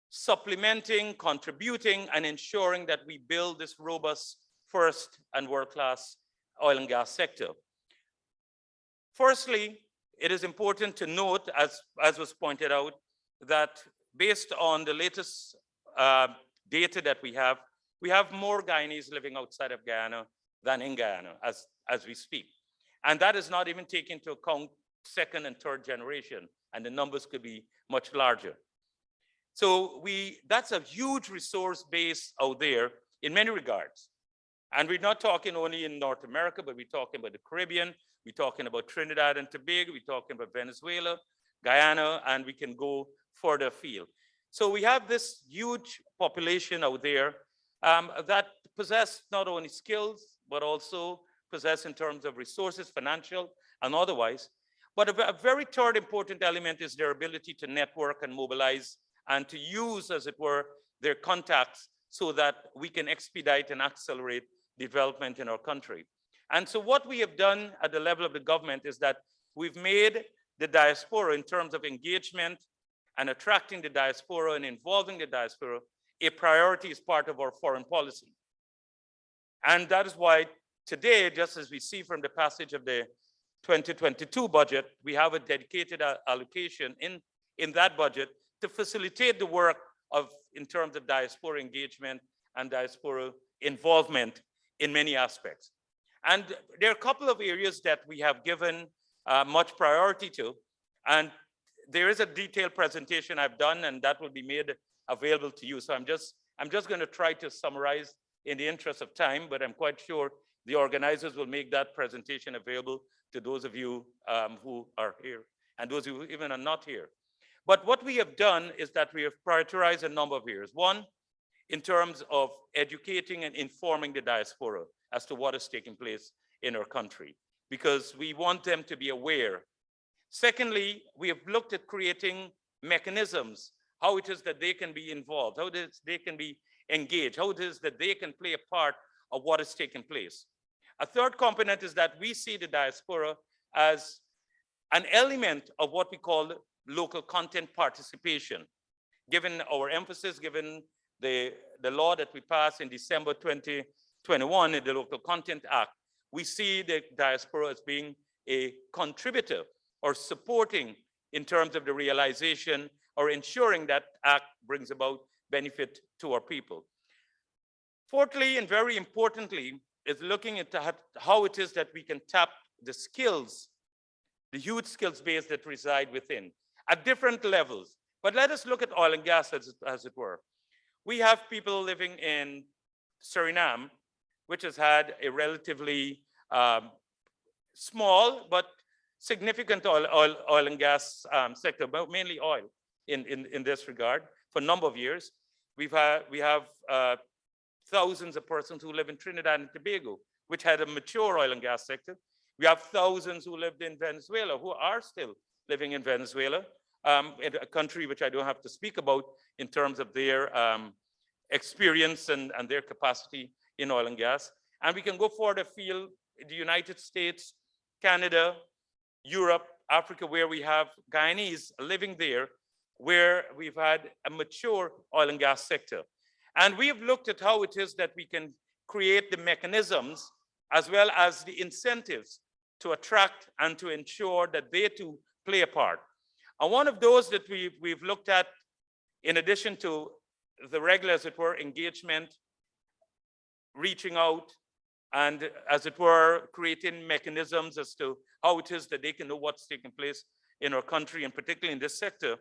supplementing, contributing, and ensuring that we build this robust first and world-class oil and gas sector. Firstly, it is important to note, as was pointed out, that based on the latest data that we have more Guyanese living outside of Guyana than in Guyana as we speak. And that is not even taking into account second and third generation, and the numbers could be much larger. So that's a huge resource base out there in many regards. And we're not talking only in North America, but we're talking about the Caribbean, we're talking about Trinidad and Tobago, we're talking about Venezuela, Guyana, and we can go further afield. So we have this huge population out there that possess not only skills, but also possess in terms of resources, financial and otherwise. But a very third important element is their ability to network and mobilize and to use, as it were, their contacts so that we can expedite and accelerate development in our country. And so what we have done at the level of the government is that we've made the diaspora in terms of engagement and attracting the diaspora and involving the diaspora a priority as part of our foreign policy. And that is why today, just as we see from the passage of the 2022 budget, we have a dedicated allocation in that budget to facilitate the work of, in terms of diaspora engagement and diaspora involvement in many aspects. And there are a couple of areas that we have given much priority to, and there is a detailed presentation I've done, and that will be made available to you. So I'm just going to try to summarize in the interest of time, but I'm quite sure the organizers will make that presentation available to those of you who are here and those who even are not here. But what we have done is that we have prioritized a number of areas. One, in terms of educating and informing the diaspora as to what is taking place in our country, because we want them to be aware. Secondly, we have looked at creating mechanisms, how it is that they can be involved, how it is they can be engaged, how it is that they can play a part of what is taking place. A third component is that we see the diaspora as an element of what we call local content participation. Given our emphasis, given the law that we passed in December 2021 in the Local Content Act, we see the diaspora as being a contributor or supporting in terms of the realization or ensuring that act brings about benefit to our people. Fourthly, and very importantly, is looking at how it is that we can tap the skills, the huge skills base that reside within at different levels. But let us look at oil and gas as it were. We have people living in Suriname, which has had a relatively small but significant oil and gas sector, but mainly oil in this regard for a number of years. We have thousands of persons who live in Trinidad and Tobago, which had a mature oil and gas sector. We have thousands who lived in Venezuela, who are still living in Venezuela, in a country which I don't have to speak about in terms of their experience and their capacity in oil and gas. And we can go further afield, the United States, Canada, Europe, Africa, where we have Guyanese living there, where we've had a mature oil and gas sector. And we have looked at how it is that we can create the mechanisms as well as the incentives to attract and to ensure that they too play a part. And one of those that we've looked at, in addition to the regular, as it were, engagement, reaching out, and as it were, creating mechanisms as to how it is that they can know what's taking place in our country, and particularly in this sector,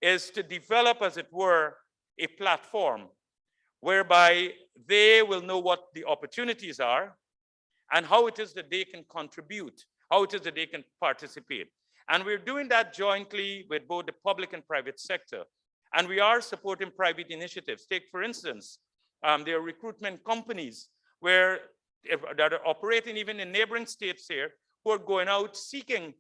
is to develop, as it were, a platform whereby they will know what the opportunities are and how it is that they can contribute, how it is that they can participate. And we're doing that jointly with both the public and private sector. And we are supporting private initiatives. Take, for instance, there are recruitment companies that are operating even in neighboring states here, who are going out seeking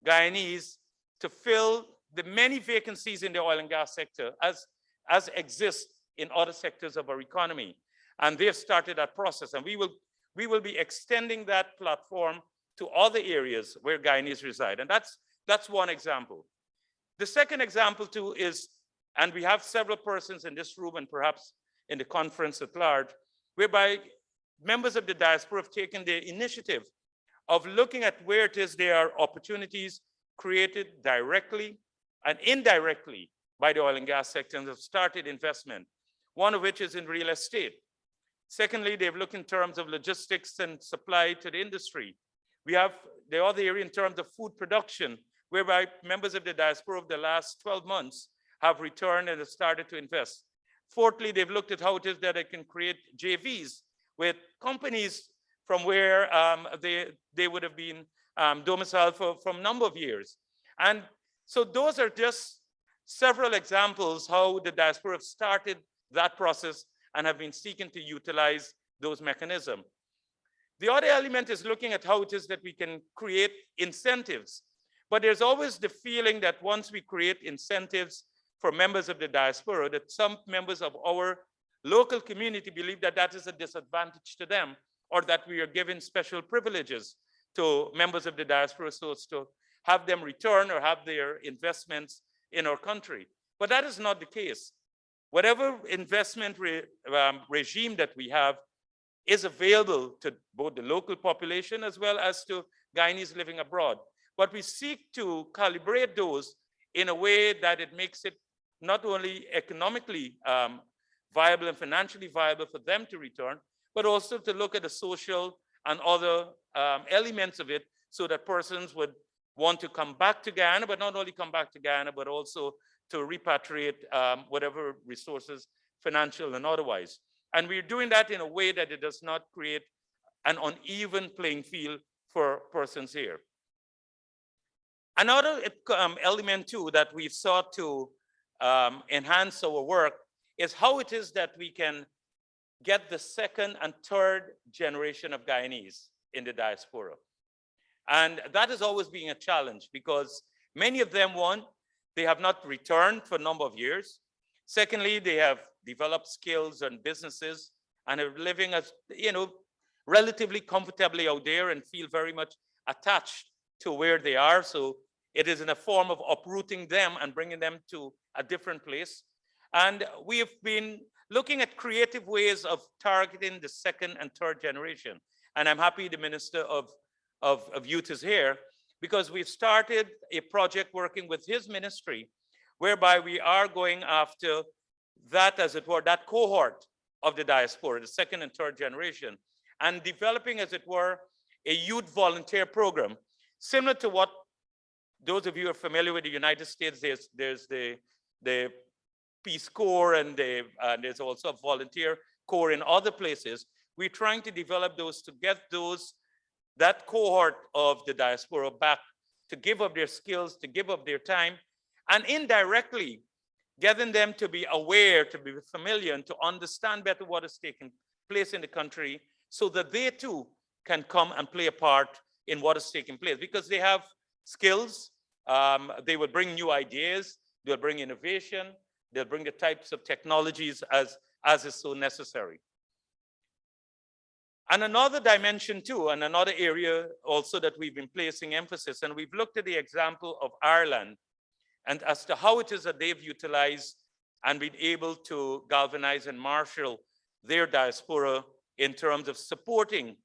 Guyanese to fill the many vacancies in the oil and gas sector as exist in other sectors of our economy. And they've started that process. And we will be extending that platform to other areas where Guyanese reside. And that's one example. The second example too is, and we have several persons in this room and perhaps in the conference at large, whereby members of the diaspora have taken the initiative of looking at where it is there are opportunities created directly and indirectly by the oil and gas sector, and have started investment, one of which is in real estate. Secondly, they've looked in terms of logistics and supply to the industry. We have the other area in terms of food production, whereby members of the diaspora of the last 12 months have returned and have started to invest. Fourthly, they've looked at how it is that they can create JVs with companies from where they would have been domiciled for a number of years. And so those are just several examples how the diaspora have started that process and have been seeking to utilize those mechanisms. The other element is looking at how it is that we can create incentives. But there's always the feeling that once we create incentives for members of the diaspora, that some members of our local community believe that that is a disadvantage to them, or that we are giving special privileges to members of the diaspora so as to have them return or have their investments in our country. But that is not the case. Whatever investment regime that we have is available to both the local population as well as to Guyanese living abroad. But we seek to calibrate those in a way that it makes it not only economically viable and financially viable for them to return, but also to look at the social and other elements of it so that persons would want to come back to Guyana, but not only come back to Guyana, but also to repatriate whatever resources, financial and otherwise. And we're doing that in a way that it does not create an uneven playing field for persons here. Another element too that we've sought to enhance our work is how it is that we can get the second and third generation of Guyanese in the diaspora. And that is always being a challenge because many of them, one, they have not returned for a number of years. Secondly, they have developed skills and businesses and are living as, relatively comfortably out there and feel very much attached to where they are. So it is in a form of uprooting them and bringing them to a different place. And we have been looking at creative ways of targeting the second and third generation. And I'm happy the Minister of Youth is here because we've started a project working with his ministry whereby we are going after that, as it were, that cohort of the diaspora, the second and third generation, and developing, as it were, a youth volunteer program, similar to what those of you who are familiar with the United States, there's the Peace Corps and there's also a volunteer corps in other places. We're trying to develop those to get that cohort of the diaspora back to give up their skills, to give up their time, and indirectly getting them to be aware, to be familiar, and to understand better what is taking place in the country so that they too can come and play a part in what is taking place because they have skills, they will bring new ideas, they'll bring innovation, they'll bring the types of technologies as is so necessary. And another dimension too, and another area also that we've been placing emphasis, and we've looked at the example of Ireland and as to how it is that they've utilized and been able to galvanize and marshal their diaspora in terms of supporting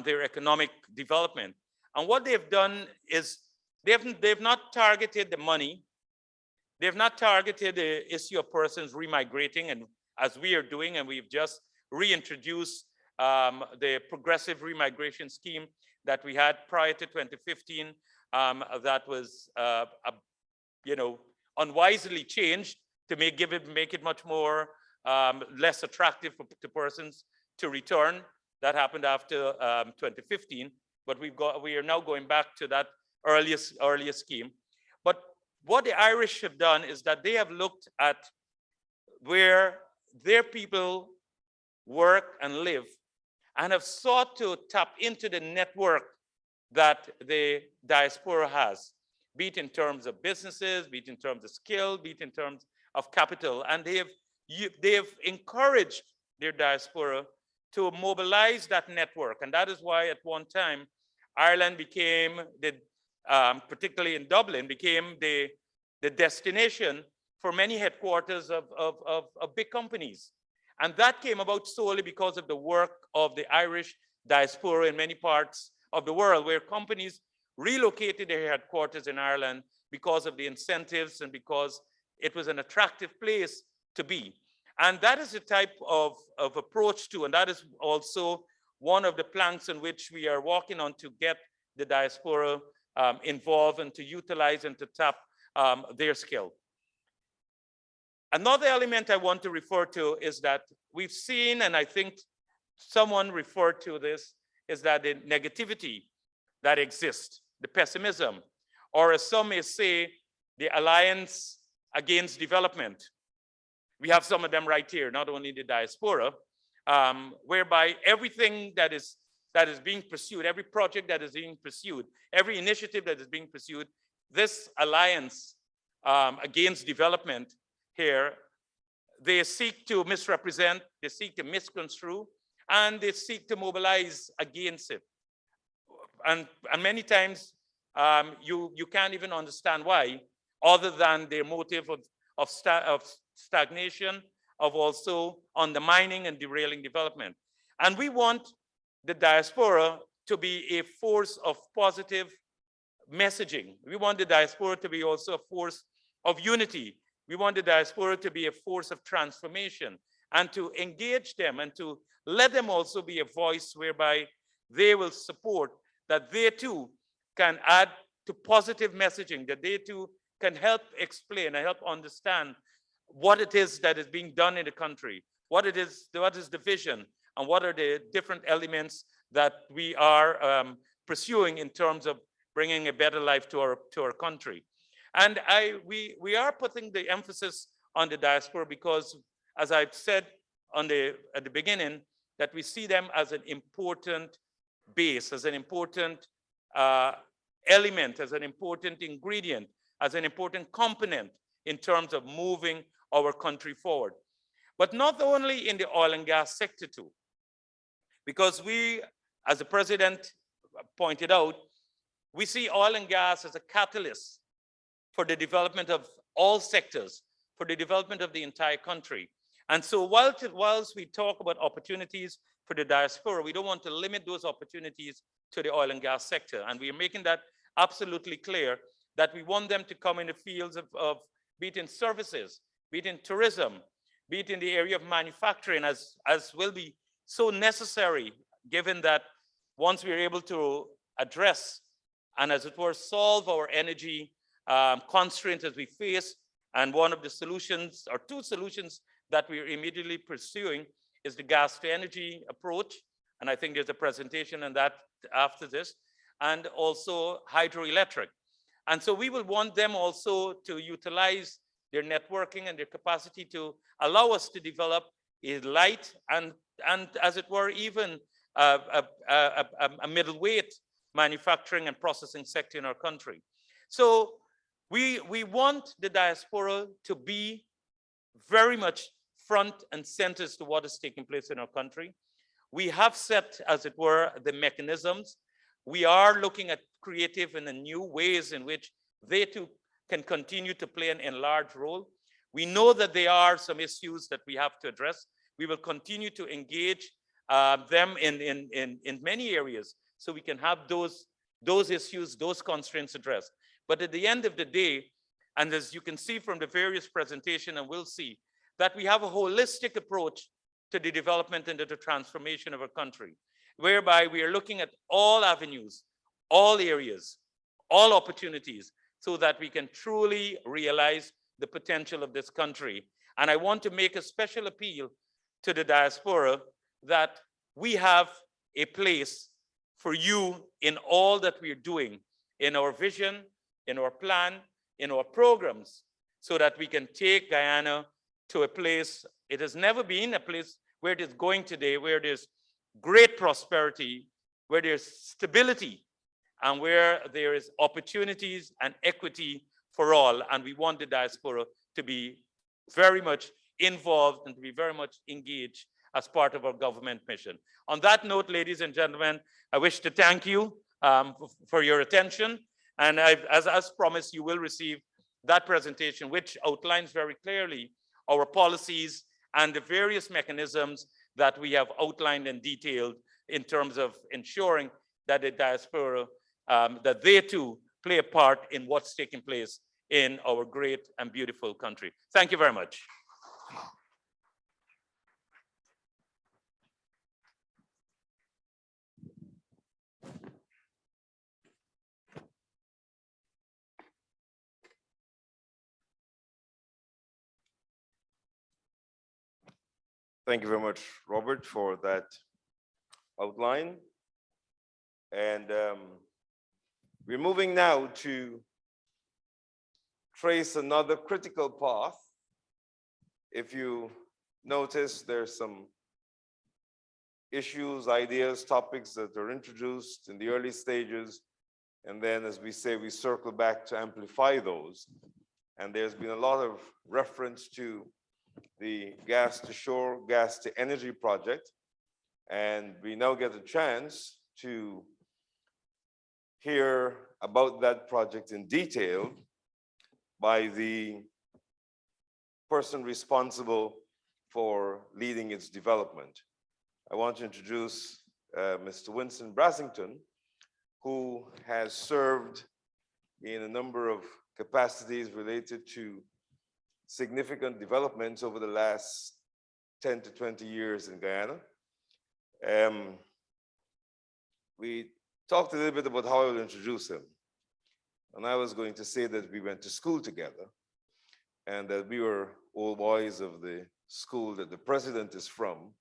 their economic development. And what they've done is they've not targeted the money. They've not targeted the issue of persons remigrating, and as we are doing, and we've just reintroduced the progressive remigration scheme that we had prior to 2015 that was unwisely changed to make it much more less attractive to persons to return. That happened after 2015, but we are now going back to that earliest scheme. But what the Irish have done is that they have looked at where their people work and live and have sought to tap into the network that the diaspora has, be it in terms of businesses, be it in terms of skill, be it in terms of capital. And they have encouraged their diaspora to mobilize that network. And that is why at one time, Ireland became, particularly in Dublin, became the destination for many headquarters of big companies. And that came about solely because of the work of the Irish diaspora in many parts of the world, where companies relocated their headquarters in Ireland because of the incentives and because it was an attractive place to be. And that is the type of approach to, and that is also one of the planks in which we are working on to get the diaspora involved and to utilize and to tap their skill. Another element I want to refer to is that we've seen, and I think someone referred to this is that the negativity that exists, the pessimism, or as some may say, the alliance against development. We have some of them right here, not only the diaspora, whereby everything that is being pursued, every project that is being pursued, every initiative that is being pursued, this alliance against development here, they seek to misrepresent, they seek to misconstrue, and they seek to mobilize against it. And many times you can't even understand why, other than their motive of stagnation, of also undermining and derailing development. And we want the diaspora to be a force of positive messaging. We want the diaspora to be also a force of unity. We want the diaspora to be a force of transformation, and to engage them and to let them also be a voice whereby they will support, that they too can add to positive messaging, that they too can help explain and help understand what it is that is being done in the country, what is the vision, and what are the different elements that we are pursuing in terms of bringing a better life to our country. And we are putting the emphasis on the diaspora because, as I've said at the beginning, that we see them as an important base, as an important element, as an important ingredient, as an important component in terms of moving our country forward. But not only in the oil and gas sector too, because we, as the president pointed out, we see oil and gas as a catalyst for the development of all sectors, for the development of the entire country. And so whilst we talk about opportunities for the diaspora, we don't want to limit those opportunities to the oil and gas sector. And we are making that absolutely clear, that we want them to come in the fields of be it in services, be it in tourism, be it in the area of manufacturing, as will be so necessary, given that once we're able to address and, as it were, solve our energy constraints as we face, and one of the solutions, or two solutions that we're immediately pursuing, is the gas to energy approach. And I think there's a presentation on that after this, and also hydroelectric. And so we will want them also to utilize their networking and their capacity to allow us to develop a light and as it were, even a middleweight manufacturing and processing sector in our country. So we want the diaspora to be very much front and center to what is taking place in our country. We have set, as it were, the mechanisms. We are looking at creative and new ways in which they too can continue to play an enlarged role. We know that there are some issues that we have to address. We will continue to engage them in many areas so we can have those issues, those constraints addressed. But at the end of the day, and as you can see from the various presentations, and we'll see, that we have a holistic approach to the development and to the transformation of our country, whereby we are looking at all avenues, all areas, all opportunities, so that we can truly realize the potential of this country. And I want to make a special appeal to the diaspora that we have a place for you in all that we're doing, in our vision, in our plan, in our programs, so that we can take Guyana to a place, it has never been a place where it is going today, where there's great prosperity, where there's stability, and where there is opportunities and equity for all. And we want the diaspora to be very much involved and to be very much engaged as part of our government mission. On that note, ladies and gentlemen, I wish to thank you for your attention. And as promised, you will receive that presentation, which outlines very clearly our policies and the various mechanisms that we have outlined and detailed in terms of ensuring that the diaspora, that they too play a part in what's taking place in our great and beautiful country. Thank you very much. Thank you very much, Robert, for that outline. And we're moving now to trace another critical path. If you notice, there's some issues, ideas, topics that are introduced in the early stages. And then, as we say, we circle back to amplify those. And there's been a lot of reference to the gas to shore, gas to energy project. And we now get a chance to hear about that project in detail by the person responsible for leading its development. I want to introduce Mr. Winston Brassington, who has served in a number of capacities related to significant developments over the last 10 to 20 years in Guyana. We talked a little bit about how I will introduce him. And I was going to say that we went to school together and that we were old boys of the school that the president is from.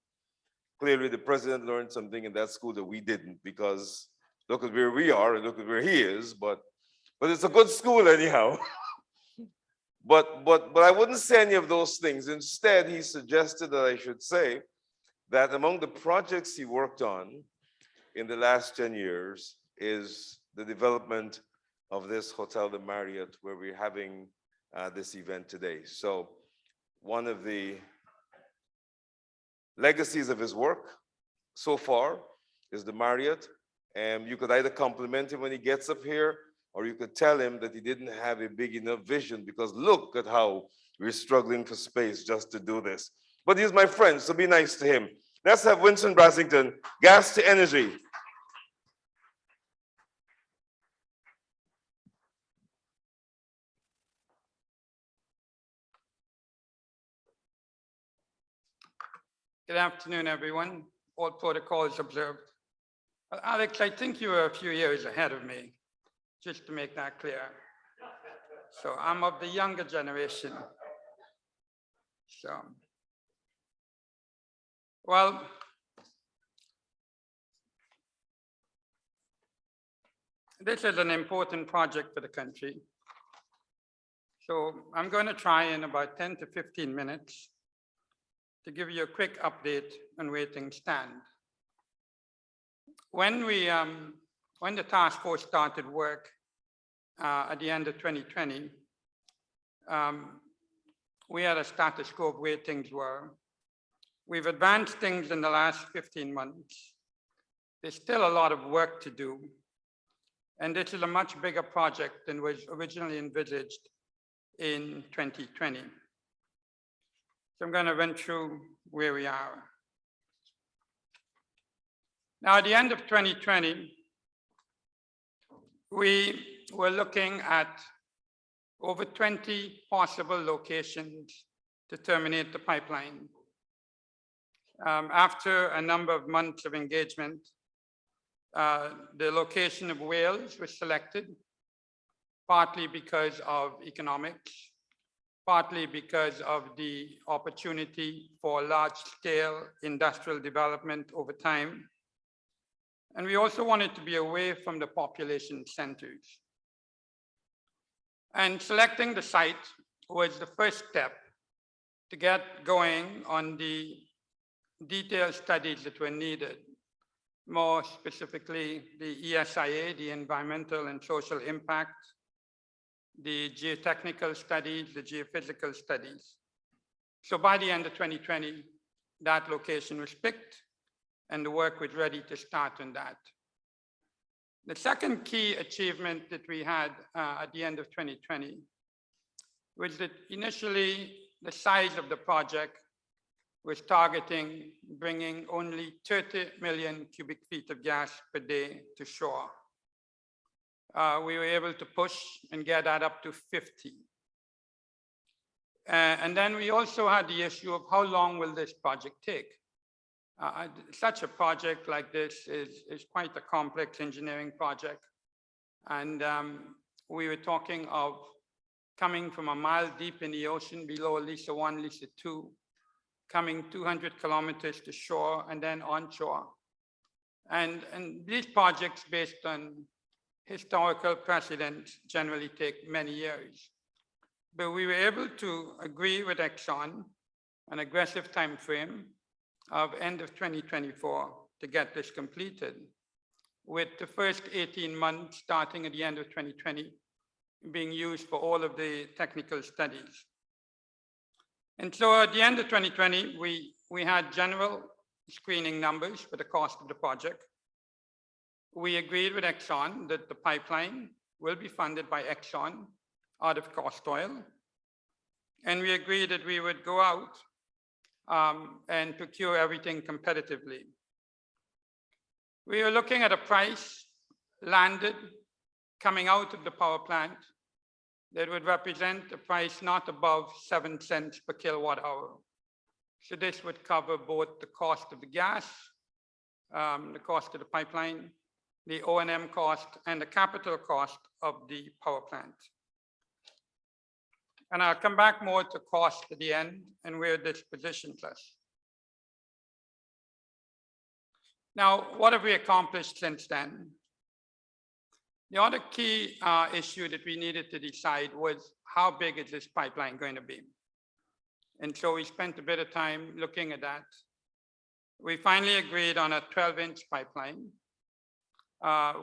Clearly, the president learned something in that school that we didn't, because look at where we are and look at where he is, but it's a good school anyhow. But I wouldn't say any of those things. Instead, he suggested that I should say that among the projects he worked on in the last 10 years is the development of this Hotel de Marriott, where we're having this event today. So one of the legacies of his work so far is the Marriott. And you could either compliment him when he gets up here, or you could tell him that he didn't have a big enough vision, because look at how we're struggling for space just to do this. But he's my friend, so be nice to him. Let's have Winston Brassington, gas to energy. Good afternoon, everyone. All protocols observed. Alex, I think you were a few years ahead of me, just to make that clear. So I'm of the younger generation. So, well, this is an important project for the country. So I'm going to try in about 10 to 15 minutes to give you a quick update on where things stand. When the task force started work at the end of 2020, we had a status quo of where things were. We've advanced things in the last 15 months. There's still a lot of work to do. And this is a much bigger project than was originally envisaged in 2020. So I'm going to run through where we are. Now, at the end of 2020, we were looking at over 20 possible locations to terminate the pipeline. After a number of months of engagement, the location of Wales was selected, partly because of economics, partly because of the opportunity for large-scale industrial development over time. And we also wanted to be away from the population centers. And selecting the site was the first step to get going on the detailed studies that were needed. More specifically, the ESIA, the environmental and social impact, the geotechnical studies, the geophysical studies. So by the end of 2020, that location was picked and the work was ready to start on that. The second key achievement that we had at the end of 2020 was that initially the size of the project was targeting bringing only 30 million cubic feet of gas per day to shore. We were able to push and get that up to 50. And then we also had the issue of how long will this project take? Such a project like this is quite a complex engineering project. And we were talking of coming from a mile deep in the ocean below Lisa 1, Lisa 2, coming 200 kilometers to shore and then onshore. And these projects based on historical precedent generally take many years. But we were able to agree with Exxon an aggressive time frame of end of 2024 to get this completed, with the first 18 months starting at the end of 2020 being used for all of the technical studies. And so at the end of 2020, we had general screening numbers for the cost of the project. We agreed with Exxon that the pipeline will be funded by Exxon out of cost oil. And we agreed that we would go out and procure everything competitively. We were looking at a price landed coming out of the power plant that would represent a price not above 7 cents per kilowatt hour. So this would cover both the cost of the gas, the cost of the pipeline, the O&M cost, and the capital cost of the power plant. And I'll come back more to cost at the end and where this positions us. Now, what have we accomplished since then? The other key issue that we needed to decide was how big is this pipeline going to be? And so we spent a bit of time looking at that. We finally agreed on a 12-inch pipeline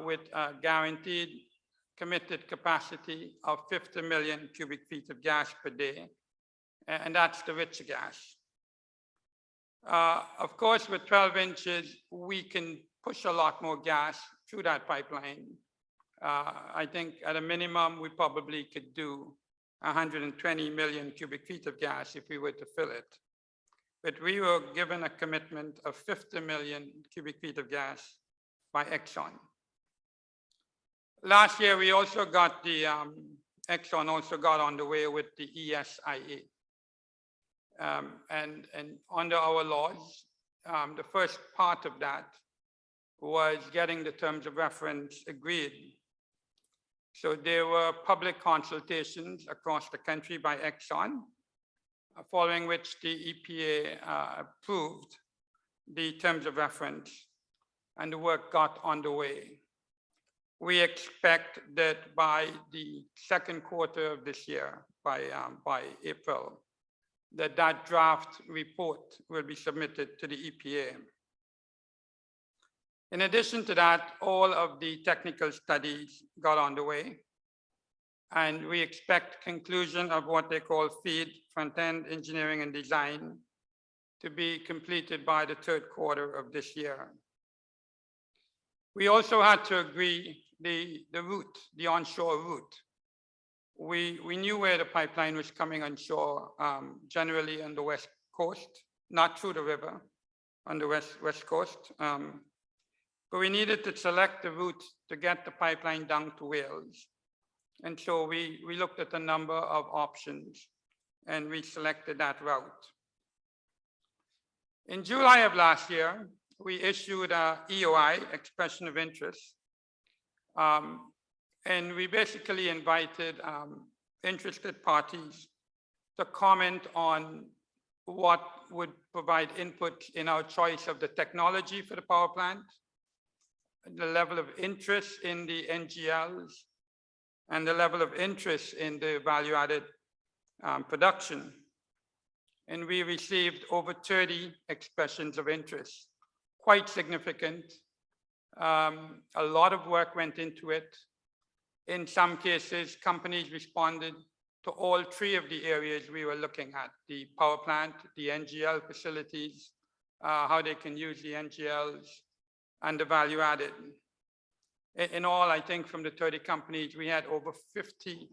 with a guaranteed committed capacity of 50 million cubic feet of gas per day, and that's the rich gas. Of course, with 12 inches, we can push a lot more gas through that pipeline. I think at a minimum, we probably could do 120 million cubic feet of gas if we were to fill it. But we were given a commitment of 50 million cubic feet of gas by Exxon. Last year, we also got the, Exxon also got on the way with the ESIA. And under our laws, the first part of that was getting the terms of reference agreed. So there were public consultations across the country by Exxon, following which the EPA approved the terms of reference, and the work got underway. We expect that by the second quarter of this year, by April, that draft report will be submitted to the EPA. In addition to that, all of the technical studies got underway, and we expect conclusion of what they call FEED, front-end engineering and design, to be completed by the third quarter of this year. We also had to agree the route, the onshore route. We knew where the pipeline was coming onshore, generally on the west coast, not through the river, on the west coast. But we needed to select the route to get the pipeline down to Wales. And so we looked at a number of options and we selected that route. In July of last year, we issued a EOI, expression of interest. And we basically invited interested parties to comment on what would provide input in our choice of the technology for the power plant, the level of interest in the NGLs, and the level of interest in the value-added production. And we received over 30 expressions of interest, quite significant. A lot of work went into it. In some cases, companies responded to all three of the areas we were looking at: the power plant, the NGL facilities, how they can use the NGLs, and the value added. In all, I think from the 30 companies, we had over 50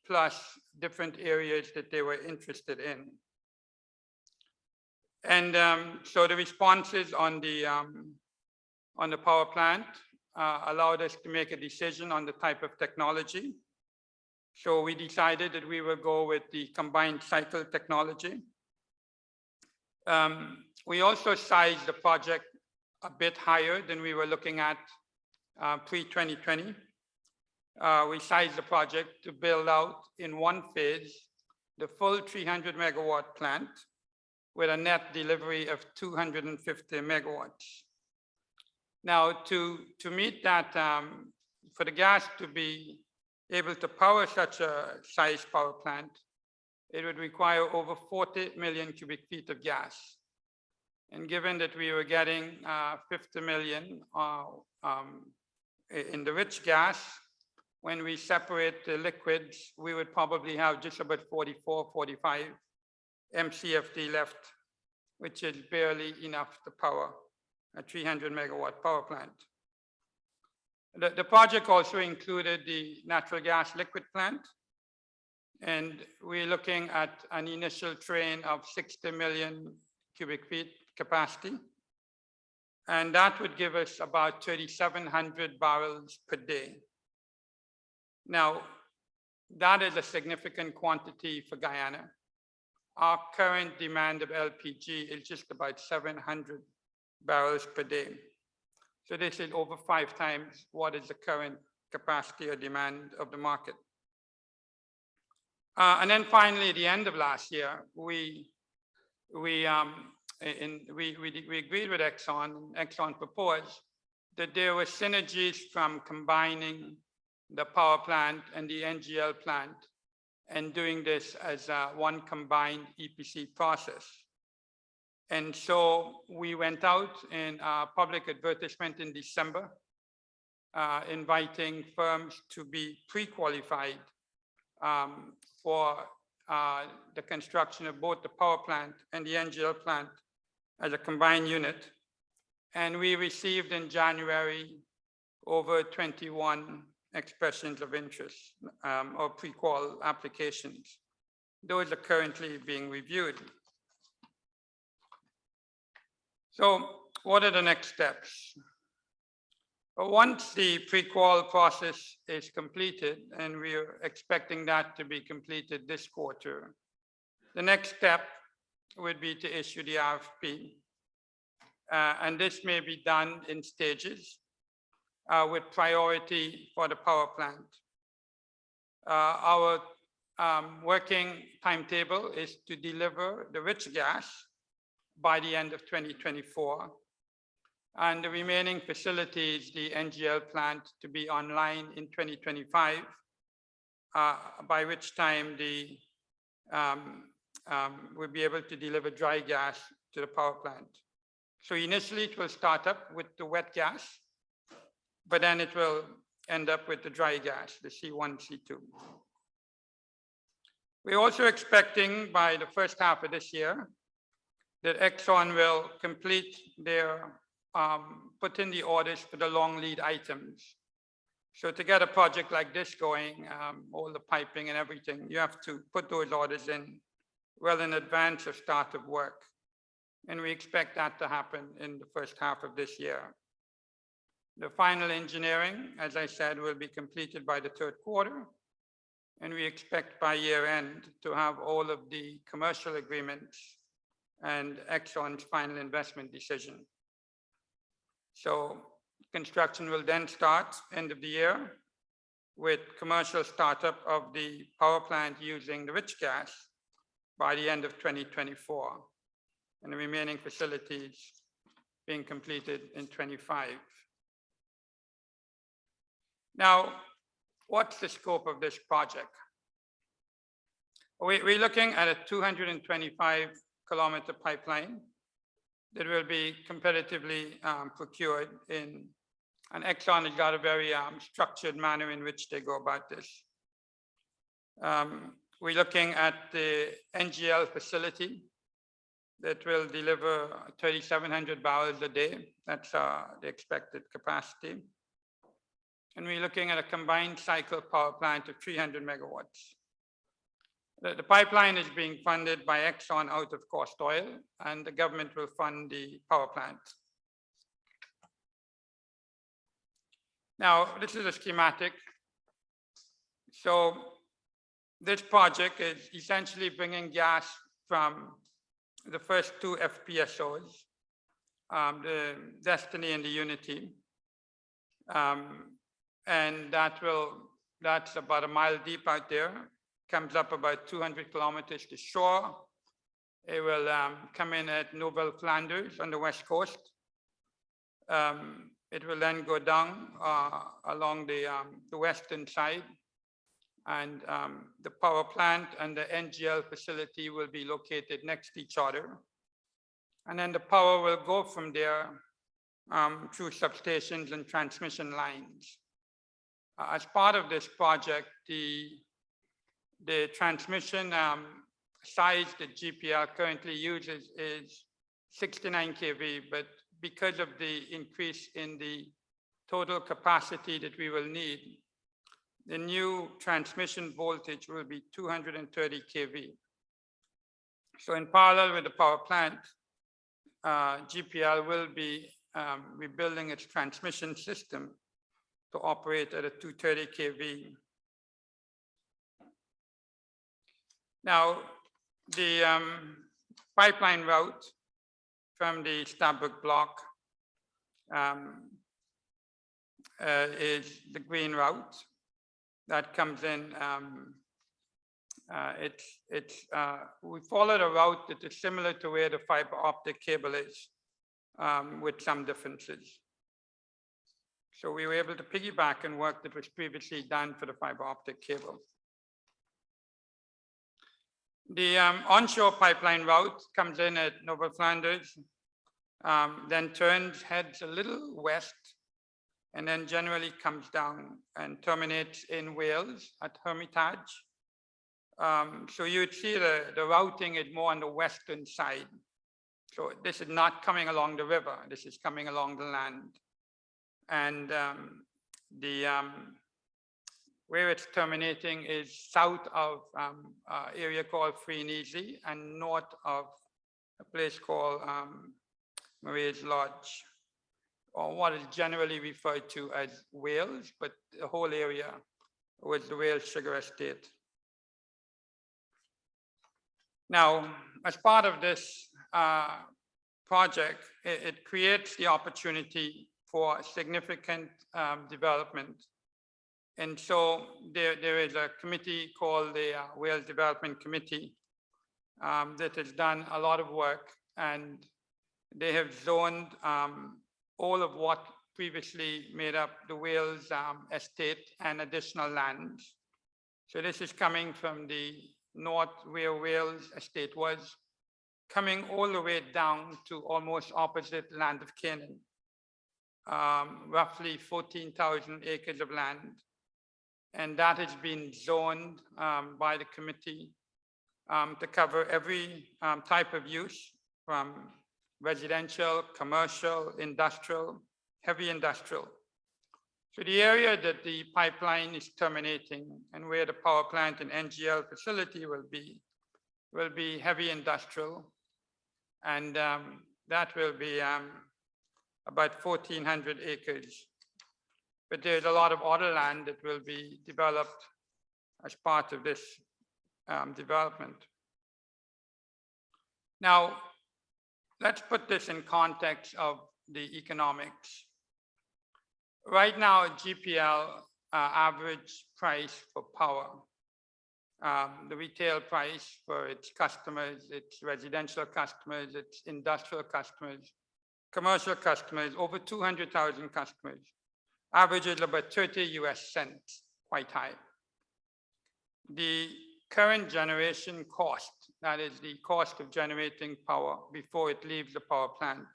plus different areas that they were interested in. And so the responses on the power plant allowed us to make a decision on the type of technology. So we decided that we will go with the combined cycle technology. We also sized the project a bit higher than we were looking at pre-2020. We sized the project to build out in one phase the full 300 megawatt plant with a net delivery of 250 megawatts. Now, to meet that, for the gas to be able to power such a size power plant, it would require over 40 million cubic feet of gas. And given that we were getting 50 million in the rich gas, when we separate the liquids, we would probably have just about 44, 45 MCFD left, which is barely enough to power a 300 megawatt power plant. The project also included the natural gas liquid plant, and we're looking at an initial train of 60 million cubic feet capacity. And that would give us about 3,700 barrels per day. Now, that is a significant quantity for Guyana. Our current demand of LPG is just about 700 barrels per day. So this is over 5 times what is the current capacity or demand of the market. And then finally, at the end of last year, we agreed with Exxon, and Exxon proposed that there were synergies from combining the power plant and the NGL plant and doing this as one combined EPC process. And so we went out in a public advertisement in December, inviting firms to be pre-qualified for the construction of both the power plant and the NGL plant as a combined unit. And we received in January over 21 expressions of interest or pre-qual applications. Those are currently being reviewed. So what are the next steps? Once the pre-qual process is completed, and we're expecting that to be completed this quarter, the next step would be to issue the RFP. And this may be done in stages with priority for the power plant. Our working timetable is to deliver the rich gas by the end of 2024. And the remaining facilities, the NGL plant, to be online in 2025, by which time we'll be able to deliver dry gas to the power plant. So initially it will start up with the wet gas, but then it will end up with the dry gas, the C1, C2. We're also expecting by the first half of this year that Exxon will complete their put in the orders for the long lead items. So to get a project like this going, all the piping and everything, you have to put those orders in well in advance of start of work. And we expect that to happen in the first half of this year. The final engineering, as I said, will be completed by the third quarter. And we expect by year end to have all of the commercial agreements and Exxon's final investment decision. So construction will then start end of the year with commercial startup of the power plant using the rich gas by the end of 2024, and the remaining facilities being completed in 25. Now, what's the scope of this project? We're looking at a 225-kilometer pipeline that will be competitively procured in, and Exxon has got a very structured manner in which they go about this. We're looking at the NGL facility that will deliver 3,700 barrels a day. That's the expected capacity. And we're looking at a combined cycle power plant of 300 megawatts. The pipeline is being funded by Exxon out of cost oil, and the government will fund the power plant. Now, this is a schematic. So this project is essentially bringing gas from the first 2 FPSOs, the Destiny and the Unity. And that's about a mile deep out there. Comes up about 200 kilometers to shore. It will come in at Nouvelle Flanders on the west coast. It will then go down along the western side, and the power plant and the NGL facility will be located next to each other. And then the power will go from there through substations and transmission lines. As part of this project, the transmission size that GPL currently uses is 69 kV, but because of the increase in the total capacity that we will need, the new transmission voltage will be 230 kV. So in parallel with the power plant, GPL will be rebuilding its transmission system to operate at a 230 kV. Now, the pipeline route from the Stabroek block is the green route that comes in. We followed a route that is similar to where the fiber optic cable is, with some differences. So we were able to piggyback on work that was previously done for the fiber optic cable. The onshore pipeline route comes in at Nova Flanders, then heads a little west, and then generally comes down and terminates in Wales at Hermitage. So you'd see the routing is more on the western side. So this is not coming along the river, this is coming along the land. And where it's terminating is south of an area called Free and Easy and north of a place called Marie's Lodge, or what is generally referred to as Wales, but the whole area was the Wales Sugar Estate. Now, as part of this project, it creates the opportunity for significant development. And so there is a committee called the Wales Development Committee that has done a lot of work, and they have zoned all of what previously made up the Wales estate and additional lands. So this is coming from the north where Wales estate was, coming all the way down to almost opposite land of Canaan, roughly 14,000 acres of land. And that has been zoned by the committee to cover every type of use, from residential, commercial, industrial, heavy industrial. So the area that the pipeline is terminating and where the power plant and NGL facility will be heavy industrial. And that will be about 1,400 acres. But there's a lot of other land that will be developed as part of this development. Now, let's put this in context of the economics. Right now, GPL average price for power, the retail price for its customers, its residential customers, its industrial customers, commercial customers, over 200,000 customers, averages about 30 US cents, quite high. The current generation cost, that is the cost of generating power before it leaves the power plant,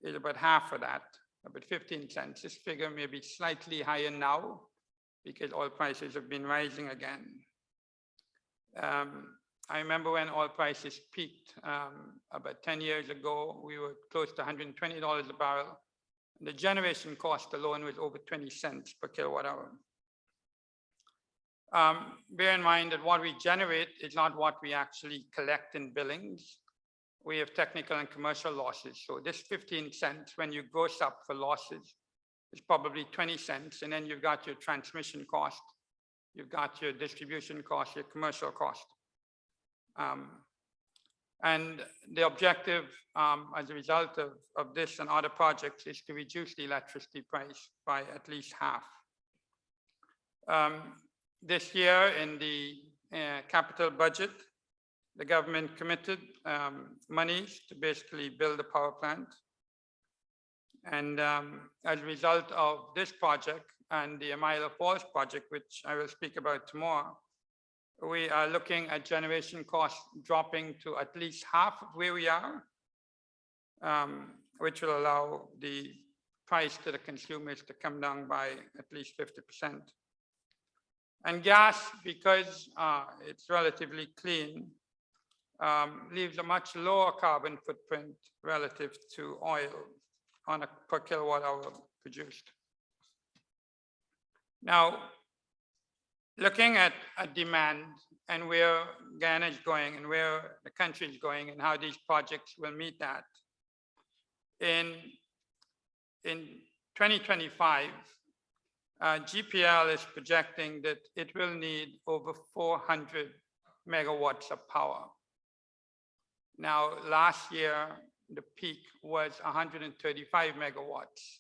is about half of that, about 15 cents. This figure may be slightly higher now because oil prices have been rising again. I remember when oil prices peaked about 10 years ago, we were close to $120 a barrel. The generation cost alone was over 20 cents per kilowatt hour. Bear in mind that what we generate is not what we actually collect in billings. We have technical and commercial losses. So this 15 cents, when you gross up for losses, is probably 20 cents. And then you've got your transmission cost, you've got your distribution cost, your commercial cost. And the objective as a result of this and other projects is to reduce the electricity price by at least half. This year in the capital budget, the government committed monies to basically build a power plant. And as a result of this project and the Amila Falls project, which I will speak about tomorrow, we are looking at generation costs dropping to at least half of where we are, which will allow the price to the consumers to come down by at least 50%. And gas, because it's relatively clean, leaves a much lower carbon footprint relative to oil on a per kilowatt hour produced. Now, looking at demand and where Guyana is going and where the country is going and how these projects will meet that. In 2025, GPL is projecting that it will need over 400 megawatts of power. Now, last year, the peak was 135 megawatts.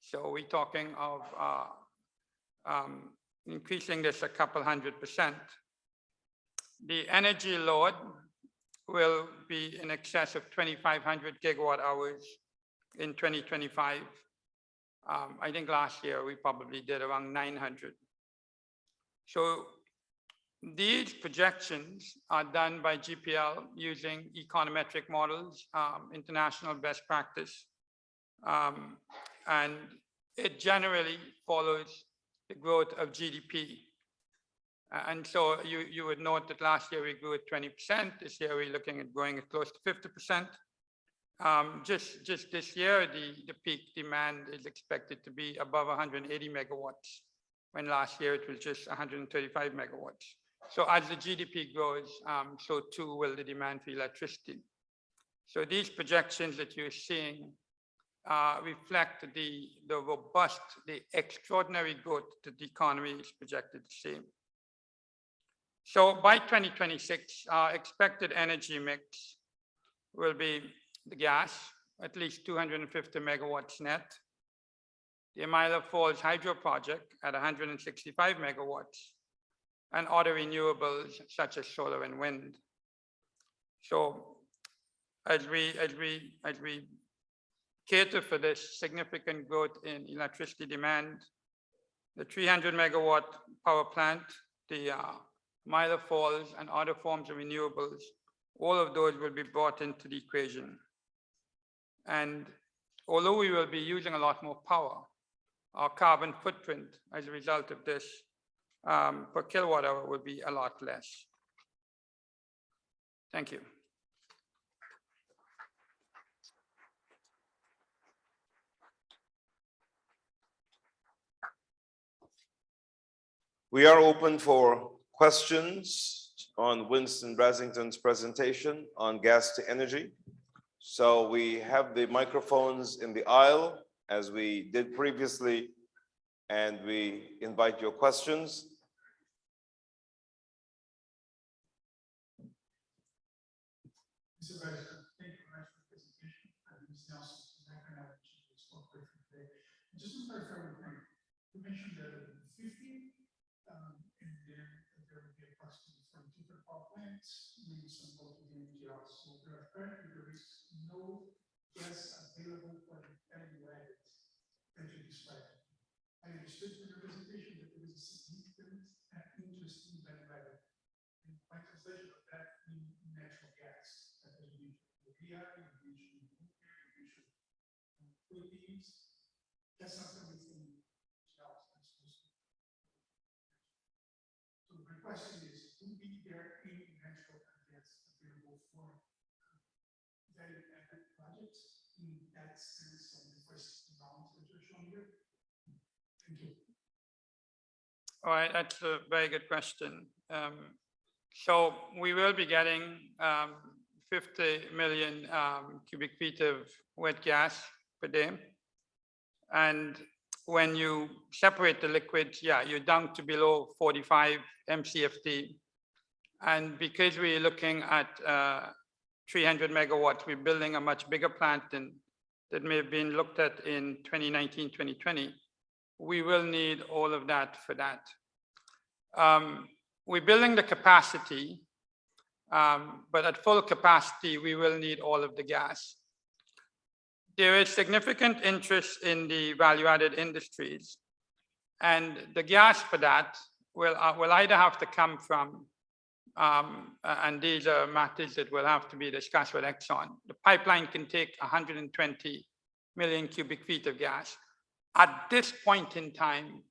So we're talking of increasing this a couple 100%. The energy load will be in excess of 2,500 gigawatt hours in 2025. I think last year we probably did around 900. So these projections are done by GPL using econometric models, international best practice, and it generally follows the growth of GDP. And so you would note that last year we grew at 20%. This year we're looking at growing at close to 50%. Just this year, the peak demand is expected to be above 180 megawatts, when last year it was just 135 megawatts. So as the GDP grows, so too will the demand for electricity. So these projections that you're seeing reflect the robust, the extraordinary growth that the economy is projected to see. So by 2026, our expected energy mix will be the gas, at least 250 megawatts net, the Amila Falls hydro project at 165 megawatts, and other renewables such as solar and wind. So as we cater for this significant growth in electricity demand, the 300 megawatt power plant, the Amila Falls and other forms of renewables, all of those will be brought into the equation. And although we will be using a lot more power, our carbon footprint as a result of this per kilowatt hour will be a lot less. Thank you. We are open for questions on Winston Brasington's presentation on gas to energy. So we have the microphones in the aisle as we did previously, and we invite your questions. Mr. President, thank you very much for the presentation. Ms. Nelson, spoke briefly today. Just to clarify one thing, you mentioned the 50, and then there will be approximately 42 different power plants, maybe some both of the NGLs. So currently there is no gas available for the value added that you described. I understood from your presentation that there is a significant interest in value added. And my translation of that in natural gas. That's not coming from so my question is, would there any natural gas available for value added projects in that sense of the first round that you're showing here? Thank you. All right, that's a very good question. So we will be getting 50 million cubic feet of wet gas per day. And when you separate the liquids, yeah, you're down to below 45 MCFT. And because we're looking at 300 megawatts, we're building a much bigger plant than that may have been looked at in 2019, 2020. We will need all of that for that. We're building the capacity, but at full capacity, we will need all of the gas. there is significant interest in the value-added industries. And the gas for that will either have to come from, and these are matters that will have to be discussed with Exxon. The pipeline can take 120 million cubic feet of gas. At this point in time,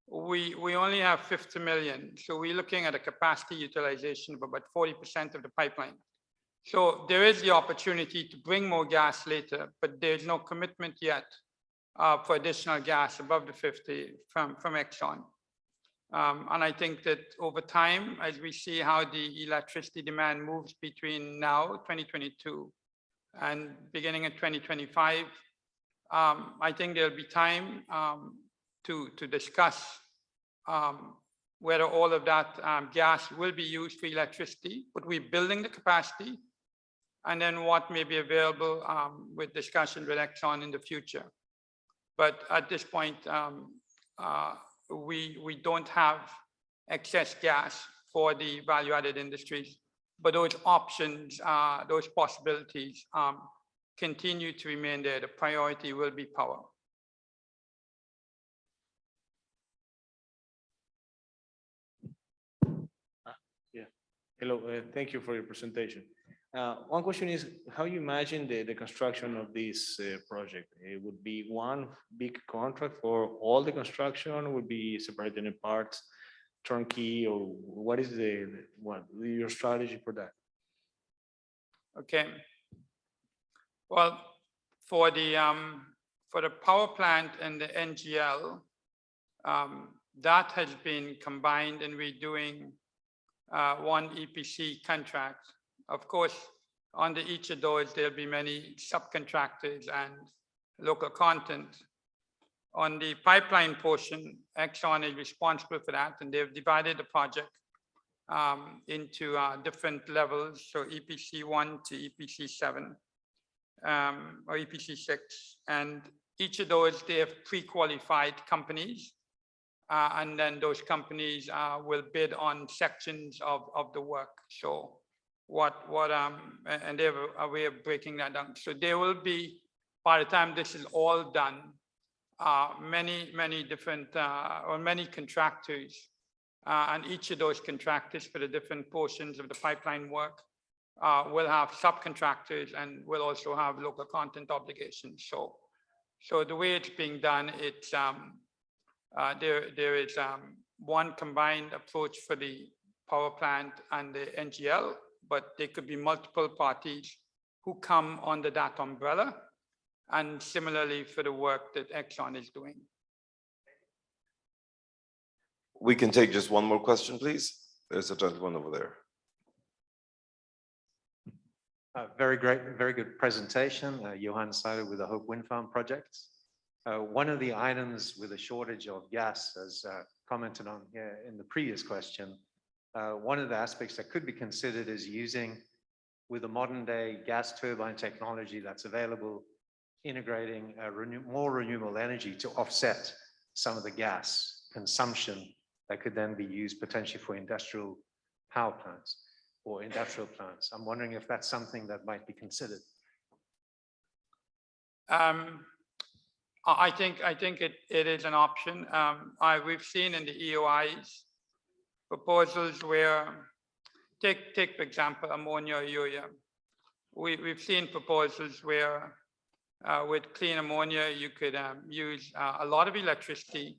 we only have 50 million. So we're looking at a capacity utilization of about 40% of the pipeline. So there is the opportunity to bring more gas later, but there's no commitment yet for additional gas above the 50 from Exxon. And I think that over time, as we see how the electricity demand moves between now, 2022, and beginning of 2025, I think there'll be time to discuss whether all of that gas will be used for electricity, but we're building the capacity, and then what may be available with discussion with Exxon in the future. But at this point, we don't have excess gas for the value-added industries, but those options, those possibilities continue to remain there. The priority will be power. Yeah. Hello, thank you for your presentation. One question is how you imagine the construction of this project? It would be one big contract for all the construction, would be separated in parts, turnkey, or what is your strategy for that? Okay. Well, for the power plant and the NGL, that has been combined, and we're doing one EPC contract. Of course, under each of those, there'll be many subcontractors and local content. On the pipeline portion, Exxon is responsible for that, and they've divided the project into different levels, so EPC 1 to EPC 7 or EPC 6. And each of those, they have pre-qualified companies, and then those companies will bid on sections of the work. So and they have a way of breaking that down. So there will be, by the time this is all done, many different or many contractors, and each of those contractors for the different portions of the pipeline work will have subcontractors and will also have local content obligations. So the way it's being done, it's there is one combined approach for the power plant and the NGL, but there could be multiple parties who come under that umbrella, and similarly for the work that Exxon is doing. We can take just one more question, please. There's a gentleman over there. Very great, very good presentation. Johan Seiler with the Hope Wind Farm project. One of the items with a shortage of gas, as commented on here in the previous question, one of the aspects that could be considered is using, with the modern day gas turbine technology that's available, integrating more renewable energy to offset some of the gas consumption that could then be used potentially for industrial power plants or industrial plants. I'm wondering if that's something that might be considered. I think it is an option. We've seen in the EOIs proposals where, take for example, ammonia or urea. We've seen proposals where with clean ammonia, you could use a lot of electricity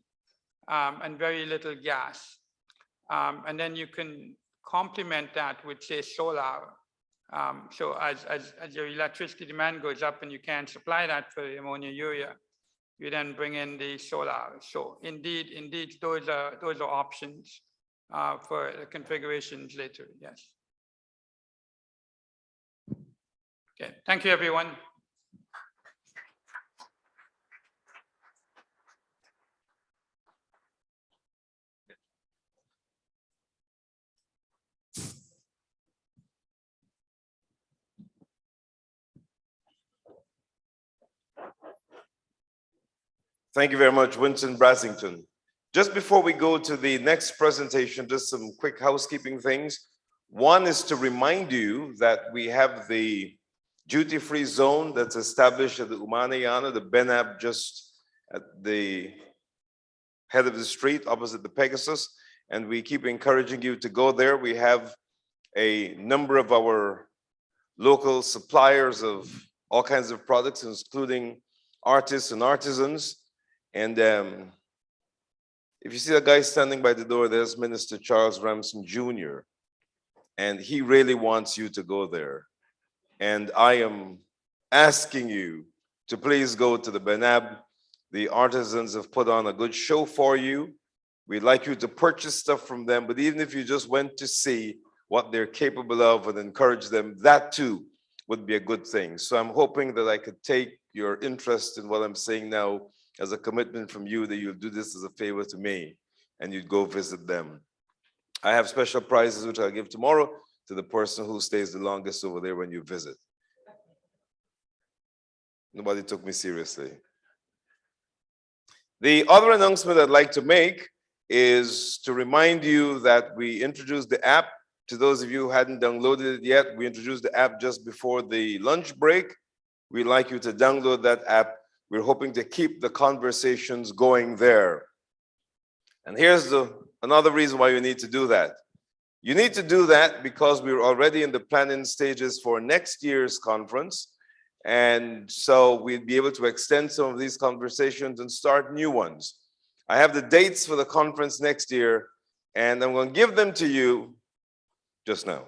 and very little gas. And then you can complement that with, say, solar. So as your electricity demand goes up and you can't supply that for the ammonia urea, you then bring in the solar. So indeed, those are options for the configurations later, yes. Okay, thank you, everyone. Thank you very much, Winston Brassington. Just before we go to the next presentation, just some quick housekeeping things. One is to remind you that we have the duty-free zone that's established at the Umanayana, the Benab just at the head of the street opposite the Pegasus. And we keep encouraging you to go there. We have a number of our local suppliers of all kinds of products, including artists and artisans. And if you see that guy standing by the door, there's Minister Charles Ramson Jr. And he really wants you to go there. And I am asking you to please go to the Benab. The artisans have put on a good show for you. We'd like you to purchase stuff from them, but even if you just went to see what they're capable of and encourage them, that too would be a good thing. So I'm hoping that I could take your interest in what I'm saying now as a commitment from you that you'll do this as a favor to me and you'd go visit them. I have special prizes which I'll give tomorrow to the person who stays the longest over there when you visit. Nobody took me seriously. The other announcement I'd like to make is to remind you that we introduced the app. To those of you who hadn't downloaded it yet, we introduced the app just before the lunch break. We'd like you to download that app. We're hoping to keep the conversations going there. And here's another reason why you need to do that. You need to do that because we're already in the planning stages for next year's conference. And so we'd be able to extend some of these conversations and start new ones. I have the dates for the conference next year, and I'm going to give them to you just now.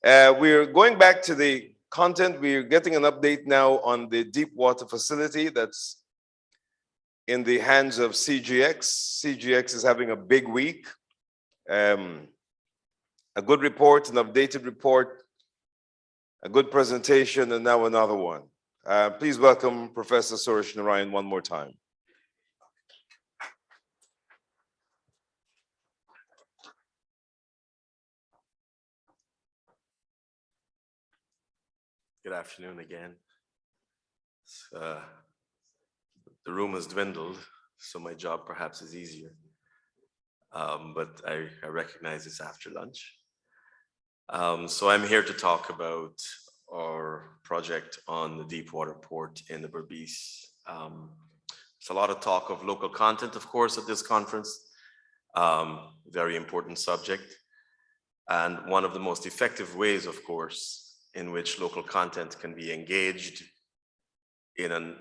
We're going back to the content. We're getting an update now on the deep water facility that's in the hands of CGX. CGX is having a big week. A good report, an updated report, a good presentation, and now another one. Please welcome Professor Suresh Narayan one more time. Good afternoon again. The room has dwindled, so my job perhaps is easier. But I recognize it's after lunch. So I'm here to talk about our project on the deep water port in the Berbice. There's a lot of talk of local content, of course, at this conference. Very important subject. And one of the most effective ways, of course, in which local content can be engaged in an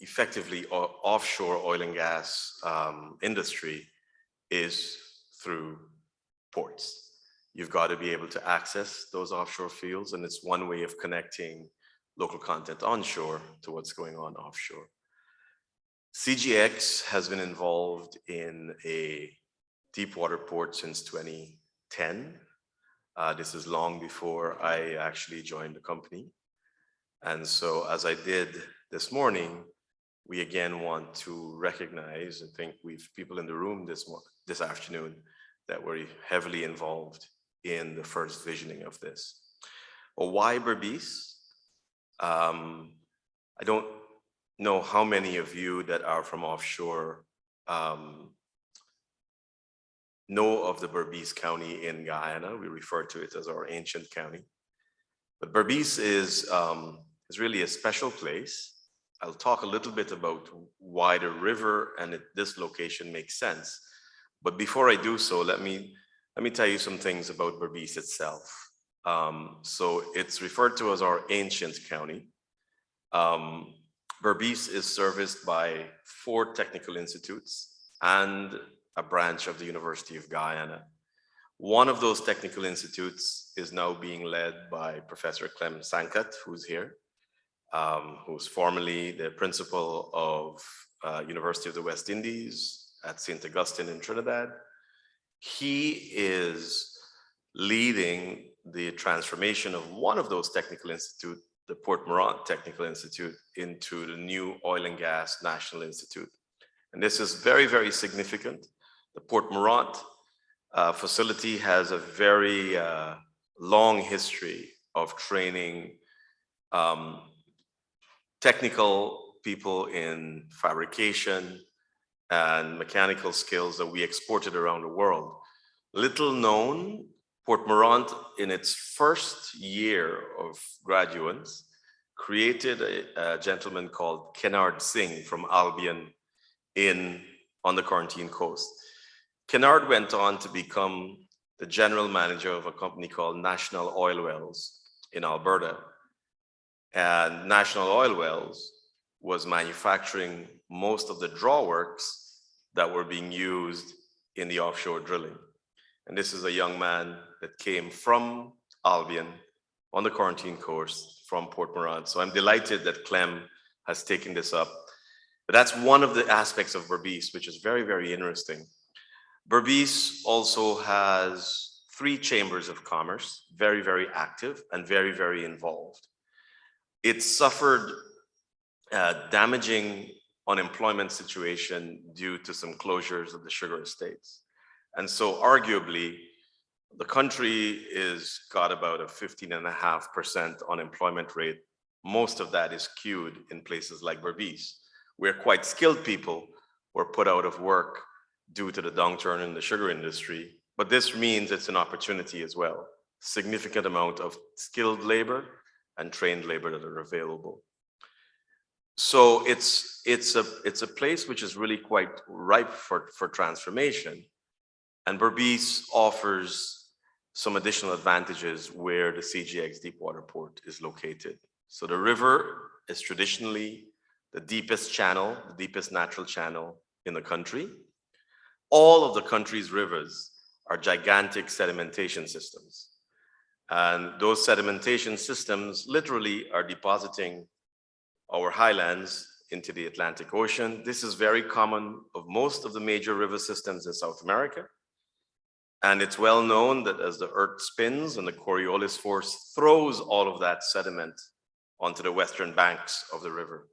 effectively offshore oil and gas industry is through ports. You've got to be able to access those offshore fields, and it's one way of connecting local content onshore to what's going on offshore. CGX has been involved in a deep water port since 2010. This is long before I actually joined the company. And so as I did this morning, we again want to recognize, I think we've people in the room this afternoon that were heavily involved in the first visioning of this. Well, why Berbice? I don't know how many of you that are from offshore know of the Berbice County in Guyana. We refer to it as our ancient county. But Berbice is really a special place. I'll talk a little bit about why the river and this location makes sense. But before I do so, let me tell you some things about Berbice itself. So it's referred to as our ancient county. Berbice is serviced by 4 technical institutes and a branch of the University of Guyana. One of those technical institutes is now being led by Professor Clem Sankat, who's here, who's formerly the principal of University of the West Indies at St. Augustine in Trinidad. He is leading the transformation of one of those technical institutes, the Port Morant Technical Institute, into the new Oil and Gas National Institute. And this is very, very significant. The Port Morant facility has a very long history of training technical people in fabrication and mechanical skills that we exported around the world. Little known, Port Morant in its first year of graduates created a gentleman called Kennard Singh from Albion on the Quarantine Coast. Kennard went on to become the general manager of a company called National Oil Wells in Alberta. And National Oil Wells was manufacturing most of the drawworks that were being used in the offshore drilling. And this is a young man that came from Albion on the Quarantine Coast from Port Moran. So I'm delighted that Clem has taken this up. But that's one of the aspects of Berbice, which is very, very interesting. Berbice also has 3 chambers of commerce, very, very active and very, very involved. It suffered a damaging unemployment situation due to some closures of the sugar estates. And so arguably, the country is got about a 15.5% unemployment rate. Most of that is skewed in places like Berbice, where quite skilled people were put out of work due to the downturn in the sugar industry. But this means it's an opportunity as well. Significant amount of skilled labor and trained labor that are available. So it's a place which is really quite ripe for transformation. And Berbice offers some additional advantages where the CGX Deepwater Port is located. So the river is traditionally the deepest channel, the deepest natural channel in the country. All of the country's rivers are gigantic sedimentation systems. And those sedimentation systems literally are depositing our highlands into the Atlantic Ocean. This is very common of most of the major river systems in South America. And it's well known that as the earth spins and the Coriolis force throws all of that sediment onto the western banks of the river,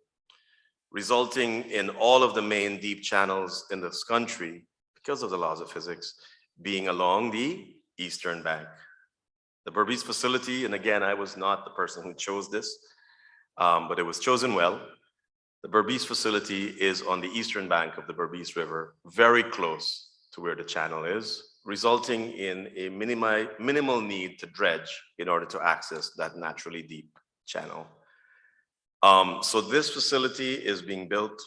resulting in all of the main deep channels in this country, because of the laws of physics, being along the eastern bank. The Berbice facility, and again, I was not the person who chose this, but it was chosen well. The Berbice facility is on the eastern bank of the Berbice River, very close to where the channel is, resulting in a minimal need to dredge in order to access that naturally deep channel. So this facility is being built.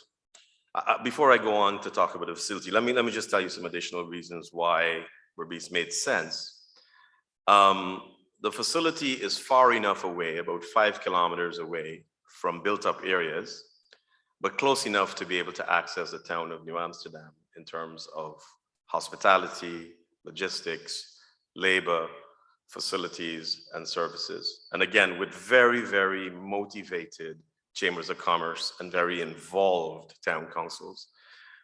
Before I go on to talk about the facility, let me just tell you some additional reasons why Berbice made sense. The facility is far enough away, about 5 kilometers away from built-up areas, but close enough to be able to access the town of New Amsterdam in terms of hospitality, logistics, labor, facilities, and services. And again, with very, very motivated chambers of commerce and very involved town councils.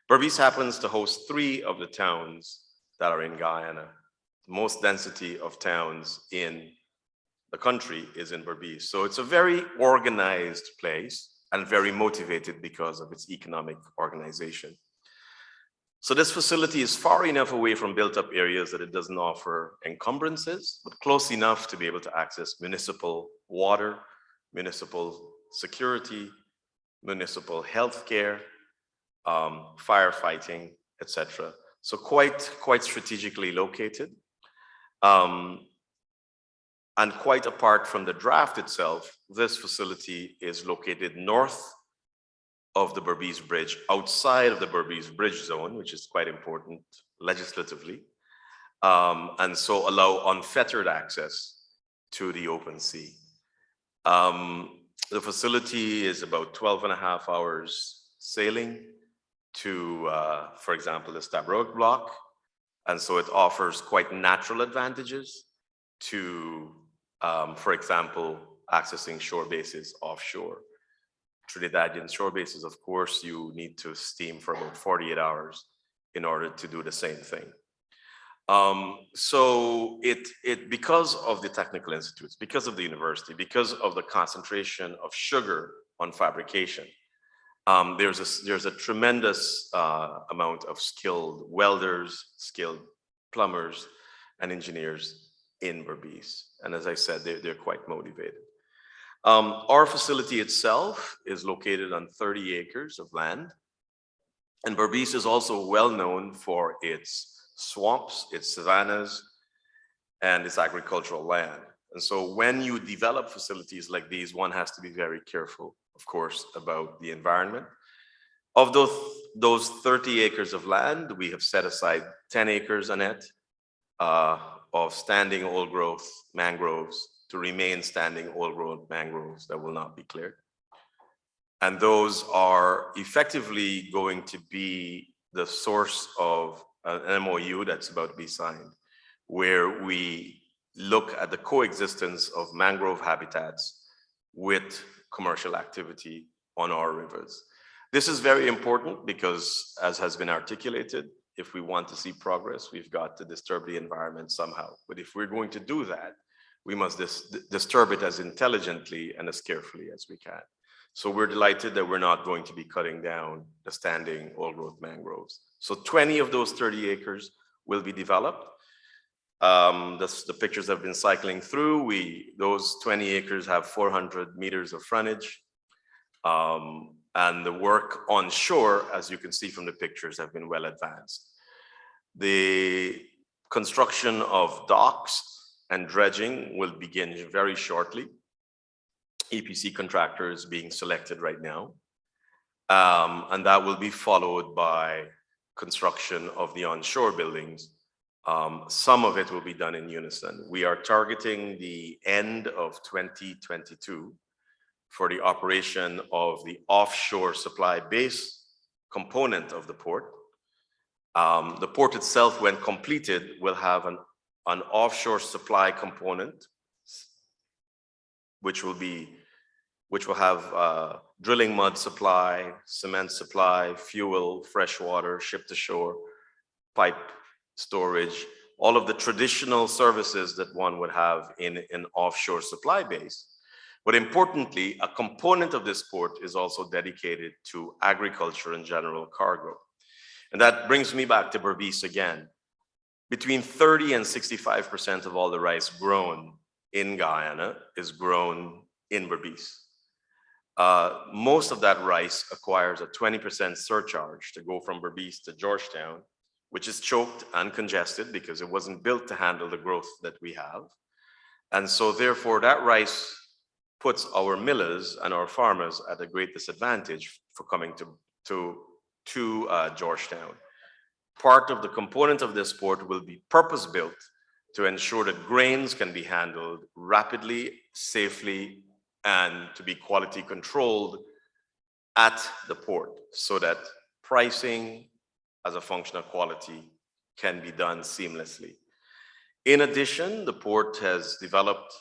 Berbice happens to host 3 of the towns that are in Guyana. Most density of towns in the country is in Berbice. So it's a very organized place and very motivated because of its economic organization. So this facility is far enough away from built-up areas that it doesn't offer encumbrances, but close enough to be able to access municipal water, municipal security, municipal healthcare, firefighting, etc. So quite strategically located. And quite apart from the draft itself, this facility is located north of the Berbice Bridge, outside of the Berbice Bridge zone, which is quite important legislatively, and so allow unfettered access to the open sea. The facility is about 12.5 hours sailing to, for example, the Stabroek block, and so it offers quite natural advantages to, for example, accessing shore bases offshore. Trinidadian shore bases, of course, you need to steam for about 48 hours in order to do the same thing. So because of the technical institutes, because of the university, because of the concentration of sugar on fabrication, there's a tremendous amount of skilled welders, skilled plumbers, and engineers in Berbice. And as I said, they're quite motivated. Our facility itself is located on 30 acres of land. And Berbice is also well known for its swamps, its savannas, and its agricultural land. And so when you develop facilities like these, one has to be very careful, of course, about the environment. Of those 30 acres of land, we have set aside 10 acres on it of standing old growth mangroves to remain standing old growth mangroves that will not be cleared. And those are effectively going to be the source of an MOU that's about to be signed, where we look at the coexistence of mangrove habitats with commercial activity on our rivers. This is very important because, as has been articulated, if we want to see progress, we've got to disturb the environment somehow. But if we're going to do that, we must disturb it as intelligently and as carefully as we can. So we're delighted that we're not going to be cutting down the standing old growth mangroves. So 20 of those 30 acres will be developed. The pictures have been cycling through. Those 20 acres have 400 meters of frontage. And the work on shore, as you can see from the pictures, have been well advanced. The construction of docks and dredging will begin very shortly. EPC contractors being selected right now. And that will be followed by construction of the onshore buildings. Some of it will be done in unison. We are targeting the end of 2022 for the operation of the offshore supply base component of the port. The port itself, when completed, will have an offshore supply component, which will have drilling mud supply, cement supply, fuel, fresh water, ship to shore, pipe storage, all of the traditional services that one would have in an offshore supply base. But importantly, a component of this port is also dedicated to agriculture and general cargo. And that brings me back to Berbice again. Between 30 and 65% of all the rice grown in Guyana is grown in Berbice. Most of that rice acquires a 20% surcharge to go from Berbice to Georgetown, which is choked and congested because it wasn't built to handle the growth that we have. And so therefore that rice puts our millers and our farmers at a great disadvantage for coming to Georgetown. Part of the component of this port will be purpose-built to ensure that grains can be handled rapidly, safely, and to be quality controlled at the port so that pricing as a function of quality can be done seamlessly. In addition, the port has developed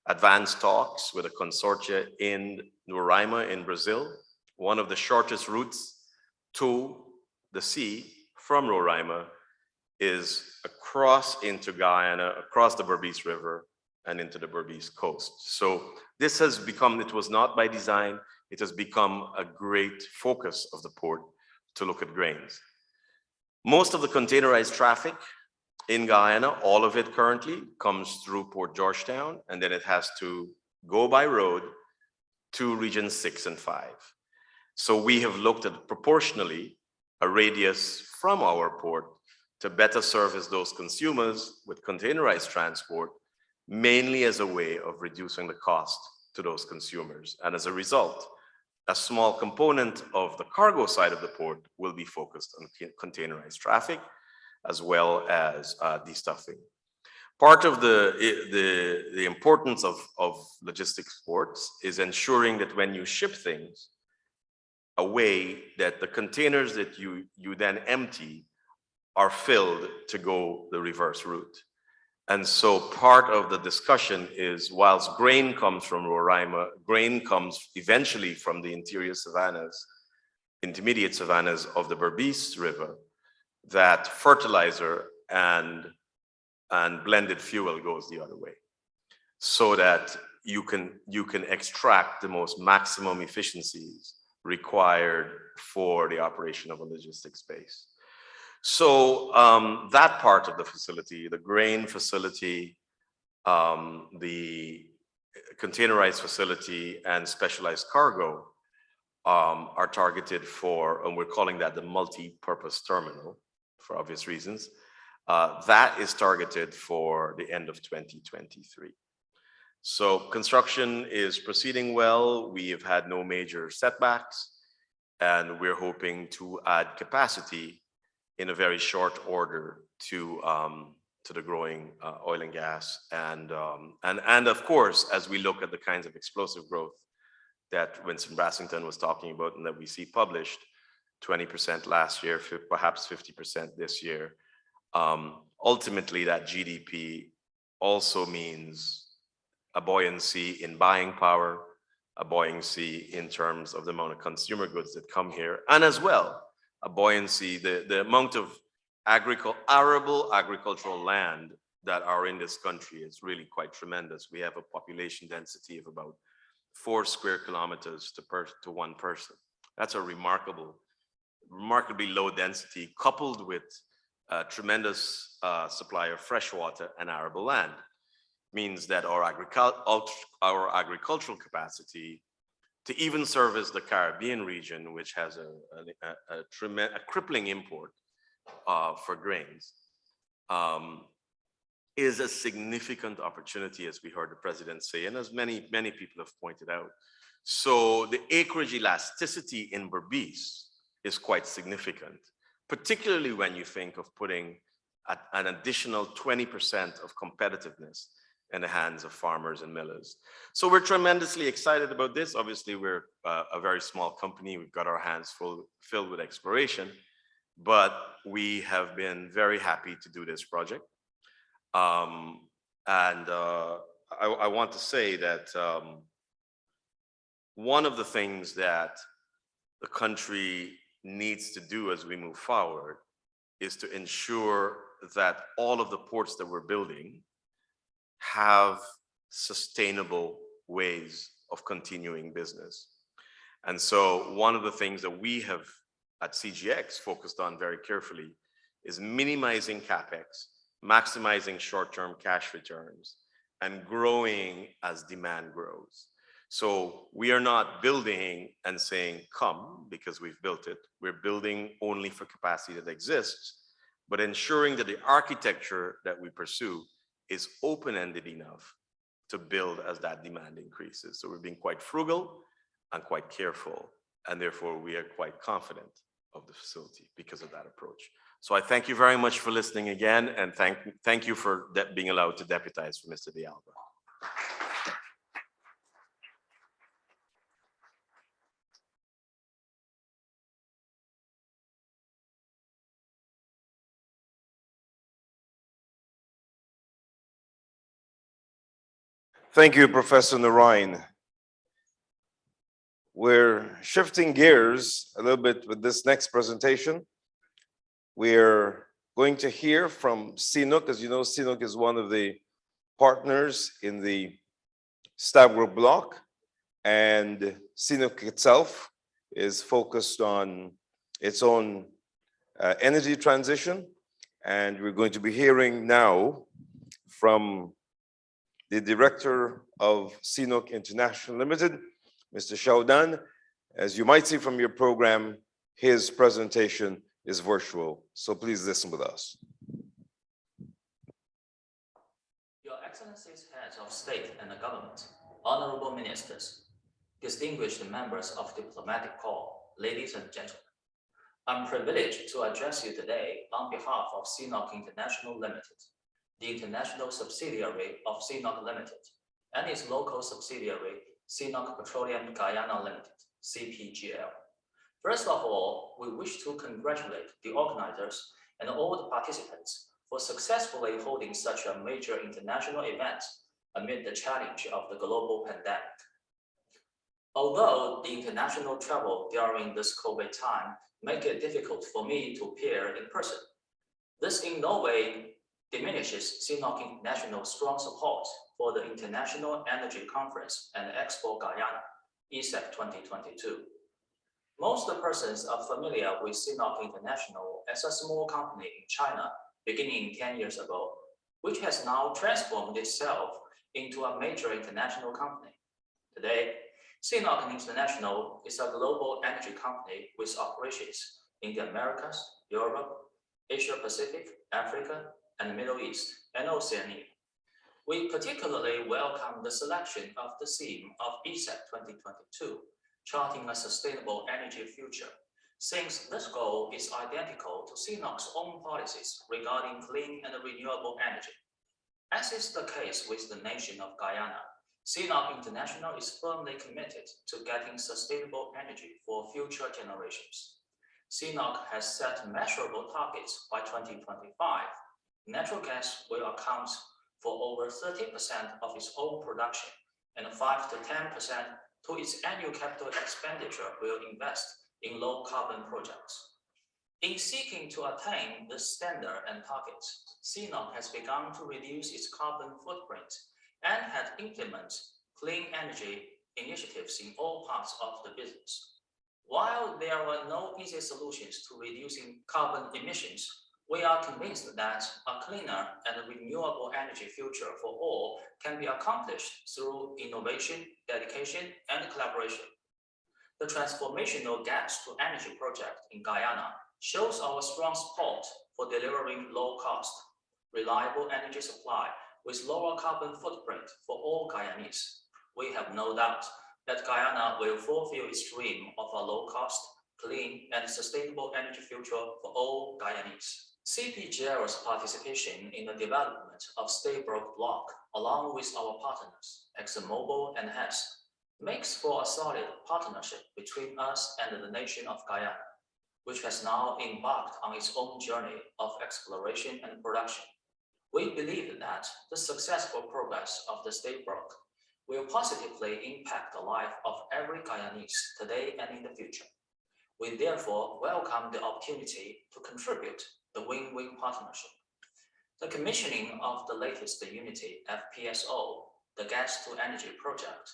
advanced talks with a consortia in Roraima in Brazil. One of the shortest routes to the sea from Roraima is across into Guyana, across the Berbice River, and into the Berbice coast. So this has become, it was not by design, it has become a great focus of the port to look at grains. Most of the containerized traffic in Guyana, all of it currently comes through Port Georgetown, and then it has to go by road to regions 6 and 5. So we have looked at proportionally a radius from our port to better service those consumers with containerized transport, mainly as a way of reducing the cost to those consumers. And as a result, a small component of the cargo side of the port will be focused on containerized traffic, as well as destuffing. Part of the importance of logistics ports is ensuring that when you ship things away, that the containers that you then empty are filled to go the reverse route. And so part of the discussion is, whilst grain comes from Roraima, grain comes eventually from the interior savannas, intermediate savannas of the Berbice River, that fertilizer and blended fuel goes the other way, so that you can extract the most maximum efficiencies required for the operation of a logistics base. So that part of the facility, the grain facility, the containerized facility, and specialized cargo are targeted for, and we're calling that the multi-purpose terminal for obvious reasons. That is targeted for the end of 2023. So construction is proceeding well. We have had no major setbacks, and we're hoping to add capacity in a very short order to the growing oil and gas. And of course, as we look at the kinds of explosive growth that Winston Brassington was talking about and that we see published, 20% last year, perhaps 50% this year. Ultimately, that GDP also means a buoyancy in buying power, a buoyancy in terms of the amount of consumer goods that come here, and as well, a buoyancy, the amount of arable agricultural land that are in this country is really quite tremendous. We have a population density of about 4 square kilometers to one person. That's a remarkably low density, coupled with a tremendous supply of fresh water and arable land. Means that our agricultural capacity to even service the Caribbean region, which has a crippling import for grains, is a significant opportunity, as we heard the president say, and as many people have pointed out. So the acreage elasticity in Berbice is quite significant, particularly when you think of putting an additional 20% of competitiveness in the hands of farmers and millers. So we're tremendously excited about this. Obviously, we're a very small company. We've got our hands filled with exploration, but we have been very happy to do this project. I want to say that one of the things that the country needs to do as we move forward is to ensure that all of the ports that we're building have sustainable ways of continuing business. And so one of the things that we have at CGX focused on very carefully is minimizing CapEx, maximizing short-term cash returns, and growing as demand grows. So we are not building and saying, come, because we've built it. We're building only for capacity that exists, but ensuring that the architecture that we pursue is open-ended enough to build as that demand increases. So we're being quite frugal and quite careful, and therefore we are quite confident of the facility because of that approach. So I thank you very much for listening again, and thank you for being allowed to deputize for Mr. De Alba. Thank you, Professor Narain. We're shifting gears a little bit with this next presentation. We're going to hear from CNOOC. As you know, CNOOC is one of the partners in the Stabroek block, and CNOOC itself is focused on its own energy transition. And we're going to be hearing now from the director of CNOOC International Limited, Mr. Shaudan. As you might see from your program, his presentation is virtual. So please listen with us. Your Excellencies, heads of state and the government, honorable ministers, distinguished members of the diplomatic corps, ladies and gentlemen. I'm privileged to address you today on behalf of CNOOC International Limited, the international subsidiary of CNOOC Limited, and its local subsidiary, CNOOC Petroleum Guyana Limited, CPGL. First of all, we wish to congratulate the organizers and all the participants for successfully holding such a major international event amid the challenge of the global pandemic. Although the international travel during this COVID time make it difficult for me to appear in person, this in no way diminishes CNOOC International's strong support for the International Energy Conference and Expo Guyana, ESEC 2022. Most persons are familiar with CNOOC International as a small company in China beginning 10 years ago, which has now transformed itself into a major international company. Today, CNOOC International is a global energy company with operations in the Americas, Europe, Asia Pacific, Africa, and Middle East, and Oceania. We particularly welcome the selection of the theme of ESET 2022, charting a sustainable energy future, since this goal is identical to CNOOC's own policies regarding clean and renewable energy. As is the case with the nation of Guyana, CNOOC International is firmly committed to getting sustainable energy for future generations. CNOOC has set measurable targets by 2025. Natural gas will account for over 30% of its own production, and 5 to 10% to its annual capital expenditure will invest in low carbon projects. In seeking to attain this standard and targets, CNOOC has begun to reduce its carbon footprint and had implemented clean energy initiatives in all parts of the business. While there are no easy solutions to reducing carbon emissions, we are convinced that a cleaner and renewable energy future for all can be accomplished through innovation, dedication, and collaboration. The transformational gas to energy project in Guyana shows our strong support for delivering low-cost, reliable energy supply with lower carbon footprint for all Guyanese. We have no doubt that Guyana will fulfill its dream of a low-cost, clean, and sustainable energy future for all Guyanese. CPGL's participation in the development of Stabroek Block, along with our partners, ExxonMobil and Hess, makes for a solid partnership between us and the nation of Guyana, which has now embarked on its own journey of exploration and production. We believe that the successful progress of the Stabroek will positively impact the life of every Guyanese today and in the future. We therefore welcome the opportunity to contribute the win-win partnership. The commissioning of the latest Unity FPSO, the Gas to Energy project,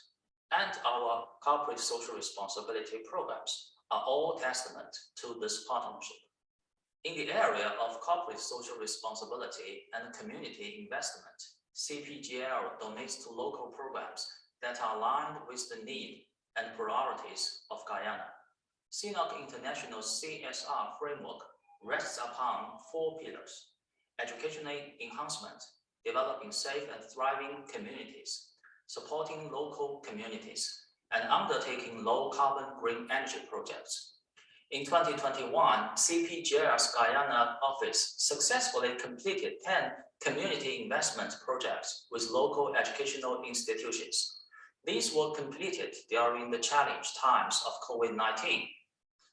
and our corporate social responsibility programs are all testament to this partnership. In the area of corporate social responsibility and community investment, CPGL donates to local programs that are aligned with the need and priorities of Guyana. CNOOC International's CSR framework rests upon 4 pillars: educational enhancement, developing safe and thriving communities, supporting local communities, and undertaking low-carbon green energy projects. In 2021, CPGL's Guyana office successfully completed 10 community investment projects with local educational institutions. These were completed during the challenge times of COVID-19.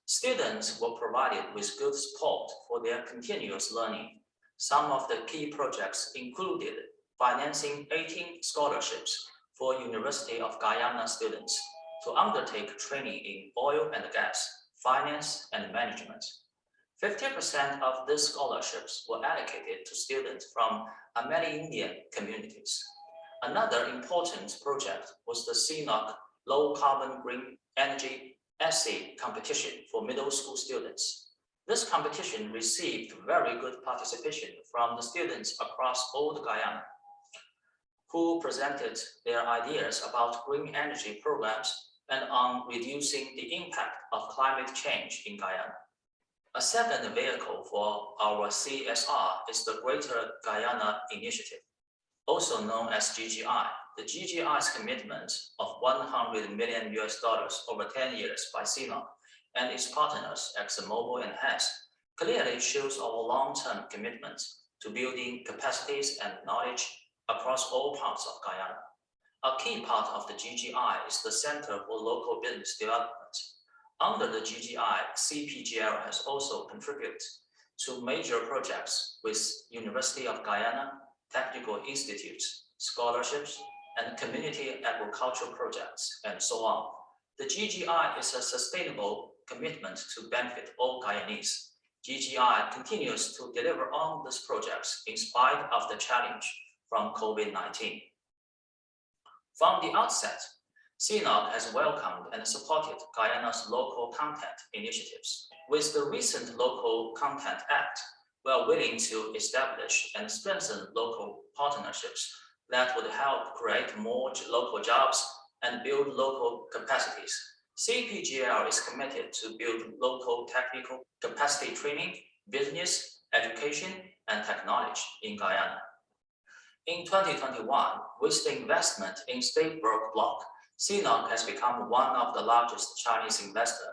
Students were provided with good support for their continuous learning. Some of the key projects included financing 18 scholarships for University of Guyana students to undertake training in oil and gas, finance, and management. 50% of these scholarships were allocated to students from Amerindian communities. Another important project was the CNOOC Low Carbon Green Energy essay competition for middle school students. This competition received very good participation from the students across all the Guyana, who presented their ideas about green energy programs and on reducing the impact of climate change in Guyana. A second vehicle for our CSR is the Greater Guyana Initiative, also known as GGI. The GGI's commitment of $100 million over 10 years by CNOOC and its partners, ExxonMobil and Hess, clearly shows our long-term commitment to building capacities and knowledge across all parts of Guyana. A key part of the GGI is the Center for Local Business Development. Under the GGI, CPGL has also contributed to major projects with University of Guyana, technical institutes, scholarships, and community agricultural projects, and so on. The GGI is a sustainable commitment to benefit all Guyanese. GGI continues to deliver on these projects in spite of the challenge from COVID-19. From the outset, CNOOC has welcomed and supported Guyana's local content initiatives. With the recent Local Content Act, we are willing to establish and strengthen local partnerships that would help create more local jobs and build local capacities. CPGL is committed to build local technical capacity training, business, education, and technology in Guyana. In 2021, with the investment in State-Brook Block, CNOOC has become one of the largest Chinese investors,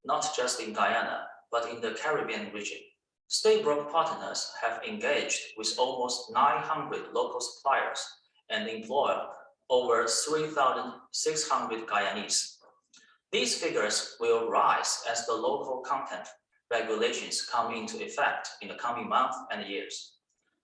not just in Guyana, but in the Caribbean region. State-Brook partners have engaged with almost 900 local suppliers and employ over 3,600 Guyanese. These figures will rise as the local content regulations come into effect in the coming months and years.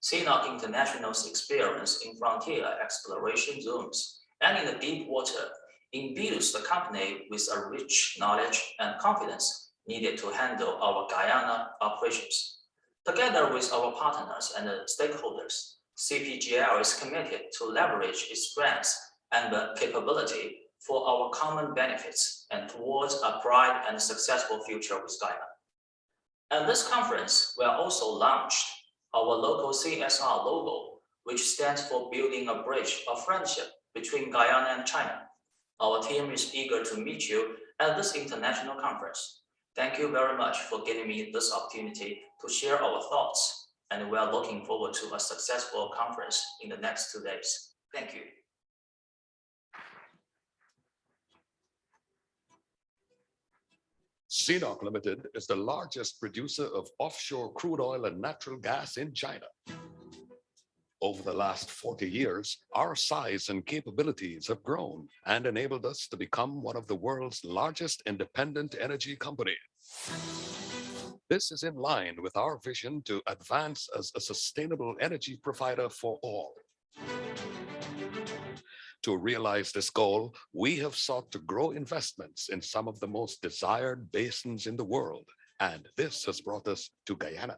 CNOOC International's experience in frontier exploration zones and in the deep water imbues the company with a rich knowledge and confidence needed to handle our Guyana operations. Together with our partners and stakeholders, CPGL is committed to leverage its strengths and capability for our common benefits and towards a bright and successful future with Guyana. At this conference, we are also launched our local CSR logo, which stands for Building a Bridge of Friendship between Guyana and China. Our team is eager to meet you at this international conference. Thank you very much for giving me this opportunity to share our thoughts, and we are looking forward to a successful conference in the next 2 days. Thank you. CNOOC Limited is the largest producer of offshore crude oil and natural gas in China. Over the last 40 years, our size and capabilities have grown and enabled us to become one of the world's largest independent energy companies. This is in line with our vision to advance as a sustainable energy provider for all. To realize this goal, we have sought to grow investments in some of the most desired basins in the world, and this has brought us to Guyana.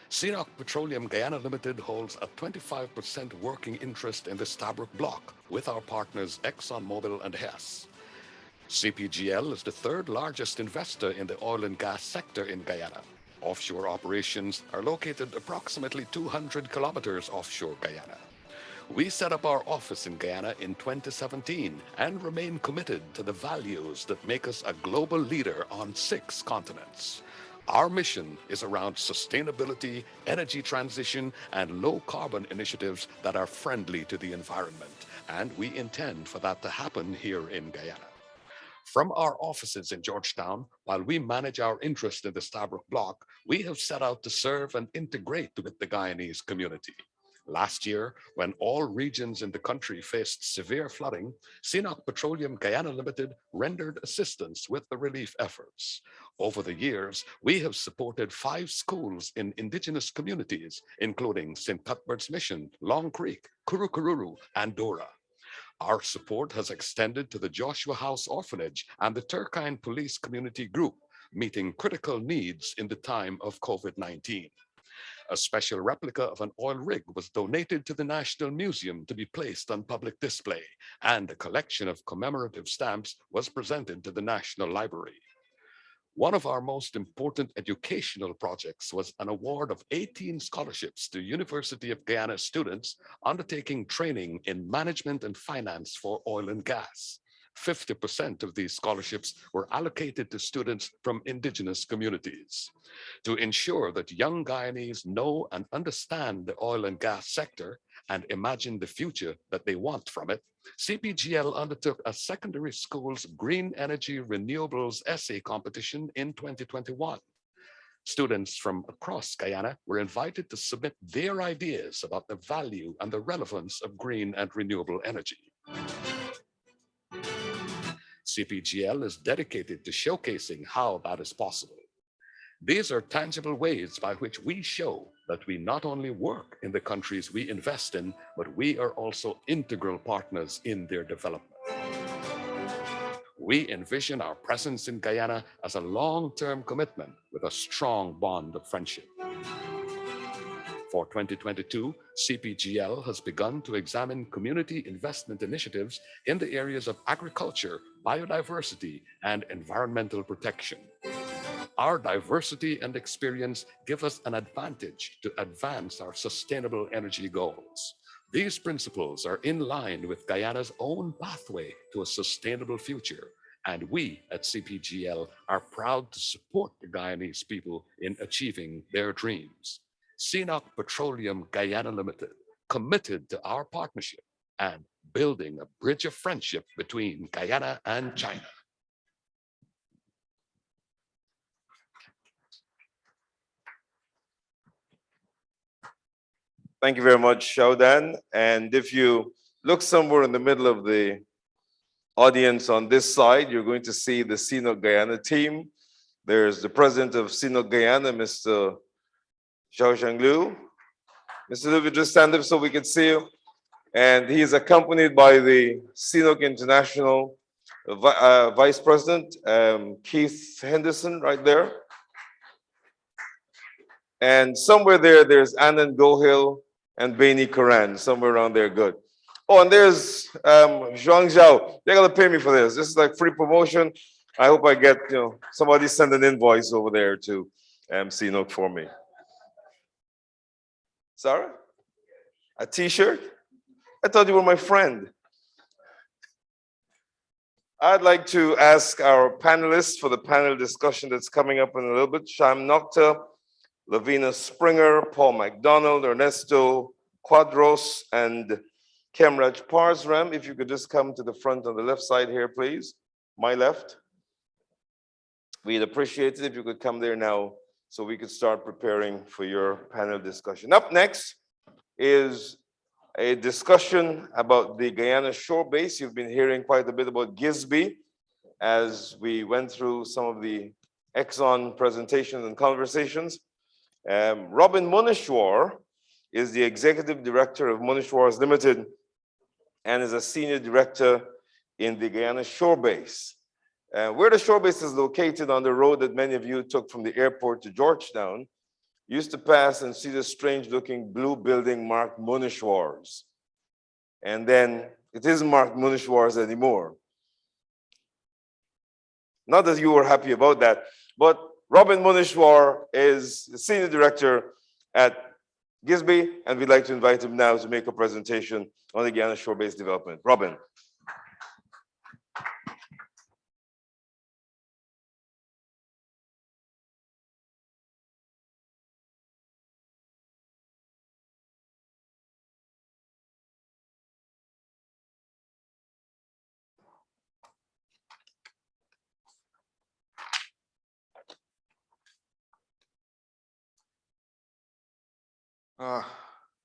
CNOOC Petroleum Guyana Limited holds a 25% working interest in the Stabroek Block with our partners ExxonMobil and Hess. CPGL is the third largest investor in the oil and gas sector in Guyana. Offshore operations are located approximately 200 kilometers offshore Guyana. We set up our office in Guyana in 2017 and remain committed to the values that make us a global leader on 6 continents. Our mission is around sustainability, energy transition, and low carbon initiatives that are friendly to the environment, and we intend for that to happen here in Guyana. From our offices in Georgetown, while we manage our interest in the Stabroek Block, we have set out to serve and integrate with the Guyanese community. Last year, when all regions in the country faced severe flooding, CNOOC Petroleum Guyana Limited rendered assistance with the relief efforts. Over the years, we have supported 5 schools in indigenous communities, including St. Cuthbert's Mission, Long Creek, Kurukururu, and Dora. Our support has extended to the Joshua House Orphanage and the Turkine Police Community Group, meeting critical needs in the time of COVID-19. A special replica of an oil rig was donated to the National Museum to be placed on public display, and a collection of commemorative stamps was presented to the National Library. One of our most important educational projects was an award of 18 scholarships to University of Guyana students undertaking training in management and finance for oil and gas. 50% of these scholarships were allocated to students from indigenous communities. To ensure that young Guyanese know and understand the oil and gas sector and imagine the future that they want from it, CPGL undertook a secondary school's Green Energy Renewables Essay Competition in 2021. Students from across Guyana were invited to submit their ideas about the value and the relevance of green and renewable energy. CPGL is dedicated to showcasing how that is possible. These are tangible ways by which we show that we not only work in the countries we invest in, but we are also integral partners in their development. We envision our presence in Guyana as a long-term commitment with a strong bond of friendship. For 2022, CPGL has begun to examine community investment initiatives in the areas of agriculture, biodiversity, and environmental protection. Our diversity and experience give us an advantage to advance our sustainable energy goals. These principles are in line with Guyana's own pathway to a sustainable future, And we at CPGL are proud to support the Guyanese people in achieving their dreams. CNOOC Petroleum Guyana Limited, committed to our partnership and building a bridge of friendship between Guyana and China. Thank you very much, Shaudan. And if you look somewhere in the middle of the audience on this side, you're going to see the CNOOC Guyana team. There's the president of CNOOC Guyana, Mr. Zhao Zhanglu. Mr. Liu, you just stand up so we can see you. And he is accompanied by the CNOOC International Vice President, Keith Henderson, right there. And somewhere there, there's Anand Gohil and Baini Karan, somewhere around there, good. Oh, and there's Zhuang Zhao. They're gonna pay me for this. This is like free promotion. I hope I get, somebody send an invoice over there to CNOOC for me. Sarah? A t-shirt? I thought you were my friend. I'd like to ask our panelists for the panel discussion that's coming up in a little bit. Sham Nokta, Lavina Springer, Paul McDonald, Ernesto Quadros, and Kemraj Parsram. If you could just come to the front on the left side here, please. My left. We'd appreciate it if you could come there now so we could start preparing for your panel discussion. Up next is a discussion about the Guyana shore base. You've been hearing quite a bit about GISB as we went through some of the Exxon presentations and conversations. Robin Munishwar is the executive director of Munishwars Limited and is a senior director in the Guyana shore base. Where the shore base is located on the road that many of you took from the airport to Georgetown, used to pass and see the strange looking blue building marked Munishwars. And then it isn't marked Munishwars anymore. Not that you were happy about that, but Robin Munishwar is the senior director at GISB, and we'd like to invite him now to make a presentation on the Guyana shore base development. Robin.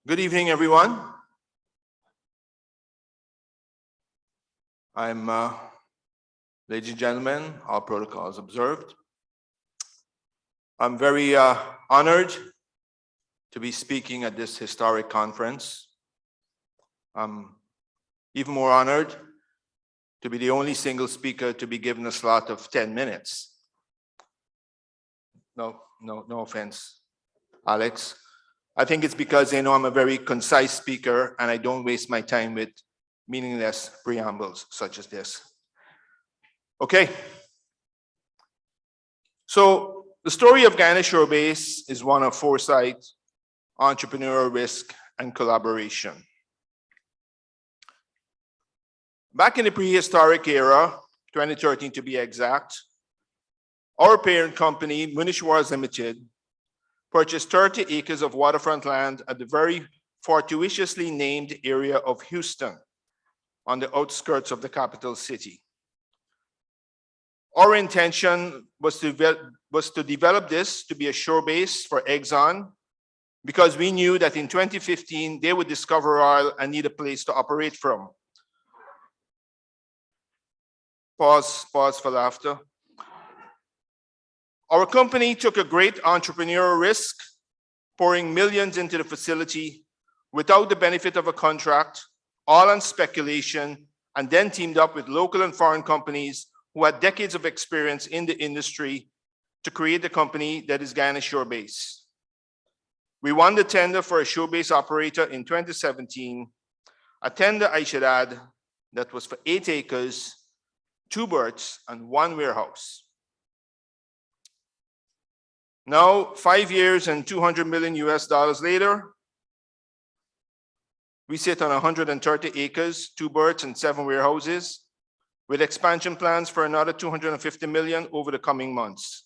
Good evening, everyone. Ladies and gentlemen, all protocols observed. I'm very honored to be speaking at this historic conference. I'm even more honored to be the only single speaker to be given a slot of 10 minutes. No offense, Alex. I think it's because they know I'm a very concise speaker and I don't waste my time with meaningless preambles such as this. Okay. So the story of Guyana Shore Base is one of foresight, entrepreneurial risk, and collaboration. Back in the prehistoric era, 2013 to be exact, our parent company, Munishwars Limited, purchased 30 acres of waterfront land at the very fortuitously named area of Houston on the outskirts of the capital city. Our intention was to develop this to be a shore base for Exxon because we knew that in 2015, they would discover oil and need a place to operate from. Pause for laughter. Our company took a great entrepreneurial risk, pouring millions into the facility without the benefit of a contract, all on speculation, and then teamed up with local and foreign companies who had decades of experience in the industry to create the company that is Guyana Shore Base. We won the tender for a shore base operator in 2017, a tender, I should add, that was for 8 acres, 2 berths, and 1 warehouse. Now, 5 years and $200 million later, we sit on 130 acres, 2 berths, and 7 warehouses, with expansion plans for another 250 million over the coming months.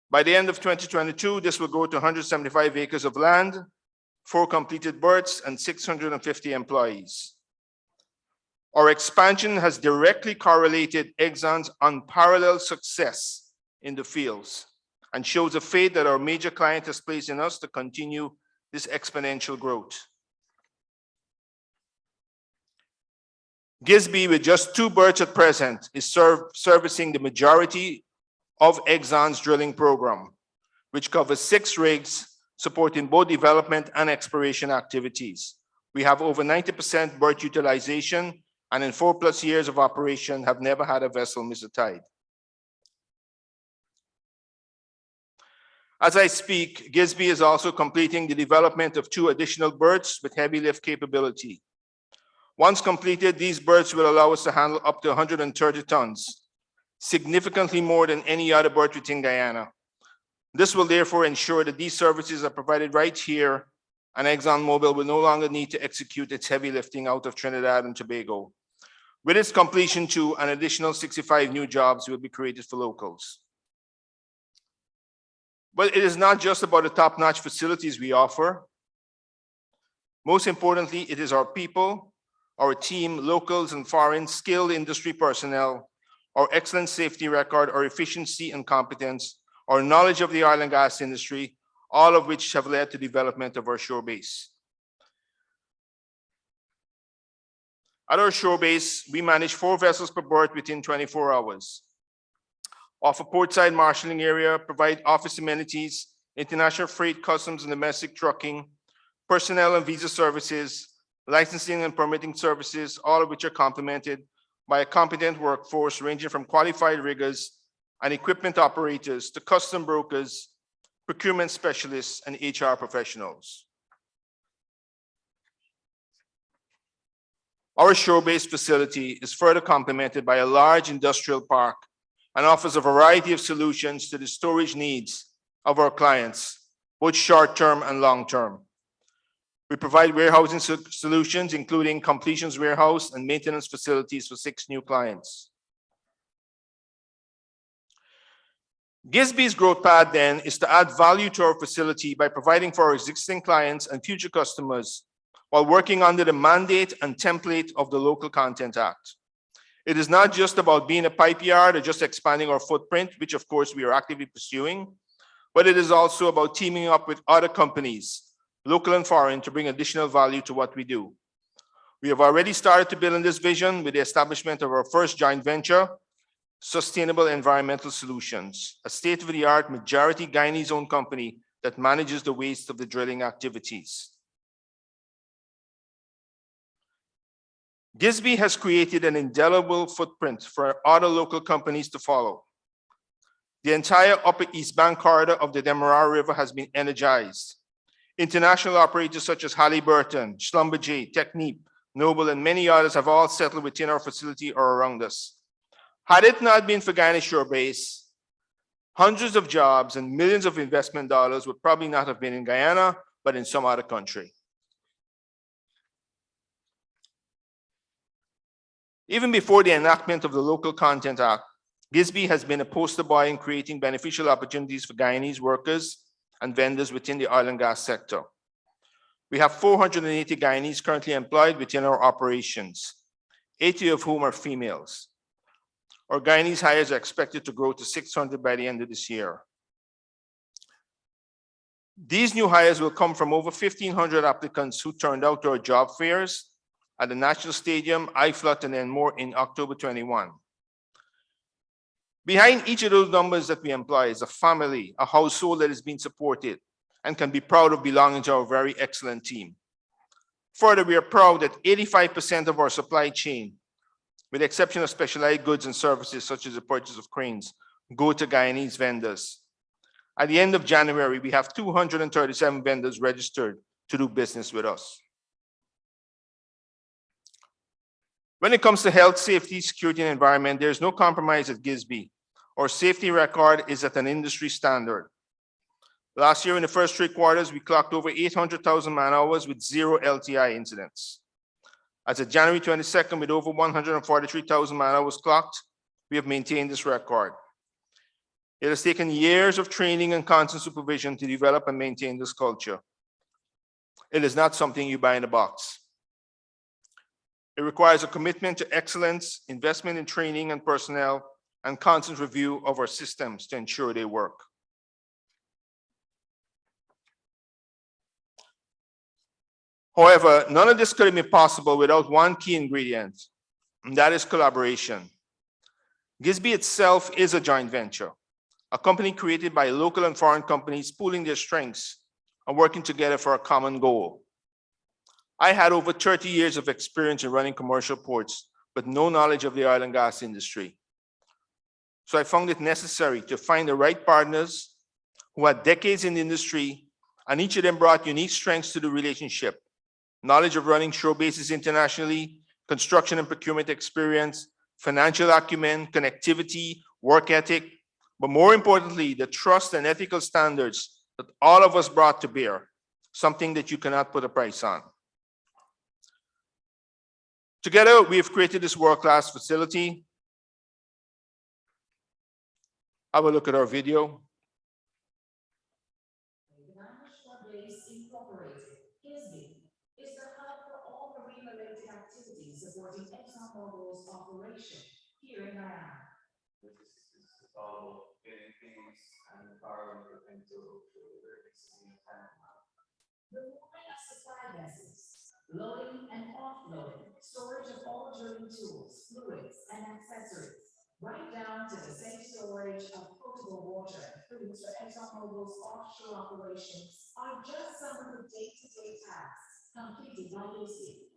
By the end of 2022, this will grow to 175 acres of land, 4 completed berths, and 650 employees. Our expansion has directly correlated Exxon's unparalleled success in the fields and shows the faith that our major client has placed in us to continue this exponential growth. Gisby, with just 2 berths at present, is servicing the majority of Exxon's drilling program, which covers 6 rigs supporting both development and exploration activities. We have over 90% berth utilization, and in 4+ years of operation have never had a vessel miss a tide. As I speak, Gisby is also completing the development of 2 additional berths with heavy lift capability. Once completed, these berths will allow us to handle up to 130 tons, significantly more than any other berth within Guyana. This will therefore ensure that these services are provided right here, and ExxonMobil will no longer need to execute its heavy lifting out of Trinidad and Tobago. With its completion too, an additional 65 new jobs will be created for locals. But it is not just about the top-notch facilities we offer. Most importantly, it is our people, our team, locals and foreign skilled industry personnel, our excellent safety record, our efficiency and competence, our knowledge of the oil and gas industry, all of which have led to development of our shore base. At our shore base, we manage 4 vessels per berth within 24 hours. Offer portside marshalling area, provide office amenities, international freight, customs and domestic trucking, personnel and visa services, licensing and permitting services, all of which are complemented by a competent workforce ranging from qualified riggers and equipment operators to custom brokers, procurement specialists, and HR professionals. Our shore-based facility is further complemented by a large industrial park and offers a variety of solutions to the storage needs of our clients, both short-term and long-term. We provide warehousing solutions, including completions warehouse and maintenance facilities for 6 new clients. Gisby's growth path then is to add value to our facility by providing for our existing clients and future customers while working under the mandate and template of the Local Content Act. It is not just about being a pipe yard or just expanding our footprint, which of course we are actively pursuing, but it is also about teaming up with other companies, local and foreign, to bring additional value to what we do. We have already started to build on this vision with the establishment of our first joint venture, Sustainable Environmental Solutions, a state-of-the-art majority Guyanese-owned company that manages the waste of the drilling activities. Gisby has created an indelible footprint for other local companies to follow. The entire Upper East Bank corridor of the Demerara River has been energized. International operators such as Halliburton, Schlumberger, Technip, Noble, and many others have all settled within our facility or around us. Had it not been for Guyana Shore Base, hundreds of jobs and millions of investment dollars would probably not have been in Guyana, but in some other country. Even before the enactment of the Local Content Act, Gisby has been a poster boy in creating beneficial opportunities for Guyanese workers and vendors within the oil and gas sector. We have 480 Guyanese currently employed within our operations, 80 of whom are females. Our Guyanese hires are expected to grow to 600 by the end of this year. These new hires will come from over 1,500 applicants who turned out to our job fairs at the National Stadium, IFLOT, and then more in October 21. Behind each of those numbers that we employ is a family, a household that is being supported and can be proud of belonging to our very excellent team. Further, we are proud that 85% of our supply chain, with the exception of specialized goods and services such as the purchase of cranes, go to Guyanese vendors. At the end of January, we have 237 vendors registered to do business with us. When it comes to health, safety, security, and environment, there's no compromise at Gisby. Our safety record is at an industry standard. Last year, in the first 3 quarters, we clocked over 800,000 man-hours with 0 LTI incidents. As of January 22nd, with over 143,000 man-hours clocked, we have maintained this record. It has taken years of training and constant supervision to develop and maintain this culture. It is not something you buy in a box. It requires a commitment to excellence, investment in training and personnel, and constant review of our systems to ensure they work. However, none of this could have been possible without one key ingredient, and that is collaboration. GISB itself is a joint venture, a company created by local and foreign companies pooling their strengths and working together for a common goal. I had over 30 years of experience in running commercial ports, but no knowledge of the oil and gas industry. So I found it necessary to find the right partners who had decades in the industry, and each of them brought unique strengths to the relationship: knowledge of running shore bases internationally, construction and procurement experience, financial acumen, connectivity, work ethic, but more importantly, the trust and ethical standards that all of us brought to bear, something that you cannot put a price on. Together, we have created this world-class facility. Have a look at our video. Is the hub for all marine-related activities supporting ExxonMobil's operation here in Guyana. This is all getting things and environment into The movement of supply vessels, loading and offloading, storage of all drilling tools, fluids, and accessories, right down to the safe storage of potable water and foods for ExxonMobil's offshore operations are just some of the day-to-day tasks completed by GISB.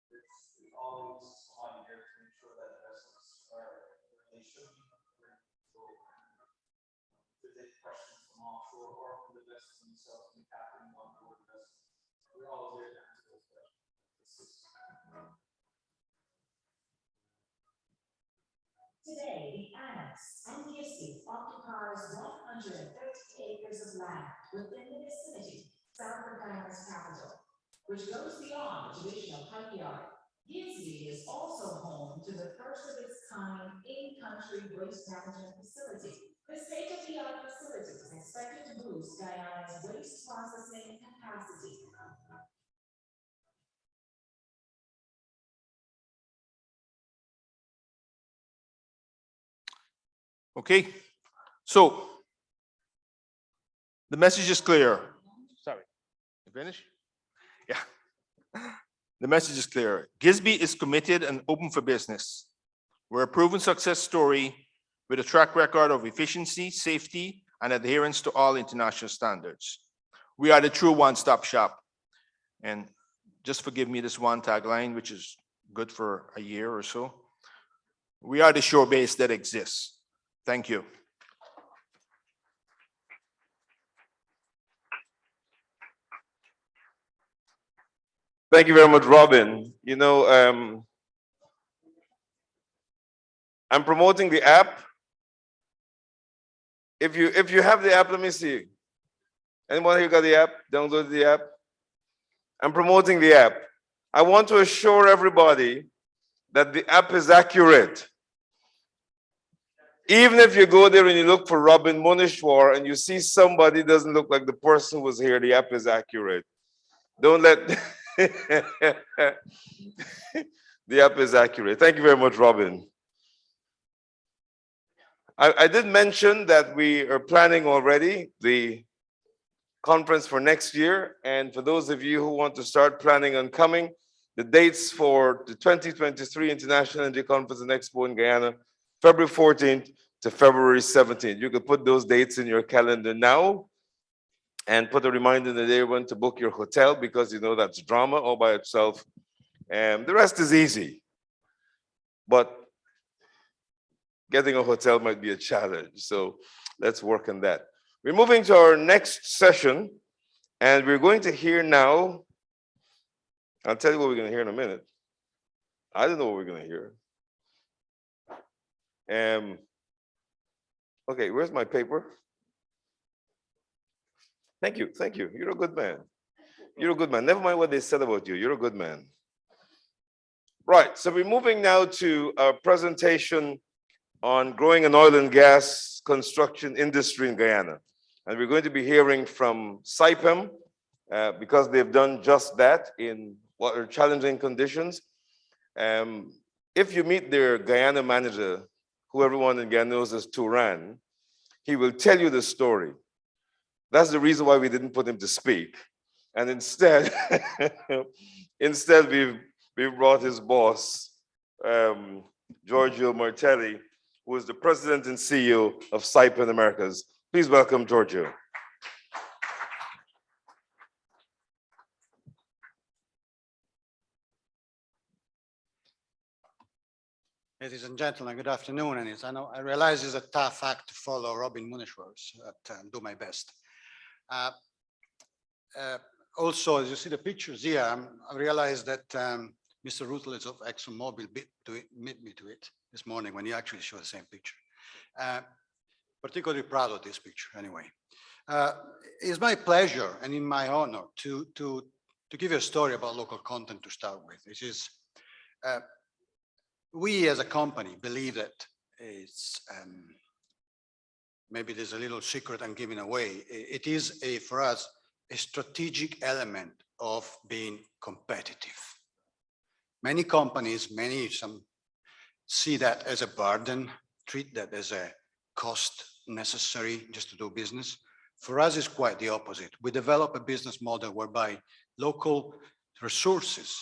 We always want here to ensure that the vessels are where they should be. So, if there's questions from offshore or from the vessels themselves, we happening on board vessels, we're always there to answer those questions. Today, the annex and GISB occupies 130 acres of land within the vicinity south of Guyana's capital, which goes beyond the traditional pipe yard. GISB is also home to the first of its kind in-country waste management facility. The state-of-the-art facility is expected to boost Guyana's waste processing capacity. Okay, so the message is clear. Sorry, you finished? Yeah. The message is clear. GISB is committed and open for business. We're a proven success story with a track record of efficiency, safety, and adherence to all international standards. We are the true one-stop shop. And just forgive me this one tagline, which is good for a year or so. We are the shore base that exists. Thank you. Thank you very much, Robin. You know, I'm promoting the app. If you have the app, let me see. Anyone here got the app? Download the app. I'm promoting the app. I want to assure everybody that the app is accurate. Even if you go there and you look for Robin Munishwar and you see somebody doesn't look like the person who was here, the app is accurate. Don't let the app is accurate. Thank you very much, Robin. I did mention that we are planning already the conference for next year. And for those of you who want to start planning on coming, the dates for the 2023 International Energy Conference and Expo in Guyana, February 14th to February 17th. You could put those dates in your calendar now and put a reminder in the day when to book your hotel, because you know that's drama all by itself. And the rest is easy. But getting a hotel might be a challenge. So let's work on that. We're moving to our next session, and we're going to hear now. I'll tell you what we're going to hear in a minute. I don't know what we're going to hear. Okay, where's my paper? Thank you, thank you. You're a good man. You're a good man. Never mind what they said about you. You're a good man. Right, so we're moving now to a presentation on growing an oil and gas construction industry in Guyana. And we're going to be hearing from SIPEM because they've done just that in what are challenging conditions. If you meet their Guyana manager, who everyone in Guyana knows as Turan, he will tell you the story. That's the reason why we didn't put him to speak. And instead, we've brought his boss, Giorgio Martelli, who is the president and CEO of SIPEM Americas. Please welcome Giorgio. Ladies and gentlemen, good afternoon. And I realize it's a tough act to follow Robin Munishworth, but do my best. Also, as you see the pictures here, I realized that Mr. Rutledge of ExxonMobil beat me to it this morning when he actually showed the same picture. Particularly proud of this picture anyway. It's my pleasure and in my honor to give you a story about local content to start with. Which is, we as a company believe that it's, maybe there's a little secret I'm giving away. It is for us, a strategic element of being competitive. Many companies, some see that as a burden, treat that as a cost necessary just to do business. For us, it's quite the opposite. We develop a business model whereby local resources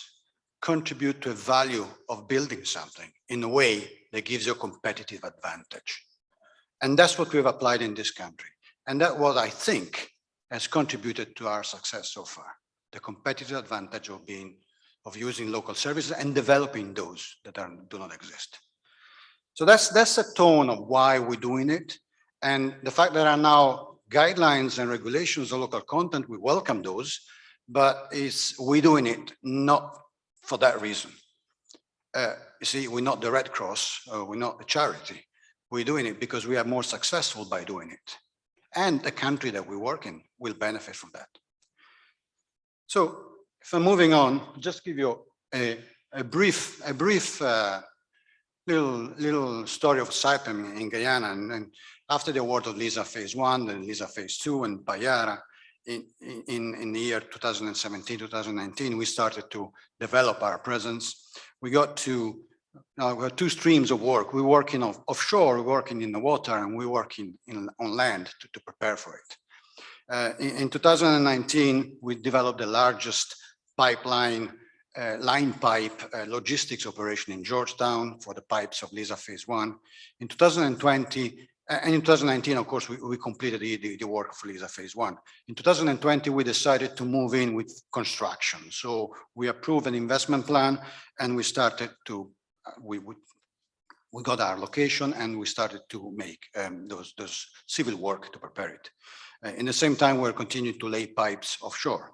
contribute to a value of building something in a way that gives you a competitive advantage. And that's what we've applied in this country. And that's what I think has contributed to our success so far. The competitive advantage of using local services and developing those that do not exist. So that's a tone of why we're doing it. And the fact that there are now guidelines and regulations on local content, we welcome those, but we're doing it not for that reason. You see, we're not the Red Cross, we're not a charity. We're doing it because we are more successful by doing it. And the country that we work in will benefit from that. So if I'm moving on, just give you a brief little story of SIPEM in Guyana. And after the award of LISA Phase 1, then LISA Phase 2 and Payara, in the year 2017, 2019, we started to develop our presence. We got two streams of work. We're working offshore, we're working in the water, and we're working on land to prepare for it. In 2019, we developed the largest pipeline, line pipe logistics operation in Georgetown for the pipes of LISA Phase 1. In 2020, and in 2019, of course, we completed the work for LISA Phase 1. In 2020, we decided to move in with construction. So we approved an investment plan and we started to, we got our location and we started to make those civil work to prepare it. In the same time, we're continuing to lay pipes offshore.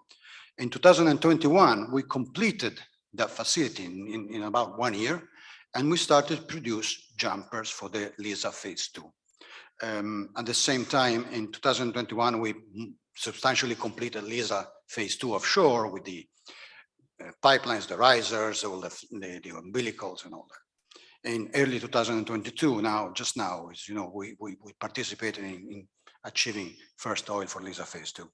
In 2021, we completed that facility in about 1 year, and we started to produce jumpers for the LISA Phase 2. At the same time, in 2021, we substantially completed LISA Phase 2 offshore with the pipelines, the risers, all the umbilicals and all that. In early 2022, just now, as you know, we participated in achieving first oil for LISA Phase 2.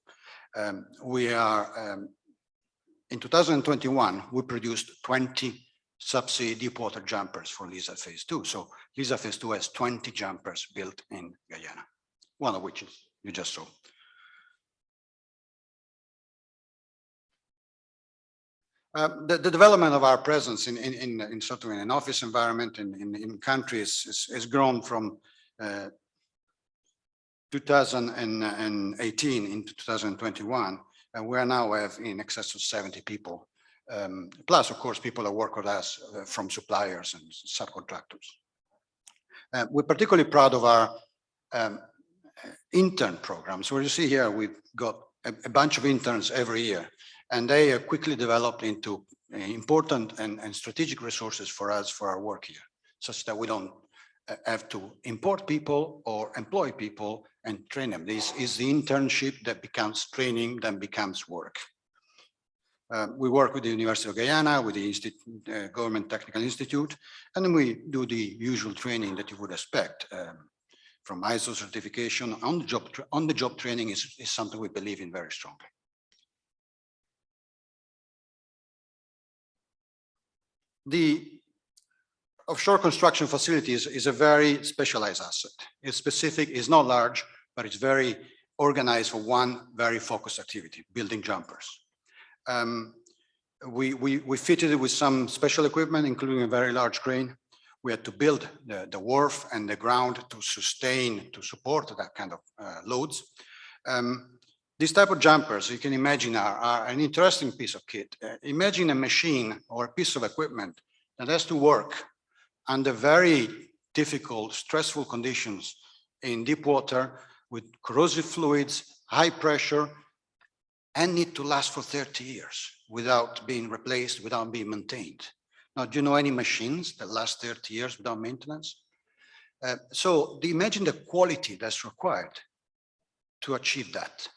In 2021, we produced 20 subsea deep water jumpers for LISA Phase 2. So LISA Phase 2 has 20 jumpers built in Guyana, one of which you just saw. The development of our presence in sort of in an office environment in countries has grown from 2018 into 2021, and we now have in excess of 70 people. Plus, of course, people that work with us from suppliers and subcontractors. We're particularly proud of our intern program. So you see here, we've got a bunch of interns every year, and they are quickly developed into important and strategic resources for us for our work here, such that we don't have to import people or employ people and train them. This is the internship that becomes training, then becomes work. We work with the University of Guyana, with the Government Technical Institute, and then we do the usual training that you would expect from ISO certification. On-the-job training is something we believe in very strongly. The offshore construction facilities is a very specialized asset. It's specific, it's not large, but it's very organized for one very focused activity, building jumpers. We fitted it with some special equipment, including a very large crane. We had to build the wharf and the ground to support that kind of loads. These type of jumpers, you can imagine, are an interesting piece of kit. Imagine a machine or a piece of equipment that has to work under very difficult, stressful conditions in deep water with corrosive fluids, high pressure, and need to last for 30 years without being replaced, without being maintained. Now, do you know any machines that last 30 years without maintenance? So imagine the quality that's required to achieve that.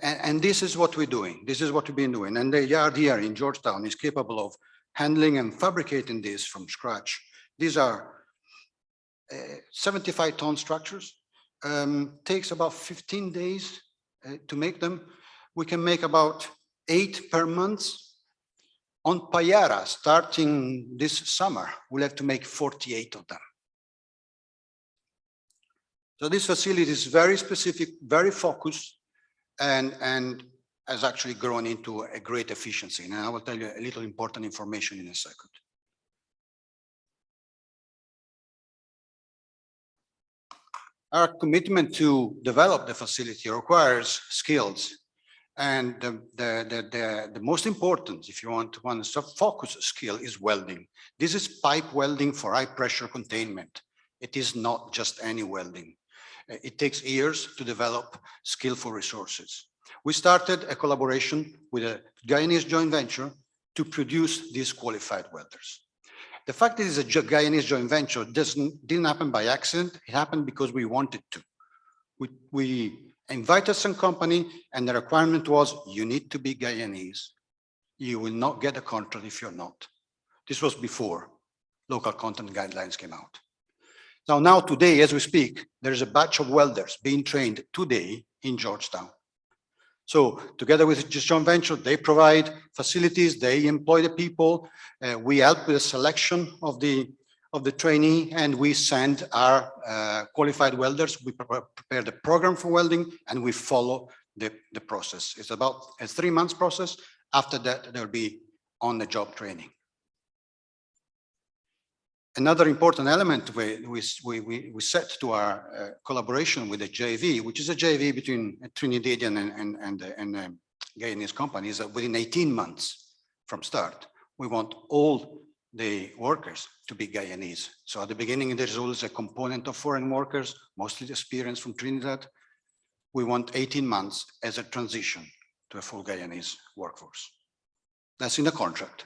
And this is what we're doing. This is what we've been doing. And the yard here in Georgetown is capable of handling and fabricating this from scratch. These are 75-ton structures. Takes about 15 days to make them. We can make about 8 per month. On Payara, starting this summer, we'll have to make 48 of them. So this facility is very specific, very focused, and has actually grown into a great efficiency. And I will tell you a little important information in a second. Our commitment to develop the facility requires skills. And the most important, if you want to focus skill, is welding. This is pipe welding for high pressure containment. It is not just any welding. It takes years to develop skillful resources. We started a collaboration with a Guyanese joint venture to produce these qualified welders. The fact that it's a Guyanese joint venture didn't happen by accident. It happened because we wanted to. We invited some company, and the requirement was, you need to be Guyanese. You will not get a contract if you're not. This was before local content guidelines came out. Now today, as we speak, there's a batch of welders being trained today in Georgetown. So together with this joint venture, they provide facilities, they employ the people, we help with the selection of the trainee, and we send our qualified welders. We prepare the program for welding, and we follow the process. It's about a 3-month process. After that, there'll be on-the-job training. Another important element we set to our collaboration with the JV, which is a JV between Trinidadian and Guyanese companies, that within 18 months from start, we want all the workers to be Guyanese. So at the beginning, there's always a component of foreign workers, mostly experienced from Trinidad. We want 18 months as a transition to a full Guyanese workforce. That's in the contract.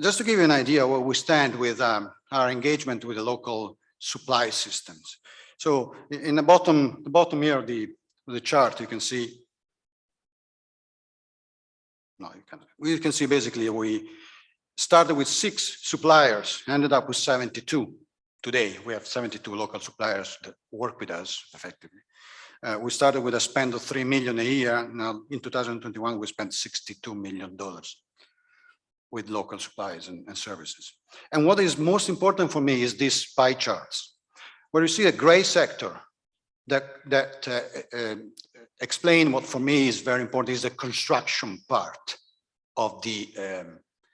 Just to give you an idea where we stand with our engagement with the local supply systems. So in the bottom here of the chart, you can see. No, you can't. We can see basically we started with 6 suppliers, ended up with 72. Today, we have 72 local suppliers that work with us effectively. We started with a spend of $3 million a year. Now in 2021, we spent $62 million with local supplies and services. And what is most important for me is these pie charts, where you see a gray sector that explain what for me is very important is the construction part of the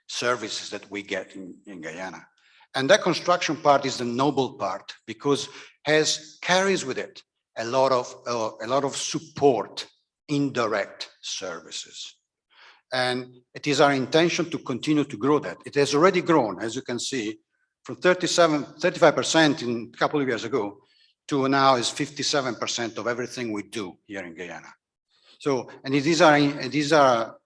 services that we get in Guyana. And that construction part is the noble part because carries with it a lot of support, indirect services. And it is our intention to continue to grow that. It has already grown, as you can see, from 35% in a couple of years ago to now is 57% of everything we do here in Guyana. So, and it is our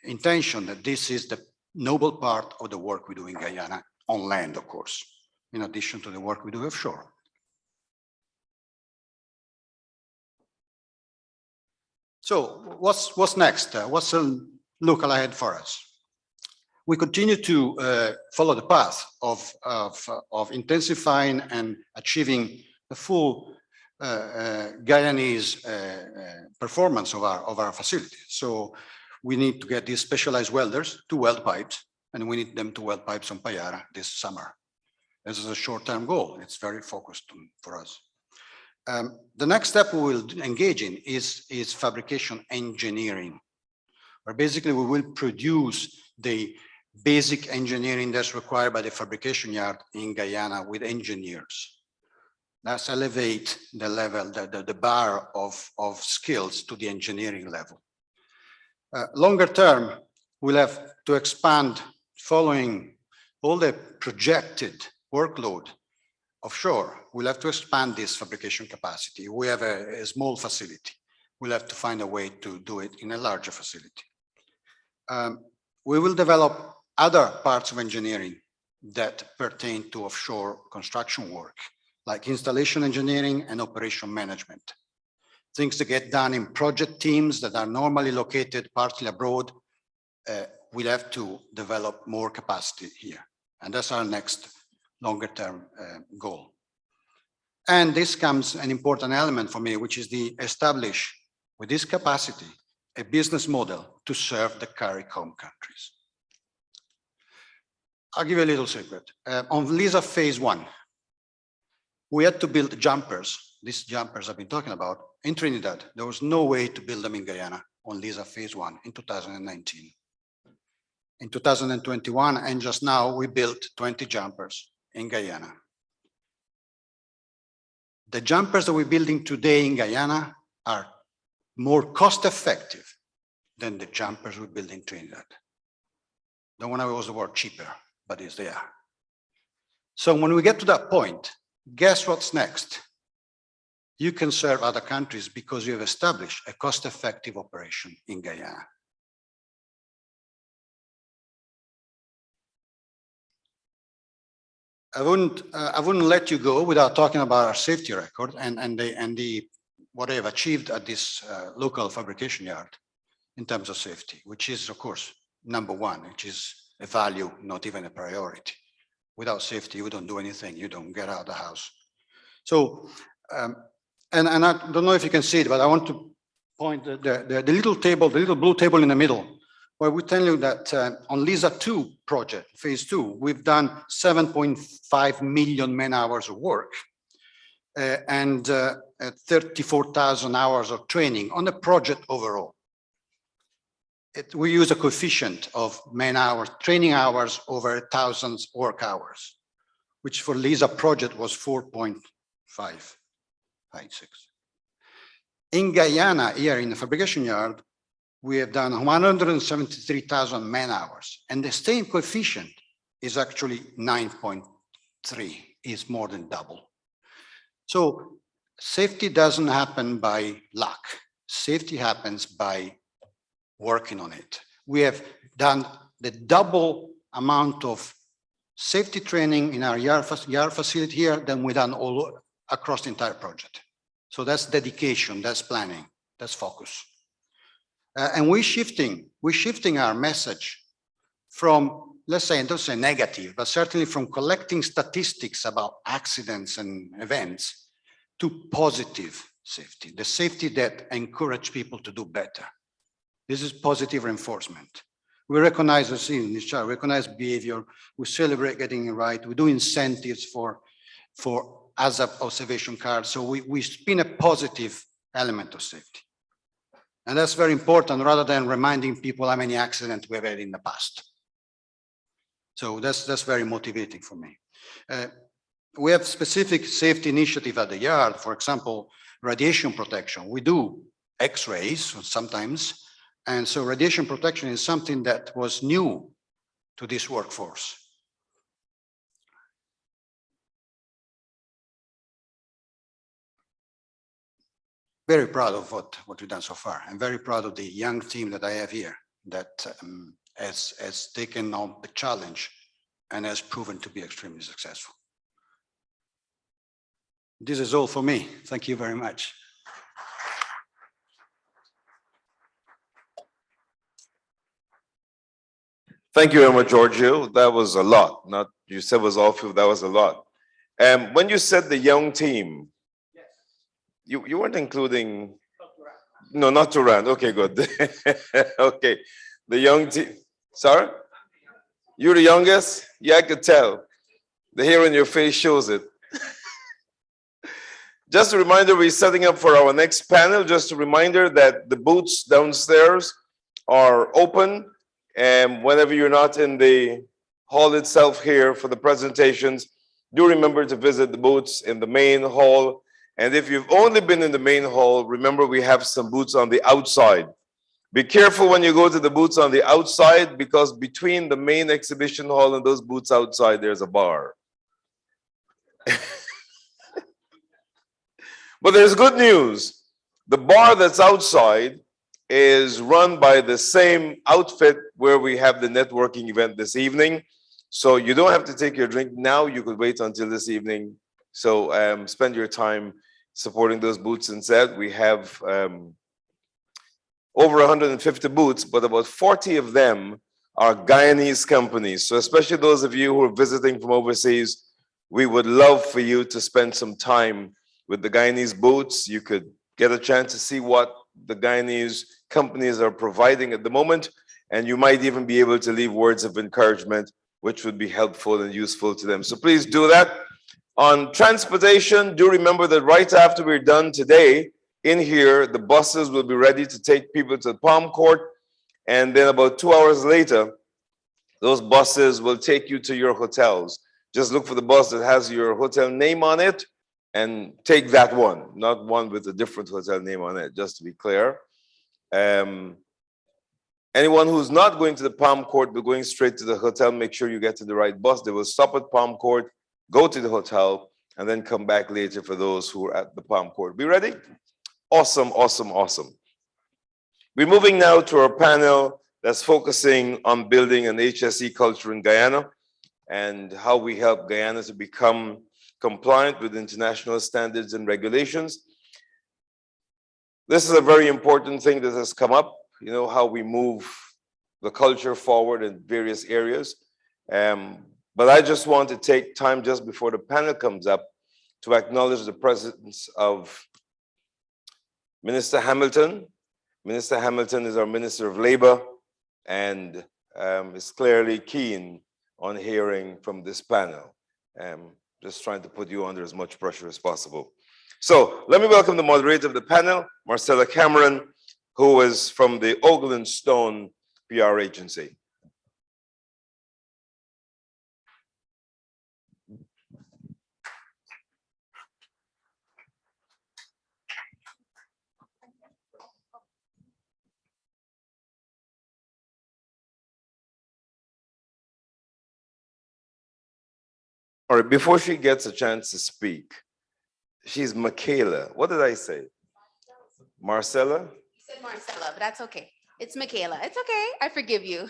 intention that this is the noble part of the work we do in Guyana, on land, of course, in addition to the work we do offshore. So what's next? What's a look ahead for us? We continue to follow the path of intensifying and achieving the full Guyanese performance of our facility. So we need to get these specialized welders to weld pipes, and we need them to weld pipes on Payara this summer. This is a short-term goal. It's very focused for us. The next step we will engage in is fabrication engineering, where basically we will produce the basic engineering that's required by the fabrication yard in Guyana with engineers. That's elevate the level, the bar of skills to the engineering level. Longer term, we'll have to expand following all the projected workload offshore. We'll have to expand this fabrication capacity. We have a small facility. We'll have to find a way to do it in a larger facility. We will develop other parts of engineering that pertain to offshore construction work, like installation engineering and operation management. Things that get done in project teams that are normally located partly abroad, we'll have to develop more capacity here. And that's our next longer term goal. And this comes an important element for me, which is the establish with this capacity, a business model to serve the CARICOM countries. I'll give you a little secret. On LISA phase 1, we had to build jumpers. These jumpers I've been talking about in Trinidad. There was no way to build them in Guyana on LISA phase 1 in 2019. In 2021, and just now, we built 20 jumpers in Guyana. The jumpers that we're building today in Guyana are more cost-effective than the jumpers we build in Trinidad. Don't want to use the word cheaper, but it's there. So when we get to that point, guess what's next? You can serve other countries because you have established a cost-effective operation in Guyana. I wouldn't let you go without talking about our safety record and what I've achieved at this local fabrication yard in terms of safety, which is, of course, number one, which is a value, not even a priority. Without safety, you don't do anything. You don't get out of the house. So, and I don't know if you can see it, but I want to point the little table, the little blue table in the middle, where we tell you that on LISA 2 project, phase 2, we've done 7.5 million man hours of work and 34,000 hours of training on the project overall. We use a coefficient of man hours, training hours over 1,000 work hours, which for LISA project was 4.556. In Guyana, here in the fabrication yard, we have done 173,000 man hours, and the same coefficient is actually 9.3, is more than double. So safety doesn't happen by luck. Safety happens by working on it. We have done the double amount of safety training in our yard facility here than we've done all across the entire project. So that's dedication, that's planning, that's focus. And we're shifting our message from, let's say, don't say negative, but certainly from collecting statistics about accidents and events to positive safety, the safety that encourages people to do better. This is positive reinforcement. We recognize the scene in this chart, recognize behavior, we celebrate getting it right, we do incentives for ASAP observation cards, so we spin a positive element of safety. And that's very important rather than reminding people how many accidents we've had in the past. So that's very motivating for me. We have specific safety initiative at the yard, for example, radiation protection. We do X-rays sometimes, and so radiation protection is something that was new to this workforce. Very proud of what we've done so far. I'm very proud of the young team that I have here that has taken on the challenge and has proven to be extremely successful. This is all for me. Thank you very much. Thank you very much, Giorgio. That was a lot. Not you said was all few, that was a lot. When you said the young team, you weren't including, no, not Turan. Okay, good. Okay, the young team. Sorry? You're the youngest? Yeah, I could tell. The hair on your face shows it. Just a reminder, we're setting up for our next panel. Just a reminder that the booths downstairs are open. And whenever you're not in the hall itself here for the presentations, do remember to visit the booths in the main hall. And if you've only been in the main hall, remember we have some booths on the outside. Be careful when you go to the booths on the outside, because between the main exhibition hall and those booths outside, there's a bar. But there's good news. The bar that's outside is run by the same outfit where we have the networking event this evening. So you don't have to take your drink now. You could wait until this evening. So spend your time supporting those booths instead. We have over 150 booths, but about 40 of them are Guyanese companies. So especially those of you who are visiting from overseas, we would love for you to spend some time with the Guyanese booths. You could get a chance to see what the Guyanese companies are providing at the moment, and you might even be able to leave words of encouragement, which would be helpful and useful to them. So please do that. On transportation, do remember that right after we're done today, in here, the buses will be ready to take people to the Palm Court, and then about 2 hours later, those buses will take you to your hotels. Just look for the bus that has your hotel name on it, and take that one, not one with a different hotel name on it, just to be clear. Anyone who's not going to the Palm Court but going straight to the hotel, make sure you get to the right bus. They will stop at Palm Court, go to the hotel, and then come back later for those who are at the Palm Court. Be ready? Awesome, awesome, awesome. We're moving now to our panel that's focusing on building an HSE culture in Guyana and how we help Guyana to become compliant with international standards and regulations. This is a very important thing that has come up, you know, how we move the culture forward in various areas. But I just want to take time just before the panel comes up to acknowledge the presence of Minister Hamilton. Minister Hamilton is our Minister of Labor and is clearly keen on hearing from this panel. Just trying to put you under as much pressure as possible. So let me welcome the moderator of the panel, Marcella Cameron, who is from the Ogle and Stone PR agency. All right, before she gets a chance to speak, she's Michaela. What did I say? Marcella? You said Marcella, but that's okay. It's Michaela. It's okay. I forgive you.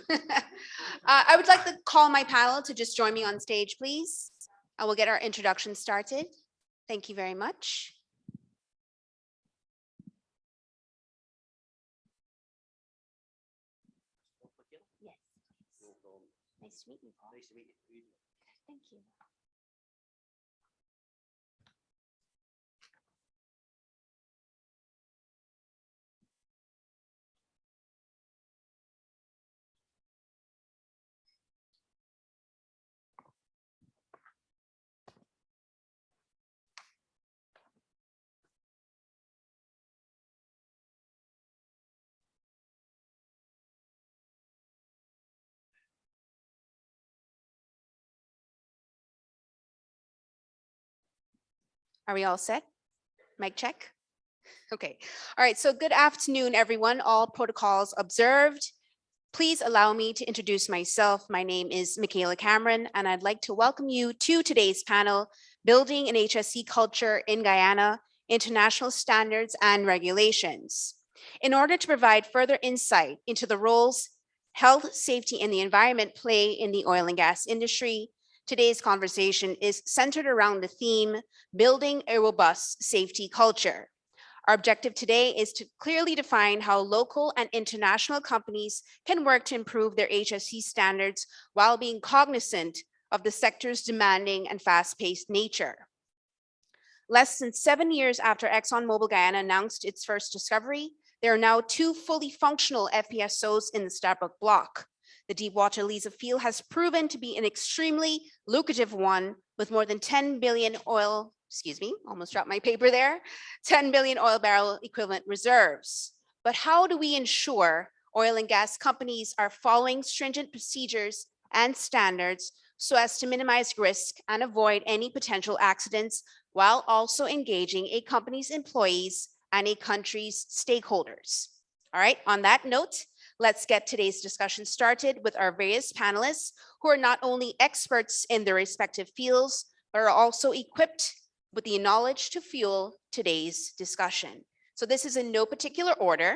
I would like to call my panel to just join me on stage, please. I will get our introduction started. Thank you very much. Yes. Nice to meet you, Paul. Nice to meet you. Thank you. Are we all set? Mic check? Okay. All right. So good afternoon, everyone. All protocols observed. Please allow me to introduce myself. My name is Michaela Cameron, and I'd like to welcome you to today's panel, Building an HSE Culture in Guyana, International Standards and Regulations. In order to provide further insight into the roles health, safety, and the environment play in the oil and gas industry, today's conversation is centered around the theme, Building a Robust Safety Culture. Our objective today is to clearly define how local and international companies can work to improve their HSE standards while being cognizant of the sector's demanding and fast-paced nature. Less than 7 years after ExxonMobil Guyana announced its first discovery, there are now 2 fully functional FPSOs in the Stabroek Block. The deepwater Liza field has proven to be an extremely lucrative one with more than 10 billion oil, almost dropped my paper there, 10 billion oil barrel equivalent reserves. But how do we ensure oil and gas companies are following stringent procedures and standards so as to minimize risk and avoid any potential accidents while also engaging a company's employees and a country's stakeholders? All right, on that note, let's get today's discussion started with our various panelists who are not only experts in their respective fields, but are also equipped with the knowledge to fuel today's discussion. So this is in no particular order.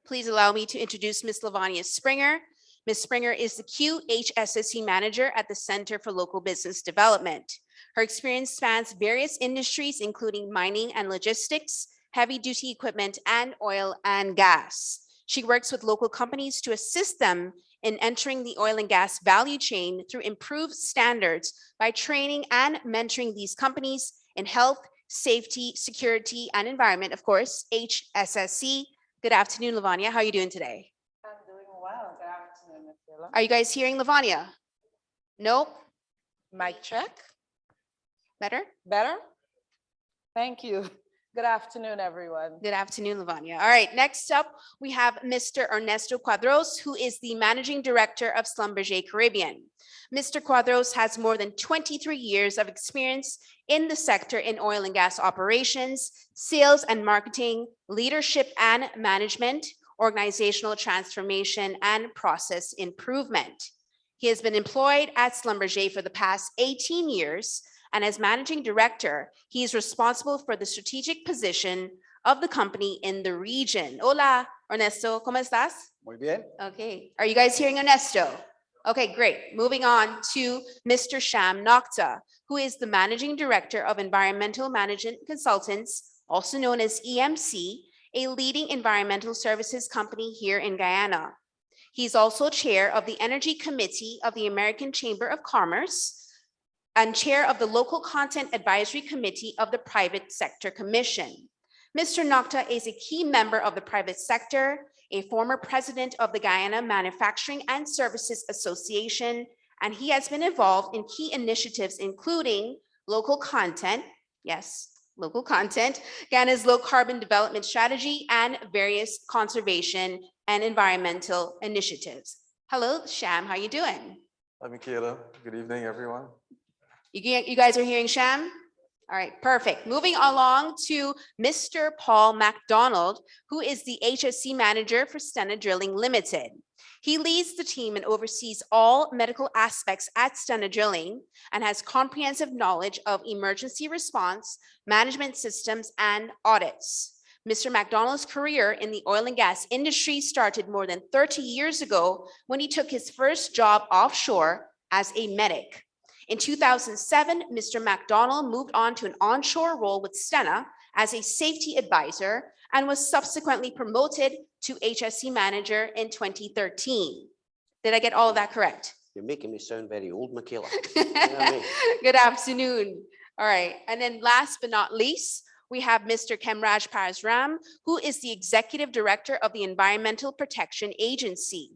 Please allow me to introduce Ms. Lavanya Springer. Ms. Springer is the QHSSE Manager at the Center for Local Business Development. Her experience spans various industries, including mining and logistics, heavy-duty equipment, and oil and gas. She works with local companies to assist them in entering the oil and gas value chain through improved standards by training and mentoring these companies in health, safety, security, and environment, of course, HSSE. Good afternoon, Lavanya. How are you doing today? I'm doing well. Good afternoon, Ms. Yella. Are you guys hearing Lavanya? Nope. Mic check. Better? Better? Thank you. Good afternoon, everyone. Good afternoon, Lavanya. All right, next up, we have Mr. Ernesto Quadros, who is the Managing Director of Schlumberger Caribbean. Mr. Quadros has more than 23 years of experience in the sector in oil and gas operations, sales and marketing, leadership and management, organizational transformation, and process improvement. He has been employed at Schlumberger for the past 18 years, and as Managing Director, he is responsible for the strategic position of the company in the region. Hola, Ernesto, ¿cómo estás? Muy bien. Okay, are you guys hearing Ernesto? Okay, great. Moving on to Mr. Sham Nokta, who is the Managing Director of Environmental Management Consultants, also known as EMC, a leading environmental services company here in Guyana. He's also chair of the Energy Committee of the American Chamber of Commerce and chair of the Local Content Advisory Committee of the Private Sector Commission. Mr. Nokta is a key member of the private sector, a former president of the Guyana Manufacturing and Services Association, and he has been involved in key initiatives including local content, yes, local content, Guyana's low carbon development strategy, and various conservation and environmental initiatives. Hello, Sham, how you doing? Hi, Michaela. Good evening, everyone. You guys are hearing Sham? All right, perfect. Moving along to Mr. Paul MacDonald, who is the HSC manager for Stena Drilling Limited. He leads the team and oversees all medical aspects at Stena Drilling and has comprehensive knowledge of emergency response, management systems, and audits. Mr. MacDonald's career in the oil and gas industry started more than 30 years ago when he took his first job offshore as a medic. In 2007, Mr. MacDonald moved on to an onshore role with Stena as a safety advisor and was subsequently promoted to HSC manager in 2013. Did I get all of that correct? You're making me sound very old, Michaela. Good afternoon. All right, and then last but not least, we have Mr. Kemraj Parasram, who is the Executive Director of the Environmental Protection Agency.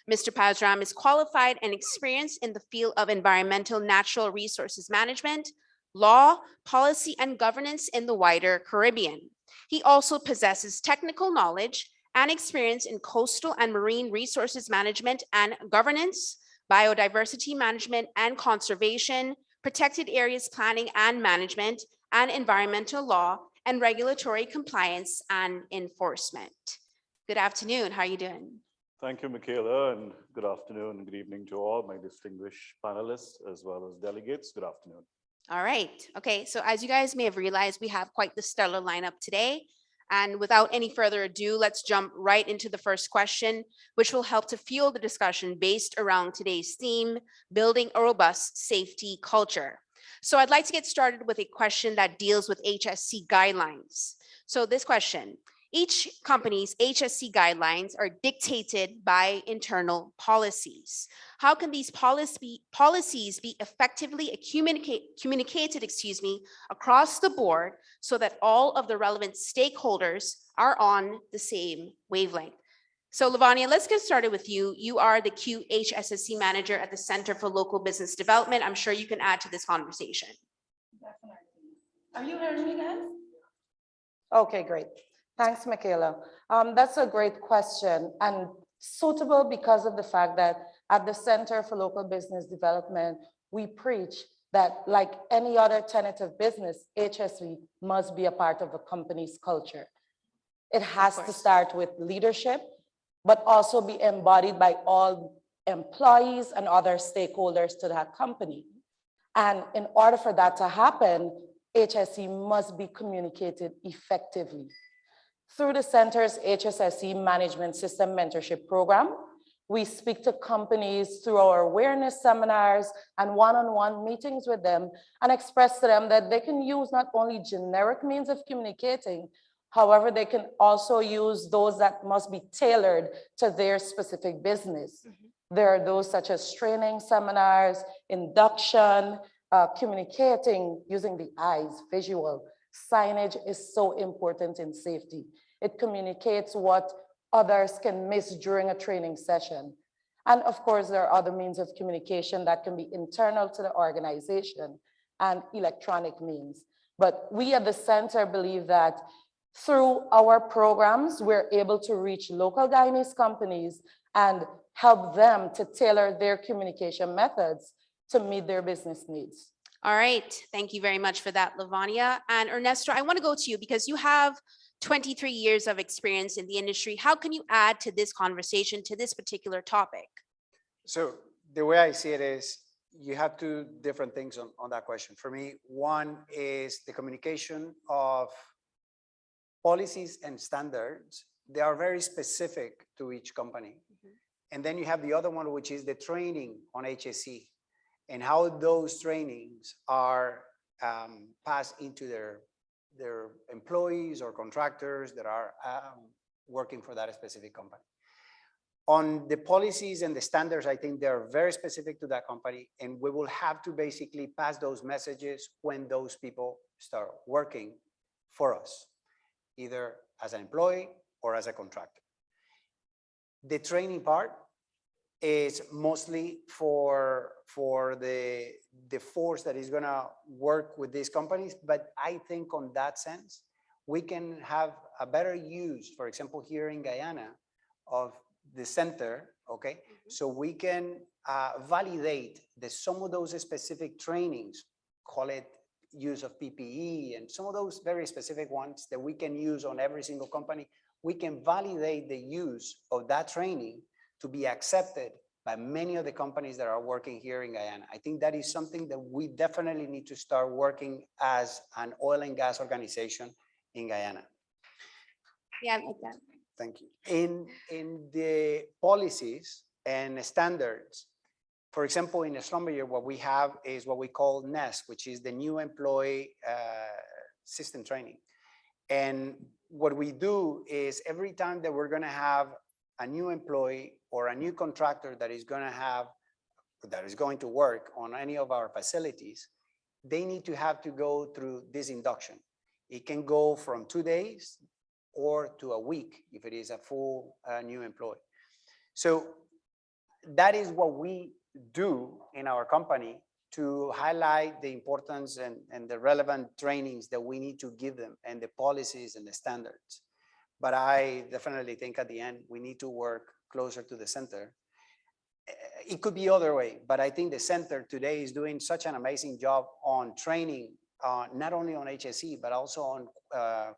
Mr. Parasram is qualified and experienced in the field of environmental natural resources management, law, policy, and governance in the wider Caribbean. He also possesses technical knowledge and experience in coastal and marine resources management and governance, biodiversity management and conservation, protected areas planning and management, and environmental law and regulatory compliance and enforcement. Good afternoon, how are you doing? Thank you, Michaela, and good afternoon and good evening to all my distinguished panelists as well as delegates. Good afternoon. All right, okay, so as you guys may have realized, we have quite the stellar lineup today. And without any further ado, let's jump right into the first question, which will help to fuel the discussion based around today's theme, building a robust safety culture. So I'd like to get started with a question that deals with HSC guidelines. So this question, each company's HSC guidelines are dictated by internal policies. How can these policies be effectively communicated, across the board so that all of the relevant stakeholders are on the same wavelength? So Lavanya, let's get started with you. You are the QHSSC manager at the Center for Local Business Development. I'm sure you can add to this conversation. Definitely. Are you hearing me, guys? Okay, great. Thanks, Michaela. That's a great question and suitable because of the fact that at the Center for Local Business Development, we preach that like any other tenet of business, HSV must be a part of a company's culture. It has to start with leadership, but also be embodied by all employees and other stakeholders to that company. And in order for that to happen, HSE must be communicated effectively. Through the center's HSSE Management System Mentorship Program, we speak to companies through our awareness seminars and one-on-one meetings with them and express to them that they can use not only generic means of communicating, however, they can also use those that must be tailored to their specific business. There are those such as training seminars, induction, communicating using the eyes, visual. Signage is so important in safety. It communicates what others can miss during a training session. And of course, there are other means of communication that can be internal to the organization and electronic means. But we at the center believe that through our programs, we're able to reach local Guyanese companies and help them to tailor their communication methods to meet their business needs. All right, thank you very much for that, Lavanya. And Ernesto, I want to go to you because you have 23 years of experience in the industry. How can you add to this conversation, to this particular topic? So the way I see it is you have two different things on that question. For me, one is the communication of policies and standards. They are very specific to each company. And then you have the other one, which is the training on HSE and how those trainings are passed into their employees or contractors that are working for that specific company. On the policies and the standards, I think they're very specific to that company, and we will have to basically pass those messages when those people start working for us, either as an employee or as a contractor. The training part is mostly for the force that is gonna work with these companies. But I think on that sense, we can have a better use, for example, here in Guyana, of the center, okay? So we can validate that some of those specific trainings, call it use of PPE and some of those very specific ones that we can use on every single company, we can validate the use of that training to be accepted by many of the companies that are working here in Guyana. I think that is something that we definitely need to start working as an oil and gas organization in Guyana. Yeah, like that. Thank you. In the policies and standards, for example, in Schlumberger, what we have is what we call NEST, which is the new employee system training. And what we do is every time that we're gonna have a new employee or a new contractor that is going to work on any of our facilities, they need to have to go through this induction. It can go from 2 days or to a week if it is a full new employee. So that is what we do in our company to highlight the importance and the relevant trainings that we need to give them and the policies and the standards. But I definitely think at the end, we need to work closer to the center. It could be other way, but I think the center today is doing such an amazing job on training, not only on HSE, but also on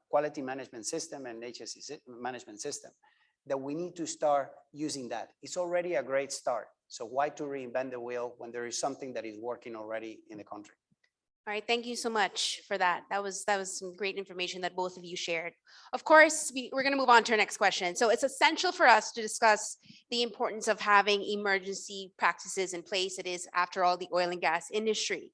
quality management system and HSE management system, that we need to start using that. It's already a great start. So why to reinvent the wheel when there is something that is working already in the country? All right, thank you so much for that. That was some great information that both of you shared. Of course, we're going to move on to our next question. So it's essential for us to discuss the importance of having emergency practices in place. It is, after all, the oil and gas industry.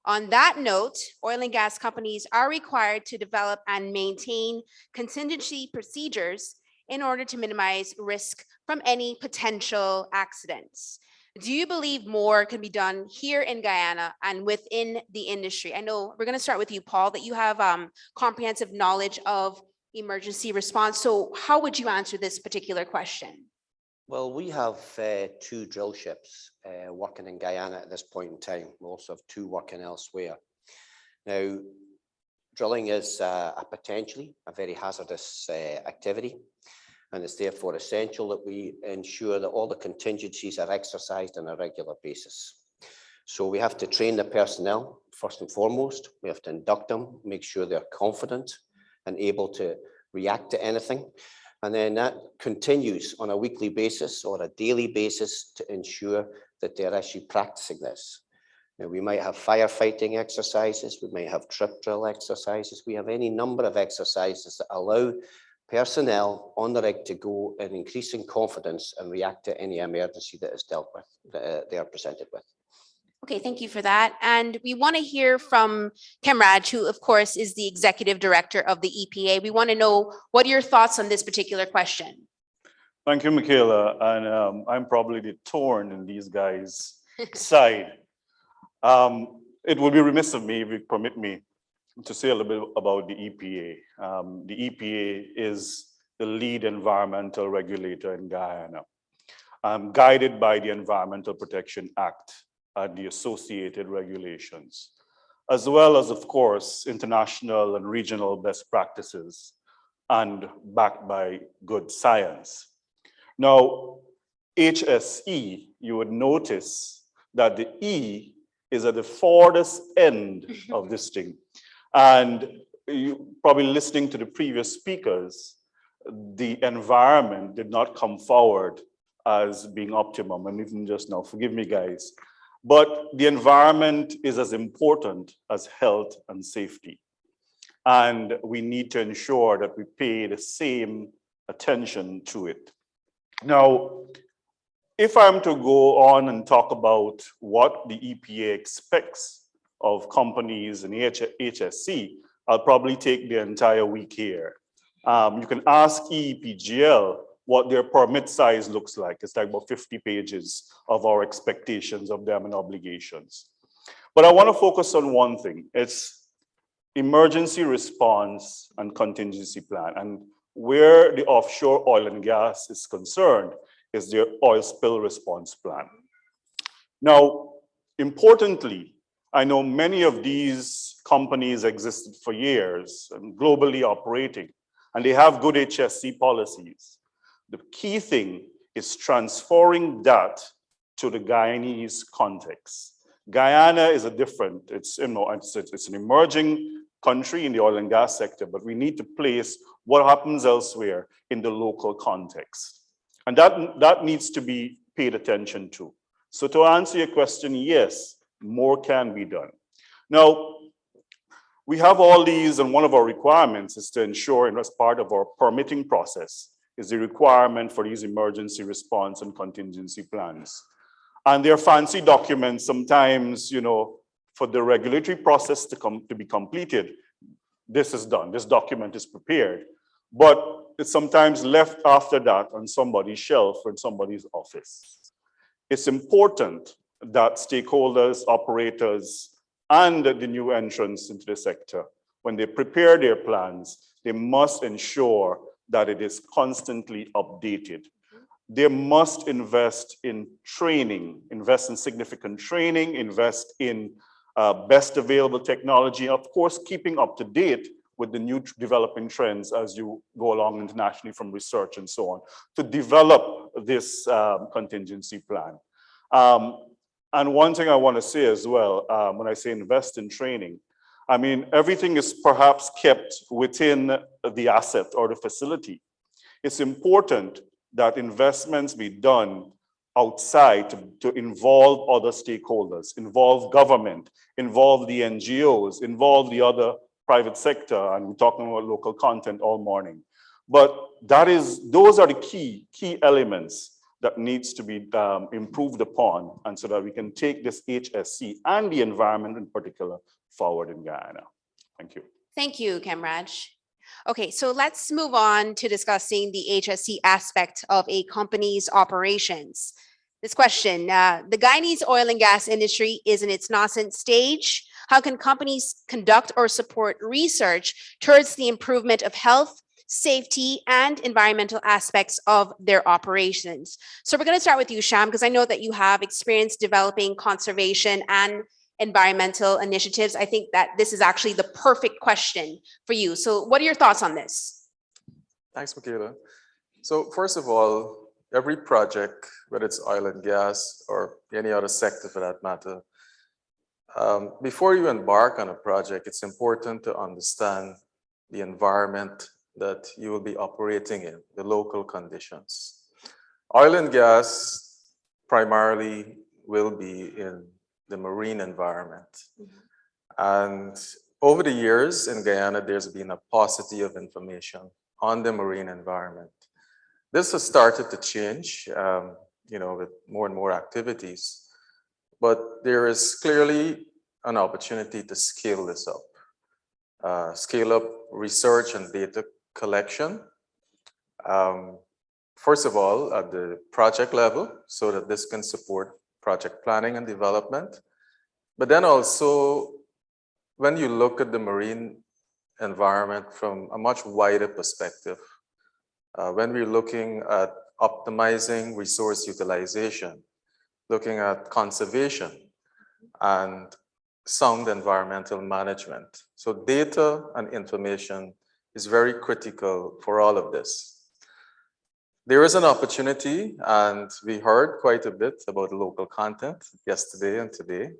On that note, oil and gas companies are required to develop and maintain contingency procedures in order to minimize risk from any potential accidents. Do you believe more can be done here in Guyana and within the industry? I know we're going to start with you, Paul, that you have comprehensive knowledge of emergency response. So how would you answer this particular question? Well, we have 2 drill ships working in Guyana at this point in time. We also have 2 working elsewhere. Now, drilling is potentially a very hazardous activity, and it's therefore essential that we ensure that all the contingencies are exercised on a regular basis. So we have to train the personnel first and foremost. We have to induct them, make sure they're confident and able to react to anything. And then that continues on a weekly basis or a daily basis to ensure that they're actually practicing this. Now, we might have firefighting exercises, we might have trip drill exercises, we have any number of exercises that allow personnel on the rig to go in increasing confidence and react to any emergency that is dealt with, that they are presented with. Okay, thank you for that. And we want to hear from Kemraj, who of course is the executive director of the EPA. We want to know what are your thoughts on this particular question? Thank you, Michaela. And I'm probably the thorn in these guys' side. It would be remiss of me if you permit me to say a little bit about the EPA. The EPA is the lead environmental regulator in Guyana, guided by the Environmental Protection Act and the associated regulations, as well as, of course, international and regional best practices and backed by good science. Now, HSE, you would notice that the E is at the farthest end of this thing. And you probably listening to the previous speakers, the environment did not come forward as being optimum. And even just now, forgive me, guys, but the environment is as important as health and safety. And we need to ensure that we pay the same attention to it. Now, if I'm to go on and talk about what the EPA expects of companies and HSC, I'll probably take the entire week here. You can ask EEPGL what their permit size looks like. It's like about 50 pages of our expectations of them and obligations. But I want to focus on one thing. It's emergency response and contingency plan. And where the offshore oil and gas is concerned is their oil spill response plan. Now, importantly, I know many of these companies existed for years and globally operating, and they have good HSC policies. The key thing is transferring that to the Guyanese context. Guyana is a different, it's an emerging country in the oil and gas sector, but we need to place what happens elsewhere in the local context. And that needs to be paid attention to. So to answer your question, yes, more can be done. Now, we have all these, and one of our requirements is to ensure, and as part of our permitting process, is the requirement for these emergency response and contingency plans. And they're fancy documents sometimes, you know, for the regulatory process to be completed, this is done, this document is prepared. But it's sometimes left after that on somebody's shelf or in somebody's office. It's important that stakeholders, operators, and the new entrants into the sector, when they prepare their plans, they must ensure that it is constantly updated. They must invest in training, invest in significant training, invest in best available technology, of course, keeping up to date with the new developing trends as you go along internationally from research and so on, to develop this contingency plan. And one thing I want to say as well, when I say invest in training, I mean, everything is perhaps kept within the asset or the facility. It's important that investments be done outside to involve other stakeholders, involve government, involve the NGOs, involve the other private sector, and we're talking about local content all morning. But those are the key elements that needs to be improved upon, and so that we can take this HSC and the environment in particular forward in Guyana. Thank you. Thank you, Kamraj. Okay, so let's move on to discussing the HSC aspect of a company's operations. This question, the Guyanese oil and gas industry is in its nascent stage. How can companies conduct or support research towards the improvement of health, safety, and environmental aspects of their operations? So we're going to start with you, Sham, because I know that you have experience developing conservation and environmental initiatives. I think that this is actually the perfect question for you. So what are your thoughts on this? Thanks, Michaela. So first of all, every project, whether it's oil and gas or any other sector for that matter, before you embark on a project, it's important to understand the environment that you will be operating in, the local conditions. Oil and gas primarily will be in the marine environment. And over the years in Guyana, there's been a paucity of information on the marine environment. This has started to change, with more and more activities, but there is clearly an opportunity to scale this up, scale up research and data collection. First of all, at the project level, so that this can support project planning and development. But then also, when you look at the marine environment from a much wider perspective, when we're looking at optimizing resource utilization, looking at conservation and sound environmental management. So data and information is very critical for all of this. There is an opportunity, and we heard quite a bit about local content yesterday and today,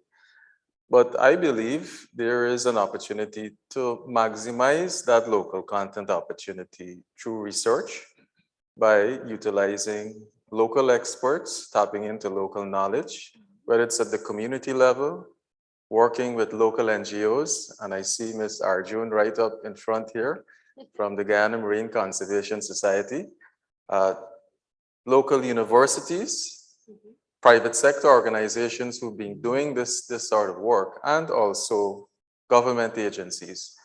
but I believe there is an opportunity to maximize that local content opportunity through research by utilizing local experts, tapping into local knowledge, whether it's at the community level, working with local NGOs, and I see Ms. Arjun right up in front here from the Guyana Marine Conservation Society, local universities, private sector organizations who've been doing this sort of work, and also government agencies.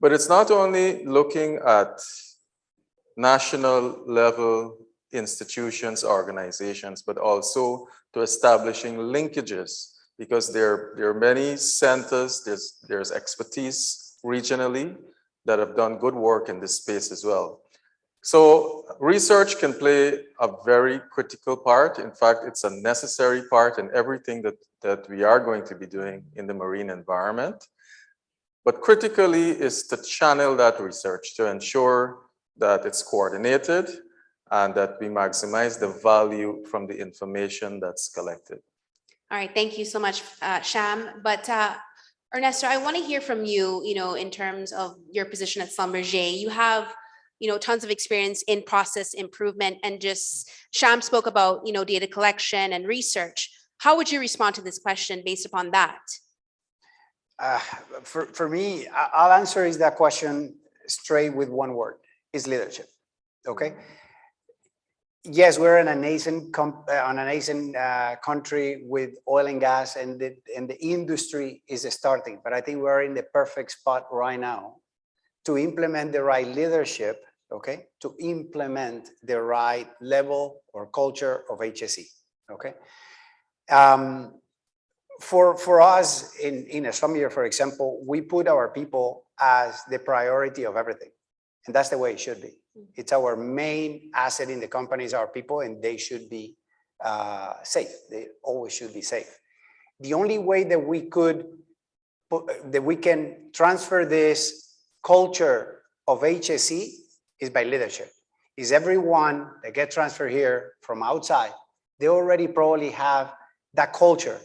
But it's not only looking at national level institutions, organizations, but also to establishing linkages, because there are many centers, there's expertise regionally that have done good work in this space as well. So research can play a very critical part. In fact, it's a necessary part in everything that we are going to be doing in the marine environment. But critically is to channel that research to ensure that it's coordinated and that we maximize the value from the information that's collected. All right, thank you so much, Sham. But Ernesto, I want to hear from you, in terms of your position at Schlumberger. You have tons of experience in process improvement, and just Sham spoke about, data collection and research. How would you respond to this question based upon that? For me, I'll answer that question straight with one word: is leadership. Okay. Yes, we're in a nascent country with oil and gas, and the industry is starting. But I think we're in the perfect spot right now to implement the right leadership. Okay, to implement the right level or culture of HSE. Okay, for us in Schlumberger, for example, we put our people as the priority of everything, and that's the way it should be. It's our main asset in the company is our people, and they should be safe. They always should be safe. The only way that we can transfer this culture of HSE is by leadership. Is everyone that get transferred here from outside, they already probably have that culture,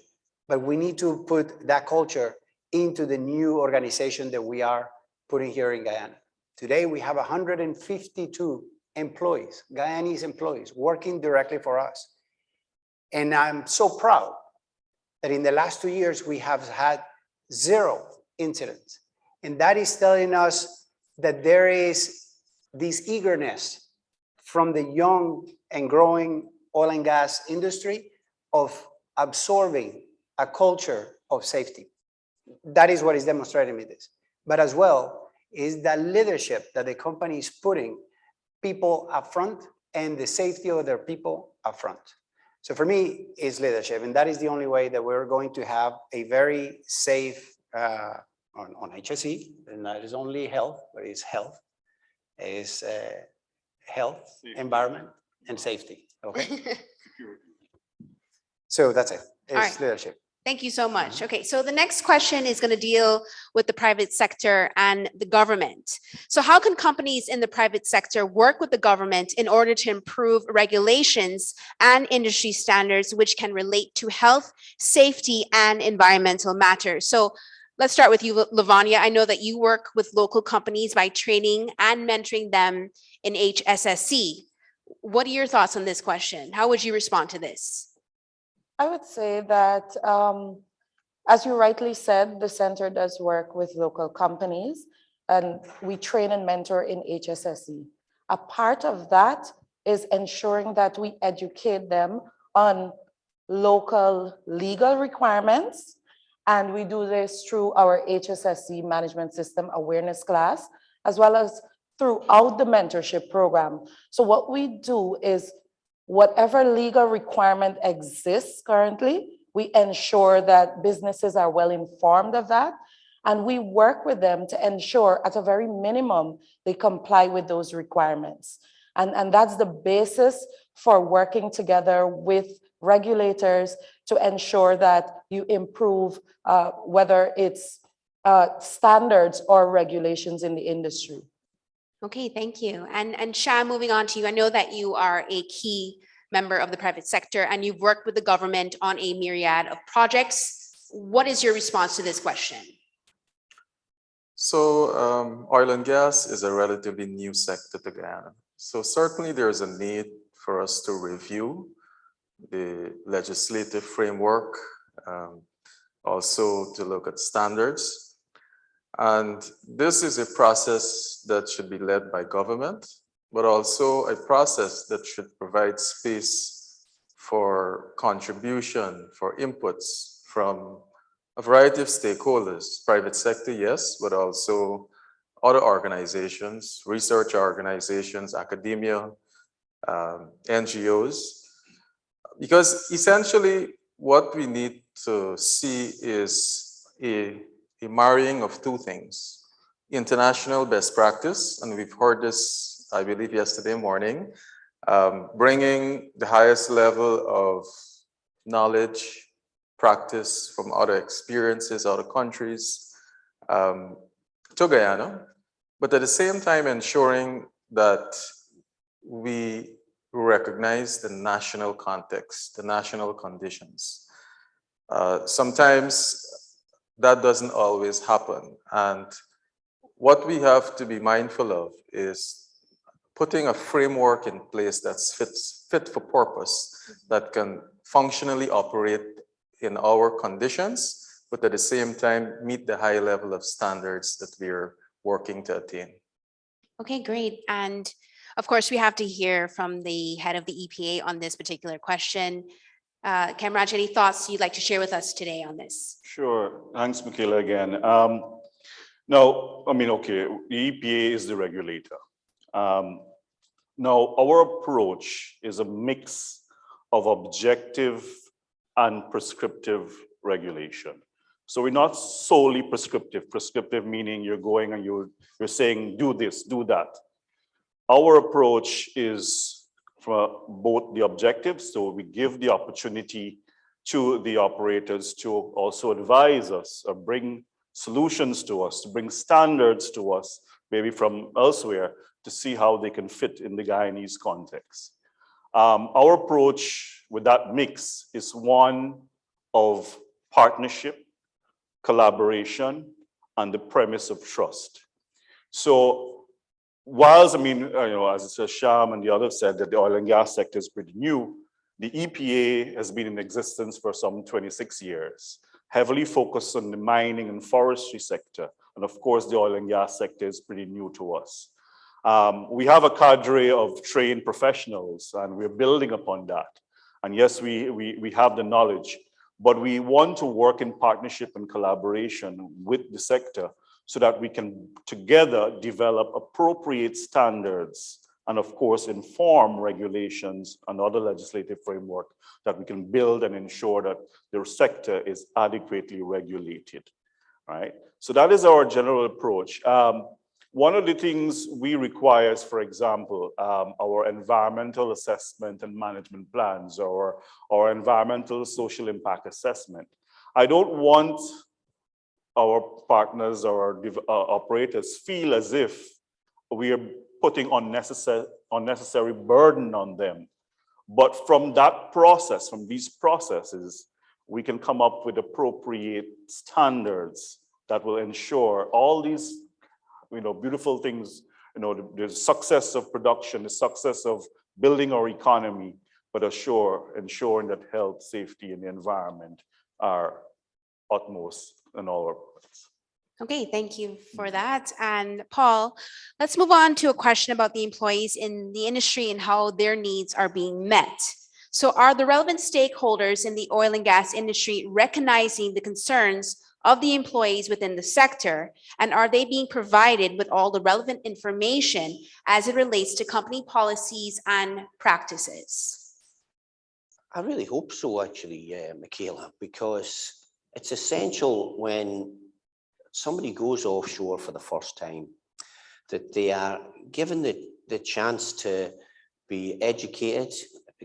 but we need to put that culture into the new organization that we are putting here in Guyana. Today, we have 152 employees, Guyanese employees, working directly for us. And I'm so proud that in the last 2 years, we have had 0 incidents. And that is telling us that there is this eagerness from the young and growing oil and gas industry of absorbing a culture of safety. That is what is demonstrating me this. But as well is the leadership that the company is putting people up front and the safety of their people up front. So for me, it's leadership, and that is the only way that we're going to have a very safe on HSE, and that is only health, but it's health, is health, environment, and safety. Okay. So that's it. It's All right. leadership. Thank you so much. Okay, so the next question is going to deal with the private sector and the government. So how can companies in the private sector work with the government in order to improve regulations and industry standards which can relate to health, safety, and environmental matters? So let's start with you, Lavanya. I know that you work with local companies by training and mentoring them in HSSC. What are your thoughts on this question? How would you respond to this? I would say that, as you rightly said, the center does work with local companies, and we train and mentor in HSSE. A part of that is ensuring that we educate them on local legal requirements, and we do this through our HSSE management system awareness class, as well as throughout the mentorship program. So what we do is, whatever legal requirement exists currently, we ensure that businesses are well informed of that. And we work with them to ensure at a very minimum, they comply with those requirements. And that's the basis for working together with regulators to ensure that you improve whether it's standards or regulations in the industry. Okay, thank you. And Sham, moving on to you, I know that you are a key member of the private sector and you've worked with the government on a myriad of projects. What is your response to this question? So oil and gas is a relatively new sector to Guyana. So certainly there's a need for us to review the legislative framework, also to look at standards. And this is a process that should be led by government, but also a process that should provide space for contribution, for inputs from a variety of stakeholders, private sector, yes, but also other organizations, research organizations, academia, NGOs. Because essentially what we need to see is a marrying of two things: international best practice, and we've heard this, I believe, yesterday morning, bringing the highest level of knowledge, practice from other experiences, other countries to Guyana, but at the same time ensuring that we recognize the national context, the national conditions. Sometimes that doesn't always happen. And what we have to be mindful of is putting a framework in place that's fit for purpose, that can functionally operate in our conditions, but at the same time meet the high level of standards that we're working to attain. Okay, great. And of course, we have to hear from the head of the EPA on this particular question. Kamraj, any thoughts you'd like to share with us today on this? Sure. Thanks, Michaela, again. Now, I mean, okay, the EPA is the regulator. Now, our approach is a mix of objective and prescriptive regulation. So we're not solely prescriptive. Prescriptive meaning you're going and you're saying, do this, do that. Our approach is for both the objectives, so we give the opportunity to the operators to also advise us or bring solutions to us, to bring standards to us, maybe from elsewhere, to see how they can fit in the Guyanese context. Our approach with that mix is one of partnership, collaboration, and the premise of trust. So whilst, I mean, as Sham and the others said, that the oil and gas sector is pretty new, the EPA has been in existence for some 26 years, heavily focused on the mining and forestry sector. And of course, the oil and gas sector is pretty new to us. We have a cadre of trained professionals, and we're building upon that. And yes, we have the knowledge, but we want to work in partnership and collaboration with the sector so that we can together develop appropriate standards and of course inform regulations and other legislative framework that we can build and ensure that the sector is adequately regulated, right? So that is our general approach. One of the things we require is, for example, our environmental assessment and management plans, or our environmental social impact assessment. I don't want our partners or operators feel as if we are putting unnecessary burden on them. But from that process, from these processes, we can come up with appropriate standards that will ensure all these beautiful things, the success of production, the success of building our economy, but ensuring that health, safety, and the environment are utmost in all our parts. Okay, thank you for that. And Paul, let's move on to a question about the employees in the industry and how their needs are being met. So are the relevant stakeholders in the oil and gas industry recognizing the concerns of the employees within the sector? And are they being provided with all the relevant information as it relates to company policies and practices? I really hope so, actually, Michaela, because it's essential when somebody goes offshore for the first time that they are given the chance to be educated,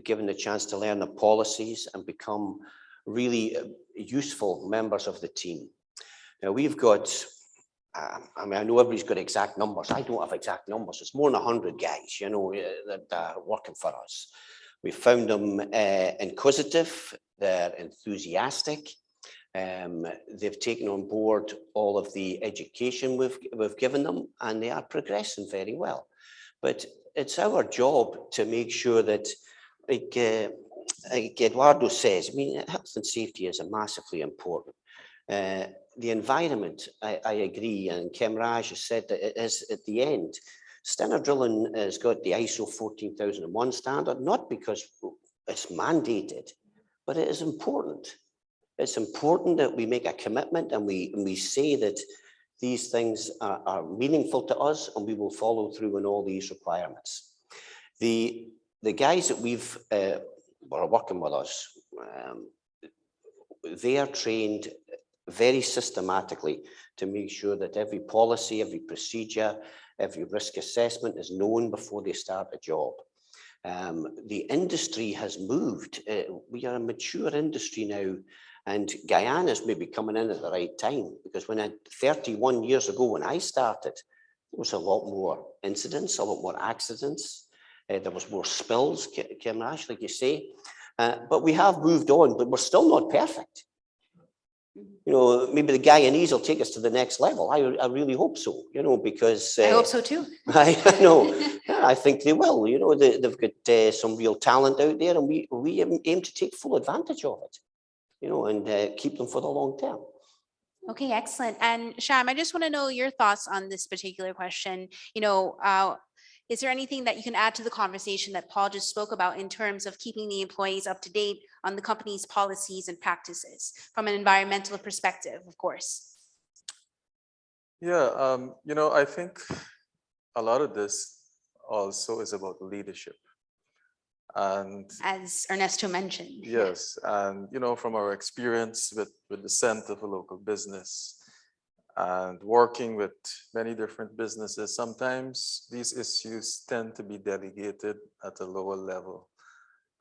given the chance to learn the policies and become really useful members of the team. Now we've got, I know everybody's got exact numbers. I don't have exact numbers. It's more than 100 guys, that are working for us. We found them inquisitive, they're enthusiastic. They've taken on board all of the education we've given them, and they are progressing very well. But it's our job to make sure that, like Eduardo says, health and safety is massively important. The environment, I agree, and Kim Raj has said that it is at the end. Standard drilling has got the ISO 14001 standard, not because it's mandated, but it is important. It's important that we make a commitment and we say that these things are meaningful to us and we will follow through on all these requirements. The guys that we've are working with us, they are trained very systematically to make sure that every policy, every procedure, every risk assessment is known before they start a job. The industry has moved. We are a mature industry now, and Guyana is maybe coming in at the right time, because 31 years ago when I started, there was a lot more incidents, a lot more accidents. There was more spills, Kim Ash, like you say. But we have moved on, but we're still not perfect. Maybe the Guyanese will take us to the next level. I really hope so, because... I hope so too. I know. Yeah, I think they will. They've got some real talent out there, and we aim to take full advantage of it, and keep them for the long term. Okay, excellent. And Sham, I just want to know your thoughts on this particular question. Is there anything that you can add to the conversation that Paul just spoke about in terms of keeping the employees up to date on the company's policies and practices from an environmental perspective, of course? Yeah, I think a lot of this also is about leadership. And as Ernesto mentioned. Yes, and from our experience with the Center for Local Business and working with many different businesses, sometimes these issues tend to be delegated at a lower level.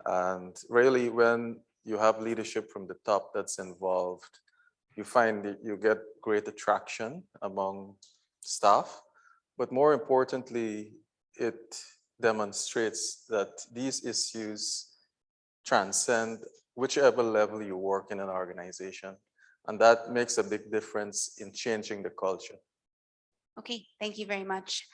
And really, when you have leadership from the top that's involved, you find that you get great attraction among staff, but more importantly, it demonstrates that these issues transcend whichever level you work in an organization. And that makes a big difference in changing the culture. Okay, thank you very much.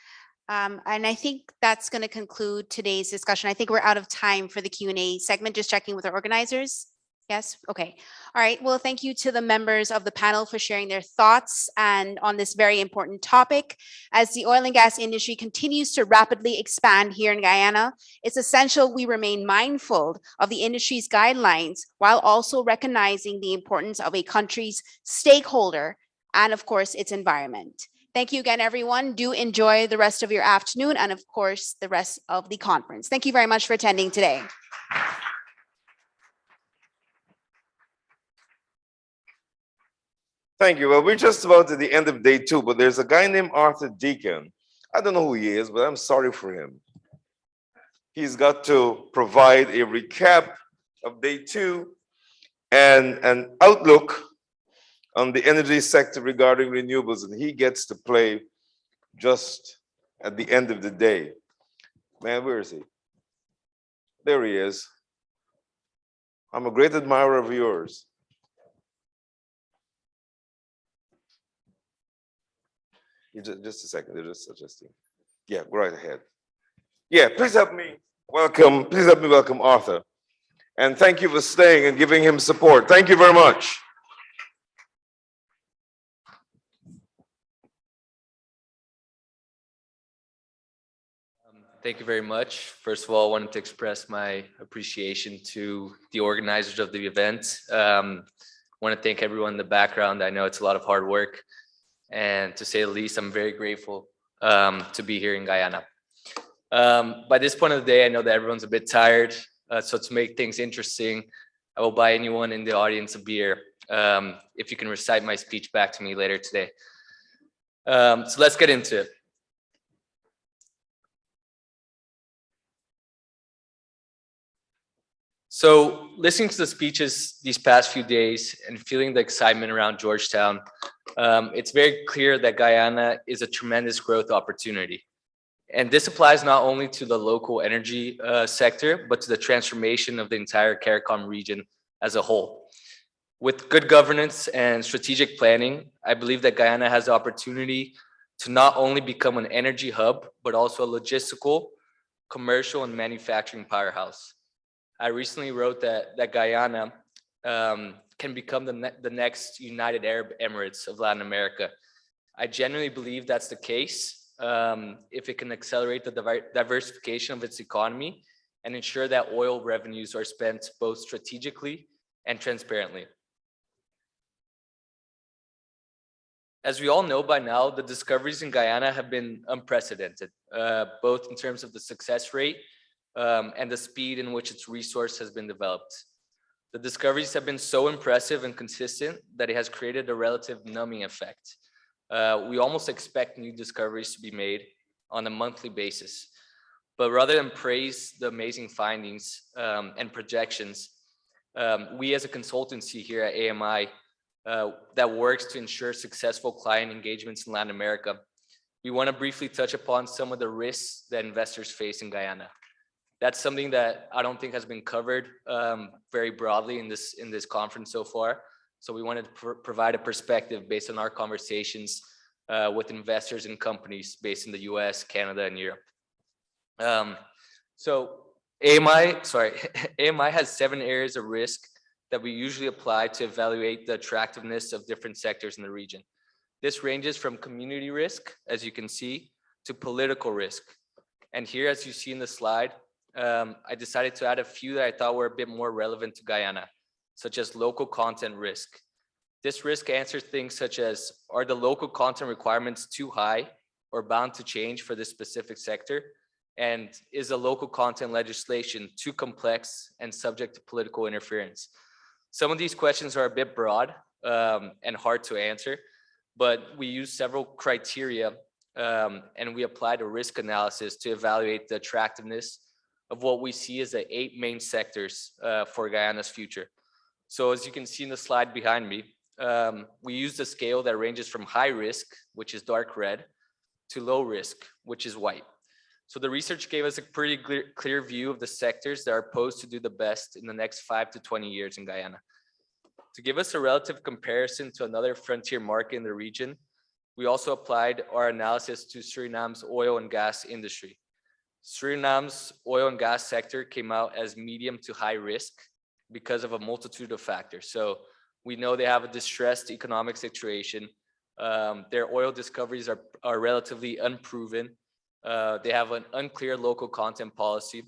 And I think that's going to conclude today's discussion. I think we're out of time for the Q&A segment, just checking with our organizers. Yes, okay. All right, well, thank you to the members of the panel for sharing their thoughts and on this very important topic. As the oil and gas industry continues to rapidly expand here in Guyana, it's essential we remain mindful of the industry's guidelines while also recognizing the importance of a country's stakeholder and of course its environment. Thank you again, everyone. Do enjoy the rest of your afternoon and of course the rest of the conference. Thank you very much for attending today. Thank you. Well, we're just about at the end of day 2, but there's a guy named Arthur Deacon. I don't know who he is, but I'm sorry for him. He's got to provide a recap of day 2 and an outlook on the energy sector regarding renewables, and he gets to play just at the end of the day. Man, where is he? There he is. I'm a great admirer of yours. Just a second, they're just suggesting. Yeah, go right ahead. Yeah, please help me welcome Arthur. And thank you for staying and giving him support. Thank you very much. Thank you very much. First of all, I wanted to express my appreciation to the organizers of the event. I want to thank everyone in the background. I know it's a lot of hard work. And to say the least, I'm very grateful to be here in Guyana. By this point of the day, I know that everyone's a bit tired. So to make things interesting, I will buy anyone in the audience a beer if you can recite my speech back to me later today. So let's get into it. So listening to the speeches these past few days and feeling the excitement around Georgetown, it's very clear that Guyana is a tremendous growth opportunity. And this applies not only to the local energy sector, but to the transformation of the entire CARICOM region as a whole. With good governance and strategic planning, I believe that Guyana has the opportunity to not only become an energy hub, but also a logistical, commercial, and manufacturing powerhouse. I recently wrote that Guyana can become the next United Arab Emirates of Latin America. I genuinely believe that's the case if it can accelerate the diversification of its economy and ensure that oil revenues are spent both strategically and transparently. As we all know by now, the discoveries in Guyana have been unprecedented, both in terms of the success rate and the speed in which its resource has been developed. The discoveries have been so impressive and consistent that it has created a relative numbing effect. We almost expect new discoveries to be made on a monthly basis. But rather than praise the amazing findings and projections, we as a consultancy here at AMI that works to ensure successful client engagements in Latin America, we want to briefly touch upon some of the risks that investors face in Guyana. That's something that I don't think has been covered very broadly in this conference so far. So we wanted to provide a perspective based on our conversations with investors and companies based in the US, Canada, and Europe. So AMI has 7 areas of risk that we usually apply to evaluate the attractiveness of different sectors in the region. This ranges from community risk, as you can see, to political risk. And here, as you see in the slide, I decided to add a few that I thought were a bit more relevant to Guyana, such as local content risk. This risk answers things such as, are the local content requirements too high or bound to change for this specific sector? And is the local content legislation too complex and subject to political interference? Some of these questions are a bit broad and hard to answer, but we use several criteria and we applied a risk analysis to evaluate the attractiveness of what we see as the 8 main sectors for Guyana's future. So as you can see in the slide behind me, we used a scale that ranges from high risk, which is dark red, to low risk, which is white. So the research gave us a pretty clear view of the sectors that are posed to do the best in the next 5 to 20 years in Guyana. To give us a relative comparison to another frontier market in the region, we also applied our analysis to Suriname's oil and gas industry. Suriname's oil and gas sector came out as medium to high risk, because of a multitude of factors. So we know they have a distressed economic situation. Their oil discoveries are relatively unproven. They have an unclear local content policy,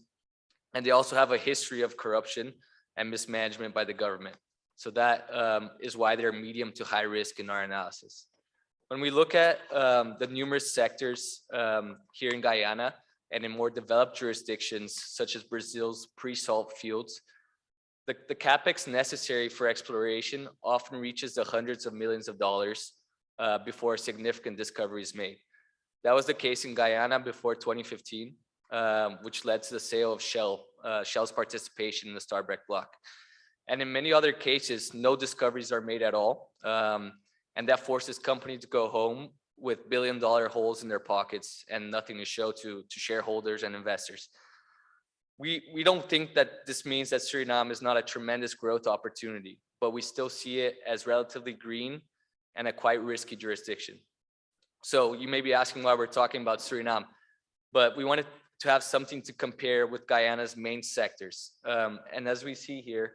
and they also have a history of corruption and mismanagement by the government. So that is why they're medium to high risk in our analysis. When we look at the numerous sectors here in Guyana and in more developed jurisdictions, such as Brazil's pre-salt fields, the capex necessary for exploration often reaches the hundreds of millions of dollars before a significant discovery is made. That was the case in Guyana before 2015, which led to the sale of Shell's participation in the Starbright block. And in many other cases, no discoveries are made at all. And that forces companies to go home with billion-dollar holes in their pockets and nothing to show to shareholders and investors. We don't think that this means that Suriname is not a tremendous growth opportunity, but we still see it as relatively green and a quite risky jurisdiction. So you may be asking why we're talking about Suriname, but we wanted to have something to compare with Guyana's main sectors. And as we see here,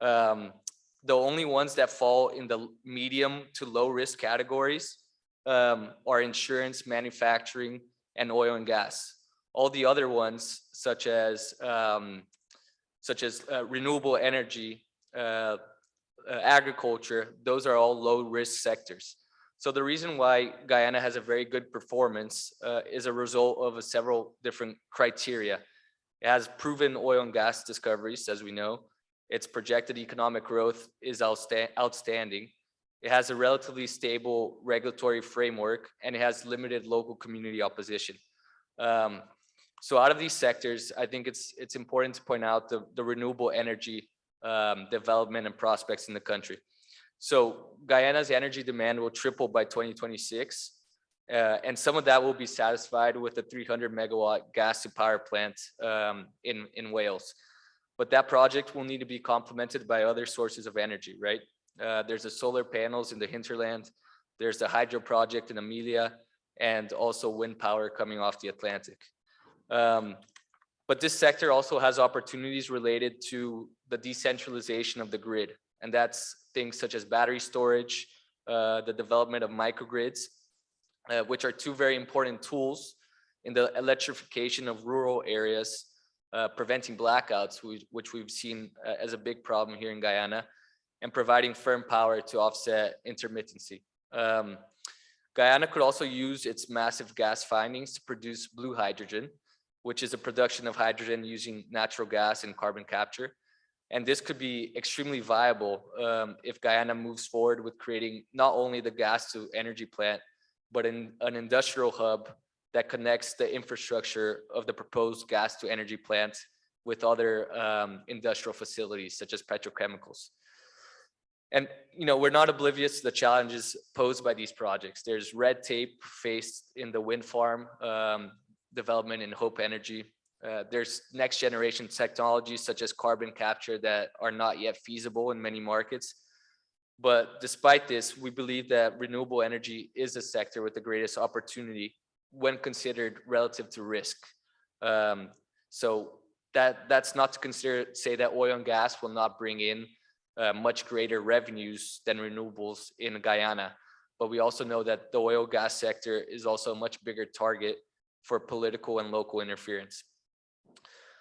the only ones that fall in the medium to low risk categories are insurance, manufacturing, and oil and gas. All the other ones, such as renewable energy, agriculture, those are all low risk sectors. So the reason why Guyana has a very good performance is a result of several different criteria. It has proven oil and gas discoveries, as we know. Its projected economic growth is outstanding. It has a relatively stable regulatory framework, and it has limited local community opposition. So out of these sectors, I think it's important to point out the renewable energy development and prospects in the country. So Guyana's energy demand will triple by 2026, and some of that will be satisfied with a 300 megawatt gas to power plant in Wales. But that project will need to be complemented by other sources of energy, right? There's the solar panels in the hinterland, there's the hydro project in Amelia, and also wind power coming off the Atlantic. But this sector also has opportunities related to the decentralization of the grid, and that's things such as battery storage, the development of microgrids, which are two very important tools in the electrification of rural areas, preventing blackouts, which we've seen as a big problem here in Guyana, and providing firm power to offset intermittency. Guyana could also use its massive gas findings to produce blue hydrogen, which is a production of hydrogen using natural gas and carbon capture. And this could be extremely viable if Guyana moves forward with creating not only the gas to energy plant, but an industrial hub that connects the infrastructure of the proposed gas to energy plant with other industrial facilities such as petrochemicals. And we're not oblivious to the challenges posed by these projects. There's red tape faced in the wind farm development in Hope Energy. There's next generation technologies such as carbon capture that are not yet feasible in many markets. But despite this, we believe that renewable energy is a sector with the greatest opportunity when considered relative to risk. So that's not to say that oil and gas will not bring in much greater revenues than renewables in Guyana. But we also know that the oil gas sector is also a much bigger target for political and local interference.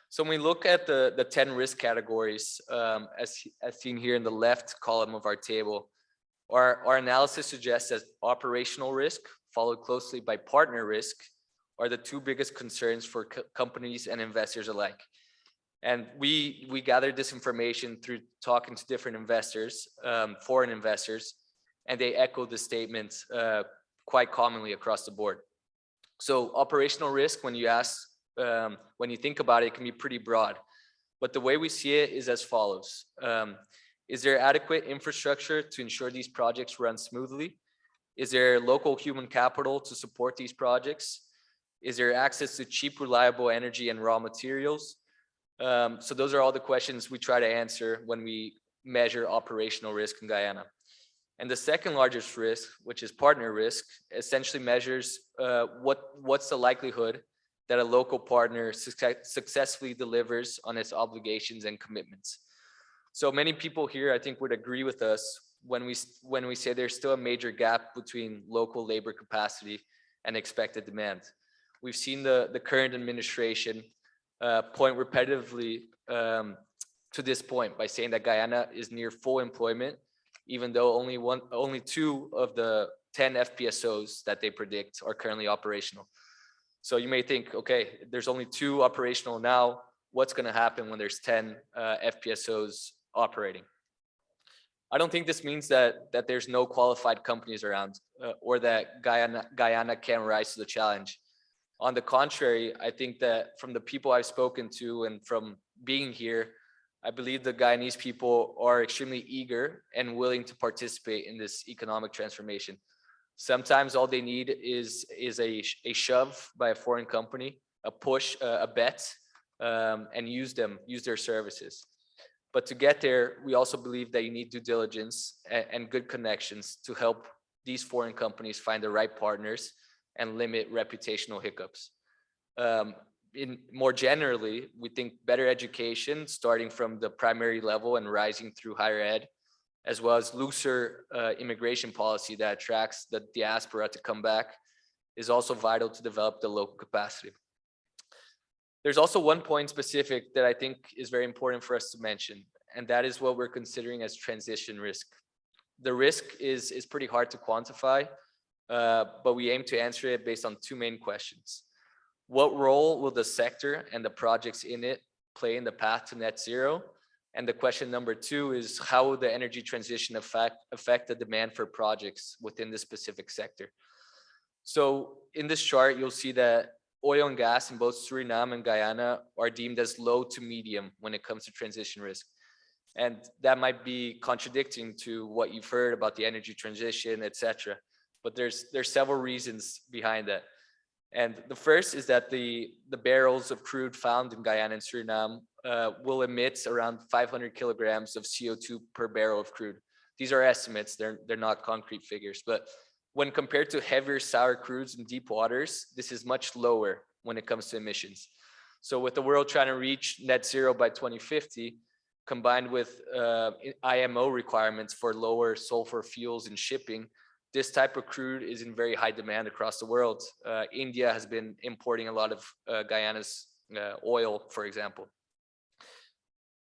So when we look at the 10 risk categories, as seen here in the left column of our table, our analysis suggests that operational risk, followed closely by partner risk, are the two biggest concerns for companies and investors alike. And we gathered this information through talking to different investors, foreign investors, and they echo the statement quite commonly across the board. So operational risk, when you think about it, it can be pretty broad. But the way we see it is as follows. Is there adequate infrastructure to ensure these projects run smoothly? Is there local human capital to support these projects? Is there access to cheap, reliable energy and raw materials? So those are all the questions we try to answer when we measure operational risk in Guyana. And the second largest risk, which is partner risk, essentially measures what's the likelihood that a local partner successfully delivers on its obligations and commitments. So many people here, I think, would agree with us when we say there's still a major gap between local labor capacity and expected demand. We've seen the current administration point repetitively to this point by saying that Guyana is near full employment, even though only 2 of the 10 FPSOs that they predict are currently operational. So you may think, okay, there's only 2 operational now. What's going to happen when there's 10 FPSOs operating? I don't think this means that there's no qualified companies around or that Guyana can't rise to the challenge. On the contrary, I think that from the people I've spoken to and from being here, I believe the Guyanese people are extremely eager and willing to participate in this economic transformation. Sometimes all they need is a shove by a foreign company, a push, a bet, and use their services. But to get there, we also believe that you need due diligence and good connections to help these foreign companies find the right partners and limit reputational hiccups. More generally, we think better education, starting from the primary level and rising through higher ed, as well as looser immigration policy that attracts the diaspora to come back, is also vital to develop the local capacity. There's also one point specific that I think is very important for us to mention, and that is what we're considering as transition risk. The risk is pretty hard to quantify, but we aim to answer it based on 2 main questions. What role will the sector and the projects in it play in the path to net zero? And the question number 2 is, how will the energy transition affect the demand for projects within this specific sector? So in this chart, you'll see that oil and gas in both Suriname and Guyana are deemed as low to medium when it comes to transition risk. And that might be contradicting to what you've heard about the energy transition, etc. But there's several reasons behind that. And the first is that the barrels of crude found in Guyana and Suriname will emit around 500 kilograms of CO2 per barrel of crude. These are estimates, they're not concrete figures, but when compared to heavier sour crudes in deep waters, this is much lower when it comes to emissions. So with the world trying to reach net zero by 2050, combined with IMO requirements for lower sulfur fuels in shipping, this type of crude is in very high demand across the world. India has been importing a lot of Guyana's oil, for example.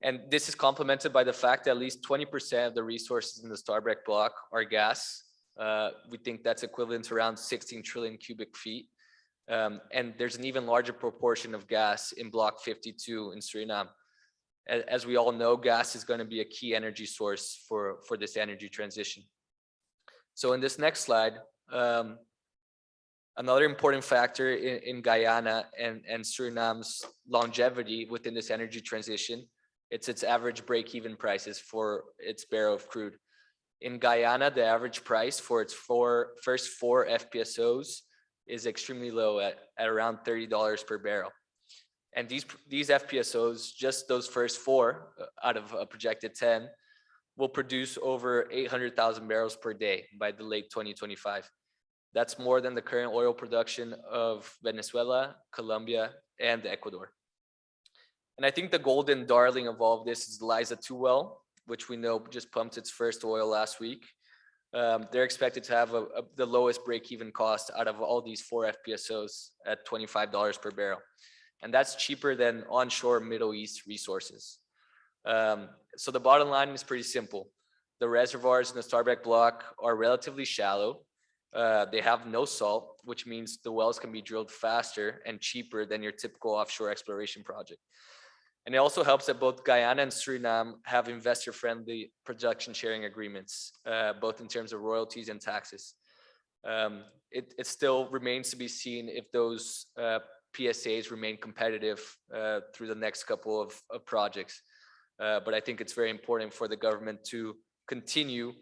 And this is complemented by the fact that at least 20% of the resources in the Stabroek Block are gas. We think that's equivalent to around 16 trillion cubic feet. And there's an even larger proportion of gas in Block 52 in Suriname. As we all know, gas is going to be a key energy source for this energy transition. So in this next slide, another important factor in Guyana and Suriname's longevity within this energy transition, it's its average break-even prices for its barrel of crude. In Guyana, the average price for its first four FPSOs is extremely low at around $30 per barrel. And these FPSOs, just those first 4 out of a projected 10, will produce over 800,000 barrels per day by the late 2025. That's more than the current oil production of Venezuela, Colombia, and Ecuador. And I think the golden darling of all of this is Liza 2 well, which we know just pumped its first oil last week. They're expected to have the lowest break-even cost out of all these 4 FPSOs at $25 per barrel. And that's cheaper than onshore Middle East resources. So the bottom line is pretty simple. The reservoirs in the Stabroek Block are relatively shallow. They have no salt, which means the wells can be drilled faster and cheaper than your typical offshore exploration project. And it also helps that both Guyana and Suriname have investor-friendly production sharing agreements, both in terms of royalties and taxes. It still remains to be seen if those PSAs remain competitive through the next couple of projects. But I think it's very important for the government to continue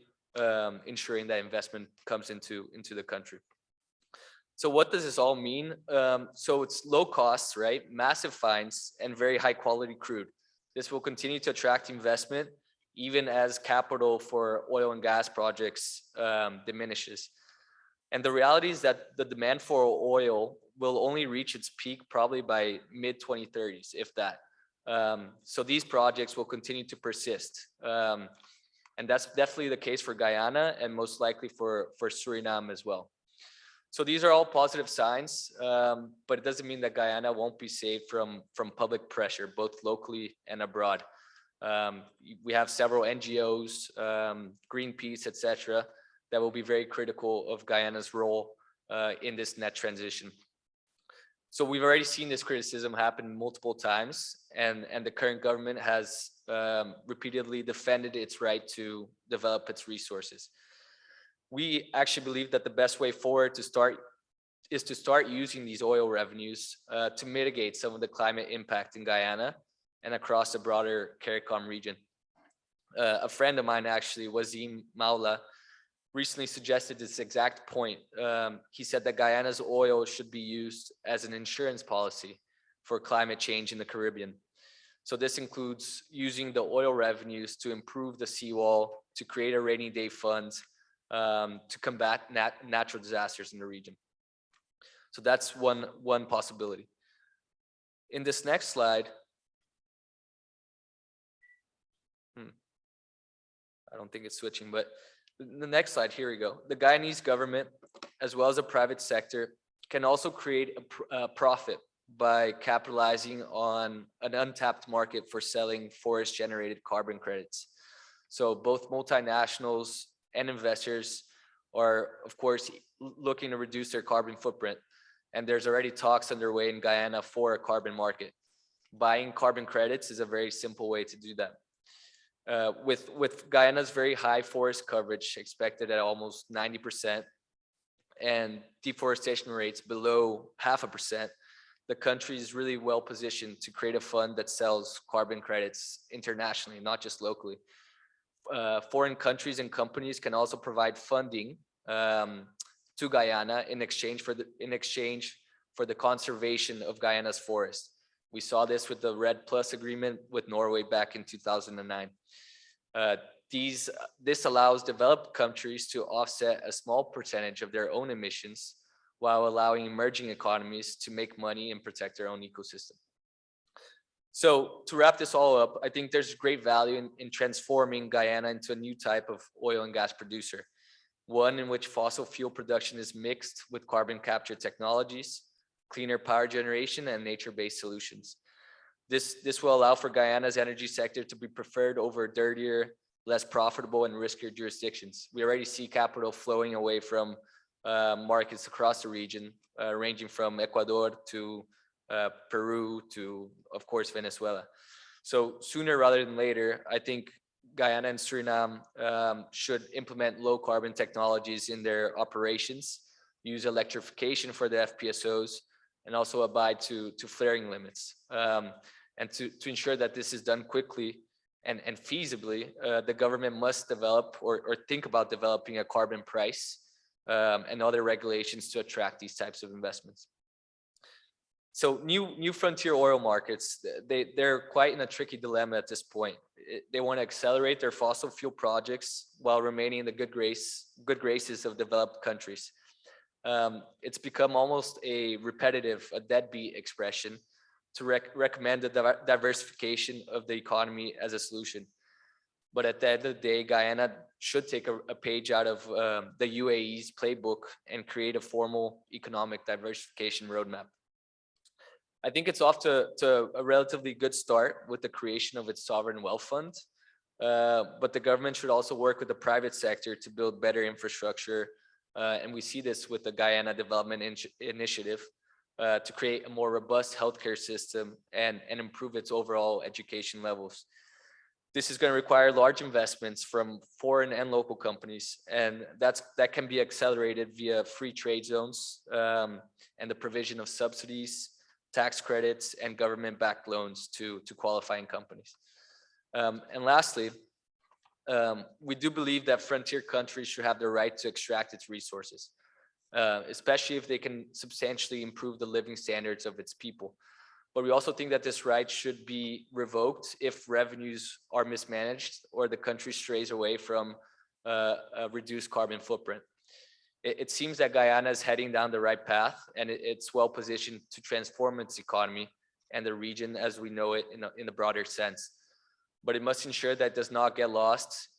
ensuring that investment comes into the country. So what does this all mean? So it's low costs, right? Massive finds and very high quality crude. This will continue to attract investment even as capital for oil and gas projects diminishes. And the reality is that the demand for oil will only reach its peak probably by mid-2030s, if that. So these projects will continue to persist. And that's definitely the case for Guyana and most likely for Suriname as well. So these are all positive signs, but it doesn't mean that Guyana won't be saved from public pressure, both locally and abroad. We have several NGOs, Greenpeace, etc., that will be very critical of Guyana's role in this net transition. So we've already seen this criticism happen multiple times, and the current government has repeatedly defended its right to develop its resources. We actually believe that the best way forward is to start using these oil revenues to mitigate some of the climate impact in Guyana and across the broader CARICOM region. A friend of mine, actually, Wazim Maula, recently suggested this exact point. He said that Guyana's oil should be used as an insurance policy for climate change in the Caribbean. So this includes using the oil revenues to improve the seawall, to create a rainy day fund, to combat natural disasters in the region. So that's one possibility. In this next slide, I don't think it's switching, but the next slide, here we go. The Guyanese government, as well as the private sector, can also create a profit by capitalizing on an untapped market for selling forest-generated carbon credits. So both multinationals and investors are, of course, looking to reduce their carbon footprint. And there's already talks underway in Guyana for a carbon market. Buying carbon credits is a very simple way to do that. With Guyana's very high forest coverage expected at almost 90% and deforestation rates below 0.5%, the country is really well positioned to create a fund that sells carbon credits internationally, not just locally. Foreign countries and companies can also provide funding to Guyana in exchange for the conservation of Guyana's forest. We saw this with the REDD+ agreement with Norway back in 2009. This allows developed countries to offset a small percentage of their own emissions while allowing emerging economies to make money and protect their own ecosystem. So to wrap this all up, I think there's great value in transforming Guyana into a new type of oil and gas producer, one in which fossil fuel production is mixed with carbon capture technologies, cleaner power generation, and nature-based solutions. This will allow for Guyana's energy sector to be preferred over dirtier, less profitable, and riskier jurisdictions. We already see capital flowing away from markets across the region, ranging from Ecuador to Peru to, of course, Venezuela. So sooner rather than later, I think Guyana and Suriname should implement low carbon technologies in their operations, use electrification for the FPSOs, and also abide to flaring limits. And to ensure that this is done quickly and feasibly, the government must develop or think about developing a carbon price and other regulations to attract these types of investments. So new frontier oil markets, they're quite in a tricky dilemma at this point. They want to accelerate their fossil fuel projects while remaining in the good graces of developed countries. It's become almost a deadbeat expression to recommend the diversification of the economy as a solution. But at the end of the day, Guyana should take a page out of the UAE's playbook and create a formal economic diversification roadmap. I think it's off to a relatively good start with the creation of its sovereign wealth fund, but the government should also work with the private sector to build better infrastructure, and we see this with the Guyana Development Initiative to create a more robust healthcare system and improve its overall education levels. This is going to require large investments from foreign and local companies, and that can be accelerated via free trade zones and the provision of subsidies, tax credits, and government-backed loans to qualifying companies. And lastly, we do believe that frontier countries should have the right to extract its resources, especially if they can substantially improve the living standards of its people. But we also think that this right should be revoked if revenues are mismanaged or the country strays away from a reduced carbon footprint. It seems that Guyana is heading down the right path, and it's well positioned to transform its economy and the region as we know it in the broader sense. But it must ensure that does not get lost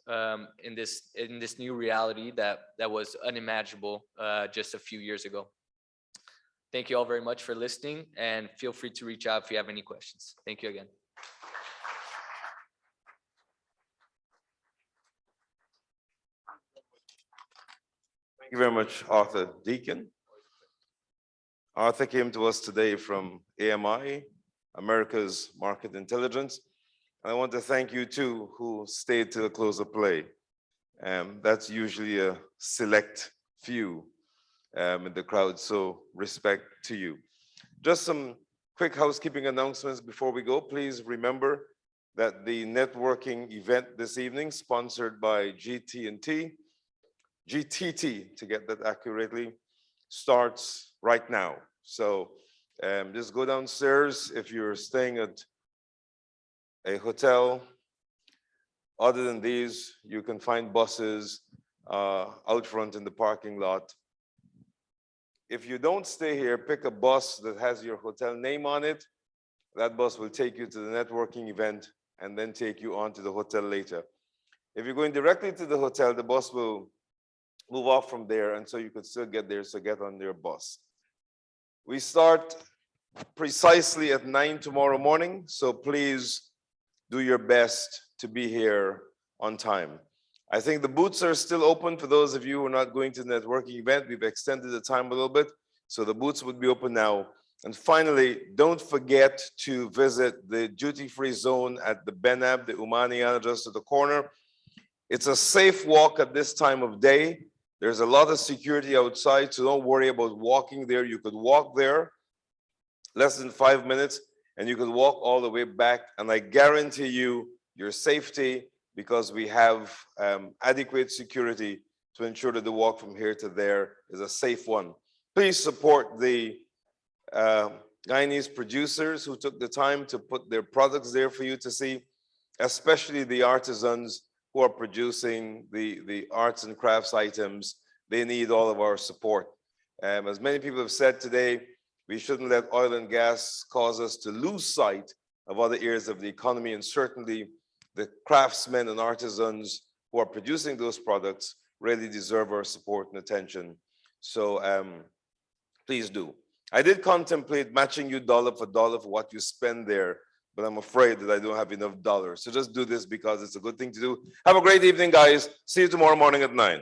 in this new reality that was unimaginable just a few years ago. Thank you all very much for listening, and feel free to reach out if you have any questions. Thank you again. Thank you very much, Arthur Deacon. Arthur came to us today from AMI, America's Market Intelligence. And I want to thank you too, who stayed to the close of play. That's usually a select few in the crowd, so respect to you. Just some quick housekeeping announcements before we go. Please remember that the networking event this evening, sponsored by GTT, to get that accurately, starts right now. So just go downstairs. If you're staying at a hotel, other than these, you can find buses out front in the parking lot. If you don't stay here, pick a bus that has your hotel name on it. That bus will take you to the networking event and then take you on to the hotel later. If you're going directly to the hotel, the bus will move off from there, and so you could still get there, so get on your bus. We start precisely at 9 tomorrow morning, so please do your best to be here on time. I think the booths are still open for those of you who are not going to the networking event. We've extended the time a little bit, so the booths would be open now. And finally, don't forget to visit the duty-free zone at the Benab, the Umaniana, just at the corner. It's a safe walk at this time of day. There's a lot of security outside, so don't worry about walking there. You could walk there less than 5 minutes, and you could walk all the way back. And I guarantee you your safety, because we have adequate security to ensure that the walk from here to there is a safe one. Please support the Guyanese producers who took the time to put their products there for you to see, especially the artisans who are producing the arts and crafts items. They need all of our support. As many people have said today, we shouldn't let oil and gas cause us to lose sight of other areas of the economy, and certainly the craftsmen and artisans who are producing those products really deserve our support and attention. So please do. I did contemplate matching you dollar for what you spend there, but I'm afraid that I don't have enough dollars. So just do this because it's a good thing to do. Have a great evening, guys. See you tomorrow morning at 9.